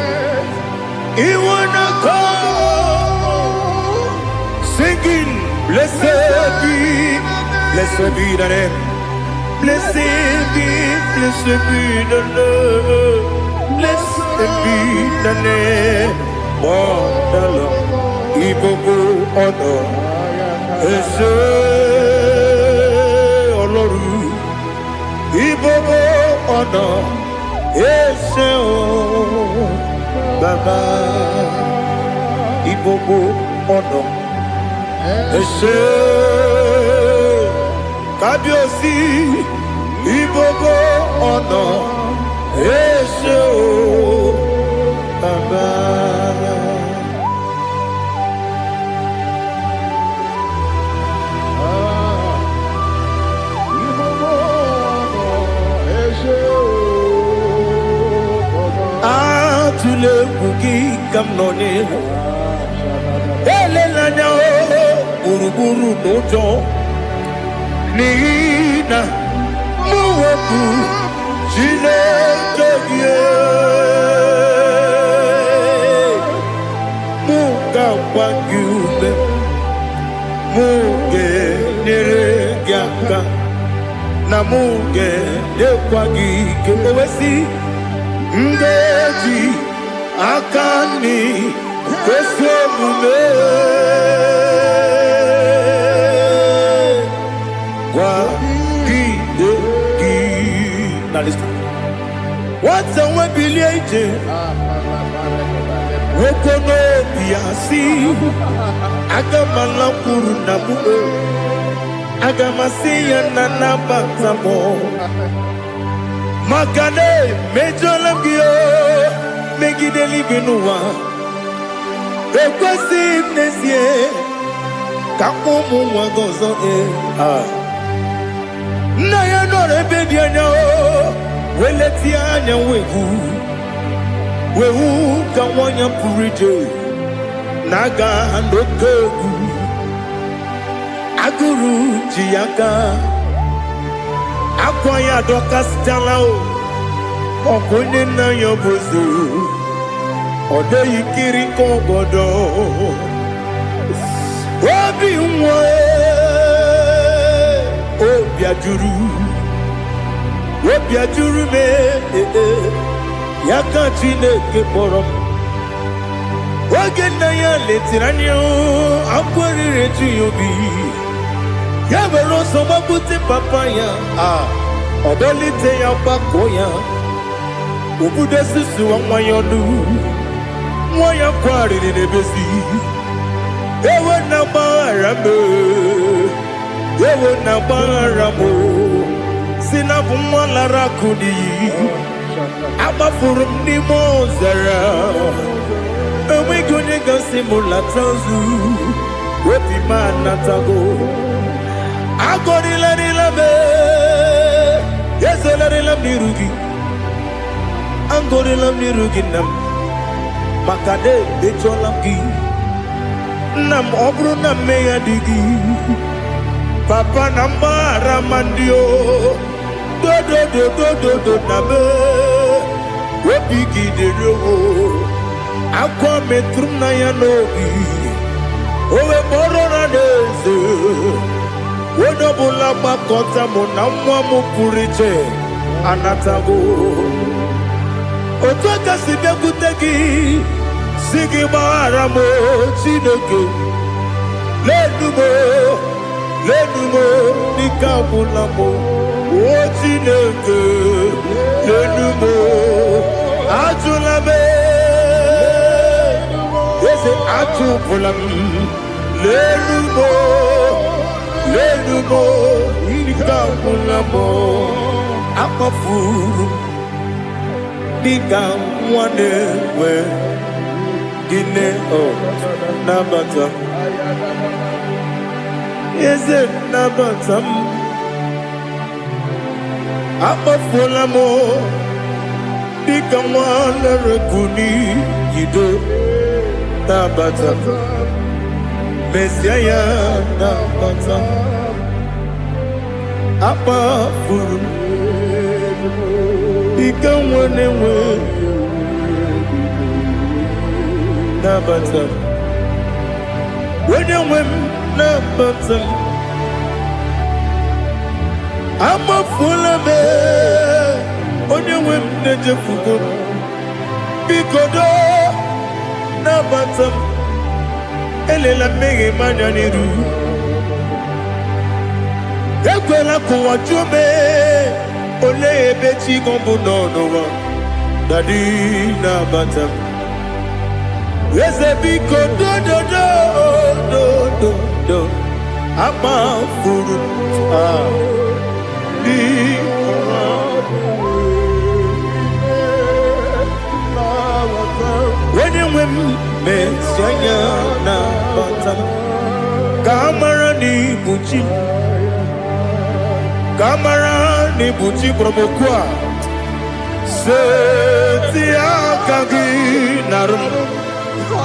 You wanna go singing, Blessed be the name. Blessed be the Lord. Blessed be the name of the Lord. Igbo honor. Ese Oloru. Igbo honor. Ese Baba. Igbo honor. Ese Kabiosi. Igbo honor. Ese Baba. Atule kuki kamnone elelanya uruburu nojo nina muweku Chineke muga wangume muge neregiaka na muge nekwagi kewesi Ngeji akani kwesemume kwa gidegi. Now listen. What's a webileje? Wokono biasi. Agamala kuru nabu. Agamasiya nanabatamo. Makane mejolamgio megideli binua ekwesi nesie kakumu wagozo na ya nore bedi anya weleti anya wehu kawanya purije naga ndoku aguru jiyaka Akwaya dokas jalao Okunye na yobozu Ode yikiri kogodo Obi mwe Obi ajuru me Yaka Chineke porom Oge na ya letiranyo Akwari reju yobi Yabero soma buti papaya Odolite ya bakoya Ubude susu wa mwayonu Mwaya kwari ni nebesi Ewe na barame Ewe na baramo Sinabu mwala rakudi Abafurum ni mozara Ewe gonye gasi mulatanzu Wepi manatago Agorila nilabe Yeselarilam nirugi Angorilam nirugi nam Makade becholam gi Nam obru nam meya digi Papa nambara mandio Do nabe Wepigi de rogo Akwa metrum na yanogi Owe borona neze Wodobula bakota mona mwamu puriche Anatago Otoka sibe kutegi Sigi baramo Chineke Lenumo Nikabulamo O Chineke Lenumo Ajulame Ese ajubulam Lenumo Nikabulamo Akafuru Nikamwanewe Gine Nabata Eze Nabata Akafulamo Nikamwanewe Kuni Yido Nabata Messiah Nabata Apa furu Ikamwanewe Nabata When you win nabatam amafula me onye nwe m na-ejefugo bikodo nabatam elela mmehie m anya n'iru ekwela ka ụwa jụọ m olee ebe chi gị bụ n'ụwa dadi nabata m eze biko dododo amafuru onye nwe m mesi anya nabata m ka amara n'ibu chi m ka amara n'ibu chi kpọrọ m okwu a seti aka gị narụ m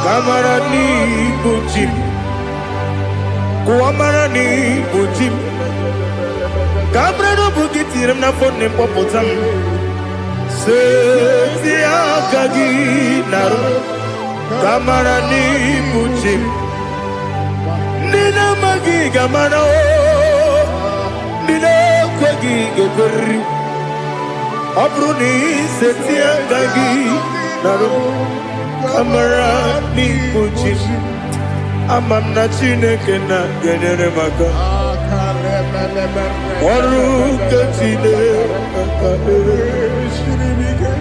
ka amara n'ibu chi m kụwa mara n'ibu chi m ka amara n'obu gị tiri m n'afọ nne mkpọpụta m seti aka gị narụ m ka amara n'ibu chi m ndị na-amaghị ga-amara ndị na-ekweghị ga-ekweriri ọ bụrụ na iseti aka gị narụ ka amara n'ibu chi m ama m na Chineke na-enyere m aka ọrụ nke Chineke aka esiri m ike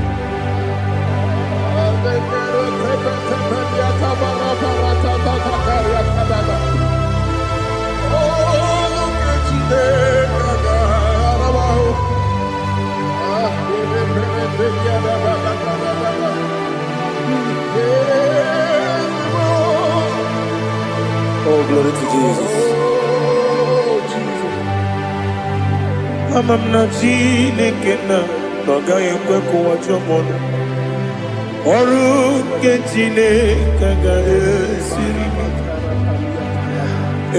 Oh, glory to Jesus. Ama m na Chineke na ọ gaghị ekwe ka ụwa jụọ m ọnụ ọrụ nke Chineke ga-esiri m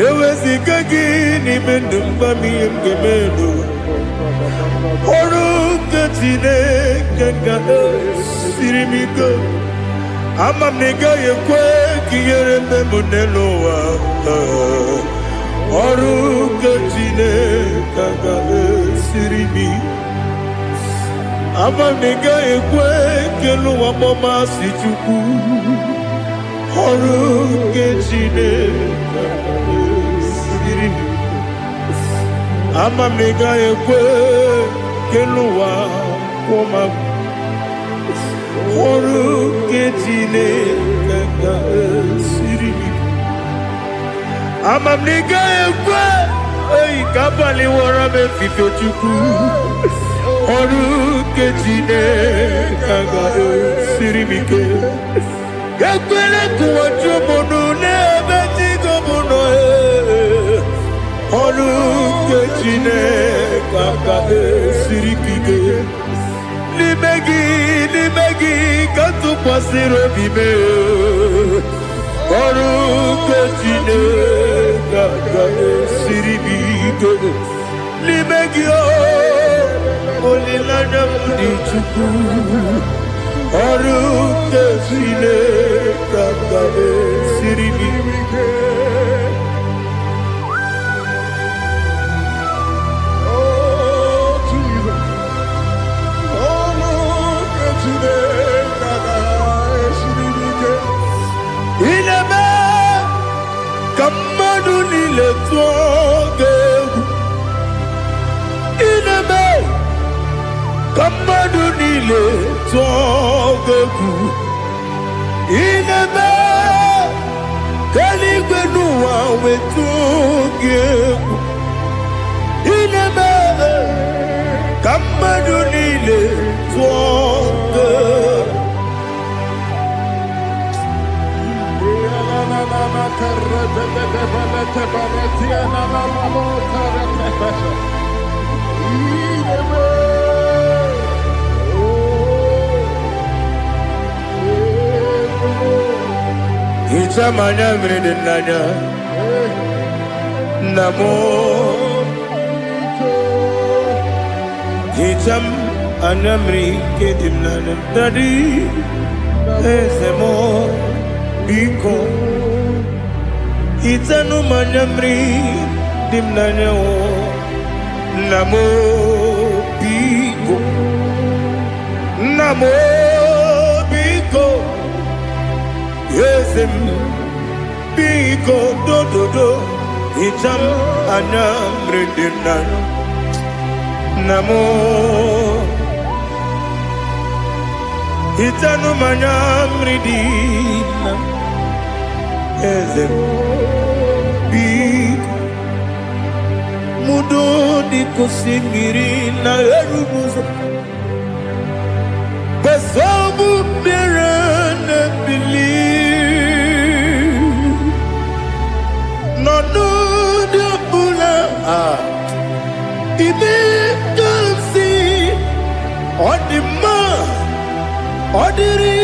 eweziga gị n'ime ndụ mgba m ihe m ga-eme n'ụwa ọrụ nke Chineke ga-esiri m ike ama m na ị gaghị ekwe ka ihere eme m n'elu ụwa ọrụ nke Chineke ga-esiri m ama m na ị gaghị ekwe ka elu ụwa kpọmasị Chukwu ọrụ nke Chineke ga-esiri m ama m na ị gaghị ekwe ka elu ụwa kpọma ọrụ nke Chineke ga-esiri m ama m na ị gaghị ekwe ka abalị wara m efife Chukwu ọrụ nke Chineke ga-esiri m ike ekwere ka ụwa jụọ m ọnụ n'ebe chi gị bụ nọ ọrụ nke Chineke ga-esiri gị ike n'ime gị ka tụkwasịrị obi m ọrụ nke Chineke ga-esiri m ike n'ime gị olileanya m dị Chukwu ọrụ nke Chineke ga-esiri m ike ineme ka mmadụ niile tụọ gị egwu ineme ka mmadụ niile tụọ gị egwu ineme ka eluigwe n'ụwa wee tụọ gị egwu ineme ka mmadụ niile tụọ gị egwu Ichamanya mrede nanya namo Icham anamri kedim nanya Dadi ezemo biko Itanu manyamri dimnanyo namo biko yesem biko do itam anyamri dimnanyo namo itanu manyamri dimnanyo yesem mudo di kusimiri na erubuzo besobu mirene believe no di bula ibe kansi odima odiri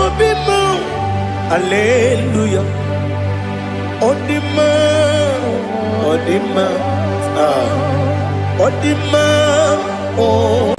obima hallelujah odima oh.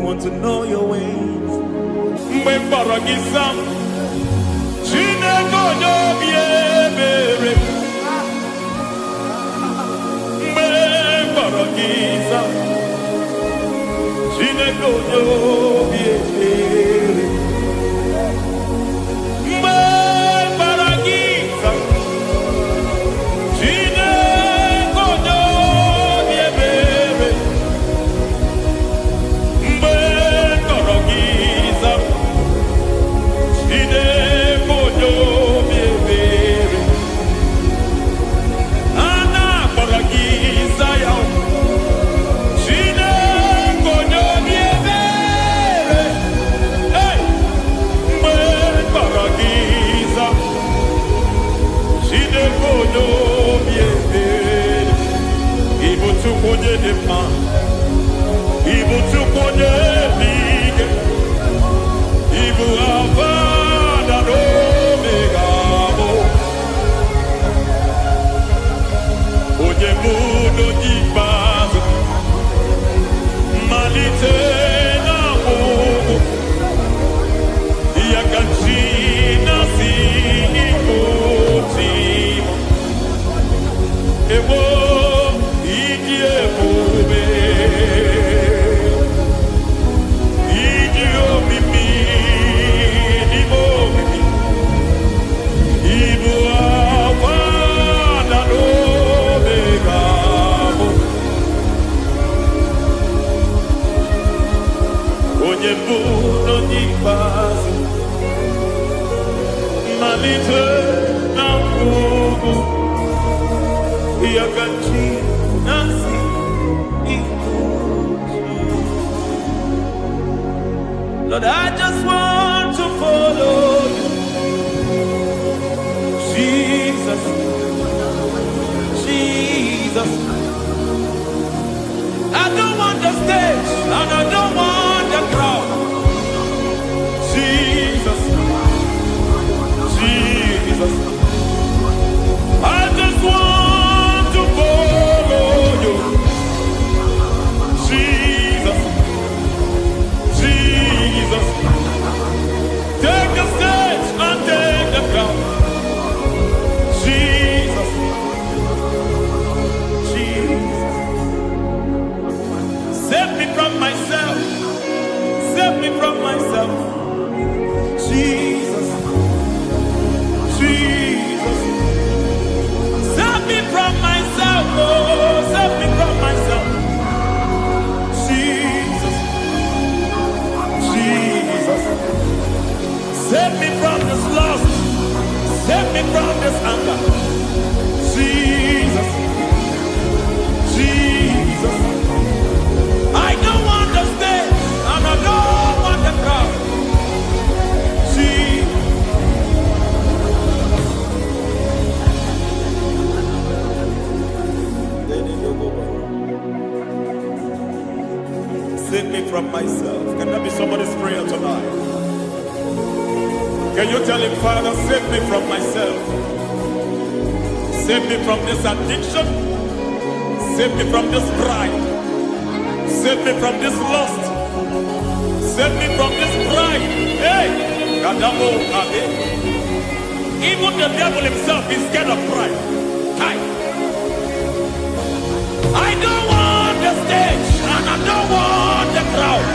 want to know your ways. Mgbe mkpọrọ gị sam, Lord, I just want to follow you. Jesus, Jesus. I don't want the stage and I don't want the crowd. Jesus, Jesus. I just want to follow you. Jesus, Jesus. Take the stage and take the crown. Jesus, Jesus. Save me from myself. Save me from myself. Jesus, Jesus. Save me from myself. Oh, save me from myself. Jesus, Jesus. Save me from this lust. Save me from this anger. Jesus, Jesus. I don't want the stage and I don't want the crowd. Jesus. Save me from myself. Can that be somebody's prayer tonight? Can you tell him, Father, save me from myself. Save me from this addiction. Save me from this pride. Save me from this lust. Save me from this pride. Hey! Even the devil himself is scared of pride. Hi. I don't want the stage and I don't want the crowd.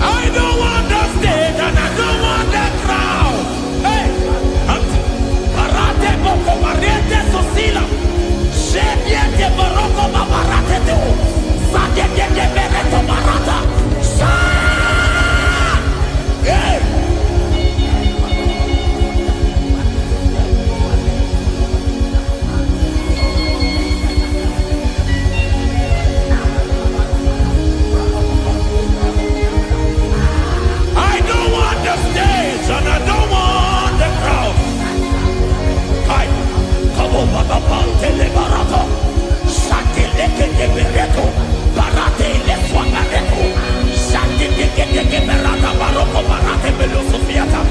I don't want the stage and I don't want the crowd. Hey! Parate boko mariete sosila. Shediete baroko mabarate teo. Sadete bereto barata. Hey! And I don't want the crowd. Hi, Kabo Baba Telebarata, Shatileke de Bereto, Barate le Swagareto, Shatileke de Berata, Baroko Barate Belosofiata.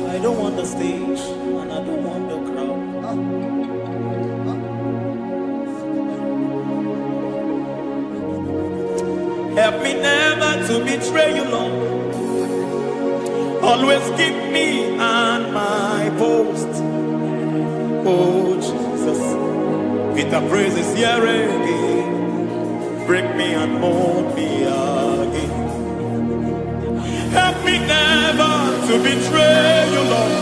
I don't want the stage and I don't want the crowd. Help me never to betray you, Lord. Always keep me on my post. Oh Jesus, with the praises here again, break me and mold me again. Help me never to betray you, Lord.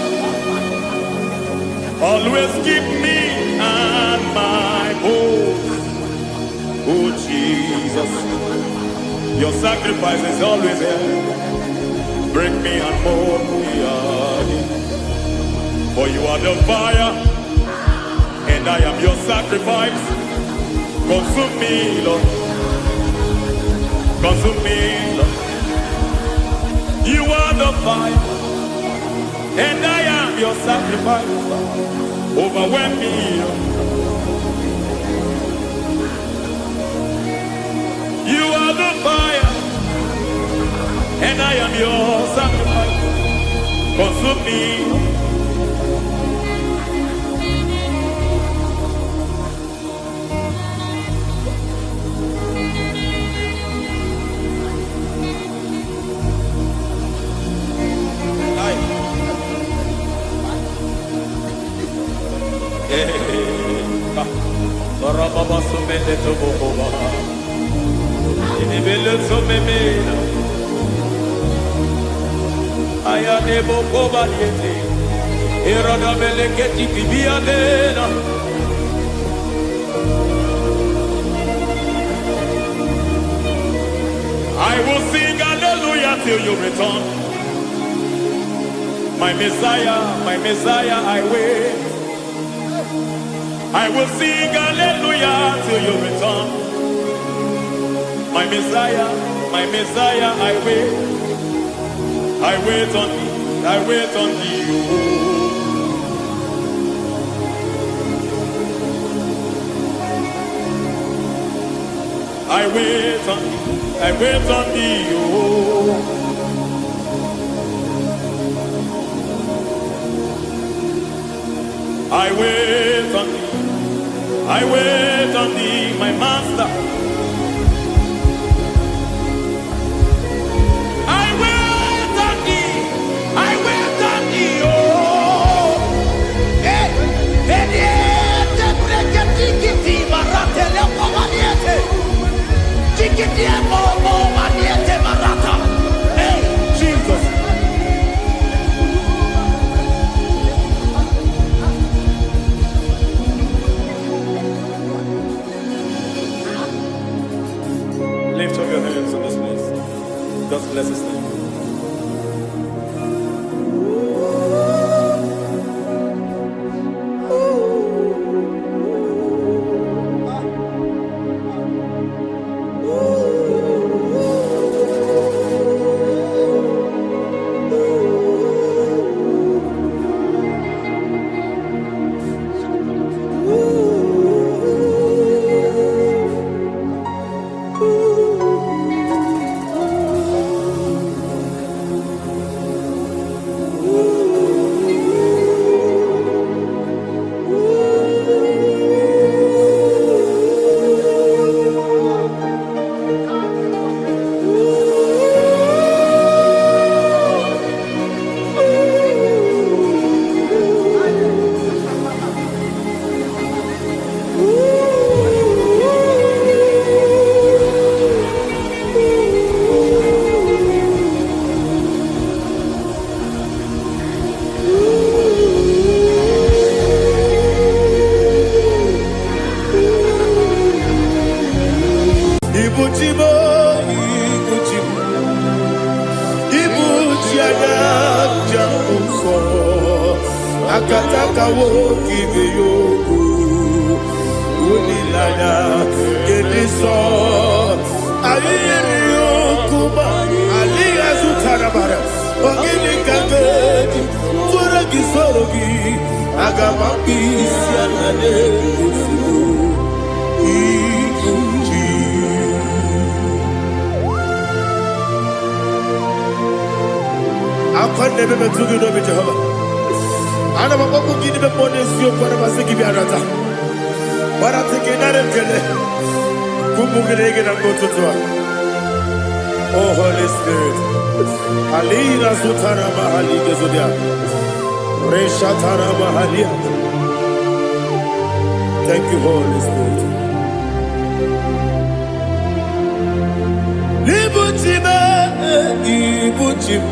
Always keep me on my post. Oh Jesus, your sacrifice is always there. Break me and mold me again. For you are the fire, and I am your sacrifice. Consume me, Lord. Consume me, Lord. You are the fire, and I am your sacrifice. Overwhelm me, Lord. You are the fire, and I am your sacrifice. Consume me. I will sing hallelujah till you return. My Messiah, I wait. I will sing hallelujah till you return. My Messiah, I wait. I wait on thee, I wait on thee. Oh. I wait on thee, I wait on thee. Oh. I wait on thee, I wait on thee, my master. I wait on thee, I wait on thee, oh. Ediete breke tikiti marate lepo maniete. Tikiti mo maniete marata. Hey, Jesus. Lift up your hands in this place. Just bless his name. Akataka woki yoku unilaya gediso ayiri yokuba aliya zutarabara ogini kagedi tura gisorogi agamapi sianane kusiku ikuji akwande bebe tugi no Jehova. Ana maboku gidi be ponesio kwa basiki bi arata. Bara teke na rekele. Kumugirege na ngototwa. Oh Holy Spirit. Alina Sutara Mahali Gezodia. Reshatara Mahalia. Thank you, Holy Spirit. Libuchima, Ibuchim,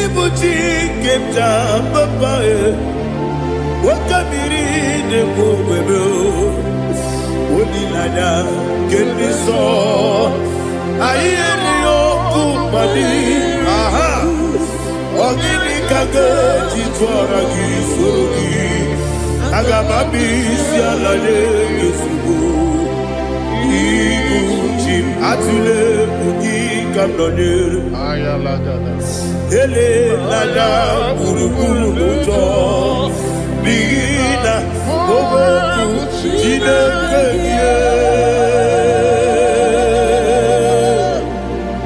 Ibuchi, Kemta, Papa, Wakamiri, the Bobebo, Udilada, Kemiso, Ayerio, Kumadi, Aha, Ogini Kaga, Chitoragi, Surugi, Agamabi, Sialade, Yusubu. Ibuchim atule ugi kamdonere ele lada buruburu luto bigina oboku jinekeye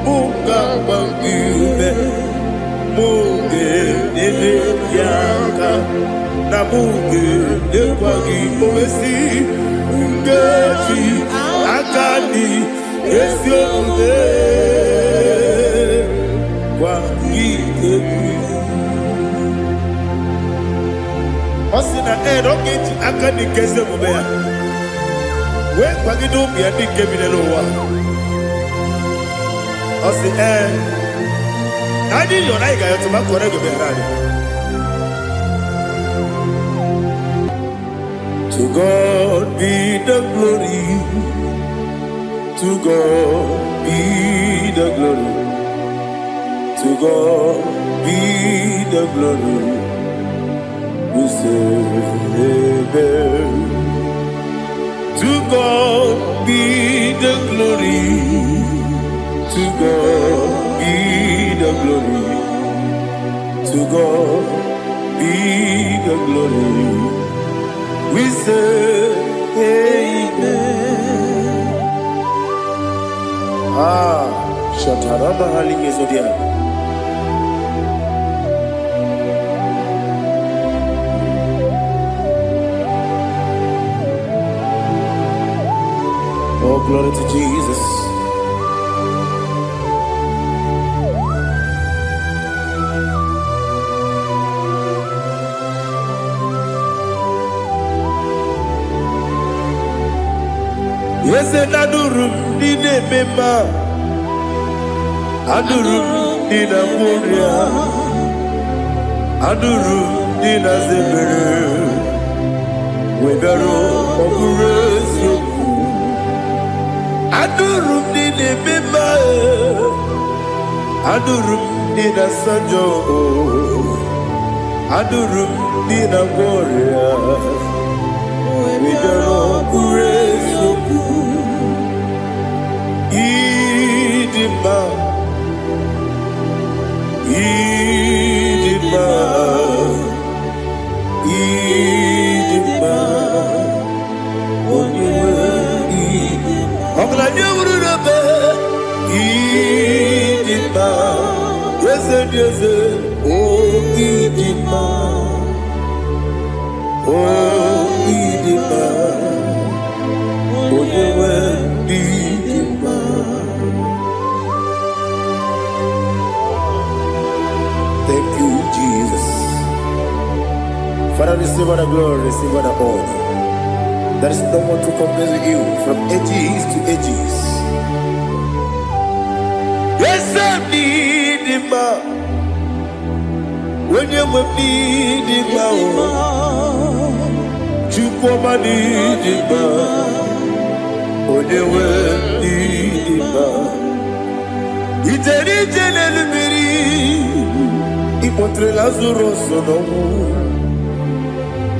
muka bangibe muge nele yaka na muge nekwagi omesi ungeji akani esiomude kwa ikebi osina erokeji akani keze mubea we kwagido bia dikebi nelowa osi nani yona iga yotuma kore go berani. To God be the glory. To God be the glory. To God be the glory. We say amen. To God be the glory. To God be the glory. To God be the glory. We say amen. Shatarama halinge zodia. Oh, glory to Jesus. Yes, adurum dine mema, adurum dina muria, adurum dina zebere, webero oburezo, adurum dine mema, adurum dina sanjo, adurum dina muria, webero oburezo. Idima, Idima, Idima, Idima, Idima, yes, oh Idima, oh Idima, Idima. Thank you, Jesus. Father, receive all the glory, receive all the honor. There is no one to compare with you from ages to ages. Yes, I need him. When you need him, you come and need him. When you need him, it's a little Ipotre Lazaro sonomu,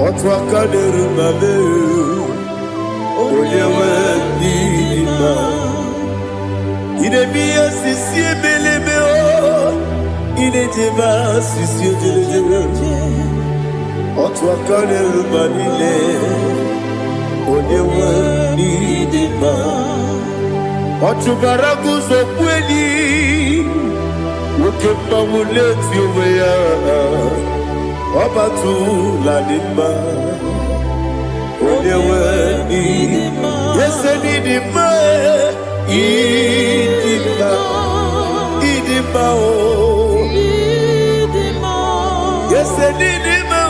otwa kaderu mame, oyewe nima. Ine biya sisi belebe o, ine jeba sisi jebe. Otwa kaderu manile, oyewe nima. Otubaragu zokweni. Ukemba muleti uweya Wabatu ladima Odewe nidima Yese nidima Idima Yes, Idima.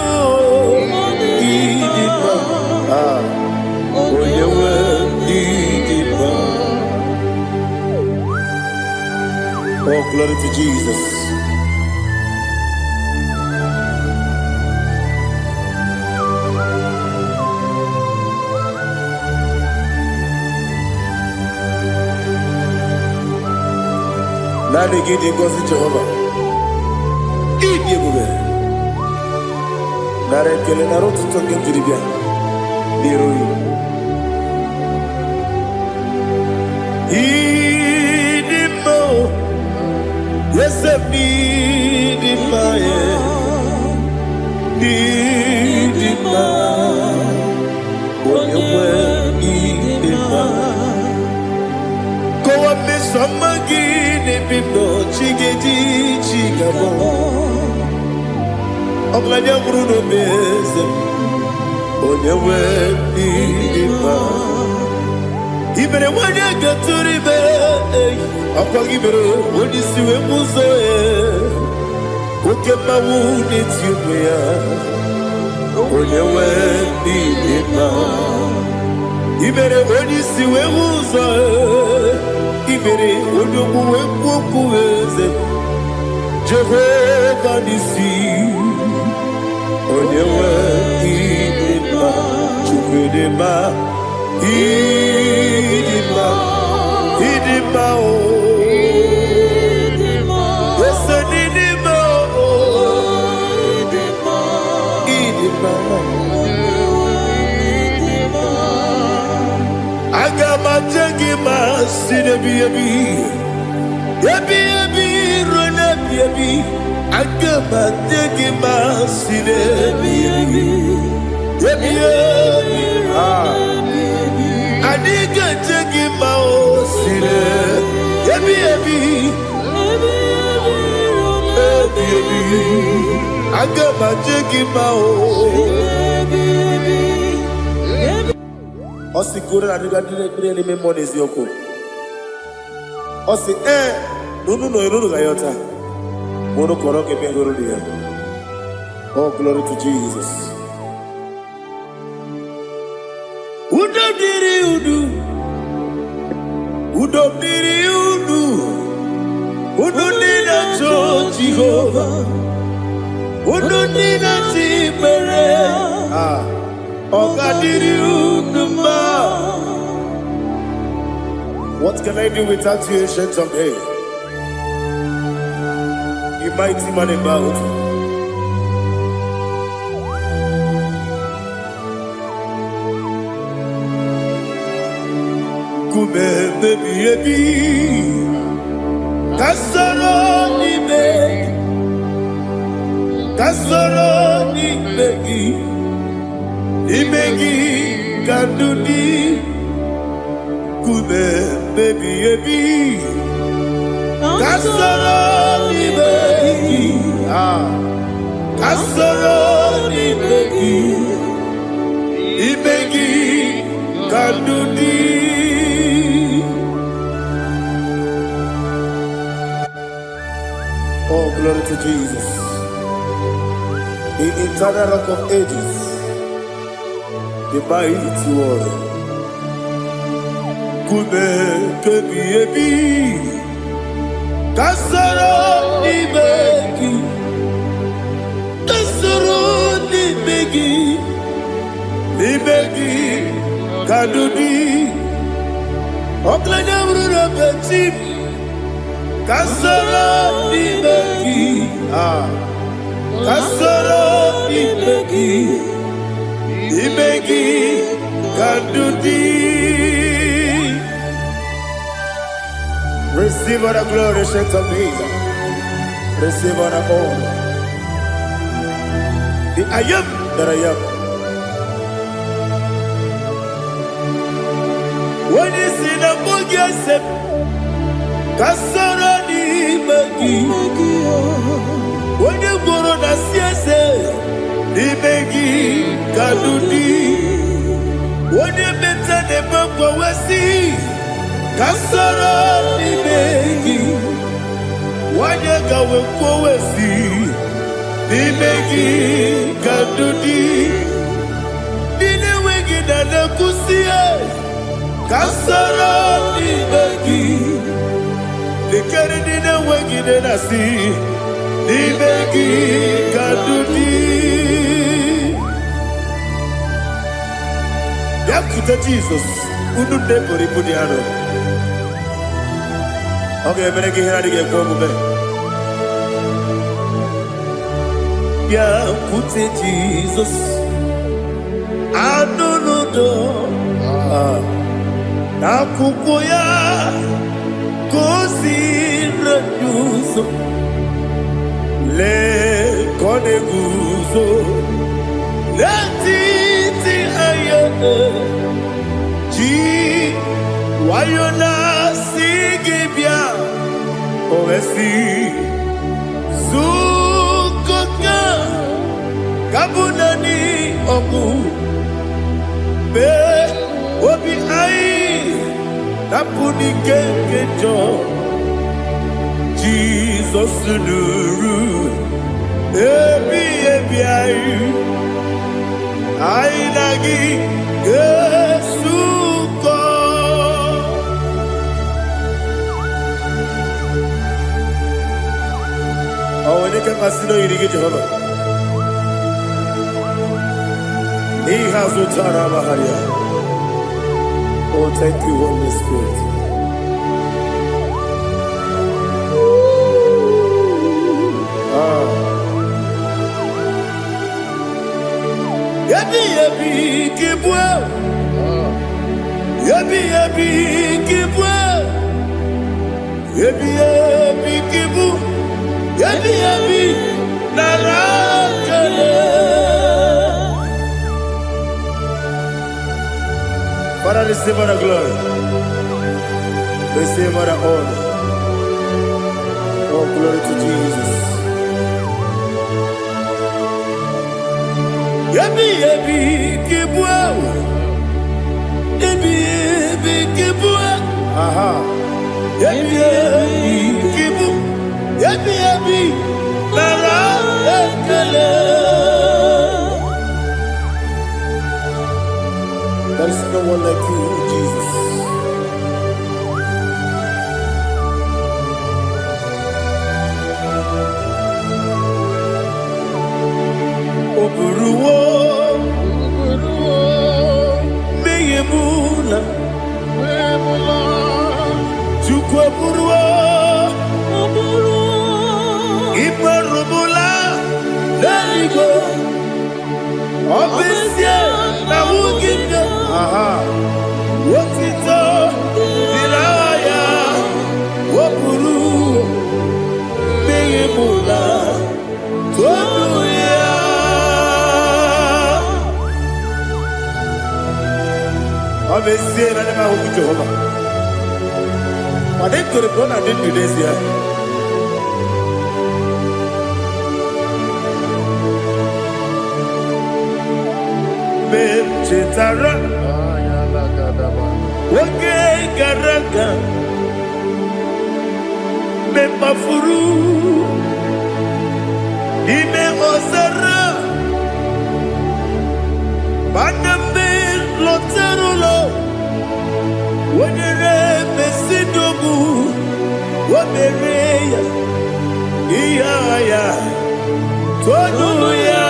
Idima. Oh, you were Idima. Oh, glory to Jesus. Nani gidi ngozi Jehovah. Idi ebube. Nara ekele nara otuto nke njiri bịa n'iru ya. Idi mma o. Eze m n'idi mma ya. N'idi mma. Onye nwe n'idi mma. Kowa mmesoma gị n'ebido chigeji chigabo. Ọbụladị abụrụ n'obeze onye nwe n'idi mma. Ibere nwanyị agatụrụ ibe ọkwa gị mere onye isi wee ụzọ ya. Oke mmanwụ n'eti ụmụ ya onye nwe n'idi mma. Ibere onye isi wee ụzọ ya. Ibere onye okwu wee kwuo okwu eze Jehova n'isi. Onye nwe ịdị mma, Chukwu dị mma, ịdị mma, ịdị mma o. Ese n'ịdị mma o. Ịdị mma. Aga m aja gị ma si n'ebi ebi, ebi ebi ruo n'ebi ebi. Aga m aja gị ma si n'ebi ebi, ebi ebi. Adịghị aja gị ma o si n'ebi ebi, ebi ebi. Aga m aja gị ma o. Osi kore na diga dire ni memo n'eziokwu. Osi nunu no iruru ga yota. Mono koro ke bengoro dia. Oh, glory to Jesus. Udo diri udu. Udo diri udu. Udo nina to Jehovah. Udo nina timere. Ogadiri uduma. What can I do without you, ancient of days? You mighty man in battle. Kube baby baby. Kasoro ni begi. Kasoro ni begi. Imegi kandudi kube baby baby. Kasoro ni begi, kasoro ni begi. Imegi kandudi. Oh, glory to Jesus. The eternal rock of ages. The mighty one. Kube kebi ebi. Kasoro ni begi. Kasoro ni begi. Ni begi kadudi. Oklanya urura bechim. Kasoro ni begi. Kasoro ni begi. Imegi kadudi. Receive all the glory, strength of Jesus. Receive all the honor. The I am that I am. When you see the book, you say, Kasara ni megi. When you go on a siese, ni megi kadudi. When you mention the book, we see. Kasara ni begi, wanye gawe kwowesi n'ime gị ka ndụ dị ndị na-enweghị na na-ekwusi ka soro n'ime gị lekere ndị na-enweghị na-asị n'ime gị ka ndụ dị. Bịakwute Jizọs, unu nne pụrụ ibu dị anọ. Ọ ga-emere gị ihe adịghị ekwe omume. Bịakwute Jizọs, anụ n'udo n'akwụkwọ ya ka o ziri anyị ụzọ. Lee ka ọ na-eguzo n'etiti anyị ji nwayọ na-asị gị bịa, o wee sị zukọta ka bụ naanị ọgụ mee obi anyị napụ n'ike nke njọ. Jizọs nụrụ ebighị ebi anyị na gị ga-esukọ. Ọ nwere ike mmasị n'oyiri gị Jehova n'ihe azụ tara agbagharị ya. Oh, thank you, Holy Spirit. Yebi yebi kibwe, yebi yebi kibwe, yebi yebi kibu, yebi yebi narakele. Father, receive our glory, receive our honor. Oh, glory to Jesus. Yebi yebi kibwa, yebi yebi kibwa, aha. Yebi yebi kibu, yebi yebi nara ekele. There is no one like you, Jesus. Oburuwo, meyemula, chukwu oburuwo, iperubula, n'eluigwe, ọbịsịa na wugide, otito dị n'agha ya, oburuwo, meyemula, tonu ya. Obviously, I never hope Jehovah. But they could have gone and did this year. Chetara, okay, Garaga, Mepafuru, Ime Osara, Banambe, Loterulo, Wenere, Mesidobu, Wabereya, Iaya, Tonuya.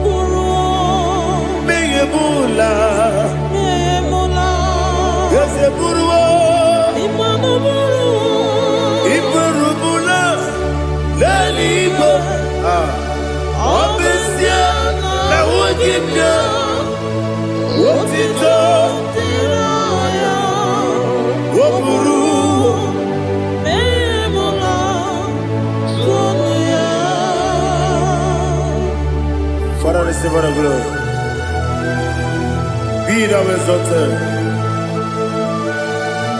Buruwo, meyemula, yese buruwo, iburubula, lelibo, obesia na wogibia, wotito, woburuwo. Father, receive our glory. Be thou exalted,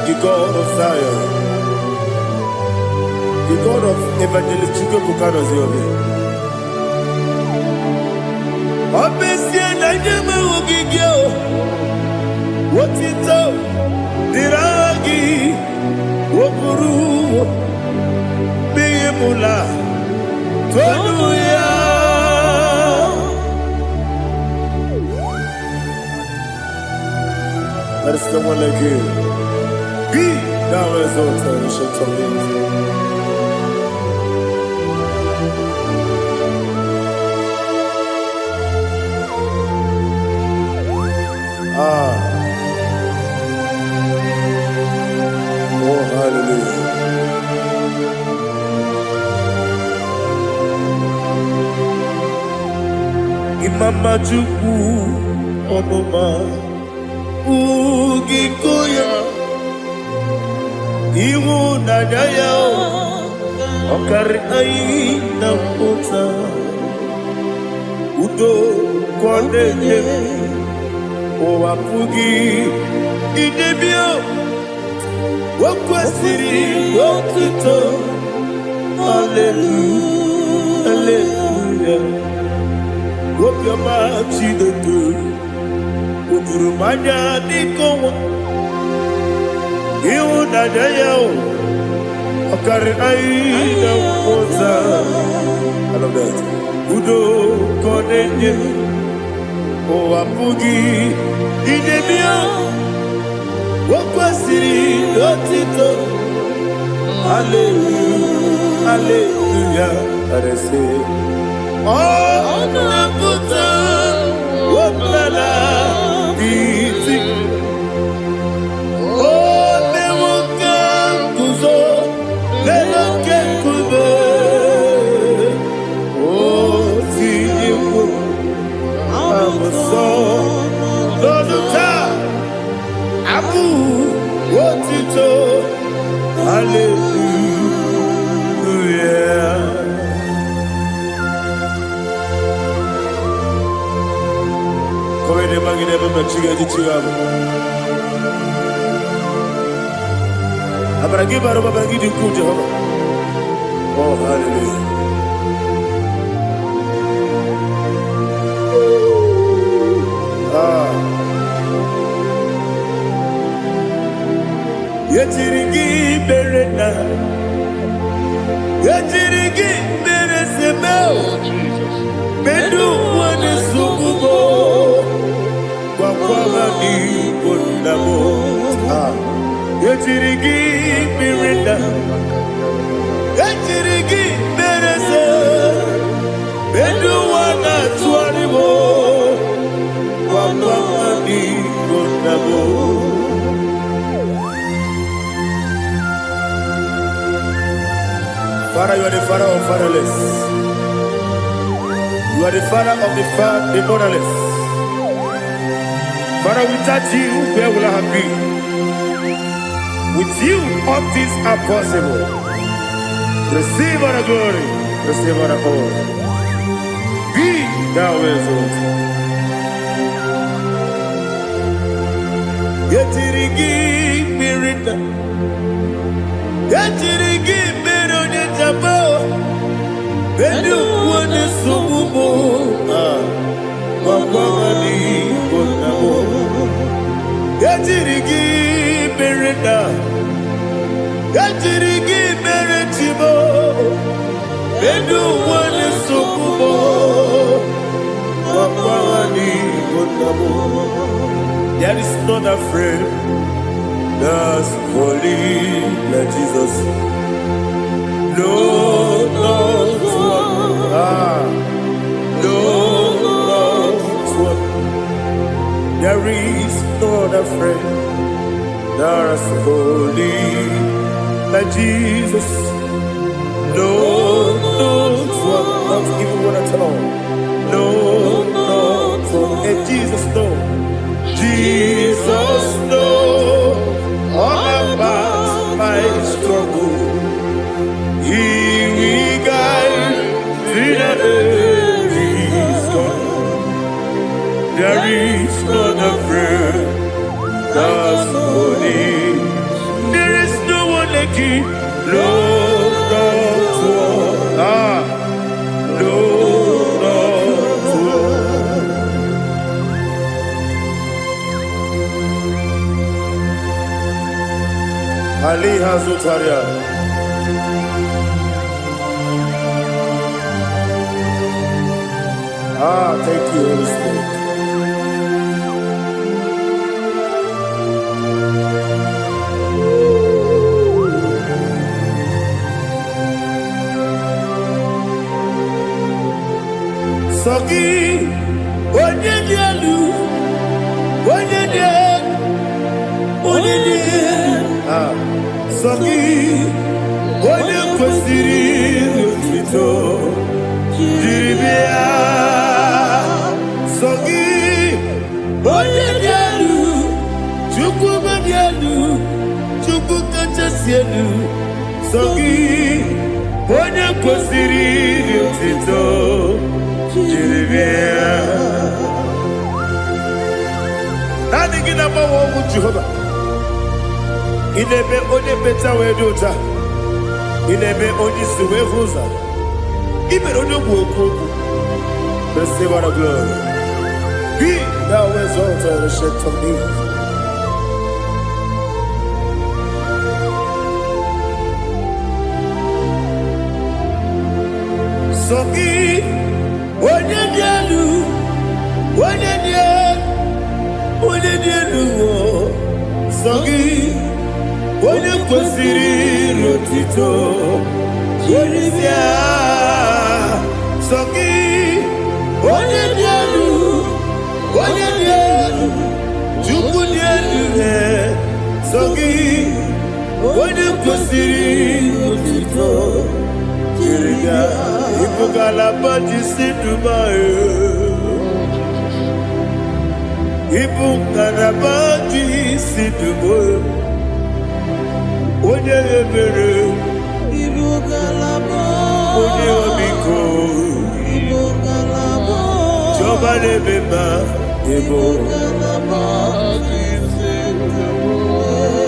the God of Zion, the God of Evangelist Chukwu Bukano Ziobi. Obesie na nyeme ogigio, wotito, diragi wokuru biyemula tonuya. There is no one like you. Be thou exalted, ancient of days. Oh, hallelujah. Imama Chukwu Onoma Ugikoya Iwu Nadaya Okari Aina Mota Udo Kondene Owapugi Idebio Wakwasiri Wakito Hallelujah Hallelujah Wopiama Chidodo Udurumanya Nikowa Iwu Nadaya Okari Aina Mota I love that Udo Kondene Owapugi Idebio Wakwasiri Otito Hallelujah Hallelujah I say Oh Nabuta Wapala Iti Oh Newoka Kuzo Newoke Kube Oh Tiyiwo Lọ́dúnta, Abu, Otito, Hallelujah. Come ne magine per chiga di chiamu. Abragi baro babagi di ku Jehovah. Oh, hallelujah. Yetirigi berena, yetirigi beresemeo, bedu wane sukubo, kwa ni kondamo. Yetirigi berena, yetirigi berese, bedu wana tuanibo, kwa ni kondamo. Father, you are the father of fatherless. You are the father of the motherless. Father, without you, where will I have been? With you, all things are possible. Receive all the glory, receive all the honor. Be thou exalted. Yetirigi mirita, yetirigi mironye jabo, bedu wane sububo, wawani bonamo. Yetirigi mirita, yetirigi miritibo, bedu wane sububo, wawani bonamo. There is not a friend that's holy like Jesus. No, not one. No, not one. There is not a friend that's holy like Jesus. No, not one. Not even one at all. No, not one. And Jesus, no. Jesus knows all about my struggle. He will guide through the days gone. There is not a friend that's holy. There is no one like you. No, not one. No, not one. Ali Hazutaria. Thank you, Holy Spirit. Sogi, onye dielu, onye dielu, onye dielu. Sogi, onye kwesịrị otuto, jiri bịa. Sogi, onye dielu, Chukwu dielu, Chukwu kachasị elu. Sogi, onye kwesịrị otuto. Nani gina mawa omu Jehovah. Inebe onye beta wedota. Inebe onye suwe huza. Ibe onye woku. Receive our glory. Be thou exalted and shake of me. Sogi. Onye dielu, onye dielu, Sogi, onye kwesịrị otito, jiri bịa. Sogi, onye dielu, Chukwu dielu, Sogi, onye kwesịrị otito, jiri bịa. Ibugalabadi sidumae, Ibugalabadi sidumae, onye ebere, onye omiko, Jọba lebeba, Ibugalabadi sidumae,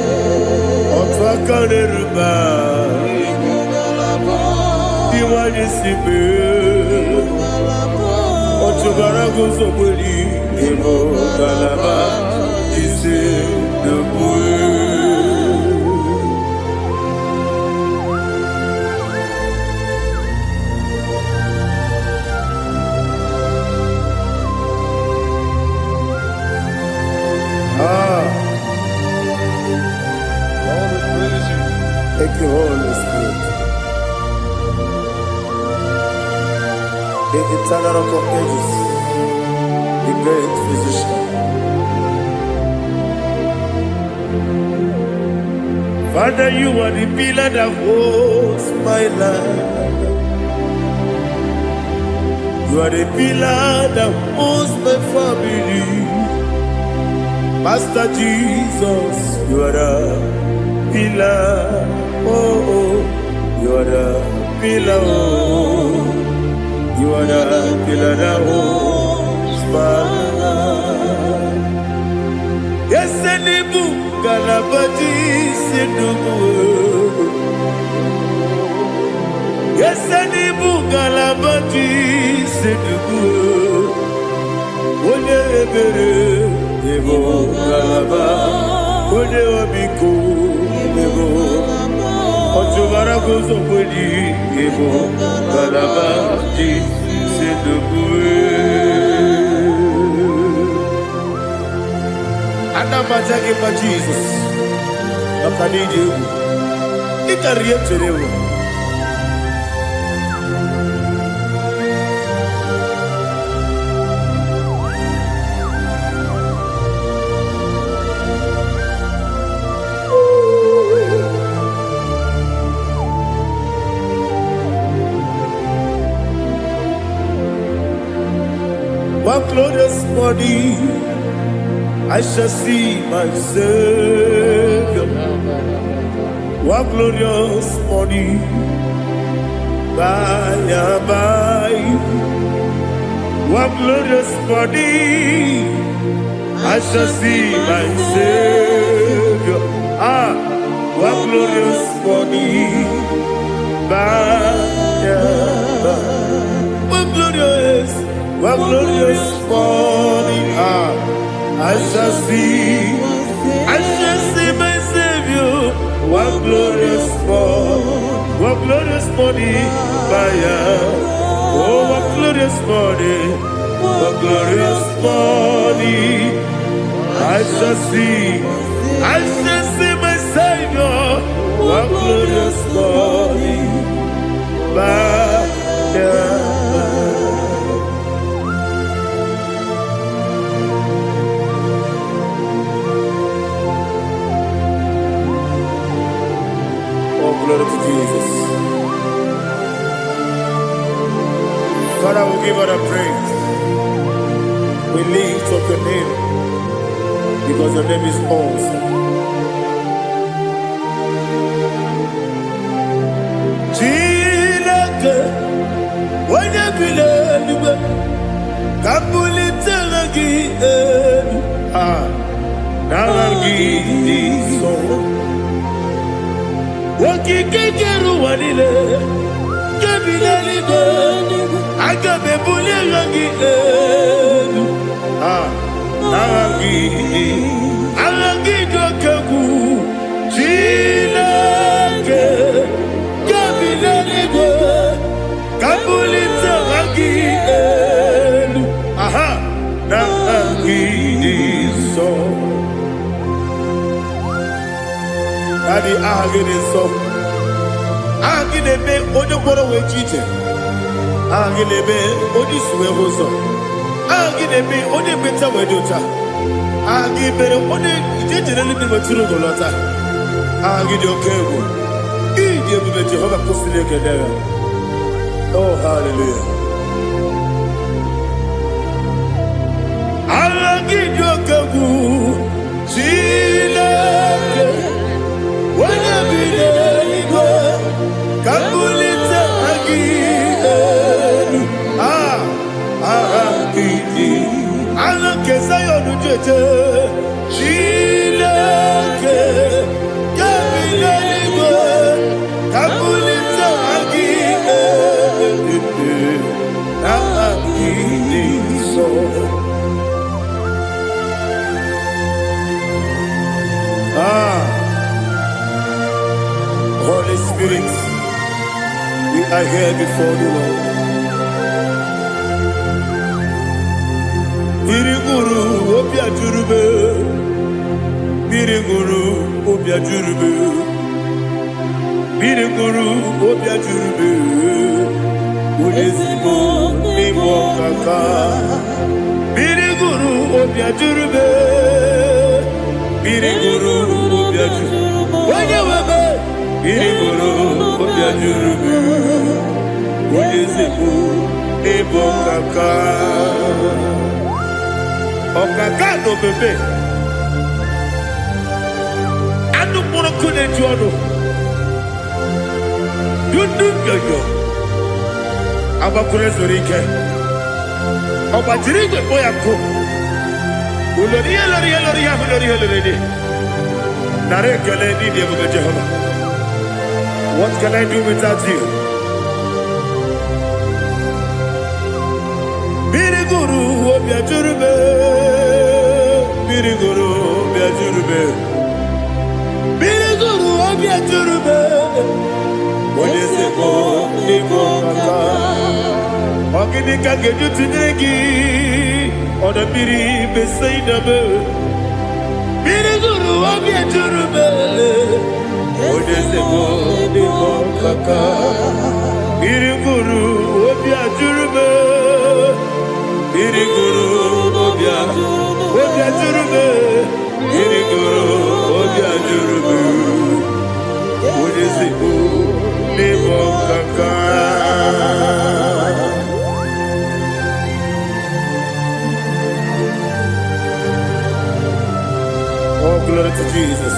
Otwakaneruba. Iwani sibe, Ochugara gozo boli, Emo galaba, Jise debue. Thank you, Holy Spirit. The eternal rock of ages, the great physician. Father, you are the pillar that holds my life. You are the pillar that holds my family. Master Jesus, you are the pillar. Oh, you are the pillar. Oh. You are the pillar that holds my life. Yes, and the book, Galabati, Sidubu. Yes, and the book, Galabati, Sidubu. One ebere, Ebo Galaba, One Obiku, Ebo. Ochubara gozo boli, Ebo Galaba, Anamajagi ma Jesus, Nakanidi, Ikariyeterewo. One glorious body, I shall see my Savior. One glorious body, by and by. One glorious body, I shall see my Savior. One glorious body, by and by. One glorious morning, I shall see my Savior. One what glorious morning, oh, what glorious morning, what glorious morning. I shall see my Savior, what glorious morning, Oh, glory to Jesus. Father, we give all the praise. We lift up your name because your name is awesome. Chilake, when you believe, Kabuli Telagi, Naragi, so. Wakikeru wanile, Kabili go, Agabe Bulirangi, Naragi Dokagu, Chilake, Kabili go, Kabuli Telagi, Naragi, so. Daddy, agide so. Agide be ojo gboro we chiche. Agide be odi suwe hoso. Agide be odi beta we dota. Agide be odi ijejere ni bi maturu golota. Agide okego. Ije bi Jehovah kusile kedera. Oh, hallelujah. Agide okego. Chile. When you believe, Kabulita again. I look as I on the Chilake, Kabulita again. So. Holy Spirit, we are here before you, Lord. Biriguru obia jurube, Biriguru obia jurube, Biriguru obia jurube, Ulezimo nimo kaka, Biriguru obia jurube, Biriguru obia jurube, Wanyawebe. Biriguru obia jurube, Ulezimo nimo kaka. Okaka no bebe. Anu pono kune juano. Dundu yoyo. Abakure zorike. Oba jirigwe boya ko. Uloriya. Nare kele ni diye Jehovah. What can I do without you? Biriguru obia jurube, Biriguru obia jurube, Biriguru obia jurube. Olezemo nimo kaka, Ogini kageju tunegi, Oda biri besaidame. Biriguru obia jurube, Olezemo nimo kaka, Biriguru obia jurube. Biriguru obia jurube, Biriguru obia jurube, Ulezimo nimo kaka. Oh, glory to Jesus.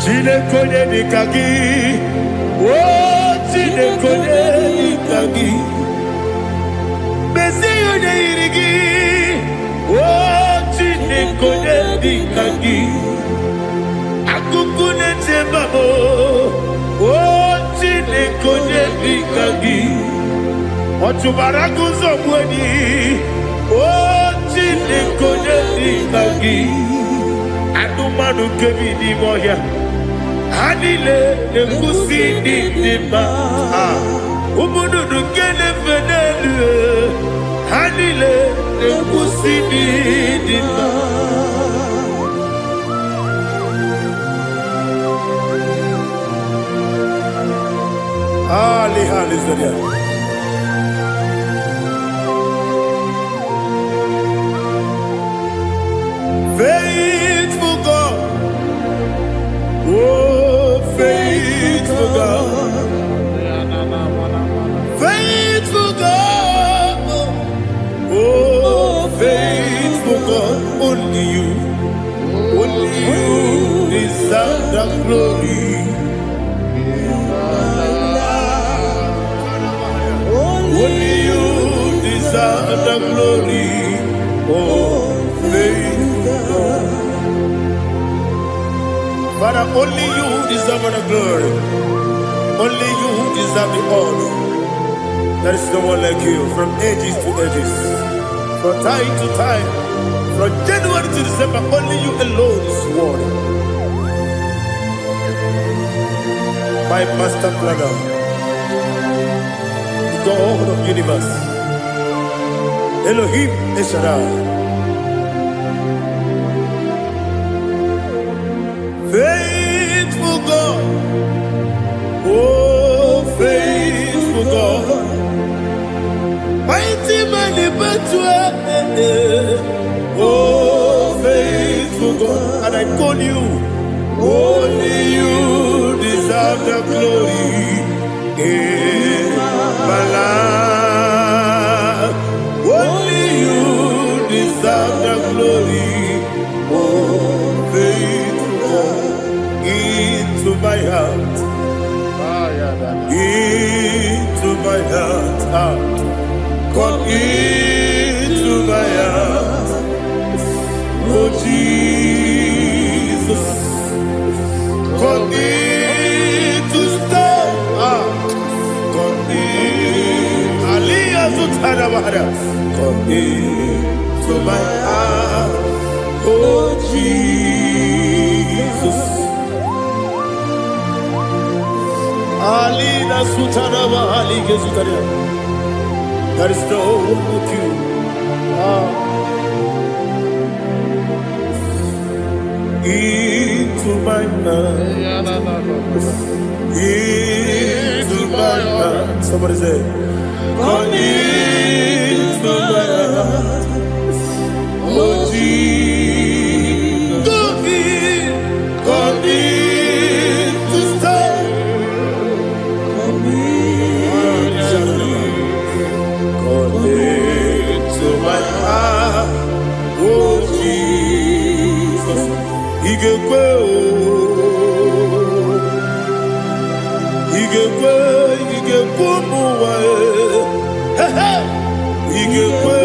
Chineke dikagi, oh Chineke dikagi, Mesiyo irigi, oh Chineke dikagi, Akukune chembabo, oh Chineke dikagi, Otubaraku zobweni, oh Chineke dikagi. manu kebi di moya. Anile nekusi di ma. Umudu kene fenelu. Anile nekusi di ma. Ali halizodia. Faithful God, oh faithful God, faithful God, oh faithful God, only you deserve the glory. Only you deserve the glory, oh faithful God. Father, only you deserve the glory. Only you deserve the honor. There is no one like you from ages to ages, from time to time, from January to December. Only you alone is worthy. My master planner, God of universe, Elohim Eshadai, faithful God, oh faithful God, mighty man in battle, oh faithful God, and I call you, only you deserve the glory. My life, only you deserve the glory. Oh, faithful God, into my heart, into my heart, come into my heart. Oh Jesus, come in to stay. Come into my heart, oh Jesus. Alina Sutanaba Ali Gezutaria. There is no one like you. Into my heart, into my heart. Somebody say, come into my heart, oh Jesus, come in to stay, come into my heart, oh Jesus, Igbo, Igekwe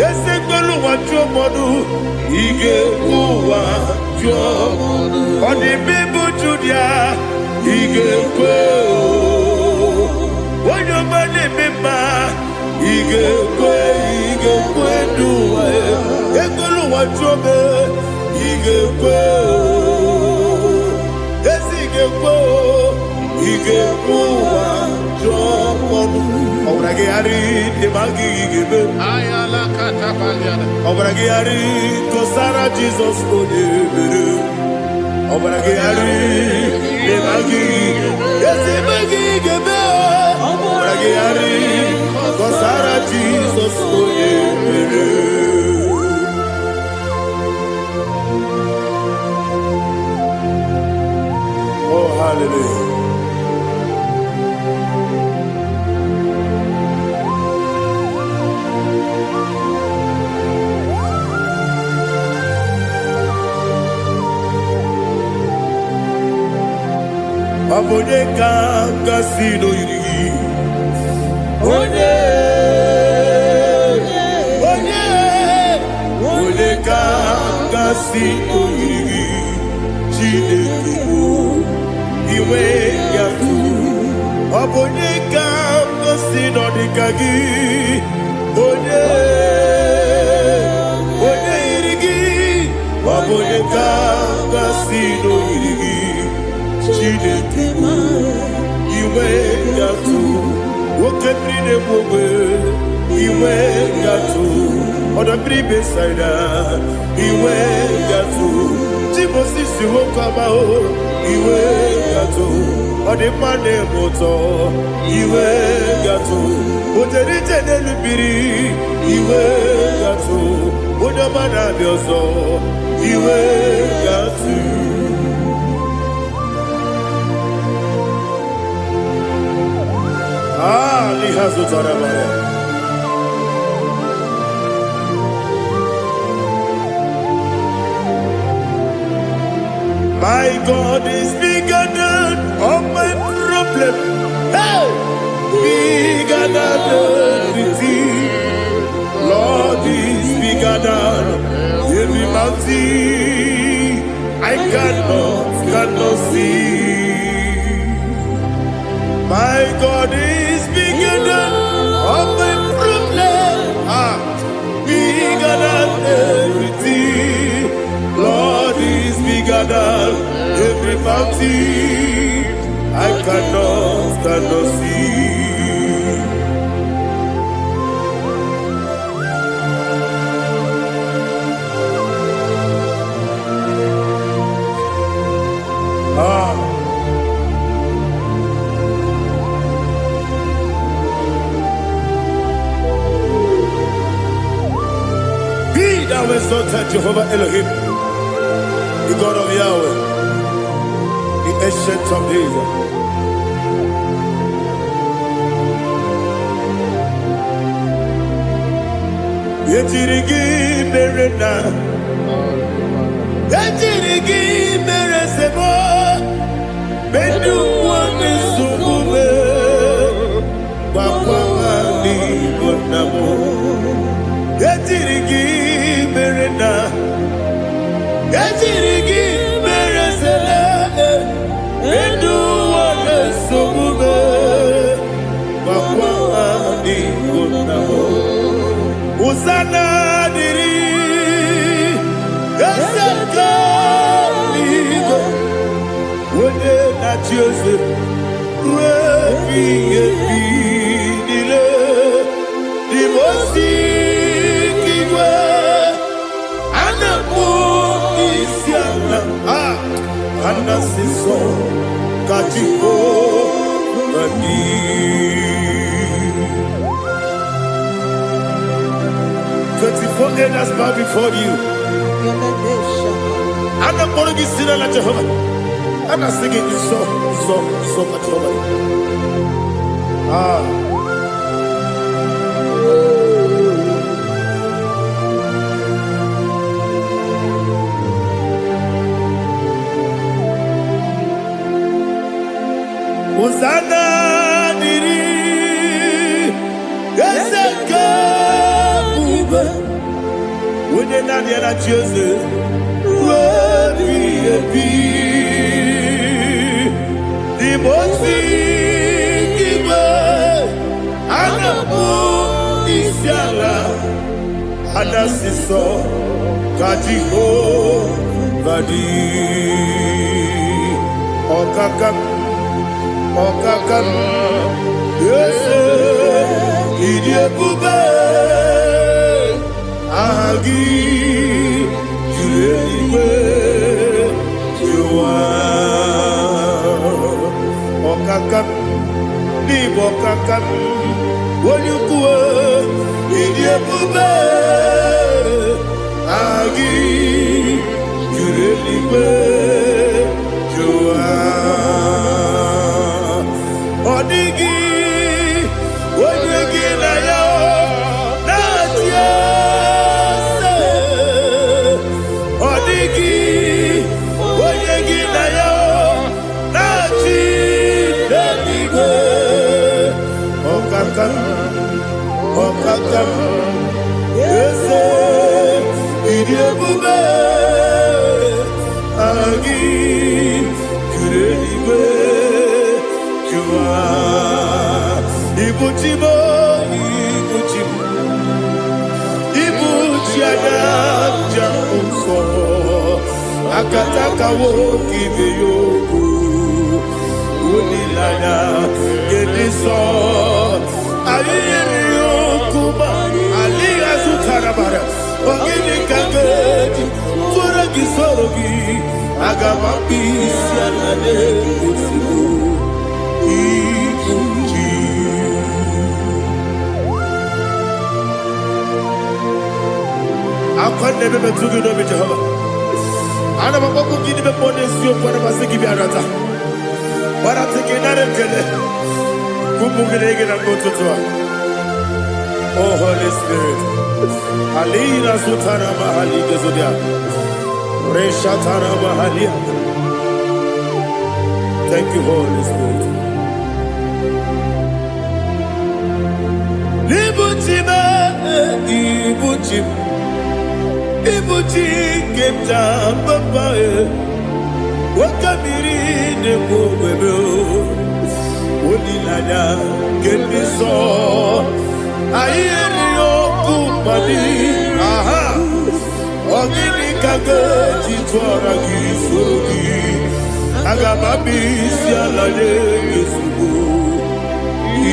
Esegbelu wa jomodu Igekwe wa jomodu Oni bibu judia Igekwe Wanyomane mema Igekwe duwa Egbelu wa jome Igekwe Esigekwe Igekwe wa jomodu Obrage ari de magi gebe. Ayala katapaliana. Obrage ari to Sarah Jesus odebere. Obrage ari de magi ese magi gebe. Obrage ari to Sarah Jesus odebere. Oh hallelujah. Abone kanga sino yiri. Onye kanga sino yiri. Chineke iwe yatu. Abone kanga sino dikagi. Onye yirigi. Abone ga-agasị n'oyiri gị Chineke iwe ga-atụ nwoke mmiri na-egbu ogbe iwe ga-atụ ọdọ mmiri Besaida iwe ga-atụ Chimosisi nwoke amahụ iwe ga-atụ ọdịmma na-eme ụtọ iwe ga-atụ ojerije n'elu mmiri iwe ga-atụ onye ọma na-abịa ọzọ iwe ga-atụ n'ihe zụtara mara My God is bigger than all my problem. Hey! Bigger than everything. Lord is bigger than every mountain. I cannot see. My God is bigger than all my problem. Bigger than everything. Lord is bigger than every mountain. I cannot see. Be thou exalted, Jehovah Elohim, the God of Yahweh, the ancient of days. Yejirigi merena, yejirigi meresemo, bedu wane sumube, wakwani bonamo. Yejirigi merena, yejirigi meresele, bedu wane sumube, wakwani bonamo. Usana diri, eseka ligo, wone na Jose, rebi nile, dimosi kiwe, anamu isiana, anasiso katiho mani. 24 elders bow before you. I'm not going to be singing like Jehovah. I'm not singing this song like Jehovah. Hosanna diri, Yeseka. When you're not there, I choose it. The most giver, and the moon is yalla, and the sister, Kajiho, Badi, Okakam, yes, Idiot Bube. Agi julewe juwa okakam ni bokakam wonyukwe idiebube agi julewe juwa odigi wonyegi na yo na tie Okakam, yes, idiebube, agi, kureliwe, jua, ibuchimo, ibuchiada, jamso, akataka woki beyoku unilana gediso ayiri yokuba aliya sutarabara ogini kangeti fura gisorogi agamambi sianane kusibu ikunji akwande bebe tugi no be Jehovah ana maboko gidi be pone sio kwa masiki bi arata bara teke nare kele kumugirege na mtoto oh Holy Spirit alina sutana mahali gezodia resha tana mahali. Thank you Holy Spirit. Ibuchi kemta papa wakamiri ne bobebe onilada kemiso ayeri okupani aha ogini kage titwara gisogi agamabi sialade yesugo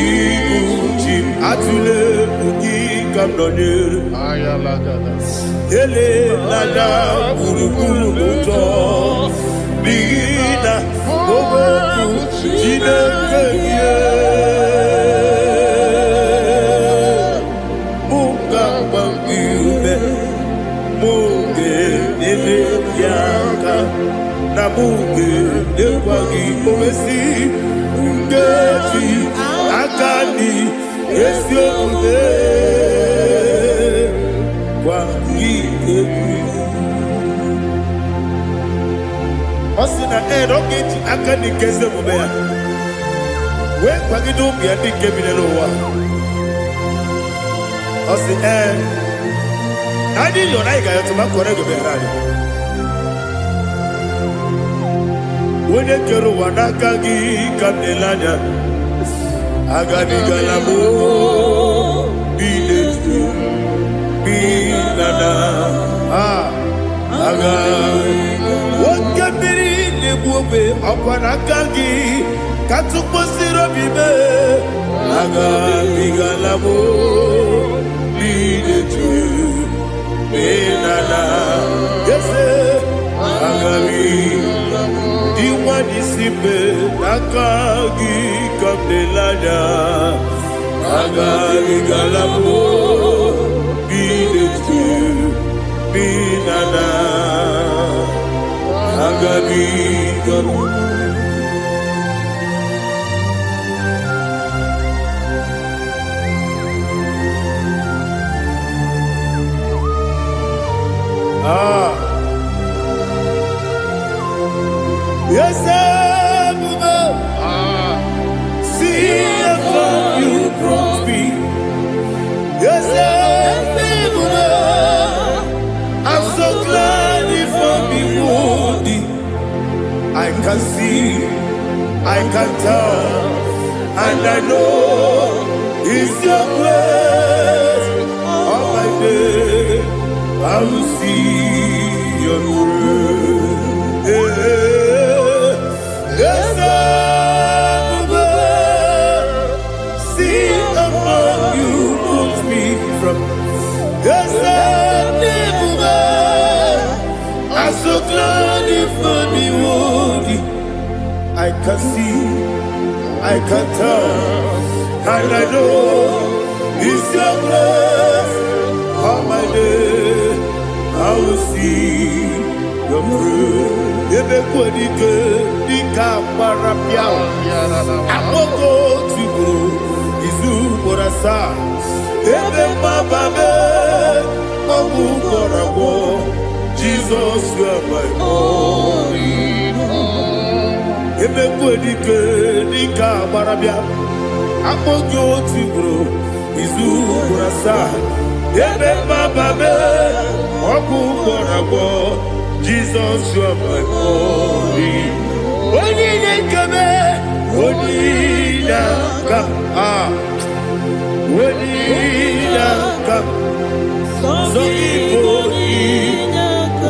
ibuchi atule ugi kamdone ayalagada ele lada buruburu moto bigina oboku jinekeye munga bangiube munge nene yaka na munge nekwagi omesi ngeji akani esiokude Osina roketi akani keze mubea we kwagido bia dike binelo wa osi nadi yo na iga yo tuma kore go berari wone kero wanaka gi kanelanya agani galamo biletu binana aga wakabiri nebuobe akwanakagi katuposiro bibe aga bigalamo biletu binana yese aga diwani simbe nakagi kabdelada aga bigalamo biletu binana agabi garu yes see if you brought me yes I'm so glad if I'm wounded. I can see, I can tell, and I know it's your grace. All my day, I will see your grace. Yes, see among you put me from. Yes, I'm so glad if me woody. I can see, I can tell, and I know it's your grace. All my day, I will see your grace. Ebe kwenike, dika parapia. Amoko tibro, izu morasa. Ebe mababe, mabu korabo. Jesus, you are my only home. Ebe kwenike nika barabia, apojo tibro, izu kurasa. Ebe mababe, oku korabo. Jesus, you are my only. Oni nekebe, oni naka, oni naka. So Igbo,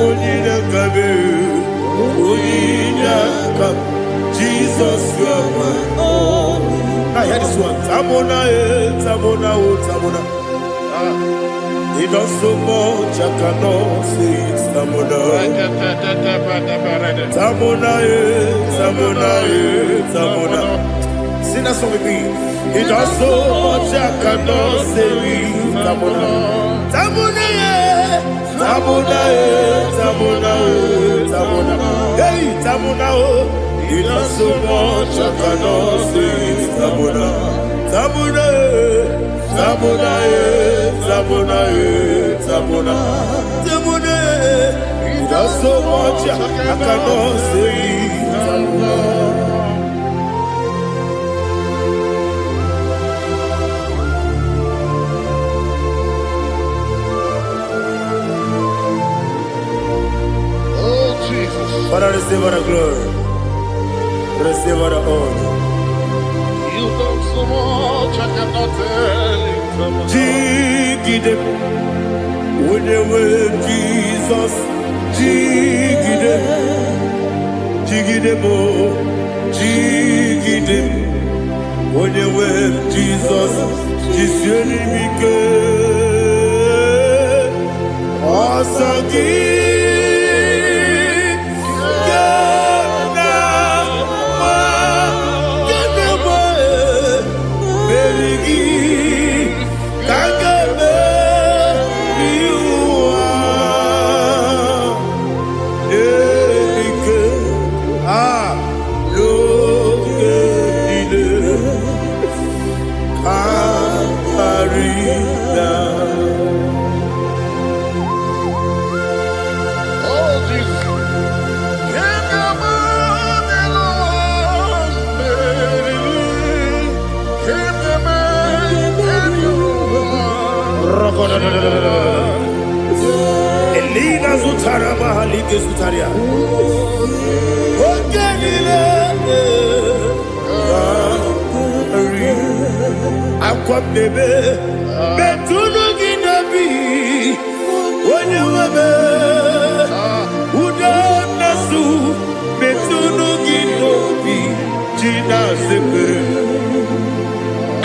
oni nakabe. Jesus, you are my all. Now hear this one. Tamona, Tamona, Tamona. He does so much, I cannot say it. Tamona, Tamona, Tamona, Tamona. Sing that song with me. He does so much, I cannot say it. Tamona, Tamona, Tamona, Tamona, Tamona. Hey, Tamona, he does so much, I cannot say it. Tamona, Tamona, Tamona, Tamona, Tamona, Tamona. He does so much, I cannot say it. Tamona. Father, receive all the glory. Receive all the honor. You done so much, I cannot tell it. Jigide, when they were Jesus, Jigide, Jigide mo, Jigide, when they were Jesus, Jisyenimike, Asagi. Elina Zutara Mahalike Zutaria. Ogenile Aqua Bebe Betunu Ginabi Wanyawebe Uda Nasu Betunu Ginobi Jina Zebe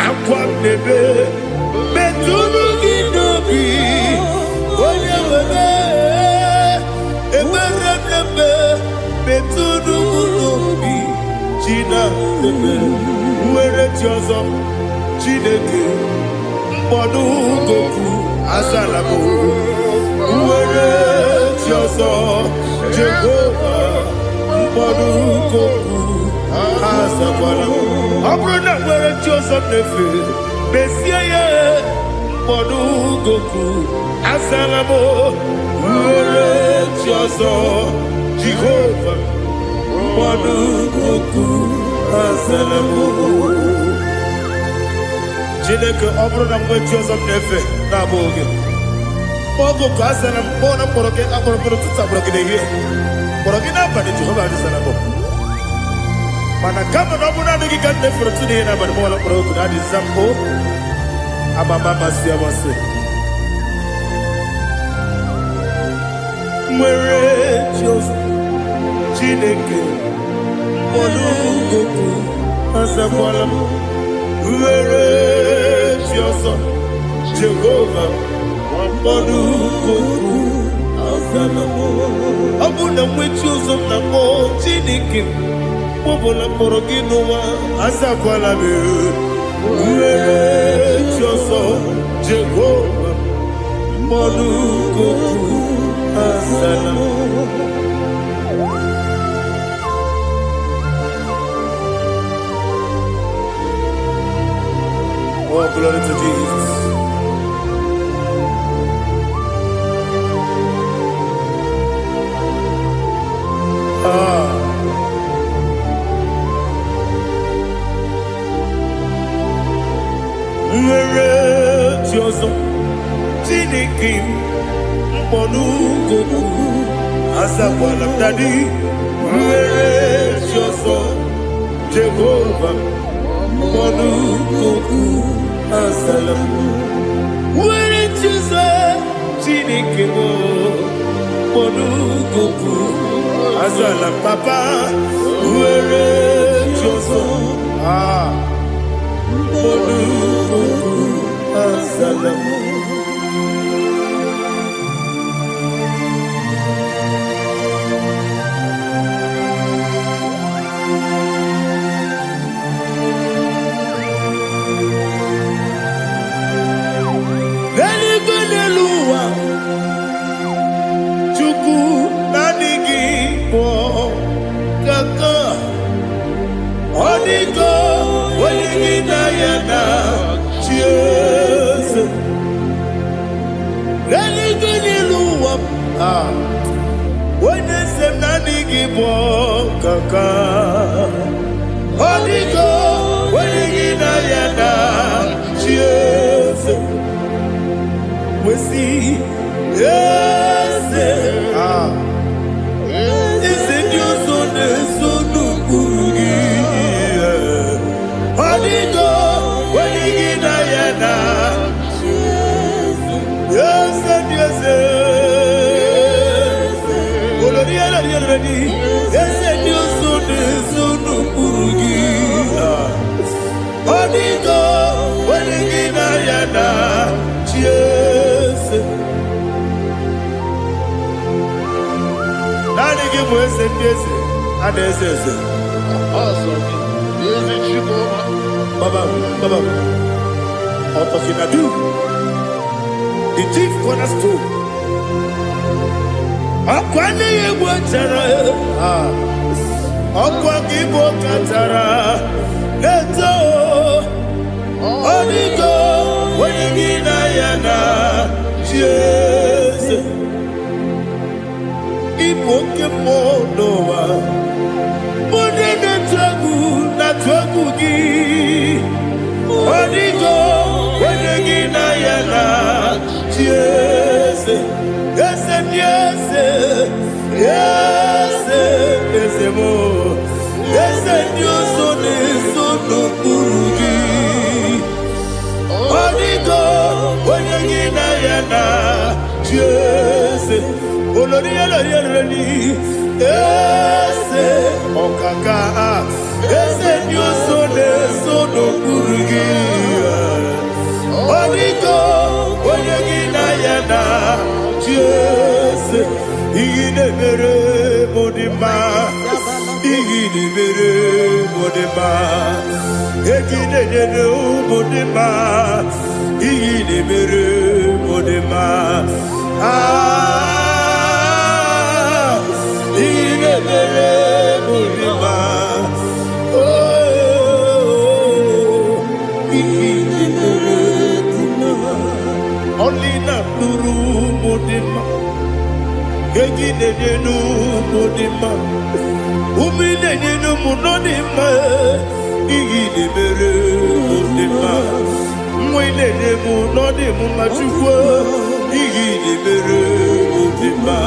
Aqua Bebe Betunu Ginobi Wanyawebe Eberekebe Betunu Ginobi Jina Zebe Uere Tiozo Chineke Mbodu Goku Azalamo Uere Tiozo Jehovah Mbodu Goku Azalamo Abrona Uere Tiozo Nefe Besiye Mbodu Goku Azalamo Uere Tiozo Jehovah Mbodu Goku Azalamo Chineke ọbụrụ na mgbe Joseph na-efe na-abụ oge ogo ka asana mbọ na mkpọrọ gị akpọrọ mkpọrọ tutu akpọrọ gị n'ehihie mkpọrọ gị n'abalị Jehova adịsana mbọ mana kama na ọ bụrụ na adịghị ka nne fere tụ n'ihe n'abalị mụ ọla mkpọrọ oge na-adịza mbụ amama amasị amasị nwere Joseph Chineke mkpọrọ ogo azakwala m Uwere Tiozo Jehovah Mbodu Goku Azalamo Abuna mwechi uzo na mo Chineke Mbobola mkpọrọ gị n'ụwa Azakwala me Uwere Tiozo Jehovah Mbodu Goku Azalamo Oh, glory to Jesus. Nwere Tiozo Chineke Mbodu Goku Azakwala Dadi Nwere Tiozo Jehovah Mbodu Goku Azalamo Nwere Tiozo Chineke Mbodu Goku Azala papa, uere joso. Monu azala. Onigo, Oligina Yana, cheers. Religuniluam, when is the Nanigi Kaka? Onigo, Oligina Yana, cheers. We see, yes, is it your son, Sonu Kurugi? Onigo, Oligina Yana, yes, yes, Oloria, yes, and your son is Sonu Kurugi. Onigo, Oligina Yana, cheers. Nani give us a piece, and this is Awesome. Is it you, Baba, Otokinadu, the chief cornerstone. Akwani Wachara, Akwakibo Katara, Neto, Onigo, Oligina Yana, Jesus. Ipokemo Noa, Monene Tragu, Natwagu Gi, Onigo, Oligina Yana, yes, yes, yes, yes, yes, more, yes, and your son is so no Purugi, Onigo, Oligina Yana, yes. Oloria ese okaka ese nyoso neso no kurugi Onigo oyegina yana Jese igine mere modima egine nene modima igine mere modima Only not Nuru Mudima, Egidenu Mudima, Umidenu Munodima, Igidebere Mudima, Mwinemu Nodimu Machua, Igidebere Mudima,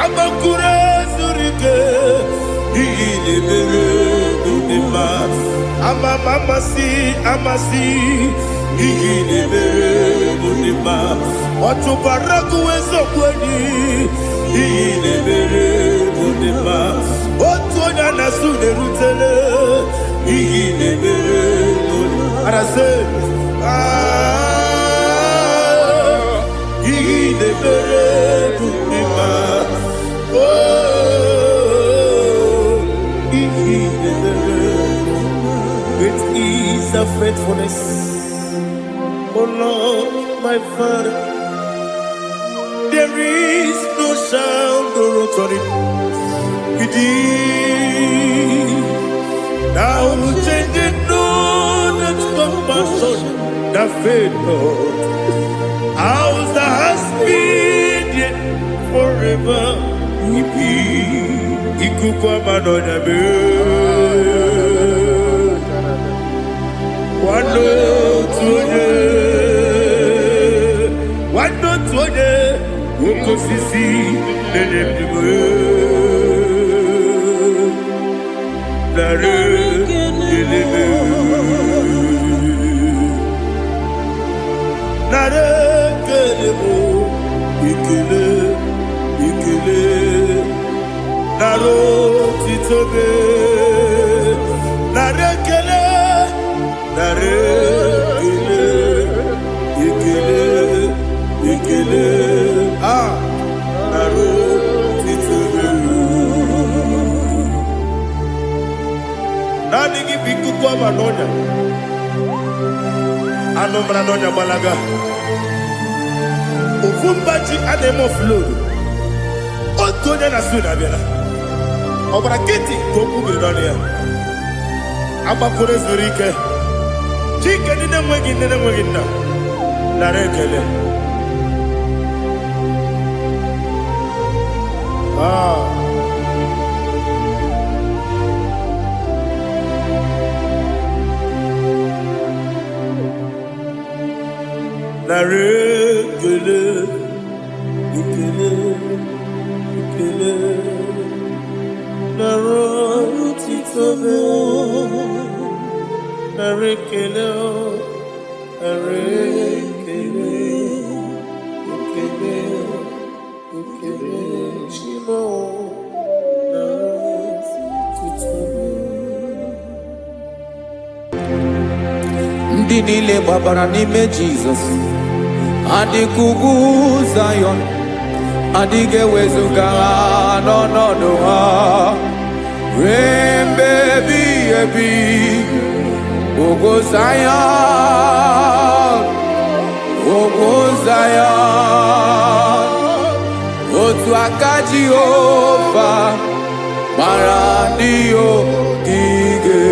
Amakura Zurike, Igidebere Mudima, Amasi, Igidebere Mudima, Otubaraku Ezokweni, Igidebere Mudima, Otuonya Nasude Rutele, Igidebere Mudima, and I say, Igidebere Mudima, oh, Igidebere Mudima, it is a faithfulness. Oh Lord, my Father, there is no sound or authority. It is now changing, no, that's compassion, the faith, Lord. Ours that has been yet forever, we be. Ikukwamanonabe. Wando tuone uko sisi nene mdimu nare ilime nare kelemo ikele naro titobe, narekele, ikele, naro titobe. Nani gibiku kwa manonya, anomra nonya balaga. Ufumbaji anemo flow. Otonya na suna bela. Obara kiti koku bidonia. Aba kore zurike. Chike nene mwegi na. Narekele. Narekele. Ikele. Naro titobe, narekele, shimo, naro titobe. Ndị niile gbabara n'ime Jizọs adịghị ugwu Zayọn, adịghị ewezuga ha n'ọnọdụ ha ruo mgbe ebighị ebi. Ugwu Zayọn, ugwu Zayọn, otu aka Jehova gbara ndị ogige.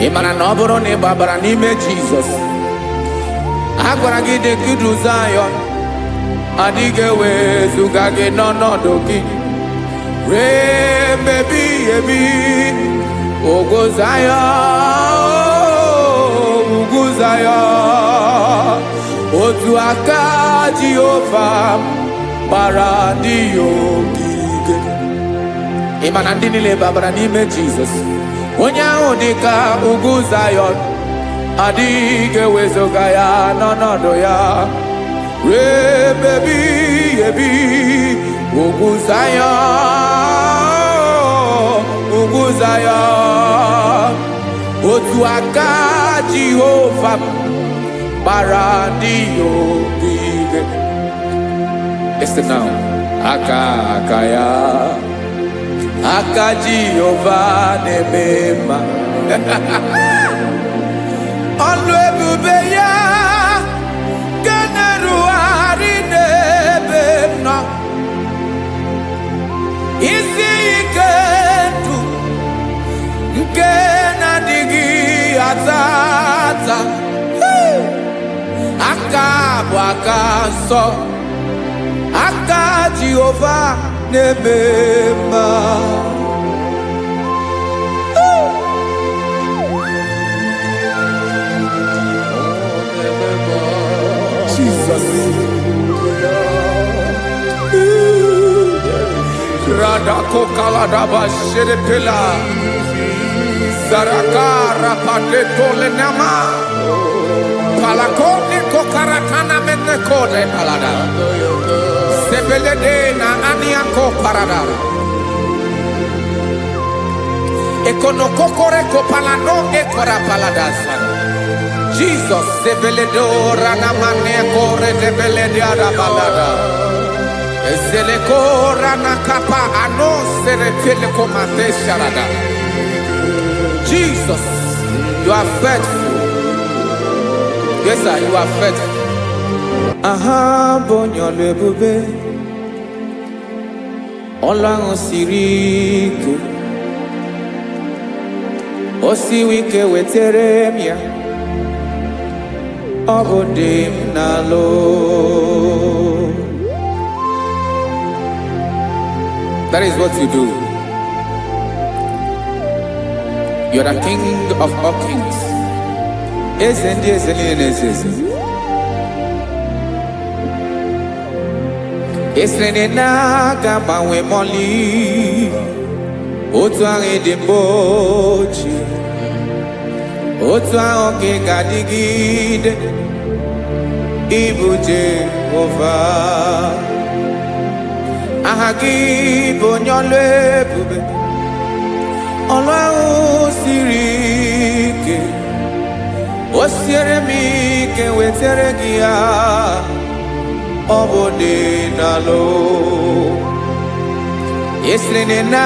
Ị mara na ọ bụrụ na ị gbabara n'ime Jizọs, a gwara gị dị ka idu Zayọn, adịghị ewezuga gị n'ọnọdụ gị ruo mgbe ebighị ebi. Ugwu Zayọn, ugwu Zayọn, otu aka Jehova gbara ndị ogige. Ị ma na ndị niile gbabara n'ime Jizọs, onye ahụ dị ka ugwu Zayọn, adịghị ewezuga ya n'ọnọdụ ya ruo mgbe ebighị ebi. Ugwu Zayọn, ugwu Zayọn, otu aka Jehova gbara ndị ogige. Listen now, aka ya, aka Jehova na-eme mma. Ọlụ ebube ya ga na-erugharị n'ebe m nọ. Isi ike ndụ nke na-adịghị ata ata. Aka bụ aka nsọ, aka Jehova na-eme mma. Jesus. Radako kaladaba sherepela, zarakara patetole nama, palakone kokarakana mene kode palada, sebelede na aniako paradara. Ekonokokore kopalano ekora paladasa. Jesus, sebeledora na mane kore sebelediada balada. Ezelekora na kapa ano serepele komate sharada. Jesus, you are faithful. Yes, sir, you are faithful. Aha, bonyo lebube. Olang osirike. Osiwike weteremia. Obodim nalo. That is what you do You are the King of all kings. Eze ndị eze niile na-eze eze. Esere na-aga gbanwe mọli. Otu ahụ dị mgbe ochie. Otu ahụ ka ị ga-adịgide. Ịbụ Jehova. Aha gị bụ onye ọlụ ebube. Ọlụ ahụ siri ike. O siere m ike wetere gị ya. Ọ bụ dị n'alụ. Esiri na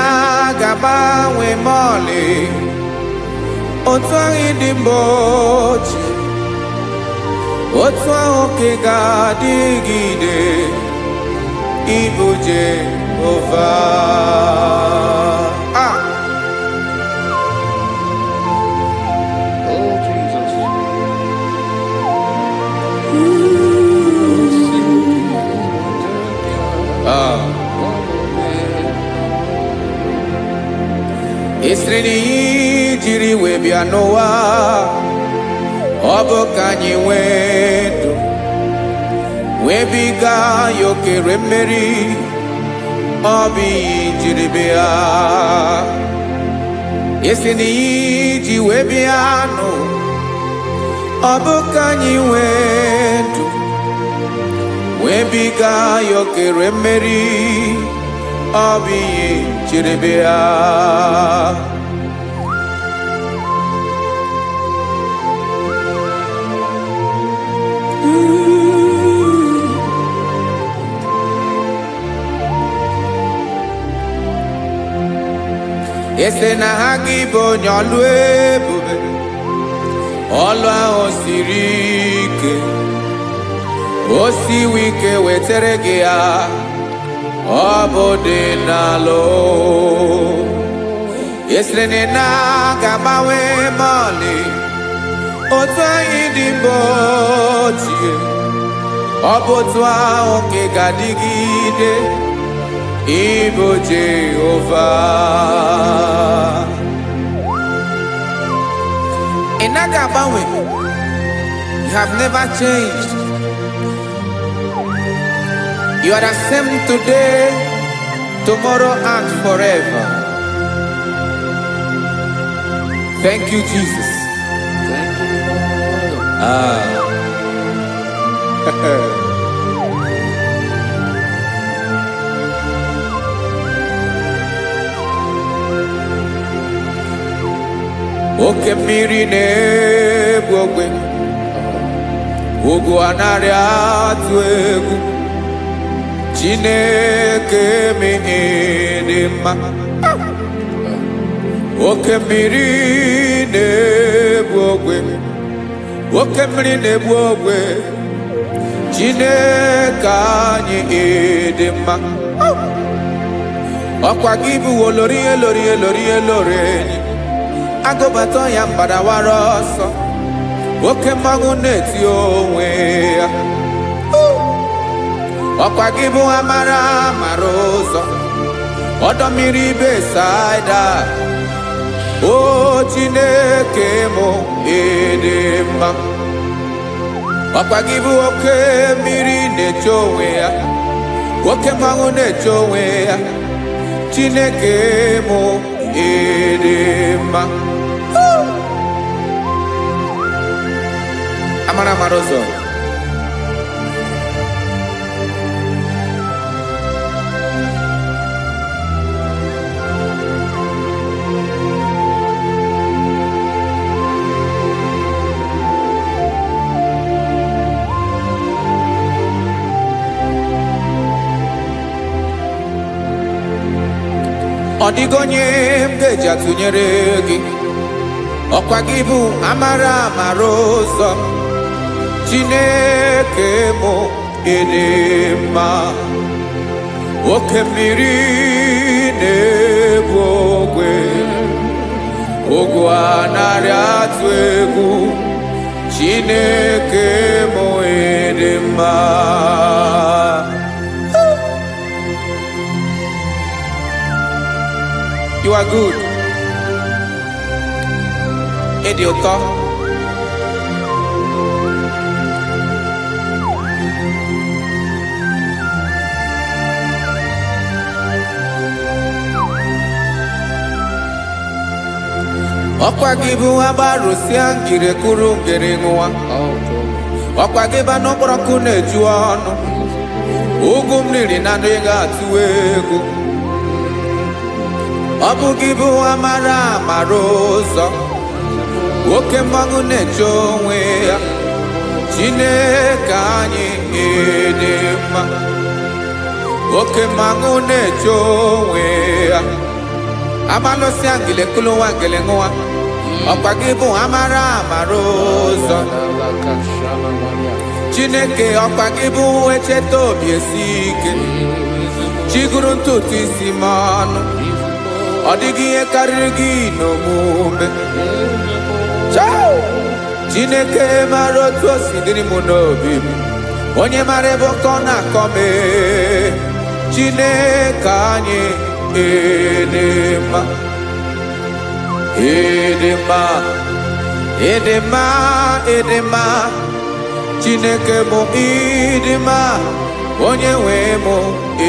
ga-agbanwe ma ọlị. Otu ahụ dị mgbe ochie. Otu ahụ ka ị ga-adịgide. Ịbụ Jehova. Oh, Jesus. Esiri na ihe jiri wee bịa n'ụwa. Ọ bụ ka anyị nwee ndụ. Wee biga ya okere mmeri. Ọ bụ ihe jiri bịa. Esi na ihe ji wee bịa nụ. Ọ bụ ka anyị nwee ndụ. Wee biga ya okere mmeri. Ọ bụ ihe jiri bịa. Ese na ha gị bụ onye ọlụ ebube. Ọlụ ahụ siri ike. O siwe ike wetere gị ya. Ọ bụ dị n'alụ. Esere na ga-agbanwe ma ọlị. Otu anyị dị mgbe ochie. Ọ bụ otu ahụ ka ị ga-adịgide. Ịbụ Jehova. Ị naghị agbanwe. You have never changed. You are the same today, tomorrow and forever. Thank you, Jesus. Thank you, Lord. Oke mmiri na-egbu ogwe. Ugwu anaghị atụ egwu. Chineke mee dị mma. Oke mmiri na-egbu ogwe. Oke mmiri na-egbu ogwe. Chineke anyị dị mma. Ọkwa gị bụ olori elori elori elori enyi. Agụbatọ ya mgbadawara ọsọ. Oke mmanwụ na-eti onwe ya. Ọkwa gị bụ amara amara ụzọ. Ọdọ mmiri Besaida. O Chineke mụ ịdị mma. Ọkwa gị bụ oke mmiri na-eche onwe ya. Oke mmanwụ na-eche onwe ya. Chineke mụ ịdị mma. Amara amara ụzọ. Ọ dịghị onye m ga-eji atụnyere gị. Ọkwa gị bụ amara amara ụzọ. Chineke mụ ịdị mma. Oke mmiri na-egbu ogwe. Ugwu anaghị atụ egwu. Chineke mụ ịdị mma. You are good. ịdị ụtọ. Ọkwa gị bụ agbarụsịa ngire kụrụ ngere nwa. Ọkwa gị ba n'okporoko na-eju ọnụ. Ugwu mmiri na ndị ga-atụ egwu. Ọ bụ gị bụ amara amara ụzọ. Oke mmanwụ na-eche onwe ya. Chineke anyị dị mma. Oke mmanwụ na-eche onwe ya. Abalụsịa ngile kụrụ nwa ngele nwa. Ọkwa gị bụ amara amara ụzọ. Chineke ọkwa gị bụ echeta obi esi ike. Chiguru ntutu isi m ọnụ. Ọ dịghị ihe karịrị gị n'omume. Chineke mara otu o si dịrị m n'obi m. Onye mara ebe oke ọ na-akọ m. Chineke anyị dị mma. Ịdị mma, ịdị mma, ịdị mma. Chineke bụ ịdị mma. Onye nwe m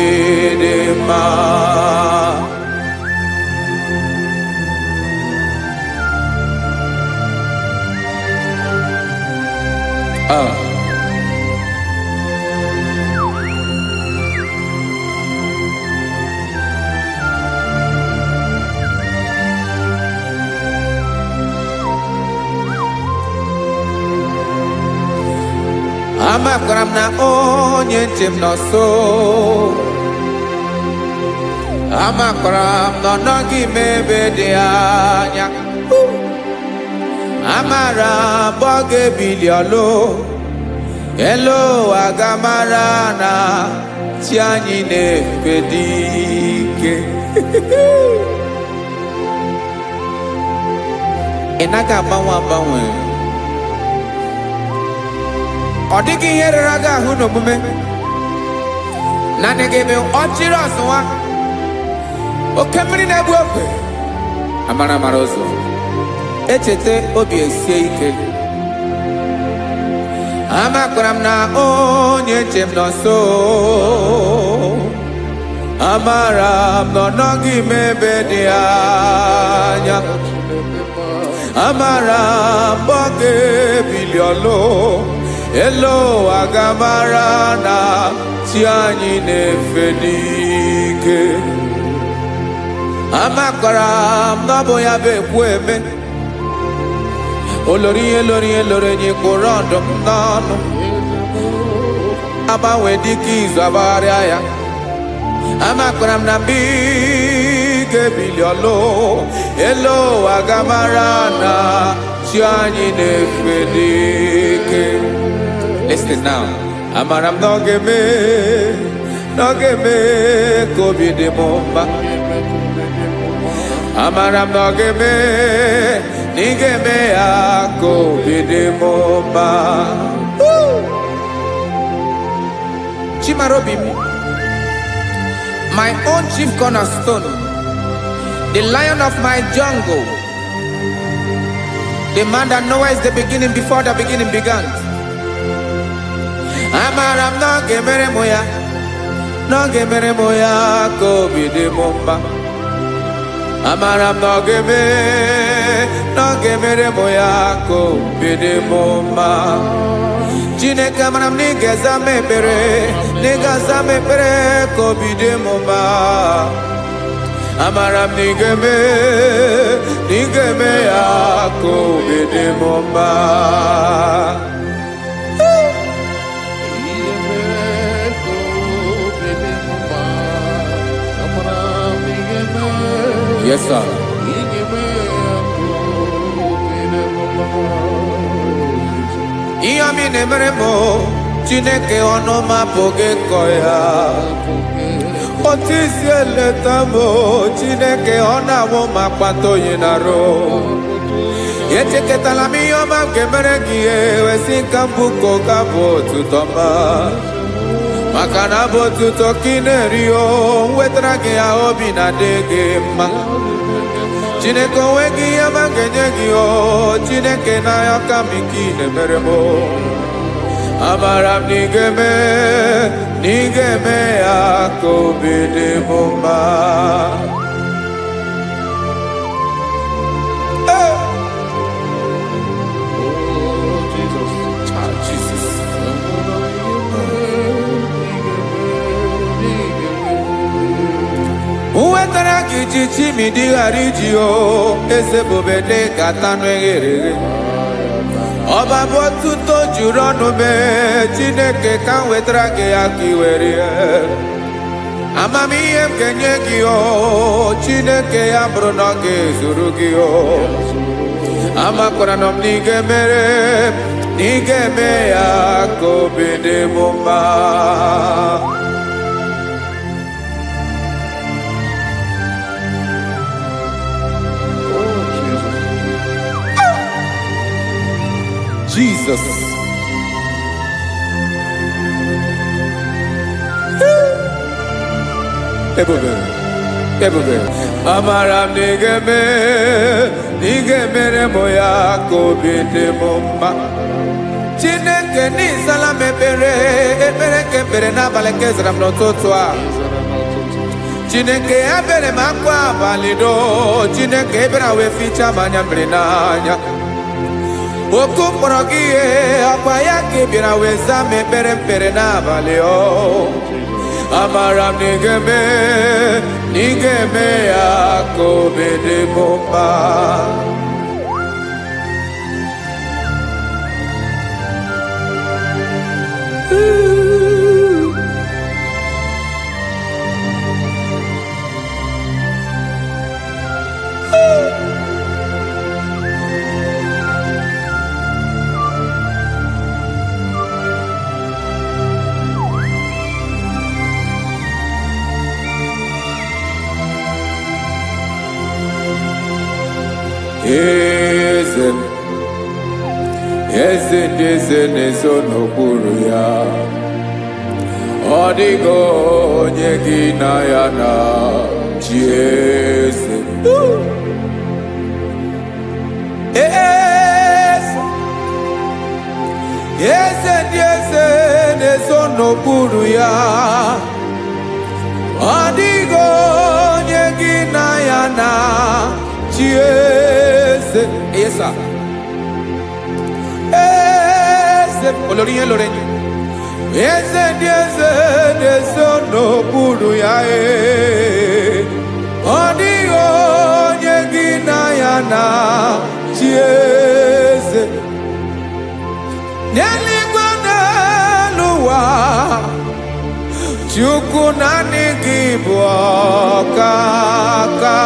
ịdị mma. Amakwara m na onye nche m nọ nso. Amakwara m na ọ nọghị m ebe dị anya. Amara m ọ ga-ebili ọlụ. Elu ụwa ga-amara na chi anyị na-efe dị ike. Ị naghị agbanwe agbanwe. Ọ dịghị ihe rere gị ahụ n'omume. Naanị gị bụ ọchịrị ọzụwa. Oke mmiri na-egbu ogwe. Amara amara ụzọ. Echeta obi esie ike. Amakwara m na onye nche m nọ nso. Amara m na ọ nọghị m ebe dị anya. Amara m ọ ga-ebili ọlụ. Elu ụwa ga-amara na chi anyị na-efe n'ike. Amakwara m na ọ bụ ya bụ ekwu eme. Olori ihe lori ihe lori enyi kwụrụ ọdụm n'ọnụ. Agbanwe dịka izu agbagharịa ya. Amakwara m na mgbe ị ga-ebili ọlụ. Elu ụwa ga-amara na chi anyị na-efe n'ike. Listen now. Amara m na ọ ga-eme ka obi dị m mma. Amara m na ọ ga-eme na ị ga-eme ya ka obi dị m mma. Chimarobi m, my own chief cornerstone, the lion of my jungle, the man that knows the beginning before the beginning began. Amara m na ọ ga-emere m ya, na ọ ga-emere m ya ka obi dị m mma. Amara m na ọ ga-emere m ya ka obi dị m mma. Chineke amara m na ị ga-aza m ekpere, na ị ga-aza m ekpere ka obi dị m mma. Amara m na ị ga-eme ya ka obi dị m mma. Yes, sir. Ihe ọmị na-emere m Chineke ọnụ m apụghị ịkọ ya. Otu isi eleta m Chineke ọ na-awụ m akpata oyi n'arụ. Echeketala m ihe ọma m ga-emere gị ewesị nka mbụ ka ọ ga-abụ otuto ọma. Maka na abụ otuto ka ị na-eri o wetara gị ya obi na-adị gị mma. Chineke onweghị ihe ma ga-enye gị o Chineke n'anya ka m ike na-emere m amara m na ị ga-eme ya ka obi dị m mma. Uwetara gị ji chimidi ghara iji o eze bobede ka tanụ eghere eghe ọba bụ otuto juru ọnụ mee Chineke ka m wetara gị ya ka i were ya amamihe m ga-enye gị o Chineke ya bụrụ na ọ ga-ezuru gị o amakwara na m na ị ga-eme ya ka obi dị m mma. Jesus. Ebube. Amara m na ị ga-emere m ya ka obi dị m mma. Chineke n'ịzala m ekpere nke ekpere n'abalị nke zara m n'ụtụtụ a. Chineke ya bere m akwa abalị do Chineke ebere wee fichaa m anya mmiri n'anya. Oku mkpọrọ gị ihe akwa ya ka ị bịara wee zaa m ekpere mpere n'abalị o amara m na ị ga-eme ya ka obi dị m mma. Eze ndị eze na-ezo n'okpuru ya ọ dịghị onye gị na ya na chi eze. Eze ndị eze na-ezo n'okpuru ya ọ dịghị onye gị na ya na chi eze. Esa olórí yẹn lórí eze ndị eze na-ezo n'okpuru ya ọ dịghị onye gị na ya na chi eze. N'eluigwe n'elu ụwa Chukwu naanị gị bụ ọkaka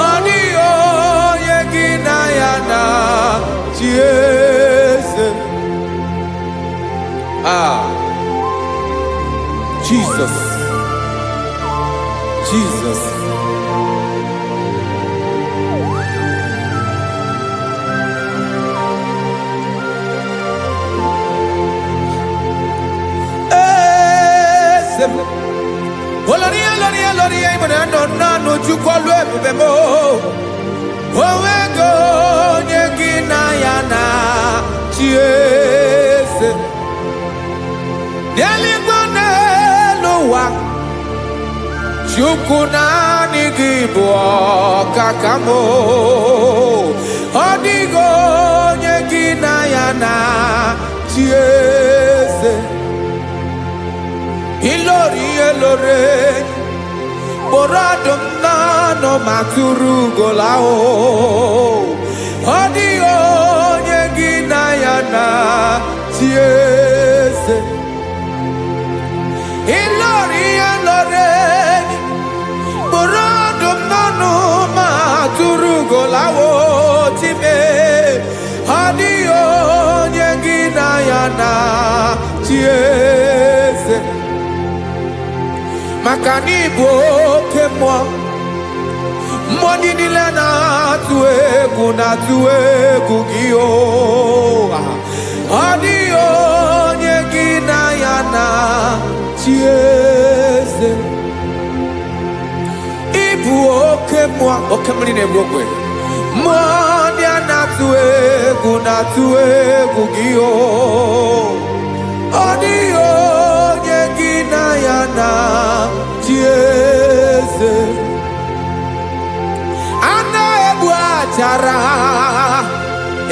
ọ dịghị onye gị na ya na chi eze. Jesus. Oloria ibona no chukolu ebube mo owego onye gị na ya na chi eze. N'eluigwe n'elu ụwa Chukwu naanị gị bụ ọkaka m ọ dịghị onye gị na ya na chi eze. Ilori kpọrọ ọdụm n'ọnụ ma tụrụ ugola ọ dịghị onye gị na ya na chi eze. Ilori kpọrọ ọdụm n'ọnụ ma tụrụ ugola time ọ dịghị onye gị na ya na chi eze. Maka na ị bụ oke mmụọ ndị niile na-atụ egwu gị ọ dịghị onye gị na ya na chi eze. Ị bụ ibu oke mmụọ oke mmiri na-egbu ogwe mmụọ ndị a na-atụ egwu gị o ọ dịghị onye gị na ya na chi eze a na-egbu achara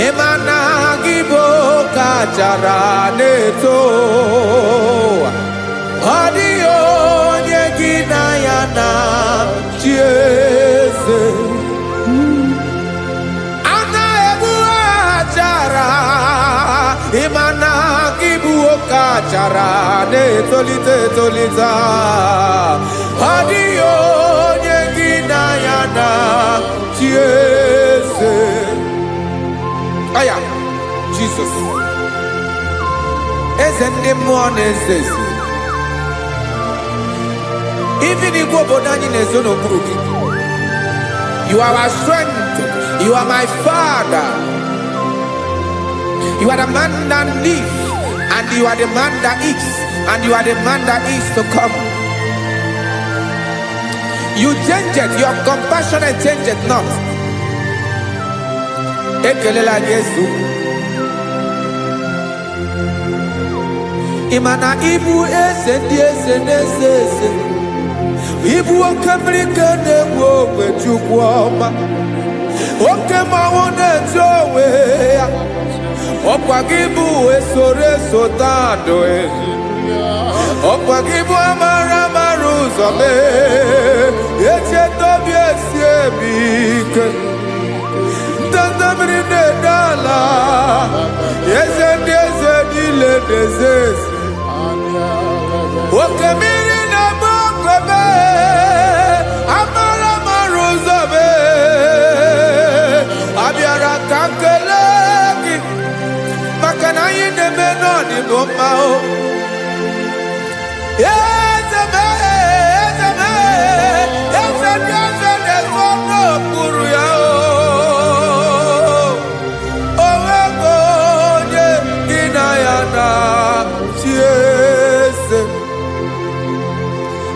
ịma na gị bụ oke achara na-eto ọ dịghị onye gị na ya na chi eze a na-egbu achara ịma na gị bụ oke achara na-etolite etolite ọ dịghị onye gị na ya na chi eze aya Jizọs eze ndị mmụọ na-eze eze even igwe obodo anyị na-ezo n'okpuru gị you are our strength, you are my father, you are the man that lives and you are the man that is and you are the man that is to come. You change it, your compassion and change it not. Ekelela Yesu imana ibu eze ndị eze na-eze eze ibu oke mmiri ka na-egbu ogwe Chukwu ọma oke mmanwụ na-eto onwe ya ọkwa gị bụ esoro esota adụ ọkwa gị bụ amara amara ụzọ mee echeta obi esi ebi ike ndanda mmiri na-ede ala eze ndị eze niile na-eze eze oke mmiri na-agba okwebe amara amara ụzọ mee abịara ka nkele gị maka na anyị na-eme n'ọdịbụ mma o eze mee eze mee eze ndị eze na-ezo n'okpuru ya onwego onye gị na ya na chi eze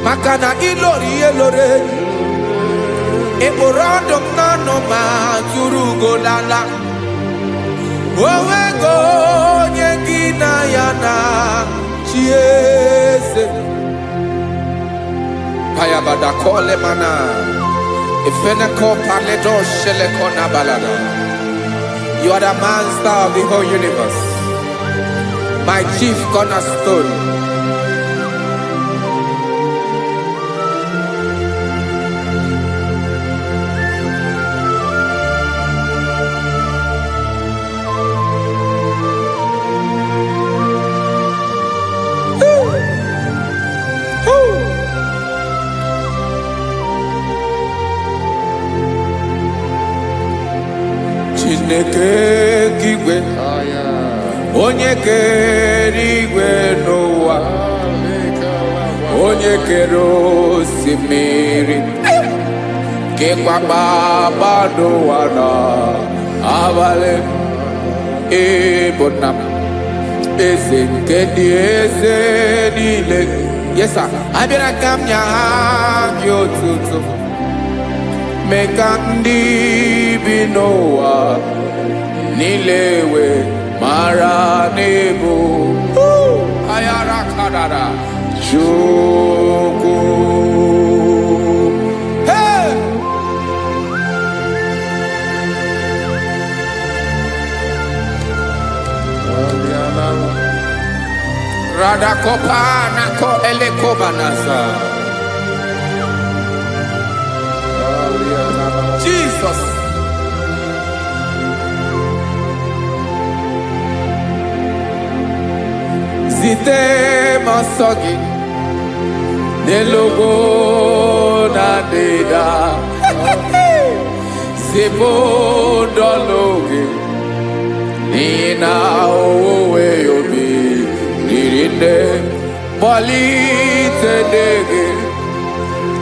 maka na ịlọrọ ihe lọrọ enyi ịkpụrụ ọdụ m n'ọnụ ma tụrụ ugolala onwego onye gị na ya na chi eze payabada kole mana ifeneko paledo sheleko na balada. You are the master of the whole universe, my chief cornerstone. Chineke kigwe onye kere igwe n'ụwa onye kere osimiri kekwa kpakpando ụwa na abalị ịbụ nna m eze nke dị eze niile yesa abịara ka m nya ha gị otuto mee ka ndị bi n'ụwa niile we mara n'ebu ayara kadara Chukwu. Hey! Radakopa nako elekobanasa. Jesus. Zite masogi nelogo na deda zibo dologe nina owe obi nirinde bolite dege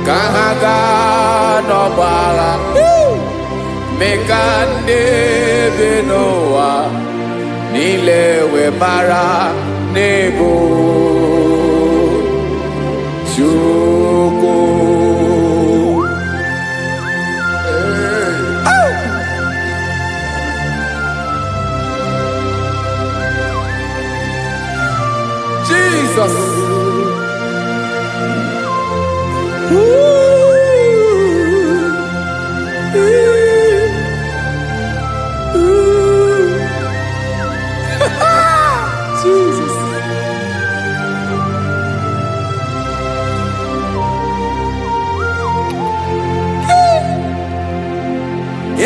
kahaga no bala mekande benoa nilewe mara nebo Chukwu.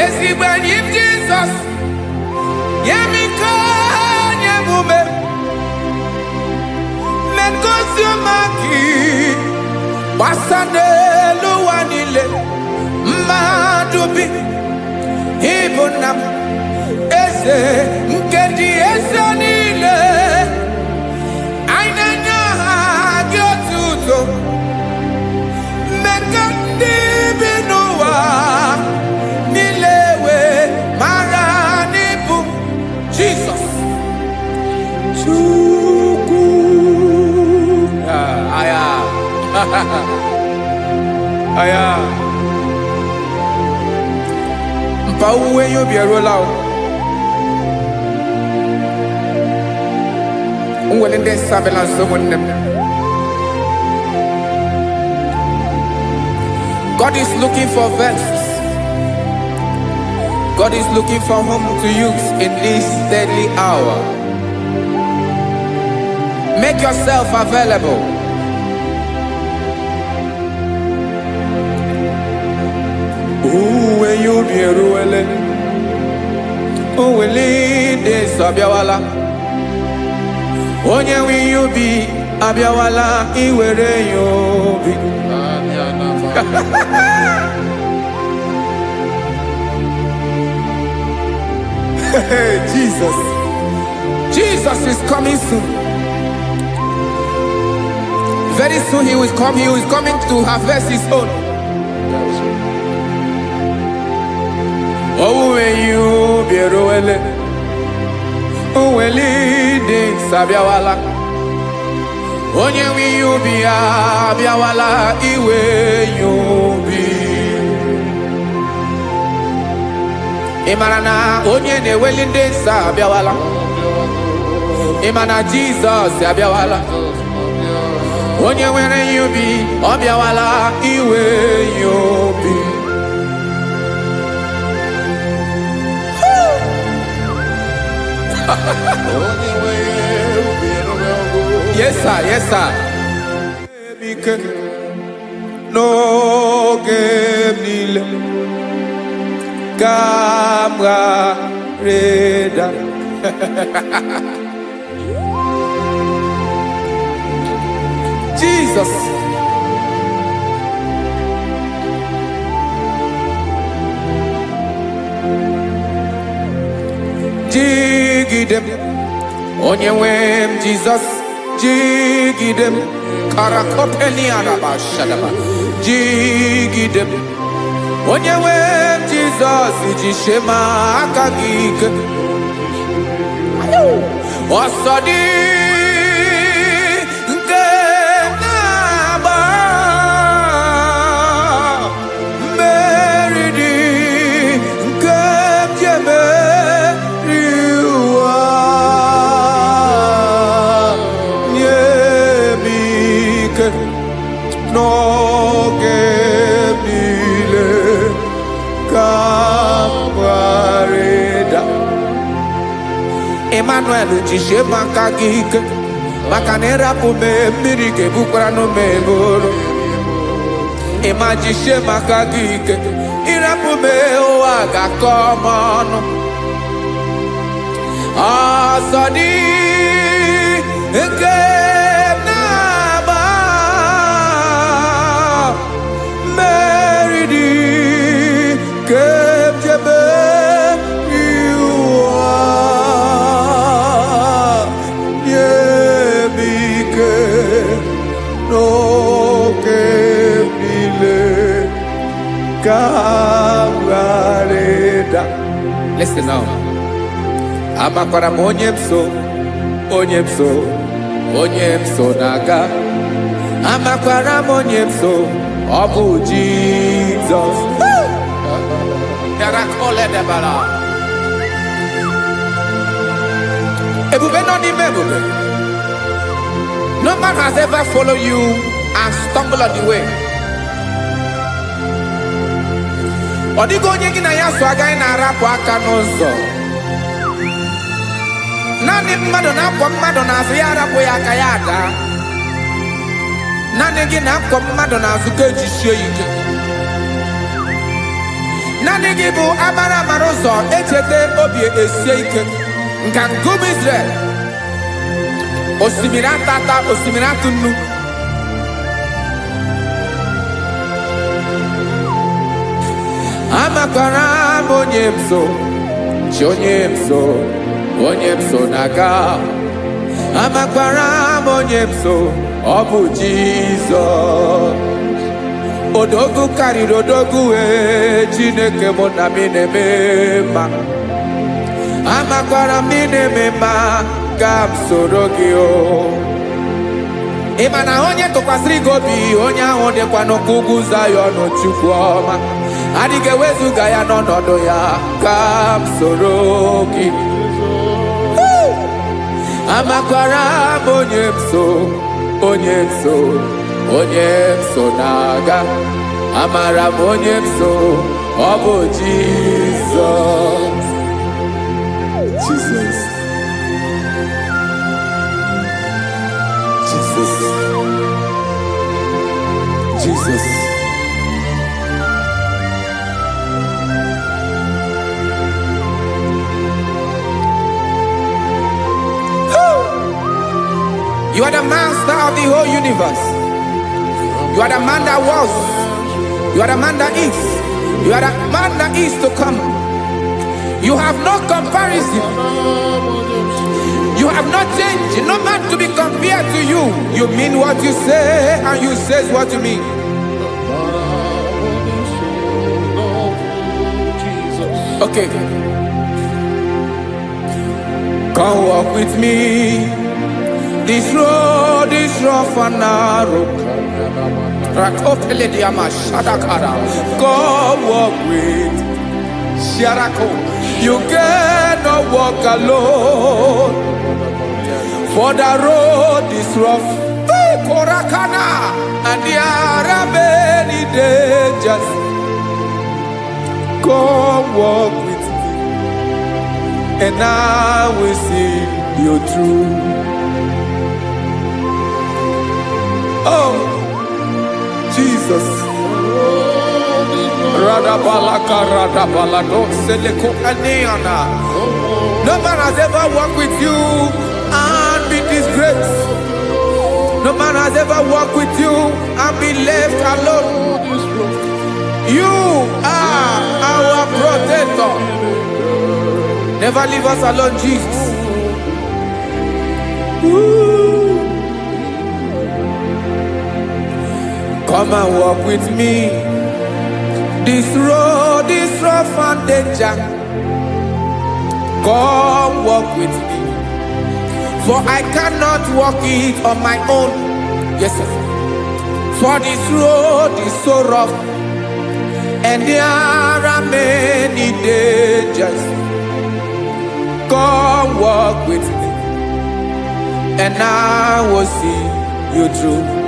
ezigbo enyi m Jizọs nye m ike nye m ume megosi ọma gị gbasa n'elu ụwa niile mmadụ bi ịbụ nna m eze nke dị eze niile anyị na-enye aha gị otuto mmeka ndị bi n'ụwa niile wee mara n'ịbụ Jizọs Chukwu aya aya mpa uwe ya obi eruola o nwere ndị sabela nsogbu nne m. God is looking for vessels. God is looking for whom to use in this deadly hour. Make yourself available. When you be ruele, will lead this abiawala. Onye when you be abiawala, iwere you be. Jesus. Jesus is coming soon. Very soon he will come. He is coming to harvest his own. Oh, when you be roele, oh, when leading sabiawala. Onye when you be abiawala, iwe you be. Imarana onye ne welinde sabiawala. Imana Jesus sabiawala. Onye were you be obiawala iwe you be. Yes sir, yes sir. No game nile Kamra Reda. Jesus. Jigidem Onyewem Jesus Jigidem Karakopeni Araba Shadaba Jigidem Onyewem Jesus Jishema Akagik Osodi Emmanuel jishe maka gike maka na erapu me mmiri ke bukwara no me bolo Emma jishe maka gike irapu me o aga komono asadi nke na ba meridi ke jebe Listen now. Amakwara onyemso naga. Amakwara onyemso obu Jesus. Yarakole debara. Ebube no ni mebube. No man has ever followed you and stumbled on the way. Odigo onye gị na ya so agaghị na-arapụ aka n'ụzọ. Naanị mmadụ na-akwọ mmadụ n'azụ ya arapụ ya aka ya ada. Naanị gị na-akwọ mmadụ n'azụ ka ejisie ike. naanị gị bụ amara amara ụzọ echete obi esie ike nka nkume Israel osimiri atata osimiri atụ nnu amakwara m onye m so chi onye m so na-aga amakwara m onye m so ọ bụ Jizọs odogwu karịrị odogwu wee Chineke mụ na m na-eme mma amakwara m na-eme mma ka m soro gị o ị ma na onye tụkwasịrị gị obi onye ahụ dịkwa n'ugwu Zayọn Chukwu ọma adịghị ewezuga ya n'ọnọdụ ya ka m soro gị amakwara m onye m so na-aga amara m onye m so ọ bụ Jizọs Jesus You are the master of the whole universe. You are the man that was. You are the man that is. You are the man that is to come. You have no comparison. You have not changed. No man to be compared to you. You mean what you say and you say what you mean. Okay. Come walk with me. This road is rough and narrow. Come walk with Sharako. You cannot walk alone. For the road is rough. Korakana. And there are many dangers. Come walk with me. And I will see you through. Oh, Jesus. No man has ever walked with you and been disgraced. No man has ever walked with you and been left alone. You are our protector. Never leave us alone, Jesus. Ooh. Come and walk with me. This road is rough and danger. Come walk with me. For I cannot walk it on my own. Yes, sir. For this road is so rough. And there are many dangers. Come walk with me. And I will see you through.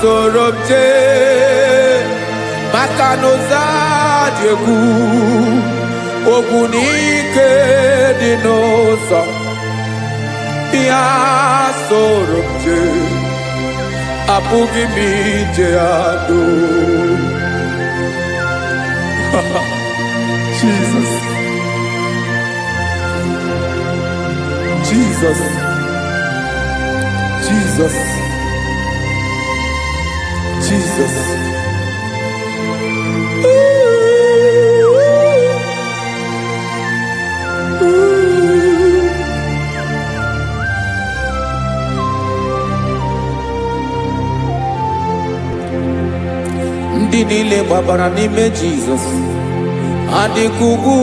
Sorobje Makanoza Diegu Ogunike Dinosa Bia Sorobje Apugi Mijeado Jesus Jesus Jesus Jesus. Ndị niile gbabara n'ime Jizọs adịghị ugwu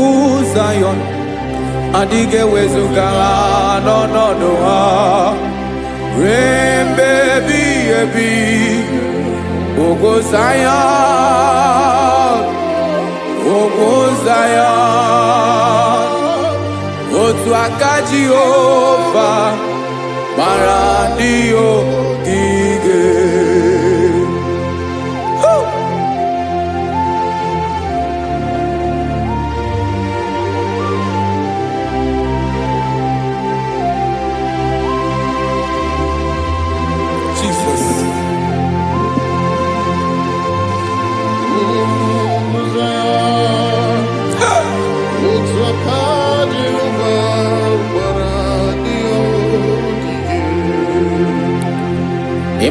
Zayọn adịghị ewezuga ha n'ọnọdụ ha ruo mgbe ebighị ebi. Ogo Zion, otu aka Jehova mara ndị ogige.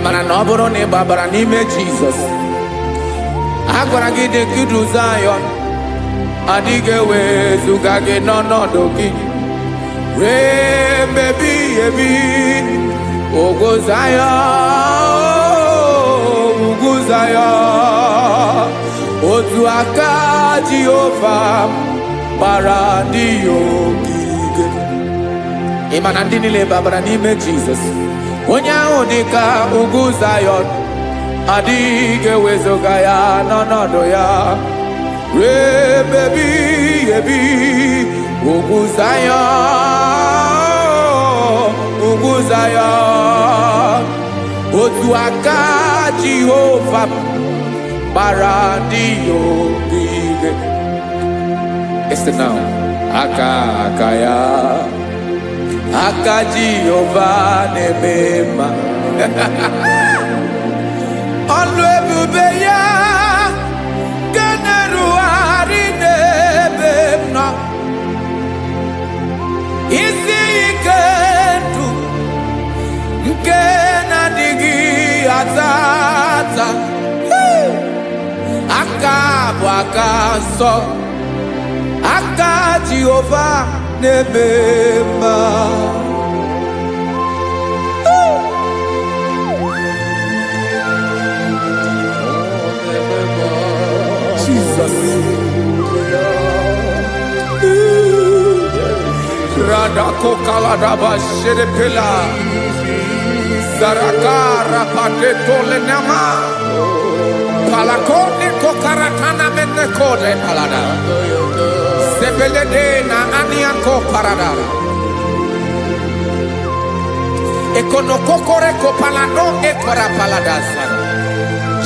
mana na ọ bụrụ na ị gbabara n'ime Jizọs, a gwara gị dị ka idu Zayọn, adịghị ewezuga gị n'ọnọdụ gị ree mgbe ebighị ebi. Ugwu Zayọn, ugwu Zayọn, otu aka Jehova gbara ndị ya ogige. Ị ma na ndị niile babara n'ime Jizọs, onye ahụ dị ka ugwu Zayọn, adịghị ewezuga ya n'ọnọdụ ya ree mgbe ebighị ebi. Ugwu Zayọn, ugwu Zayọn, otu aka Jehova gbara ndị ya ogige. Listen now. Aka ya, aka Jehova na-eme mma. Ọlụ ebube ya ga na-erugharị n'ebe m nọ. Isi ike ndụ nke na-adịghị ata ata. Aka bụ aka nsọ, aka Jehova na-eme mma. Jesus. Radako kaladaba shedepela zarakara pateto lenama palakone kokaratana menekode palada sebelede na aniako paradara ekonokokore kopalano ekora paladasa.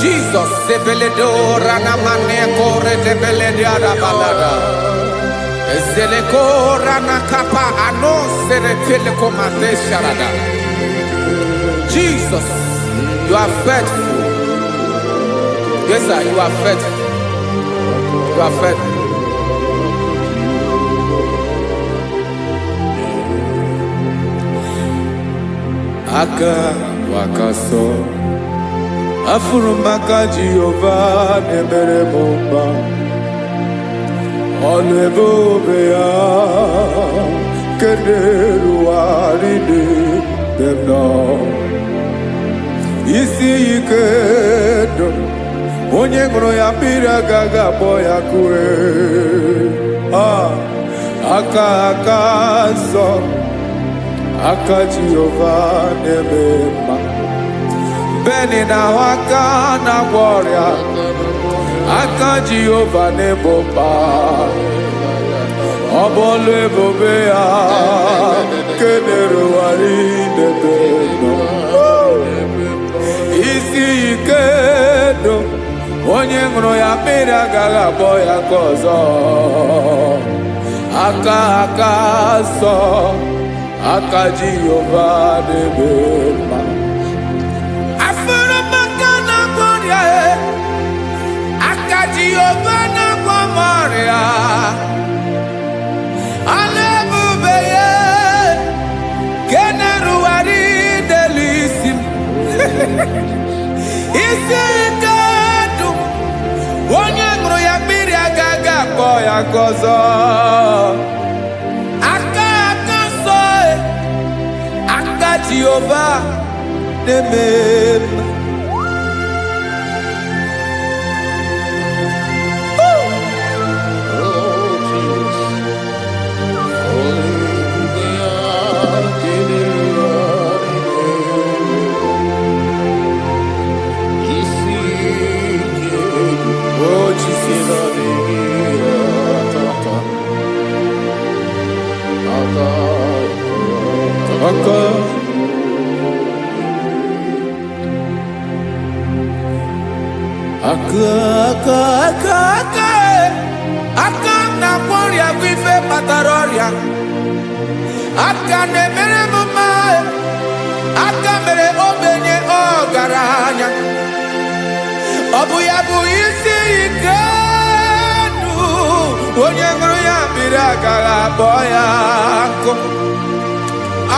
Jesus sebeledo rana manekore debelede arabalada. Zeleko rana kapa ano serepele komande sharada. Jesus, you are faithful. Yes, sir, you are faithful. You are faithful. Aka wakaso afuru maka Jehova nebere bomba. Ọlụ ebube ya keneruarị n'ebe m nọ. Isi ike ndụ onye ṅụrụ ya mmiri agaghị akpọ ya kue. Aka nsọ, aka Jehova na-eme mma. Beni na aka na-agwọ ọrịa, aka Jehova na-ebo mba. Ọ bụ ọlụ ebube ya kenerugharị n'ebe nọ. Isi ike ndụ onye ṅụrụ ya mmiri agaghị akpọ ya ka ọzọ. Aka nsọ, aka Jehova na-eme mma. Jehova na-agwọ m ọrịa, ọlụ ebube ya nke na-erugharị n'elu isi m. Isi ike ndụ onye ṅụrụ ya mmiri agaghị akpọ ya ka ọzọ. Aka nsọ, aka Jehova na-eme mma. Aka na-agwọ ọrịa bụ ife kpatara ọrịa. Aka na-emere m mma, aka mere ogbenye ọgaranya. Ọ bụ ya bụ isi ike ndụ onye ṅụrụ ya mmiri agaghị akpọ ya nkụ.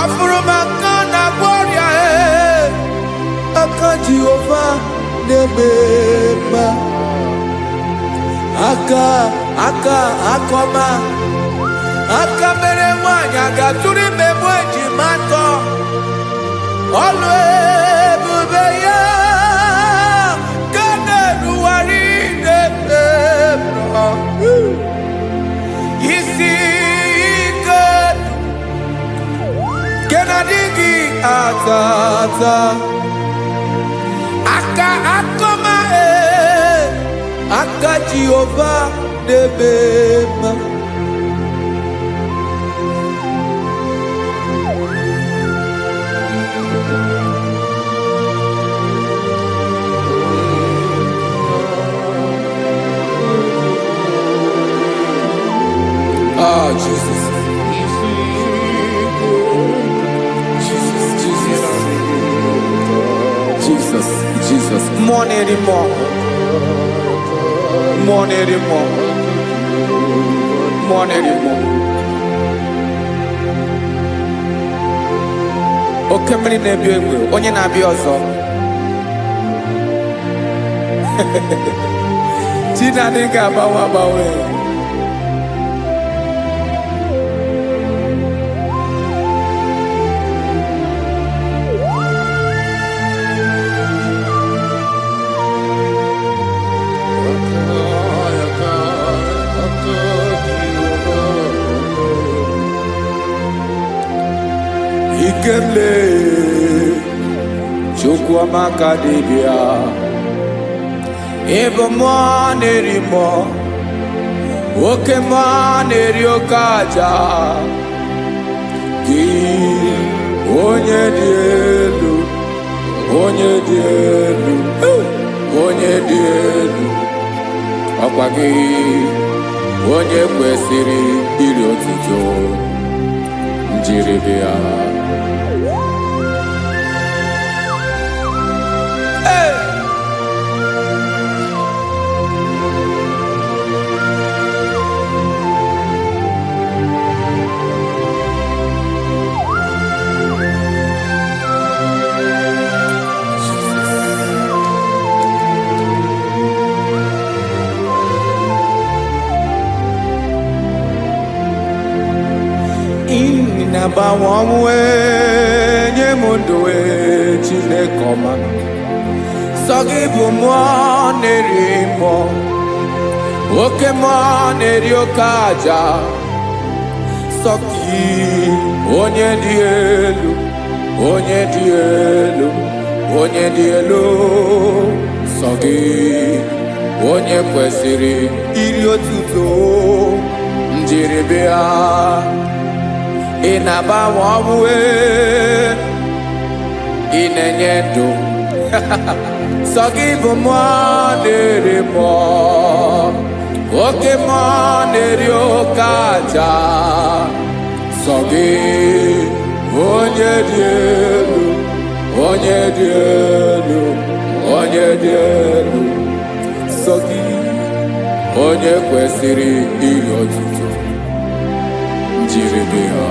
Afụrụ m aka na-agwọ ọrịa, aka aka Jehova na-eme mma. Aka akọma, aka mere nwanyị aga tụrụ ime mụ ejima atọ. Ọlụ ebube ya ka na-eruwari na-eme mma. Isi ike nke na-adịghị ata ata. Aka akọma aka Jehova na-eme mma. Ah, Jesus. Jesus. More anymore. Oke mmiri na-ebi egbe, onye na-abịa ọzọ. Chinadị ga-agbanwe. Ikele Chukwuamaka dibịa, ebe mmụọ na-eri mmụọ, oke mmụọ na-eri oke aja. Gị onye dị elu, ọkwa gị onye kwesịrị iri otuto. Njiribia. Nabawanwe nye mundowe Chineke ọma. Sọ gị bụ mmụọ na-eri mmụọ, oke mmụọ na-eri oke aja. Sọ gị onye dị elu. Sọ gị onye kwesịrị iri otuto. Njiribia. Ị na-agbanwe ọmụwe, ị na-enye ndụ. Sọ gị bụ mmụọ na-eri mmụọ, oke mmụọ na-eri oke aja. Sọ gị onye dị elu. Sọ gị onye kwesịrị iri otuto. Njiribia.